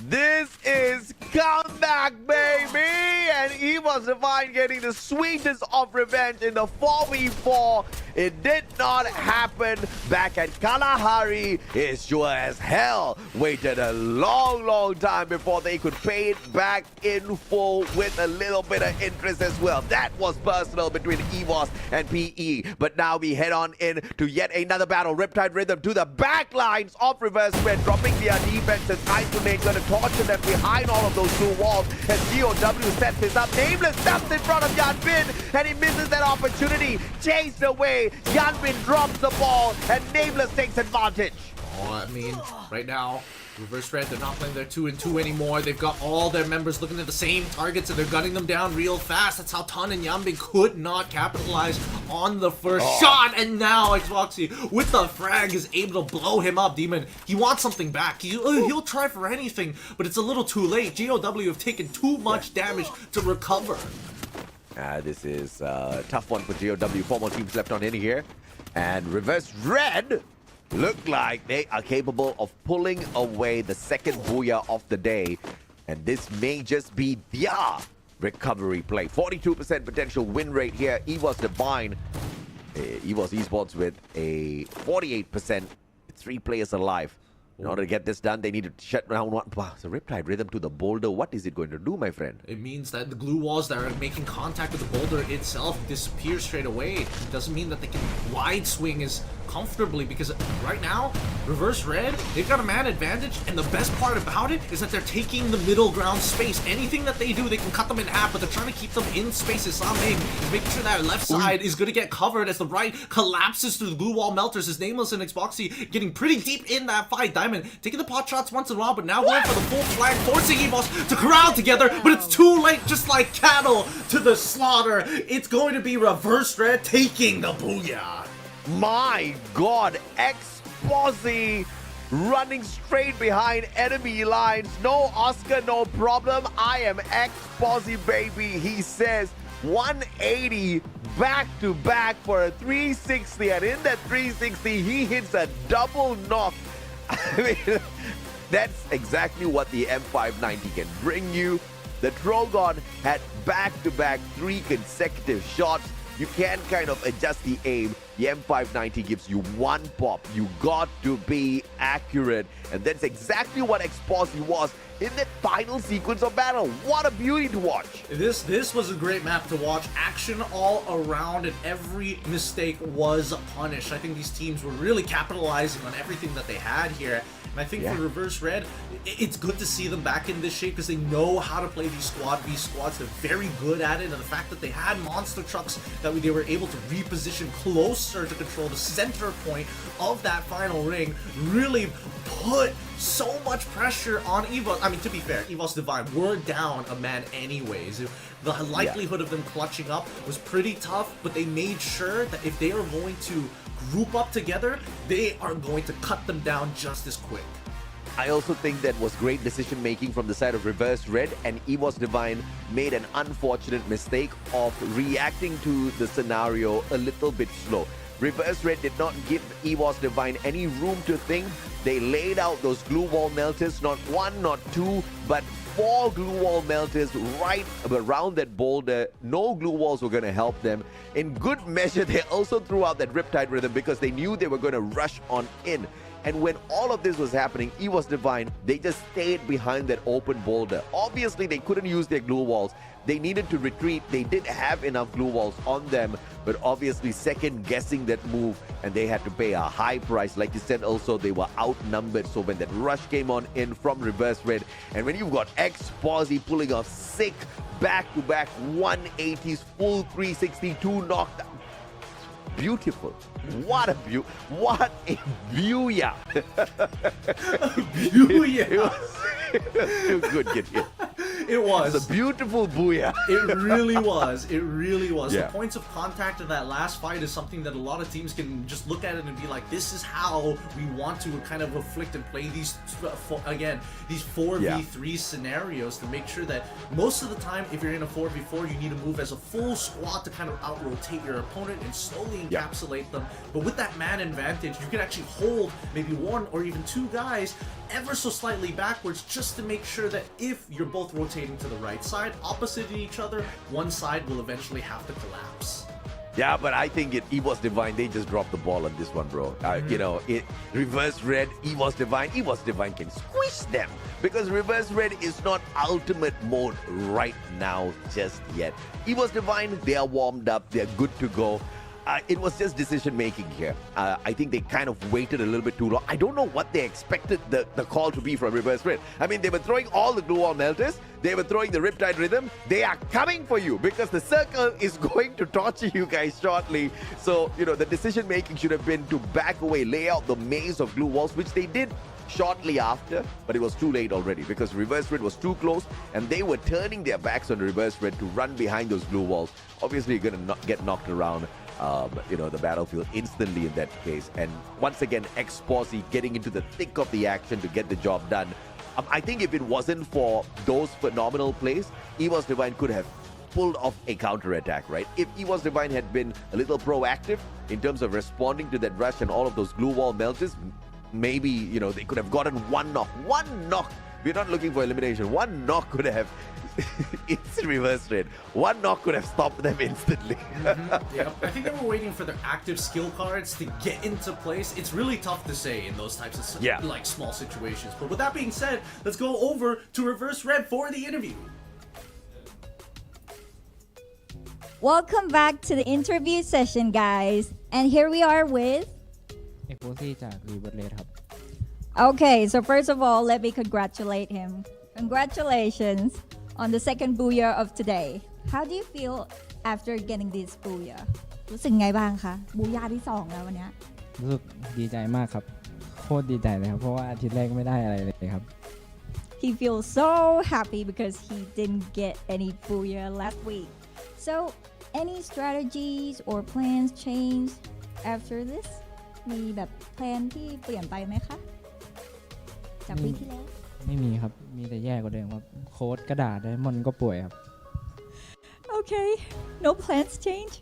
This is comeback, baby! And EVOS Divine getting the sweetest of revenge in the 4v4. It did not happen back at Kalahari. It sure as hell waited a long time before they could pay it back in full with a little bit of interest as well. That was personal between EVOS and PE. But now we head on in to yet another battle. Riptide Rhythm to the back lines of Reverse Red, dropping their defenses. Isolate gonna torture them behind all of those two walls as GOW sets this up. Nameless steps in front of Yanbin, and he misses that opportunity. Chased away. Yanbin drops the ball, and Nameless takes advantage.
I mean, right now, Reverse Red, they're not playing their 2-2 anymore. They've got all their members looking at the same targets, and they're gunning them down real fast. That's how Tan and Yanbin could not capitalize on the first shot. And now Xboxy, with the frag, is able to blow him up. Demon, he wants something back. He'll try for anything, but it's a little too late. GOW have taken too much damage to recover.
This is a tough one for GOW. 4 more teams left on in here. And Reverse Red look like they are capable of pulling away the second booyah of the day. And this may just be their recovery play. 42% potential win rate here. EVOS Divine, EVOS Esports with a 48%. 3 players alive. In order to get this done, they need to shut down one. Wow, it's a Riptide Rhythm to the boulder. What is it going to do, my friend?
It means that the glue walls that are making contact with the boulder itself disappear straight away. It doesn't mean that they can wide swing as comfortably, because right now, Reverse Red, they've got a man advantage, and the best part about it is that they're taking the middle ground space. Anything that they do, they can cut them in half, but they're trying to keep them in space. Saming is making sure that left side is going to get covered as the right collapses through the glue wall melters. As Nameless and Xboxy getting pretty deep in that fight. Diamond taking the pot shots once in a while, but now going for the full flag, forcing EVOS to corral together, but it's too late, just like cattle to the slaughter. It's going to be Reverse Red taking the booyah.
My God, X-Posse running straight behind enemy lines. No Oscar, no problem. I am X-Posse, baby. He says 180 back to back for a 360. And in that 360, he hits a double knock. I mean, that's exactly what the M590 can bring you. The Drogon had back-to-back 3 consecutive shots. You can kind of adjust the aim. The M590 gives you 1 pop. You got to be accurate. And that's exactly what X-Posse was in that final sequence of battle. What a beauty to watch.
This was a great map to watch. Action all around and every mistake was punished. I think these teams were really capitalizing on everything that they had here. And I think for Reverse Red, it's good to see them back in this shape because they know how to play these Squad v Squads. They're very good at it. And the fact that they had monster trucks that they were able to reposition closer to control the center point of that final ring really put so much pressure on EVOS. I mean, to be fair, EVOS Divine were down a man anyways. The likelihood of them clutching up was pretty tough, but they made sure that if they are going to group up together, they are going to cut them down just as quick.
I also think that was great decision making from the side of Reverse Red, and EVOS Divine made an unfortunate mistake of reacting to the scenario a little bit slow. Reverse Red did not give EVOS Divine any room to think. They laid out those glue wall melters, not 1, not 2, but 4 glue wall melters right around that boulder. No glue walls were going to help them. In good measure, they also threw out that Riptide Rhythm because they knew they were going to rush on in. And when all of this was happening, EVOS Divine, they just stayed behind that open boulder. Obviously, they couldn't use their glue walls. They needed to retreat. They did have enough glue walls on them, but obviously second-guessing that move, and they had to pay a high price. Like you said, also, they were outnumbered. So when that rush came on in from Reverse Red, and when you've got X-Posse pulling off sick back-to-back 180s, full 362 knockdown. Beautiful. What a view. What a view, yeah. Too good, get hit.
It was.
It's a beautiful booyah.
It really was. It really was.
Yeah.
The points of contact in that last fight is something that a lot of teams can just look at it and be like, this is how we want to kind of afflict and play these, again, these 4v3 scenarios to make sure that most of the time, if you're in a 4v4, you need to move as a full squad to kind of out-rotate your opponent and slowly encapsulate them. But with that man advantage, you can actually hold maybe 1 or even 2 guys ever so slightly backwards just to make sure that if you're both rotating to the right side, opposite each other, one side will eventually have to collapse.
Yeah, but I think EVOS Divine, they just dropped the ball on this one, bro. You know, Reverse Red, EVOS Divine can squish them because Reverse Red is not ultimate mode right now just yet. EVOS Divine, they are warmed up, they're good to go. It was just decision making here. I think they kind of waited a little bit too long. I don't know what they expected the call to be from Reverse Red. I mean, they were throwing all the glue wall melters. They were throwing the Riptide Rhythm. They are coming for you because the circle is going to torture you guys shortly. So, you know, the decision making should have been to back away, lay out the maze of glue walls, which they did shortly after, but it was too late already because Reverse Red was too close and they were turning their backs on Reverse Red to run behind those glue walls. Obviously, you're going to get knocked around. You know, the battlefield instantly in that case. And once again, X-Posse getting into the thick of the action to get the job done. I think if it wasn't for those phenomenal plays, EVOS Divine could have pulled off a counter-attack, right? If EVOS Divine had been a little proactive in terms of responding to that rush and all of those glue wall melters, maybe, you know, they could have gotten 1 knock. 1 knock! We're not looking for elimination. 1 knock could have... it's Reverse Red. 1 knock could have stopped them instantly.
Yeah, I think they were waiting for their active skill cards to get into place. It's really tough to say in those types of like small situations. But with that being said, let's go over to Reverse Red for the interview.
Welcome back to the interview session, guys. And here we are with...
FFWS จาก Reverse Red ครับ
Okay, so first of all, let me congratulate him. Congratulations on the second booyah of today. How do you feel after getting this booyah? รู้สึกไงบ้างคะบูย่าที่2แล้ววันนี้
รู้สึกดีใจมากครับโคตรดีใจเลยครับเพราะว่าอาทิตย์แรกไม่ได้อะไรเลยครับ
He feels so happy because he didn't get any booyah last week. So, any strategies or plans changed after this มีแบบแพลนที่เปลี่ยนไปไหมคะจากปีที่แล้ว
ไม่มีครับมีแต่แย่กว่าเดิมครับโค้ชกระดาษไดมอนด์ก็ป่วยครับ
Okay, no plans change.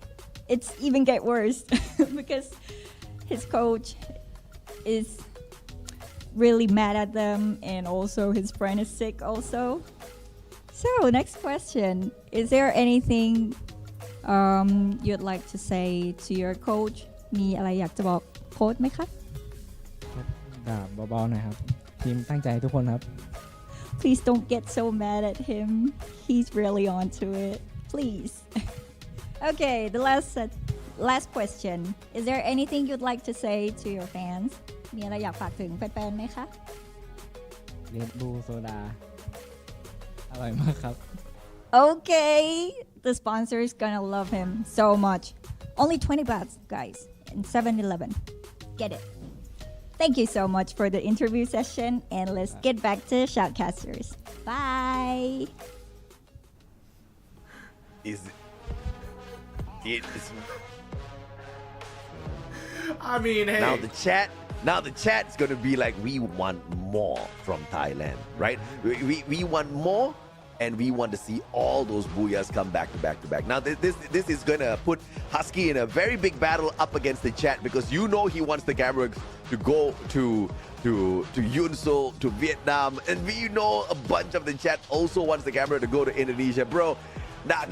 It's even get worse because his coach is really mad at them, and also his friend is sick also. So next question: is there anything you'd like to say to your coach? มีอะไรอยากจะบอกโค้ชไหมคะ
ด่าเบาๆหน่อยครับทีมตั้งใจทุกคนครับ
Please don't get so mad at him. He's really onto it. Please. Okay, the last question. Is there anything you'd like to say to your fans? มีอะไรอยากฝากถึงแฟนๆไหมคะ
เรดบูลโซดาอร่อยมากครับ
Okay, the sponsor is gonna love him so much. Only 20 bahts, guys, in 7-Eleven. Get it. Thank you so much for the interview session, and let's get back to Shoutcasters. Bye.
I mean, hey.
Now the chat's gonna be like, we want more from Thailand, right? We want more, and we want to see all those booyahs come back to back to back. Now this is gonna put Husky in a very big battle up against the chat, because you know he wants the camera to go to Yunsul, to Vietnam, and we know a bunch of the chat also wants the camera to go to Indonesia, bro.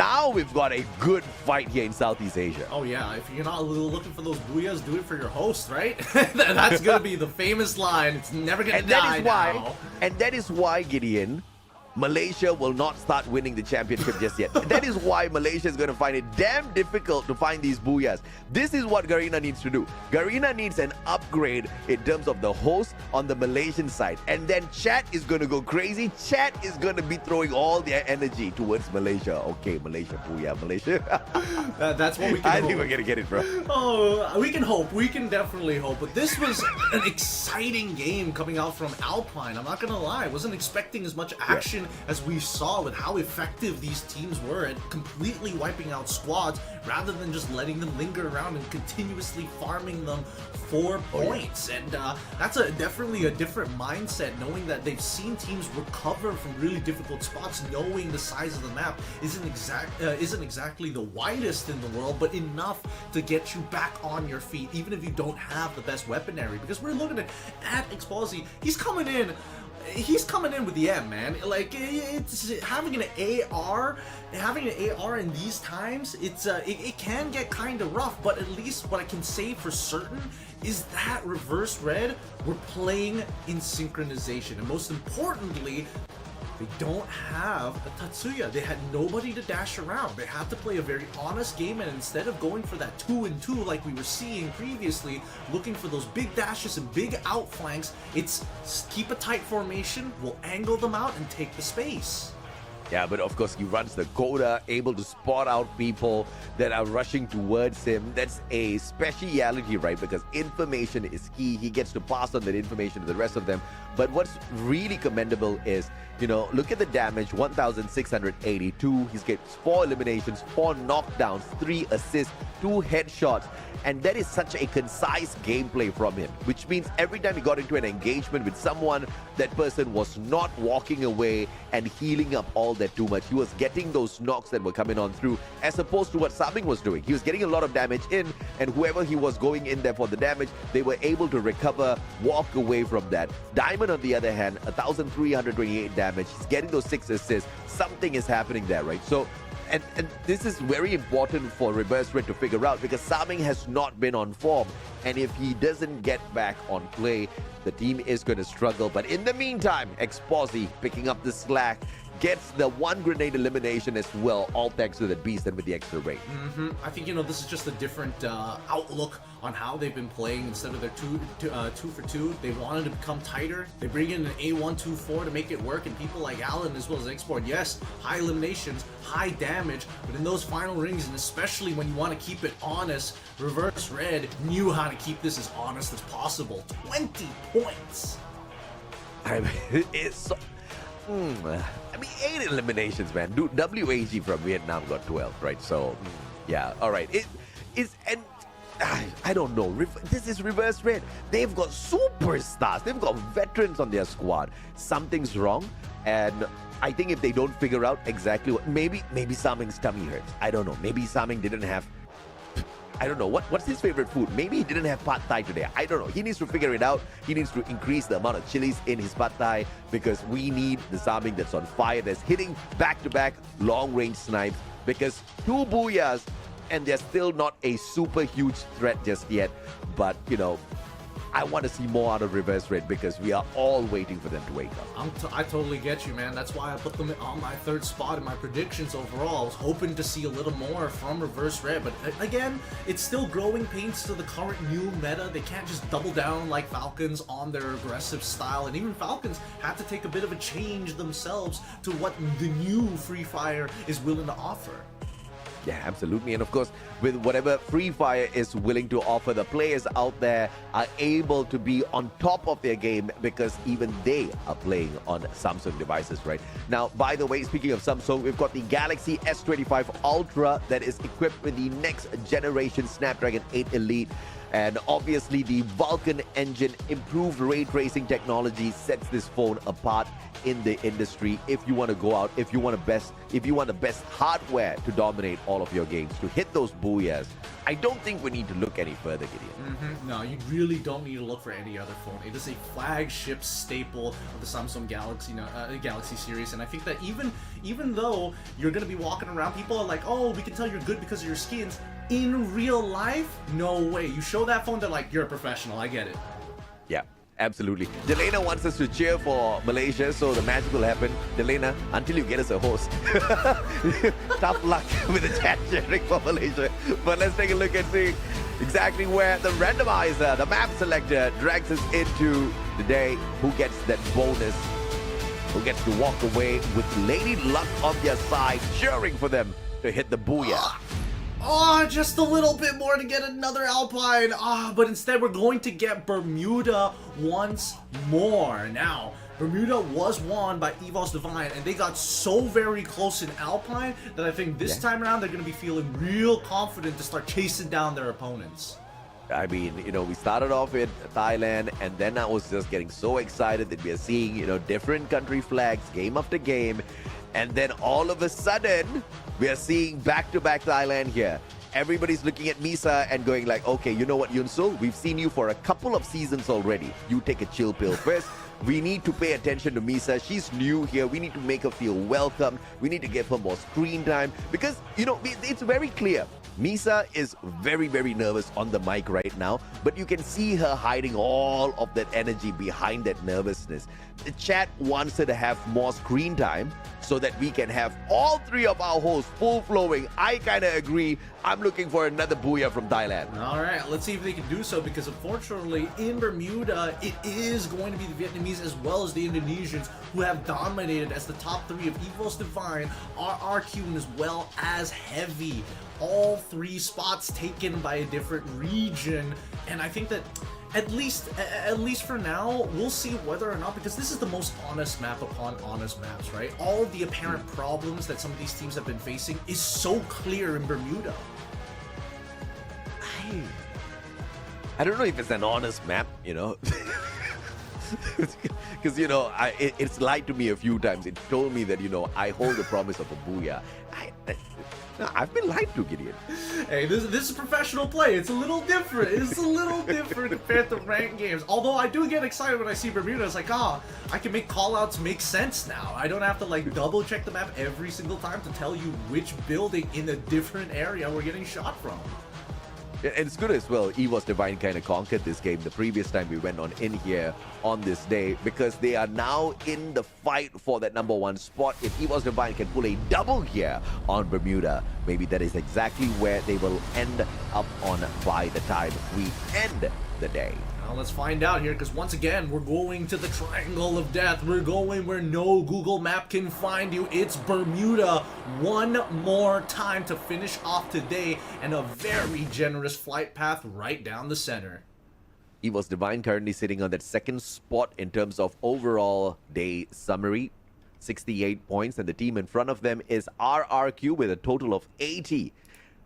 Now we've got a good fight here in Southeast Asia.
Oh yeah, if you're not looking for those booyahs, do it for your host, right? That's gonna be the famous line. It's never gonna die now.
And that is why, Gideon, Malaysia will not start winning the championship just yet. That is why Malaysia is going to find it damn difficult to find these booyahs. This is what Garena needs to do. Garena needs an upgrade in terms of the host on the Malaysian side. And then chat is going to go crazy. Chat is going to be throwing all their energy towards Malaysia. Okay, Malaysia, booyah, Malaysia.
That's what we can hope.
I think we're going to get it, bro.
Oh, we can hope. We can definitely hope. But this was an exciting game coming out from Alpine. I'm not going to lie. I wasn't expecting as much action as we saw with how effective these teams were at completely wiping out squads rather than just letting them linger around and continuously farming them for points. And that's definitely a different mindset, knowing that they've seen teams recover from really difficult spots, knowing the size of the map isn't exactly the widest in the world, but enough to get you back on your feet, even if you don't have the best weaponry. Because we're looking at Exposy, he's coming in with the M, man. Like, it's having an AR in these times, it can get kind of rough, but at least what I can say for certain is that reverse red, we're playing in synchronization, and most importantly, they don't have a Tatsuya. They had nobody to dash around. They had to play a very honest game, and instead of going for that 2-2 like we were seeing previously, looking for those big dashes and big outflanks, it's keep a tight formation, we'll angle them out and take the space.
Yeah, but of course he runs the Coda, able to spot out people that are rushing towards him. That's a speciality, right? Because information is key. He gets to pass on that information to the rest of them. But what's really commendable is, you know, look at the damage, 1,682. He gets 4 eliminations, 4 knockdowns, 3 assists, 2 headshots. And that is such a concise gameplay from him, which means every time he got into an engagement with someone, that person was not walking away and healing up all that too much. He was getting those knocks that were coming on through, as opposed to what Saming was doing. He was getting a lot of damage in, and whoever he was going in there for the damage, they were able to recover, walk away from that. Diamond, on the other hand, 1,328 damage. He's getting those 6 assists. Something is happening there, right? So, and this is very important for Reverse Red to figure out, because Saming has not been on form, and if he doesn't get back on play, the team is going to struggle. But in the meantime, Exposy picking up the slack, gets the 1 grenade elimination as well, all thanks to the beast and with the extra rate.
I think, you know, this is just a different outlook on how they've been playing. Instead of their 2 for 2, they wanted to become tighter. They bring in an A124 to make it work, and people like Allen as well as Export, yes, high eliminations, high damage, but in those final rings, and especially when you want to keep it honest, Reverse Red knew how to keep this as honest as possible. 20 points!
I mean, it's so... I mean, 8 eliminations, man. WAG from Vietnam got 12, right? So, yeah, all right. And I don't know. This is reverse red. They've got superstars. They've got veterans on their squad. Something's wrong, and I think if they don't figure out exactly what, maybe Saming's tummy hurts. I don't know. Maybe Saming didn't have. I don't know. What's his favorite food? Maybe he didn't have pad thai today. I don't know. He needs to figure it out. He needs to increase the amount of chilies in his pad thai because we need the Saming that's on fire, that's hitting back-to-back long-range snipes, because 2 booyahs and they're still not a super huge threat just yet. But, you know, I want to see more out of Reverse Red because we are all waiting for them to wake up.
I totally get you, man. That's why I put them on my 3rd spot in my predictions overall. I was hoping to see a little more from Reverse Red, but again, it's still growing pains to the current new meta. They can't just double down like Falcons on their aggressive style, and even Falcons have to take a bit of a change themselves to what the new Free Fire is willing to offer.
Yeah, absolutely. And of course, with whatever Free Fire is willing to offer, the players out there are able to be on top of their game because even they are playing on Samsung devices right now. By the way, speaking of Samsung, we've got the Galaxy S25 Ultra that is equipped with the next generation Snapdragon 8 Elite. And obviously the Vulkan engine, improved ray tracing technology sets this phone apart in the industry. If you want to go out, if you want the best hardware to dominate all of your games, to hit those booyahs, I don't think we need to look any further, Gideon.
No, you really don't need to look for any other phone. It is a flagship staple of the Samsung Galaxy series, and I think that even though you're going to be walking around, people are like, oh, we can tell you're good because of your skins. In real life, no way. You show that phone, they're like, you're a professional. I get it.
Yeah, absolutely. Delena wants us to cheer for Malaysia, so the magic will happen. Delena, until you get us a host. Tough luck with the chat cheering for Malaysia. But let's take a look and see exactly where the randomizer, the map selector, drags us into the day. Who gets that bonus? Who gets to walk away with Lady Luck on their side, cheering for them to hit the booyah.
Oh, just a little bit more to get another Alpine. But instead we're going to get Bermuda once more. Now, Bermuda was won by EVOS Divine, and they got so very close in Alpine that I think this time around they're going to be feeling real confident to start chasing down their opponents.
I mean, you know, we started off in Thailand, and then I was just getting so excited that we are seeing, you know, different country flags game after game. And then all of a sudden, we are seeing back-to-back Thailand here. Everybody's looking at Misa and going like, okay, you know what, Yunsul? We've seen you for a couple of seasons already. You take a chill pill first. We need to pay attention to Misa. She's new here. We need to make her feel welcome. We need to give her more screen time. Because, you know, it's very clear. Misa is very, very nervous on the mic right now, but you can see her hiding all of that energy behind that nervousness. The chat wants her to have more screen time so that we can have all 3 of our hosts full flowing. I kind of agree. I'm looking for another booyah from Thailand.
All right, let's see if they can do so, because unfortunately in Bermuda, it is going to be the Vietnamese as well as the Indonesians who have dominated as the top 3 of EVOS Divine, RRQ, and as well as Heavy. All 3 spots taken by a different region, and I think that at least for now, we'll see whether or not, because this is the most honest map upon honest maps, right? All of the apparent problems that some of these teams have been facing is so clear in Bermuda.
I don't know if it's an honest map, you know. Because, you know, it's lied to me a few times. It told me that, you know, I hold the promise of a booyah. I've been lied to, Gideon.
Hey, this is professional play. It's a little different. It's a little different compared to ranked games. Although I do get excited when I see Bermuda. It's like, I can make callouts make sense now. I don't have to like double check the map every single time to tell you which building in a different area we're getting shot from.
And it's good as well. EVOS Divine kind of conquered this game the previous time we went on in here on this day, because they are now in the fight for that #1 spot. If EVOS Divine can pull a double here on Bermuda, maybe that is exactly where they will end up on by the time we end the day.
Now let's find out here, because once again, we're going to the Triangle of Death. We're going where no Google map can find you. It's Bermuda one more time to finish off today, and a very generous flight path right down the center.
EVOS Divine currently sitting on that 2nd spot in terms of overall day summary, 68 points, and the team in front of them is RRQ with a total of 80.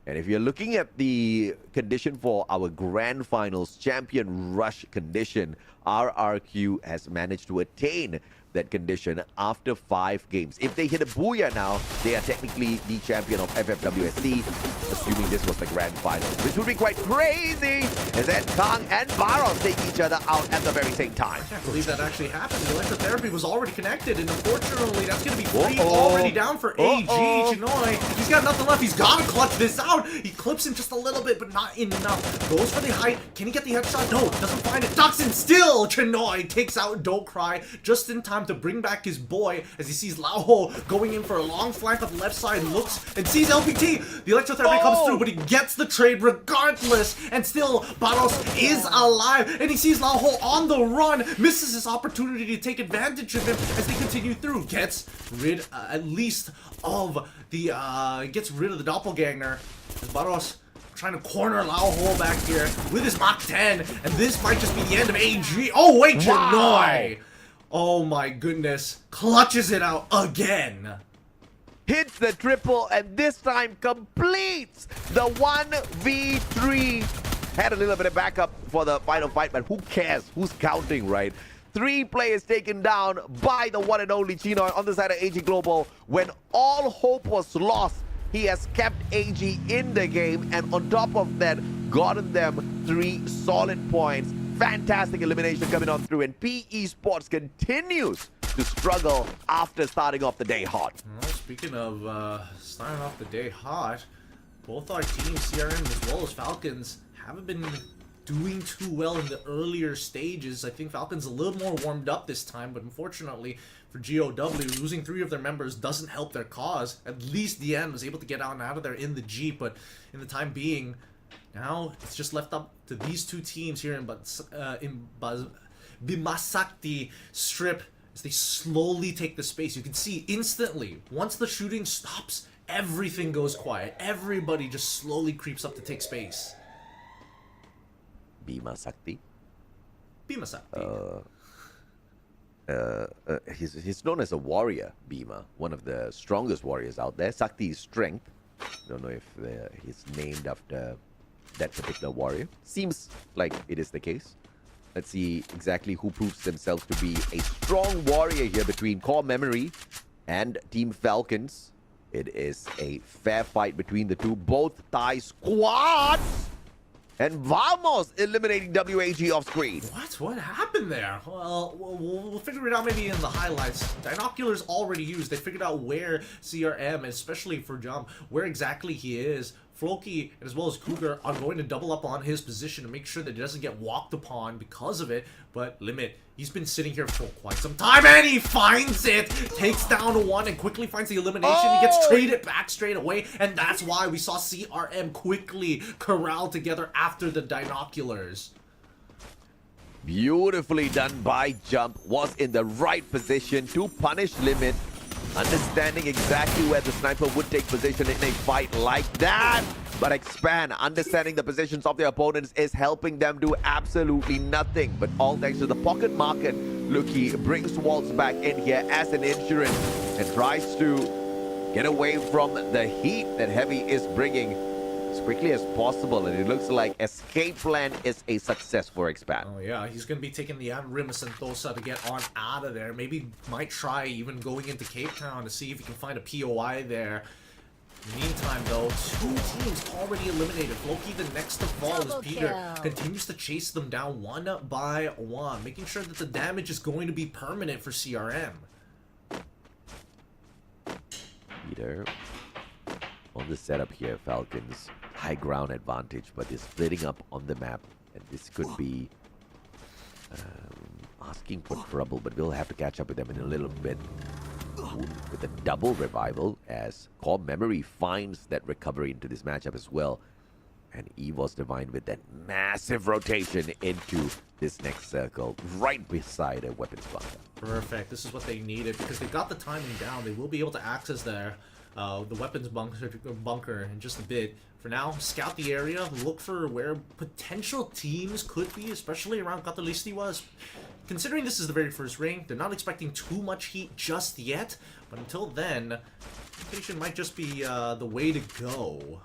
And if you're looking at the condition for our grand finals champion rush condition, RRQ has managed to attain that condition after 5 games. If they hit a booyah now, they are technically the champion of FFWSC, assuming this was the grand final, which would be quite crazy, as then Kang and Baros take each other out at the very same time.
I can't believe that actually happened. The electrotherapy was already connected, and unfortunately, that's going to be 3 already down for AG. Chinoy, he's got nothing left. He's got to clutch this out. He clips him just a little bit, but not enough. Goes for the height. Can he get the headshot? No, doesn't find it. Ducks and still Chinoy takes out Don't Cry just in time to bring back his boy as he sees Lao Ho going in for a long flank of the left side, looks and sees LPT. The electrotherapy comes through, but he gets the trade regardless, and still Baros is alive, and he sees Lao Ho on the run, misses his opportunity to take advantage of him as they continue through, gets rid at least of the doppelganger as Baros trying to corner Lao Ho back here with his Mach 10, and this might just be the end of AG. Oh wait, Chinoy! Oh my goodness, clutches it out again.
Hits the triple and this time completes the 1v3. Had a little bit of backup for the final fight, but who cares? Who's counting, right? 3 players taken down by the one and only Chinoy on the side of AG Global. When all hope was lost, he has kept AG in the game, and on top of that, gotten them 3 solid points. Fantastic elimination coming on through, and PE Sports continues to struggle after starting off the day hot.
Well, speaking of starting off the day hot, both our teams, CRM as well as Falcons, haven't been doing too well in the earlier stages. I think Falcons a little more warmed up this time, but unfortunately for GOW, losing 3 of their members doesn't help their cause. At least DN was able to get out of there in the Jeep, but in the time being, now it's just left up to these 2 teams here in Bimasakti Strip as they slowly take the space. You can see instantly, once the shooting stops, everything goes quiet. Everybody just slowly creeps up to take space.
Bimasakti?
Bimasakti.
He's known as a warrior, Bima, one of the strongest warriors out there. Sakti is strength. Don't know if he's named after that particular warrior. Seems like it is the case. Let's see exactly who proves themselves to be a strong warrior here between Core Memory and Team Falcons. It is a fair fight between the two. Both Thai squads. And Vamos eliminating WAG off screen.
What happened there? Well, we'll figure it out maybe in the highlights. Dinoculars already used. They figured out where CRM, especially for Jump, where exactly he is. Floki, as well as Cougar, are going to double up on his position to make sure that he doesn't get walked upon because of it. But Limit, he's been sitting here for quite some time, and he finds it! Takes down 1 and quickly finds the elimination. He gets traded back straight away, and that's why we saw CRM quickly corral together after the Dinoculars.
Beautifully done by Jump. Was in the right position to punish Limit. Understanding exactly where the sniper would take position in a fight like that. But Expand, understanding the positions of their opponents, is helping them do absolutely nothing. But all thanks to the pocket market, Luki brings Waltz back in here as an insurance and tries to get away from the heat that Heavy is bringing as quickly as possible. And it looks like escape plan is a success for Expand.
Oh yeah, he's going to be taking the Anrima Sentosa to get on out of there. Maybe might try even going into Cape Town to see if he can find a POI there. In the meantime, though, 2 teams already eliminated. Loki, the next to fall, as Peter continues to chase them down 1 by 1, making sure that the damage is going to be permanent for CRM.
Peter, on the setup here, Falcons, high ground advantage, but they're splitting up on the map, and this could be asking for trouble, but we'll have to catch up with them in a little bit. With a double revival as Core Memory finds that recovery into this matchup as well. And Evos Divine with that massive rotation into this next circle right beside a weapons bunker.
Perfect. This is what they needed because they got the timing down. They will be able to access the weapons bunker in just a bit. For now, scout the area, look for where potential teams could be, especially around Katalistiwas. Considering this is the very first ring, they're not expecting too much heat just yet, but until then, rotation might just be the way to go.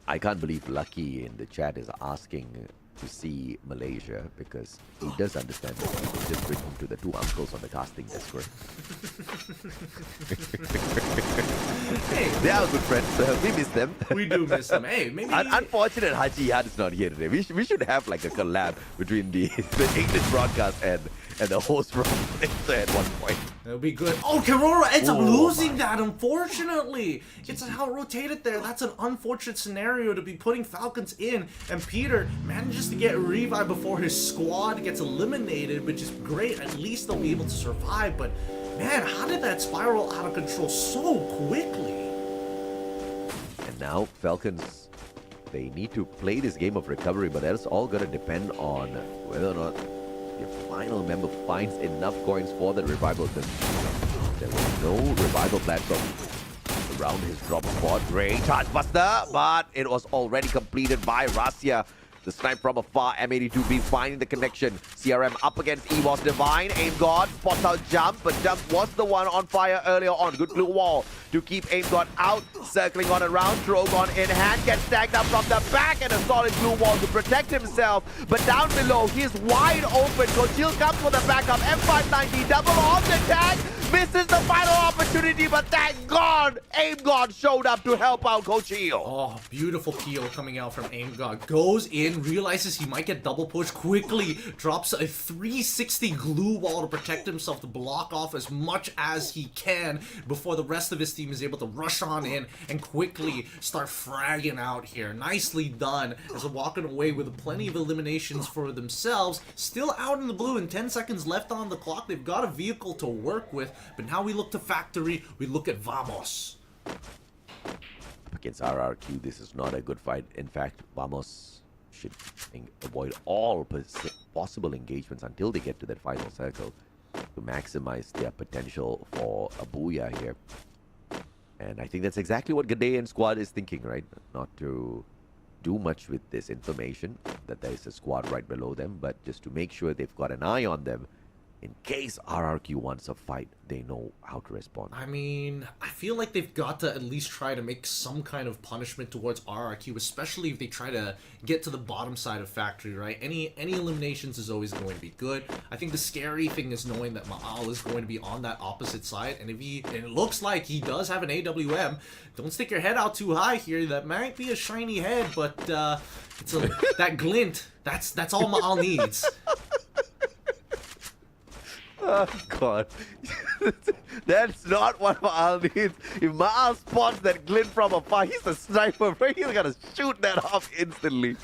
I can't believe Lucky in the chat is asking to see Malaysia because he does understand that it's just written to the two uncles on the casting desk, right?
Hey,
they are good friends. We miss them.
We do miss them. Hey, maybe...
Unfortunate Haji Yad is not here today. We should have like a collab between the English broadcast and the host from Malaysia at one point.
That'll be good. Oh, Keroro ends up losing that, unfortunately. It's how it rotated there. That's an unfortunate scenario to be putting Falcons in. And Peter manages to get revived before his squad gets eliminated, which is great. At least they'll be able to survive. But, man, how did that spiral out of control so quickly?
And now Falcons, they need to play this game of recovery, but that's all going to depend on whether or not your final member finds enough coins for the revival. There was no revival platform around his drop spot. Great charge buster, but it was already completed by Rasya. The snipe from afar, M82B finding the connection. CRM up against EVOS Divine. Aim God spots out Jump, but Jump was the one on fire earlier on. Good blue wall to keep Aim God out. Circling on around, Drogon in hand, gets tagged up from the back, and a solid blue wall to protect himself. But down below, he's wide open. Kochil comes for the backup. M590 double on the tag. Misses the final opportunity, but thank God, Aim God showed up to help out Kochil.
Oh, beautiful peel coming out from Aim God. Goes in, realizes he might get double pushed, quickly drops a 360 glue wall to protect himself, to block off as much as he can before the rest of his team is able to rush on in and quickly start fragging out here. Nicely done, as they're walking away with plenty of eliminations for themselves. Still out in the blue and 10 seconds left on the clock. They've got a vehicle to work with, but now we look to Factory, we look at Vamos.
Against RRQ, this is not a good fight. In fact, Vamos should avoid all possible engagements until they get to that final circle to maximize their potential for a booyah here. And I think that's exactly what Gade squad is thinking, right? Not to do much with this information that there is a squad right below them, but just to make sure they've got an eye on them. In case RRQ wants a fight, they know how to respond.
I mean, I feel like they've got to at least try to make some kind of punishment towards RRQ, especially if they try to get to the bottom side of Factory, right? Any eliminations is always going to be good. I think the scary thing is knowing that Maal is going to be on that opposite side, and if it looks like he does have an AWM, don't stick your head out too high here. That might be a shiny head, but it's that glint. That's all Maal needs.
Oh, God. That's not what Maal needs. If Maal spots that glint from afar, he's a sniper, right? He's gonna shoot that off instantly.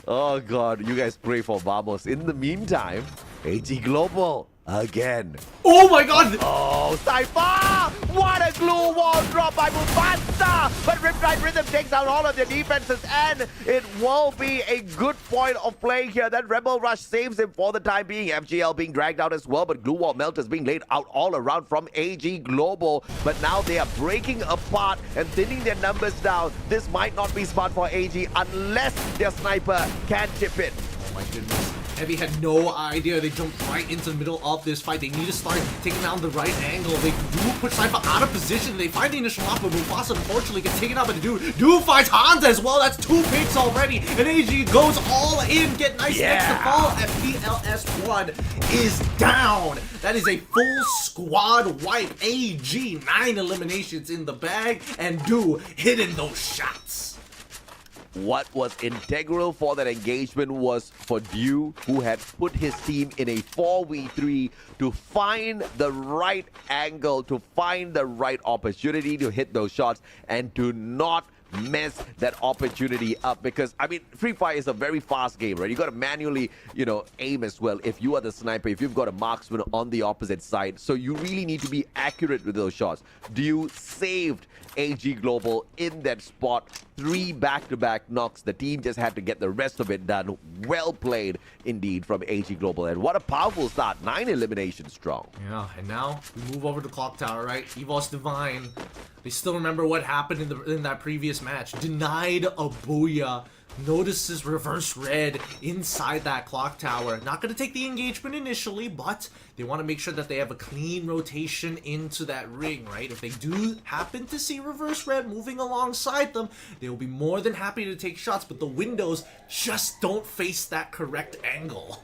Oh, God. You guys pray for Vamos. In the meantime, AG Global again.
Oh, my God!
Oh, Cypher! What a glue wall drop by Mufasa! But Riptide Rhythm takes out all of their defenses, and it will be a good point of play here. That Rebel Rush saves him for the time being. FGL being dragged out as well, but glue wall melt is being laid out all around from AG Global. But now they are breaking apart and thinning their numbers down. This might not be smart for AG unless their sniper can chip it.
Oh my goodness. Heavy had no idea. They jumped right into the middle of this fight. They need to start taking down the right angle. They do put Cypher out of position. They find the initial lock, but Mufasa unfortunately gets taken out by the dude. Dude finds Hansa as well. That's 2 picks already. And AG goes all in. Get nice next to fall. FPLS1 is down. That is a full squad wipe. AG, 9 eliminations in the bag. And Do hitting those shots.
What was integral for that engagement was for Dew, who had put his team in a 4v3 to find the right angle, to find the right opportunity to hit those shots, and to not mess that opportunity up. Because, I mean, Free Fire is a very fast game, right? You got to manually, aim as well if you are the sniper, if you've got a marksman on the opposite side. So you really need to be accurate with those shots. Dew saved AG Global in that spot. 3 back-to-back knocks. The team just had to get the rest of it done. Well played indeed from AG Global. And what a powerful start. 9 eliminations strong.
Yeah, and now we move over to Clock Tower, right? EVOS Divine. They still remember what happened in that previous match. Denied a booyah notices reverse red inside that clock tower. Not going to take the engagement initially, but they want to make sure that they have a clean rotation into that ring, right? If they do happen to see reverse red moving alongside them, they will be more than happy to take shots, but the windows just don't face that correct angle.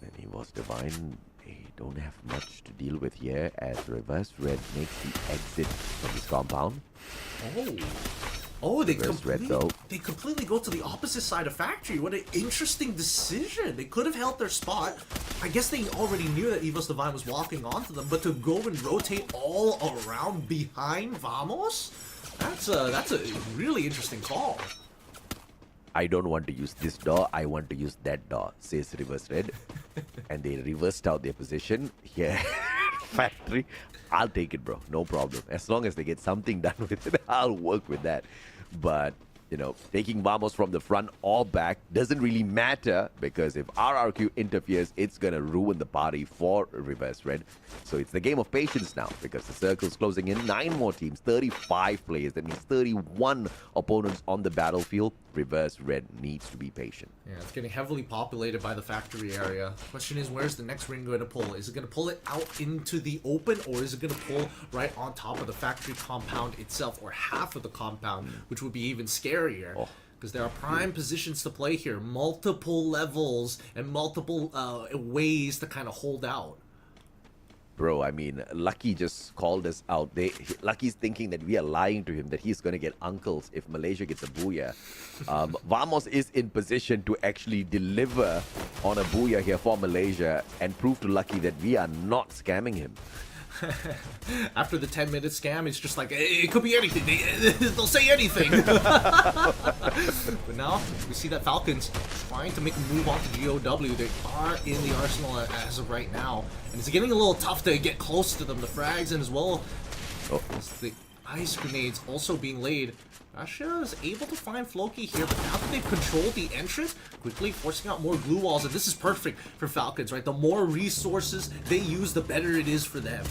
And he was divine. They don't have much to deal with here as reverse red makes the exit from his compound.
Oh, they completely go to the opposite side of factory. What an interesting decision. They could have held their spot. I guess they already knew that Evos Divine was walking onto them, but to go and rotate all around behind Vamos, that's a really interesting call.
I don't want to use this door, I want to use that door, says reverse red. And they reversed out their position here. Factory. I'll take it, bro. No problem. As long as they get something done with it, I'll work with that. But, you know, taking Vamos from the front or back doesn't really matter because if RRQ interferes, it's going to ruin the party for reverse red. So it's the game of patience now because the circle's closing in. 9 more teams, 35 players. That means 31 opponents on the battlefield. Reverse red needs to be patient.
Yeah, it's getting heavily populated by the factory area. Question is, where's the next ring going to pull? Is it going to pull it out into the open, or is it going to pull right on top of the factory compound itself, or half of the compound, which would be even scarier? Because there are prime positions to play here, multiple levels and multiple ways to kind of hold out.
Bro, I mean, Lucky just called us out. Lucky's thinking that we are lying to him, that he's going to get uncles if Malaysia gets a booyah. Vamos is in position to actually deliver on a booyah here for Malaysia and prove to Lucky that we are not scamming him.
After the 10-minute scam, it's just like, it could be anything. They'll say anything. But now, we see that Falcons trying to make a move onto GOW. They are in the arsenal as of right now. And it's getting a little tough to get close to them. The frags and as well as the ice grenades also being laid. Russia is able to find Floki here, but now that they've controlled the entrance, quickly forcing out more glue walls, and this is perfect for Falcons, right? The more resources they use, the better it is for them.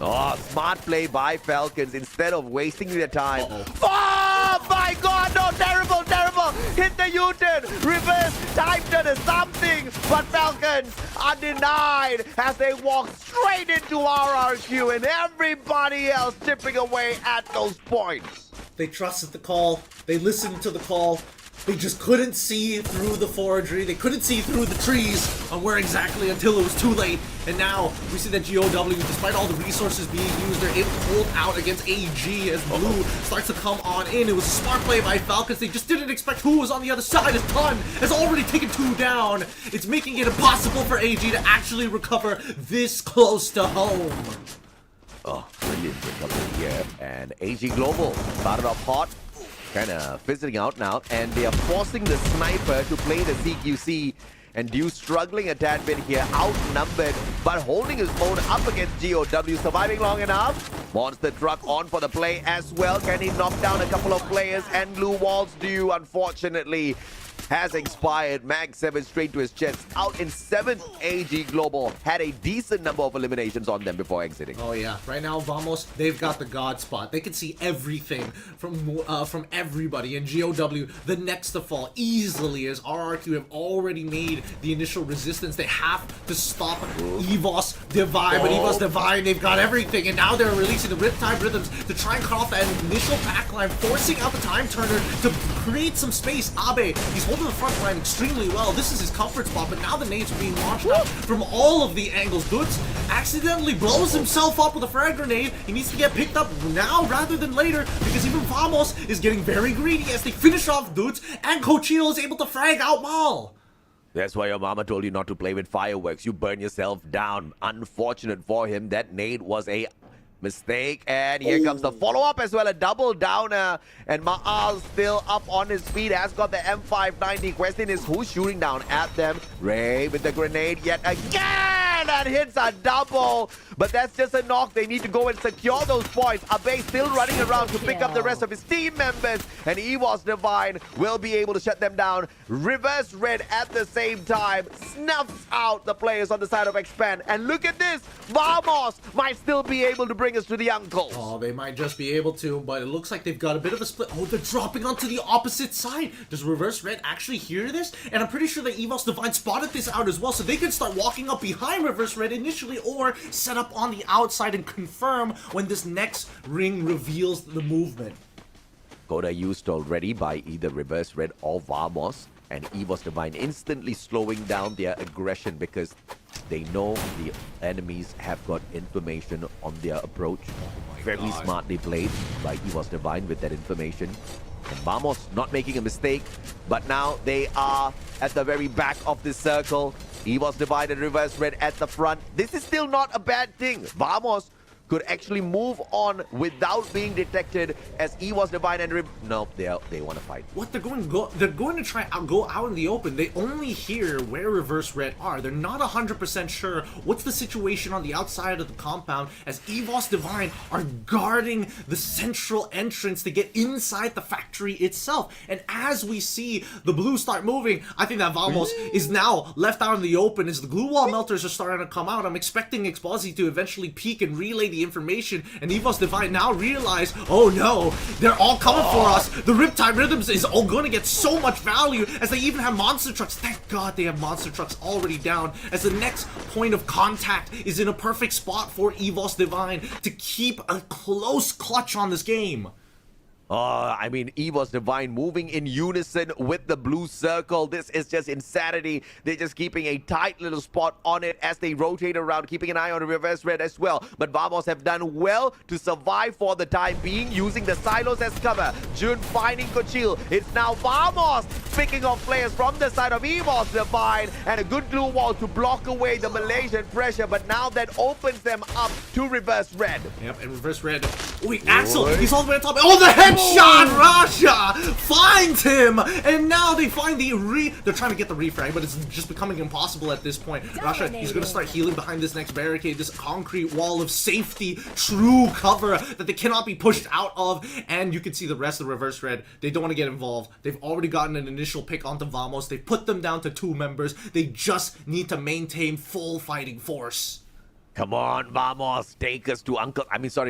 Oh, smart play by Falcons instead of wasting their time. Oh my god, no, terrible, terrible. Hit the U-turn, reverse, time turn is something, but Falcons are denied as they walk straight into RRQ and everybody else chipping away at those points.
They trusted the call, they listened to the call, they just couldn't see through the forgery, they couldn't see through the trees on where exactly until it was too late. And now we see that GOW, despite all the resources being used, they're able to hold out against AG as Blue starts to come on in. It was a smart play by Falcons. They just didn't expect who was on the other side, as Ton has already taken 2 down. It's making it impossible for AG to actually recover this close to home.
Oh, brilliant recovery here. And AG Global started off hot, kind of fizzling out now, and they are forcing the sniper to play the CQC. And Dew struggling a tad bit here, outnumbered, but holding his own up against GOW, surviving long enough. Monster Truck on for the play as well. Can he knock down a couple of players? And Blue Walls Dew, unfortunately, has expired. Mag 7 straight to his chest. Out in 7th, AG Global had a decent number of eliminations on them before exiting.
Oh yeah, right now Vamos, they've got the God spot. They can see everything from everybody. And GOW, the next to fall easily, as RRQ have already made the initial resistance. They have to stop Evos Divine, but Evos Divine, they've got everything, and now they're releasing the Riptide Rhythms to try and cut off that initial backline, forcing out the Time Turner to create some space. Abe, he's holding the front line extremely well. This is his comfort spot, but now the nades are being launched out from all of the angles. Dutz accidentally blows himself up with a frag grenade. He needs to get picked up now rather than later, because even Vamos is getting very greedy as they finish off Dutz, and Cochino is able to frag out Mal.
That's why your mama told you not to play with fireworks. You burn yourself down. Unfortunate for him, that nade was a mistake, and here comes the follow-up as well, a double downer, and Ma'al still up on his feet, has got the M590. Question is, who's shooting down at them? Ray with the grenade yet again! and that hits a double. But that's just a knock. They need to go and secure those points. Abe still running around to pick up the rest of his team members. And EVOS Divine will be able to shut them down. Reverse Red at the same time snuffs out the players on the side of Expand. And look at this. Vamos might still be able to bring us to the uncles.
Oh, they might just be able to, but it looks like they've got a bit of a split. Oh, they're dropping onto the opposite side. Does Reverse Red actually hear this? And I'm pretty sure that EVOS Divine spotted this out as well, so they can start walking up behind Reverse Red initially or set up on the outside and confirm when this next ring reveals the movement.
Coda used already by either Reverse Red or Vamos, and EVOS Divine instantly slowing down their aggression because they know the enemies have got information on their approach. Very smartly played by EVOS Divine with that information. And Vamos not making a mistake, but now they are at the very back of this circle. EVOS Divine and Reverse Red at the front. This is still not a bad thing. Vamos could actually move on without being detected as EVOS Divine and no, they want to fight.
What they're going to try go out in the open. They only hear where Reverse Red are. They're not 100% sure what's the situation on the outside of the compound as EVOS Divine are guarding the central entrance to get inside the factory itself. And as we see the blue start moving, I think that Vamos is now left out in the open as the glue wall melters are starting to come out. I'm expecting Explosy to eventually peek and relay the information, and EVOS Divine now realize, oh no, they're all coming for us. The Riptide Rhythms is all going to get so much value as they even have monster trucks. Thank God they have monster trucks already down as the next point of contact is in a perfect spot for EVOS Divine to keep a close clutch on this game.
I mean, EVOS Divine moving in unison with the blue circle. This is just insanity. They're just keeping a tight little spot on it as they rotate around, keeping an eye on Reverse Red as well. But Vamos have done well to survive for the time being, using the silos as cover. Jun finding Kochil. It's now Vamos picking off players from the side of EVOS Divine, and a good glue wall to block away the Malaysian pressure. But now that opens them up to Reverse Red.
Yep, and Reverse Red. Wait, Axel, he's all the way on top. Oh, the headshot! Rasha finds him, and now they find they're trying to get the refrag, but it's just becoming impossible at this point. Rasha, he's going to start healing behind this next barricade, this concrete wall of safety, true cover that they cannot be pushed out of, and you can see the rest of Reverse Red. They don't want to get involved. They've already gotten an initial pick onto Vamos. They put them down to 2 members. They just need to maintain full fighting force.
Come on, Vamos, take us to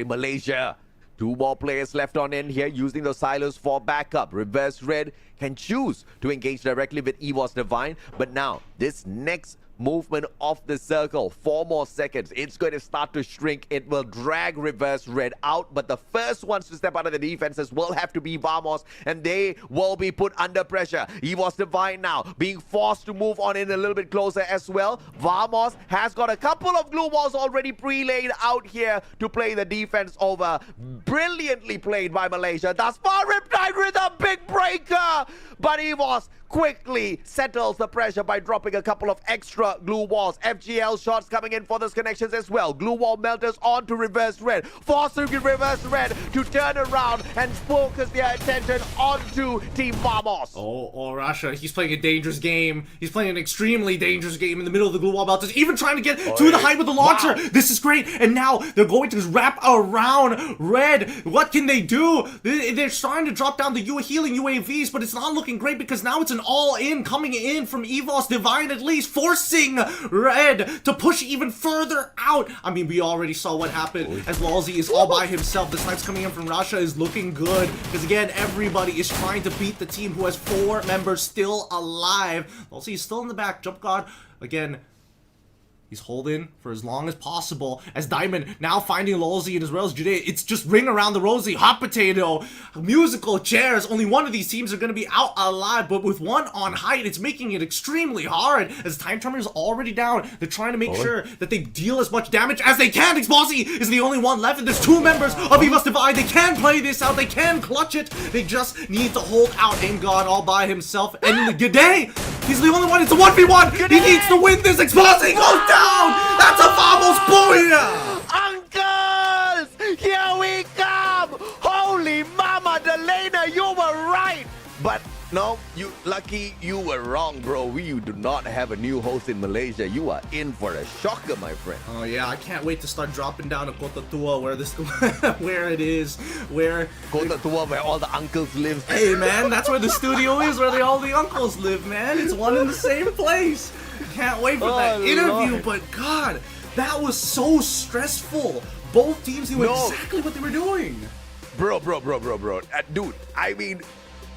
Malaysia. 2 more players left on in here using those silos for backup. Reverse Red can choose to engage directly with EVOS Divine, but now this next movement of the circle, 4 more seconds, it's going to start to shrink. It will drag Reverse Red out, but the first ones to step out of the defenses will have to be Vamos, and they will be put under pressure. EVOS Divine now being forced to move on in a little bit closer as well. Vamos has got a couple of glue walls already pre-laid out here to play the defense over. Brilliantly played by Malaysia. Thus far, Riptide with a big breaker, but EVOS quickly settles the pressure by dropping a couple of extra glue walls. FGL shots coming in for those connections as well. Glue wall melters onto Reverse Red, forcing Reverse Red to turn around and focus their attention onto Team Vamos.
Oh, Rasha, he's playing a dangerous game. He's playing an extremely dangerous game in the middle of the glue wall melters, even trying to get to the height with the launcher. Wow. This is great, and now they're going to wrap around Red. What can they do? They're trying to drop down the healing UAVs, but it's not looking great because now it's an all-in coming in from EVOS Divine, at least forcing Red to push even further out. I mean, we already saw what happened as Lalzi is all by himself. The snipes coming in from Rasha is looking good because, again, everybody is trying to beat the team who has 4 members still alive. Lalzi is still in the back. Jump God, again, he's holding for as long as possible as Diamond now finding Lolzy as well as Judea. It's just ring around the rosy, hot potato, musical chairs. Only one of these teams are going to be out alive, but with one on height, it's making it extremely hard as Time Tremor is already down. They're trying to make sure that they deal as much damage as they can. Explosy is the only one left, and there's 2 members of EVOS Divine. They can play this out. They can clutch it. They just need to hold out. Aim God all by himself. And G'day, he's the only one. It's a 1v1. He needs to win this. Explosy goes down. That's a Vamos booyah!
Uncles, here we come. Holy mama, Delena, you were right. But no, you lucky. Lucky, you were wrong, bro. We do not have a new host in Malaysia. You are in for a shocker, my friend.
Oh yeah, I can't wait to start dropping down to Kota Tua, where this, where it is, where
Kota Tua, where all the uncles live.
Hey man, that's where the studio is, where all the uncles live, man. It's one in the same place. Can't wait for that interview, but God, that was so stressful. Both teams knew exactly what they were doing.
Bro. Dude, I mean,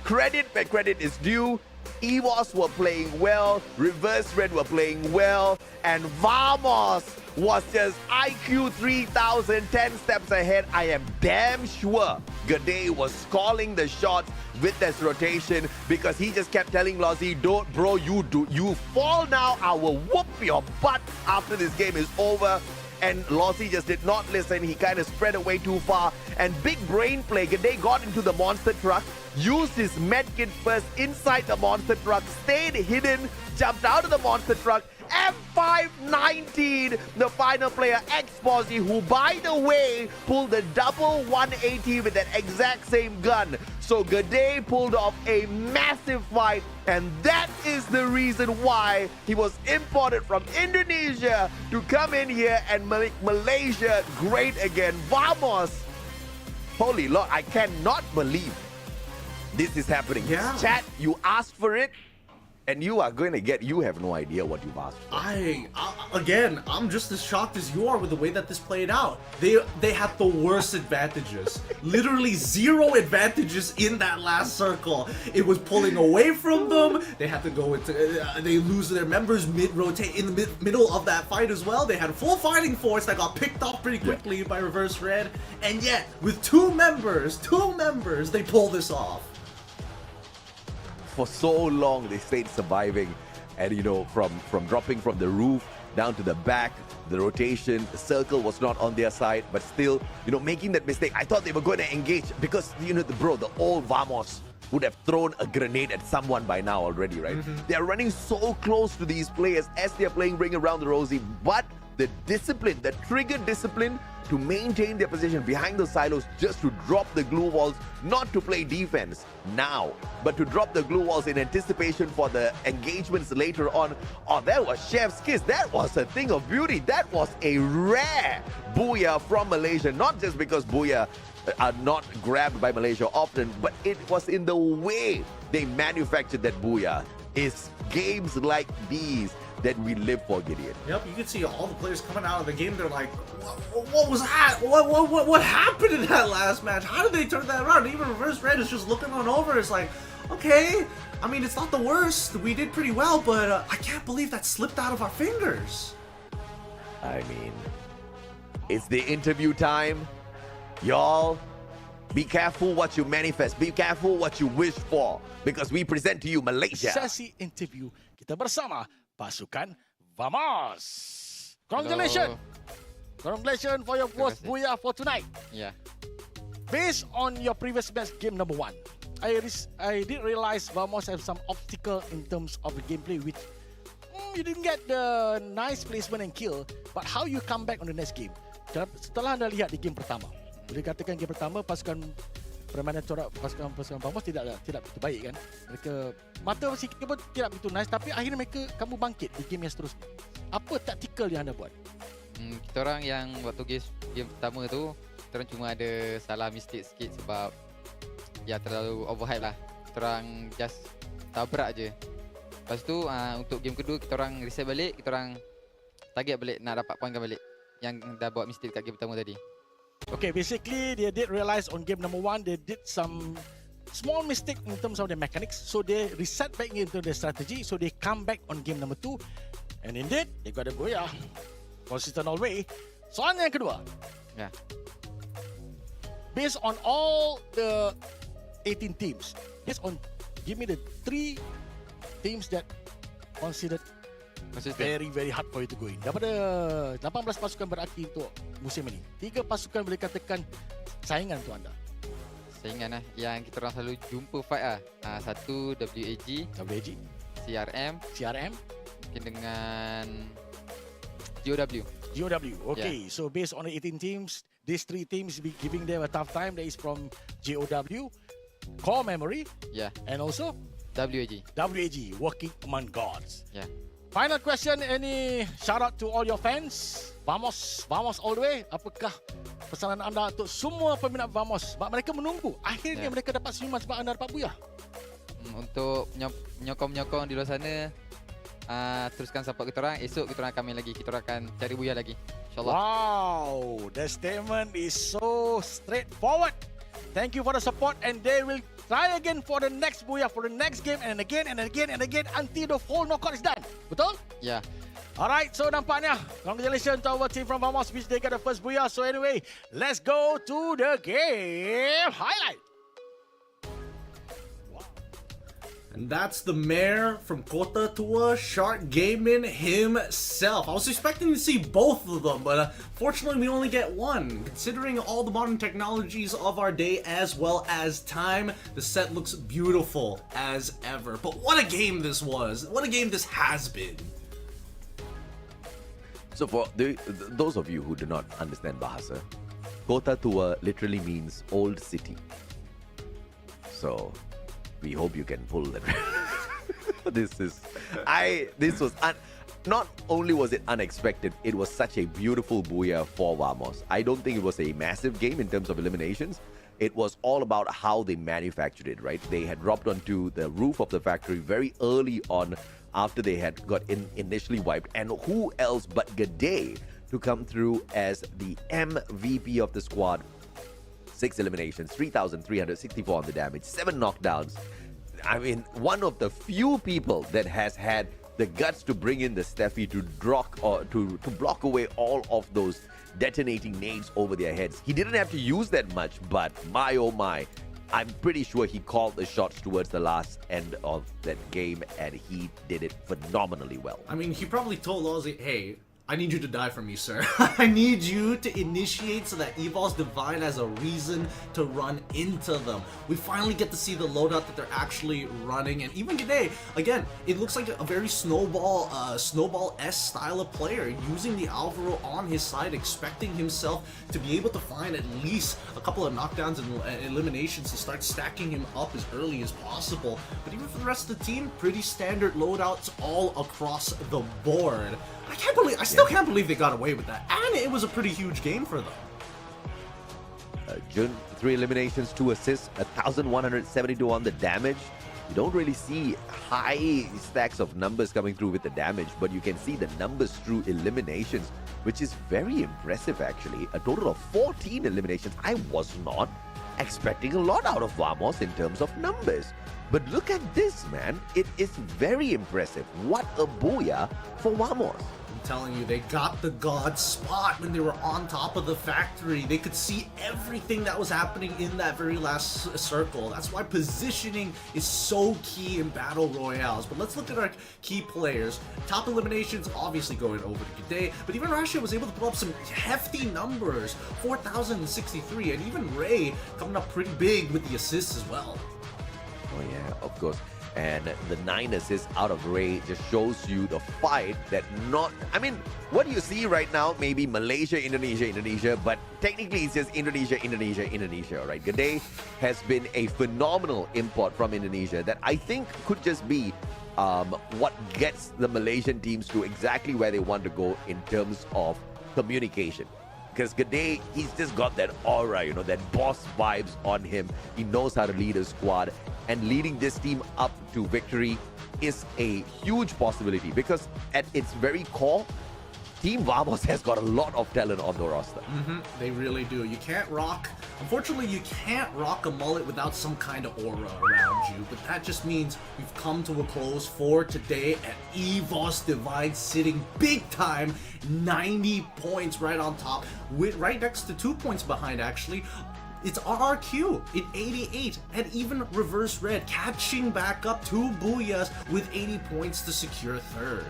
credit where credit is due. EVOS were playing well, Reverse Red were playing well, and Vamos was just IQ 3000, 10 steps ahead. I am damn sure Gade was calling the shots with this rotation because he just kept telling Lozzie, don't, bro, you fall now, I will whoop your butt after this game is over. And Lozzie just did not listen. He kind of spread away too far. And big brain play. Gade got into the monster truck, used his medkit first inside the monster truck, stayed hidden, jumped out of the monster truck. F519, the final player, X-Posy, who, by the way, pulled the double 180 with that exact same gun. So Gade pulled off a massive fight, and that is the reason why he was imported from Indonesia to come in here and make Malaysia great again. Vamos! Holy Lord, I cannot believe this is happening.
Yeah.
Chat, you asked for it, and you are going to get, you have no idea what you've asked for.
Again, I'm just as shocked as you are with the way that this played out. They had the worst advantages. Literally 0 advantages in that last circle. It was pulling away from them. They had to go into, they lose their members mid-rotate in the middle of that fight as well. They had a full fighting force that got picked off pretty quickly by Reverse Red. And yet, with two members, they pull this off.
For so long, they stayed surviving, and you know, from dropping from the roof down to the back, the rotation, the circle was not on their side, but still, you know, making that mistake. I thought they were going to engage because, you know, the old Vamos would have thrown a grenade at someone by now already, right? They are running so close to these players as they are playing Ring Around the Rosie, but the discipline, the trigger discipline to maintain their position behind those silos, just to drop the glue walls, not to play defense now, but to drop the glue walls in anticipation for the engagements later on. Oh, that was Chef's Kiss. That was a thing of beauty. That was a rare booyah from Malaysia, not just because booyah are not grabbed by Malaysia often, but it was in the way they manufactured that booyah. It's games like these that we live for, Gideon.
Yep, you can see all the players coming out of the game. They're like, what was that? What happened in that last match? How did they turn that around? Even Reverse Red is just looking on over. It's like, okay, I mean, it's not the worst. We did pretty well, but I can't believe that slipped out of our fingers.
I mean, it's the interview time. Y'all, be careful what you manifest. Be careful what you wish for. Because we present to you Malaysia.
Sesi interview kita bersama pasukan Vamos. Congratulations. Congratulations for your first booyah for tonight.
Yeah.
Based on your previous match, game number 1, I did realize Vamos have some obstacle in terms of the gameplay, which you didn't get the nice placement and kill. But how you come back on the next game? Setelah anda lihat di game pertama, boleh katakan game pertama pasukan permainan Todak, pasukan Vamos tidak begitu baik kan. Mereka mata sikit pun tidak begitu nice, tapi akhirnya kamu bangkit di game yang seterusnya. Apa taktikal yang anda buat?
Kita orang yang waktu game pertama tu, kita orang cuma ada salah mistake sikit sebab ya terlalu overhype lah. Kita orang just tabrak je. Lepas tu untuk game kedua kita orang reset balik, kita orang target balik nak dapat poin balik yang dah buat mistake kat game pertama tadi.
Okay, basically they did realize on game number 1 they did some small mistake in terms of the mechanics, so they reset back into the strategy, so they come back on game number 2, and indeed they got a booyah, consistent all way. Soalan yang kedua, based on all the 18 teams, give me the 3 teams that considered very very hard for you to go in. Daripada 18 pasukan berarti untuk musim ini, 3 pasukan boleh katakan saingan untuk anda.
Saingan yang kita orang selalu jumpa fight satu WAG, CRM, mungkin dengan GOW.
Okay, so based on the 18 teams, these 3 teams be giving them a tough time. That is from GOW, Core Memory, and also
WAG.
WAG, Working Among Gods.
Yeah.
Final question, any shout out to all your fans? Vamos all the way. Apakah pesanan anda untuk semua peminat Vamos? Sebab mereka menunggu. Akhirnya mereka dapat senyuman sebab anda dapat buyah.
Untuk menyokong-menyokong di luar sana, teruskan support kita orang. Esok kita orang akan main lagi. Kita orang akan cari buyah lagi. InsyaAllah.
Wow, the statement is so straightforward. Thank you for the support, and they will try again for the next booyah, for the next game, and again and again and again until the whole knockout is done. Betul?
Yeah.
Alright, so nampaknya congratulations to our team from Vamos which they got the first booyah. So anyway, let's go to the game highlight.
And that's the mayor from Kota Tua, Shark Gaming himself. I was expecting to see both of them, but fortunately we only get one. Considering all the modern technologies of our day as well as time, the set looks beautiful as ever. But what a game this was. What a game this has been.
So for those of you who do not understand Bahasa, Kota Tua literally means old city. So we hope you can pull that. Not only was it unexpected, it was such a beautiful booyah for Vamos. I don't think it was a massive game in terms of eliminations. It was all about how they manufactured it, right? They had dropped onto the roof of the factory very early on after they had got initially wiped. And who else but Gade to come through as the MVP of the squad? 6 eliminations, 3,364 on the damage, 7 knockdowns. I mean, one of the few people that has had the guts to bring in the Steffi to block away all of those detonating nades over their heads. He didn't have to use that much, but my oh my, I'm pretty sure he called the shots towards the last end of that game, and he did it phenomenally well.
I mean, he probably told Ozzy, hey, I need you to die for me, sir. I need you to initiate so that Evol's Divine has a reason to run into them. We finally get to see the loadout that they're actually running, and even today, again, it looks like a very Snowball-esque style of player, using the Alvaro on his side, expecting himself to be able to find at least a couple of knockdowns and eliminations to start stacking him up as early as possible. But even for the rest of the team, pretty standard loadouts all across the board. I still can't believe they got away with that. And it was a pretty huge game for them.
Jun, 3 eliminations, 2 assists, 1,172 on the damage. You don't really see high stacks of numbers coming through with the damage, but you can see the numbers through eliminations, which is very impressive actually. A total of 14 eliminations. I was not expecting a lot out of Vamos in terms of numbers. But look at this, man. It is very impressive. What a booyah for Vamos.
I'm telling you, they got the god spot when they were on top of the factory. They could see everything that was happening in that very last circle. That's why positioning is so key in battle royales. But let's look at our key players. Top eliminations obviously going over to Gade, but even Rasha was able to pull up some hefty numbers, 4,063, and even Ray coming up pretty big with the assists as well.
Oh yeah, of course. And the 9 assists out of Ray just shows you the fight that I mean, what do you see right now? Maybe Malaysia, Indonesia, but technically it's just Indonesia, right? Gade has been a phenomenal import from Indonesia that I think could just be what gets the Malaysian teams to exactly where they want to go in terms of communication. Because Gade, he's just got that aura, you know, that boss vibes on him. He knows how to lead a squad, and leading this team up to victory is a huge possibility because at its very core, Team Vamos has got a lot of talent on the roster.
They really do. You can't rock, unfortunately, you can't rock a mullet without some kind of aura around you, but that just means we've come to a close for today at EVOS Divine sitting big time, 90 points right on top, with right next to 2 points behind actually. It's RRQ in 88 and even Reverse Red catching back up 2 booyahs with 80 points to secure third.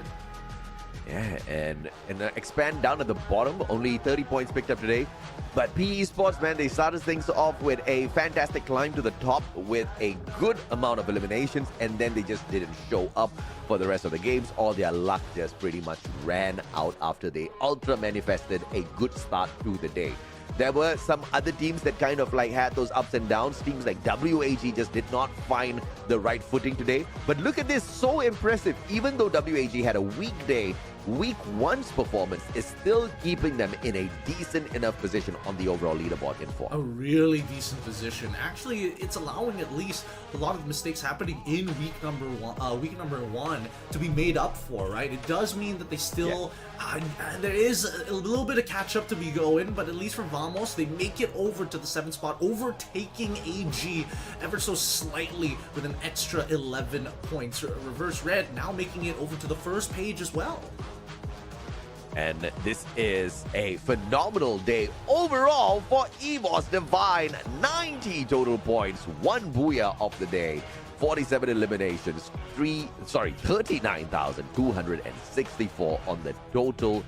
Yeah, and expand down at the bottom, only 30 points picked up today. But PE Sports, man, they started things off with a fantastic climb to the top with a good amount of eliminations, and then they just didn't show up for the rest of the games. All their luck just pretty much ran out after they ultra manifested a good start to the day. There were some other teams that kind of like had those ups and downs. Teams like WAG just did not find the right footing today. But look at this, so impressive. Even though WAG had a weak day, week one's performance is still keeping them in a decent enough position on the overall leaderboard in form.
A really decent position. Actually, it's allowing at least a lot of mistakes happening in week number one to be made up for, right? It does mean that they still there is a little bit of catch up to be going, but at least for Vamos, they make it over to the 7th spot, overtaking AG ever so slightly with an extra 11 points. Reverse Red now making it over to the first page as well.
And this is a phenomenal day overall for EVOS Divine. 90 total points, 1 booyah of the day, 47 eliminations, 39,264 on the total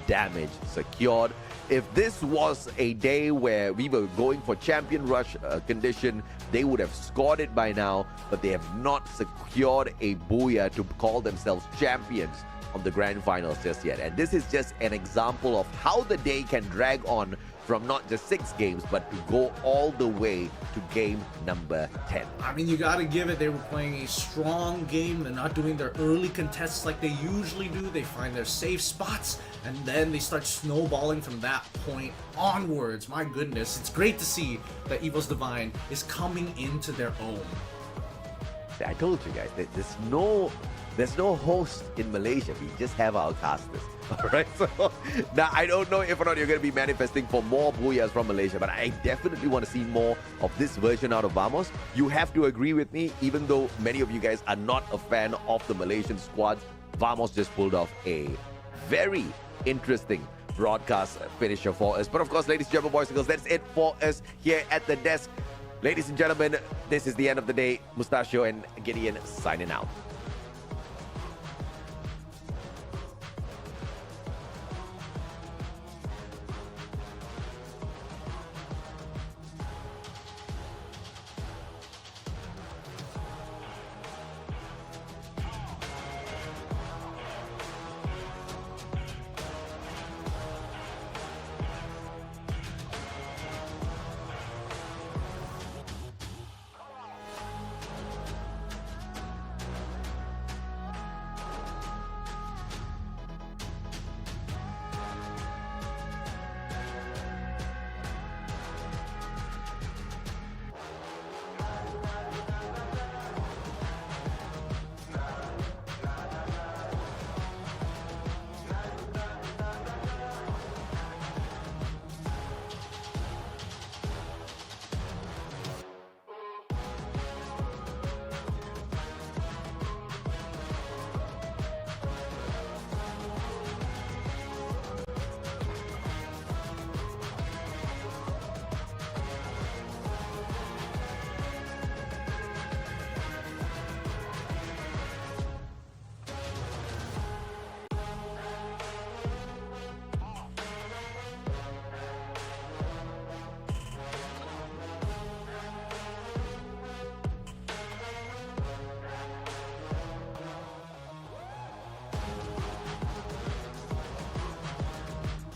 damage secured. If this was a day where we were going for champion rush condition, they would have scored it by now, but they have not secured a booyah to call themselves champions of the grand finals just yet. And this is just an example of how the day can drag on from not just 6 games, but to go all the way to game number 10.
I mean, you gotta give it, they were playing a strong game. They're not doing their early contests like they usually do. They find their safe spots, and then they start snowballing from that point onwards. My goodness, it's great to see that EVOS Divine is coming into their own.
I told you guys that there's no host in Malaysia. We just have our casters. Alright, so now I don't know if or not you're going to be manifesting for more booyahs from Malaysia, but I definitely want to see more of this version out of Vamos. You have to agree with me, even though many of you guys are not a fan of the Malaysian squads, Vamos just pulled off a very interesting broadcast finisher for us. But of course, ladies and gentlemen, boys and girls, that's it for us here at the desk. Ladies and gentlemen, this is the end of the day. Mustachio and Gideon signing out.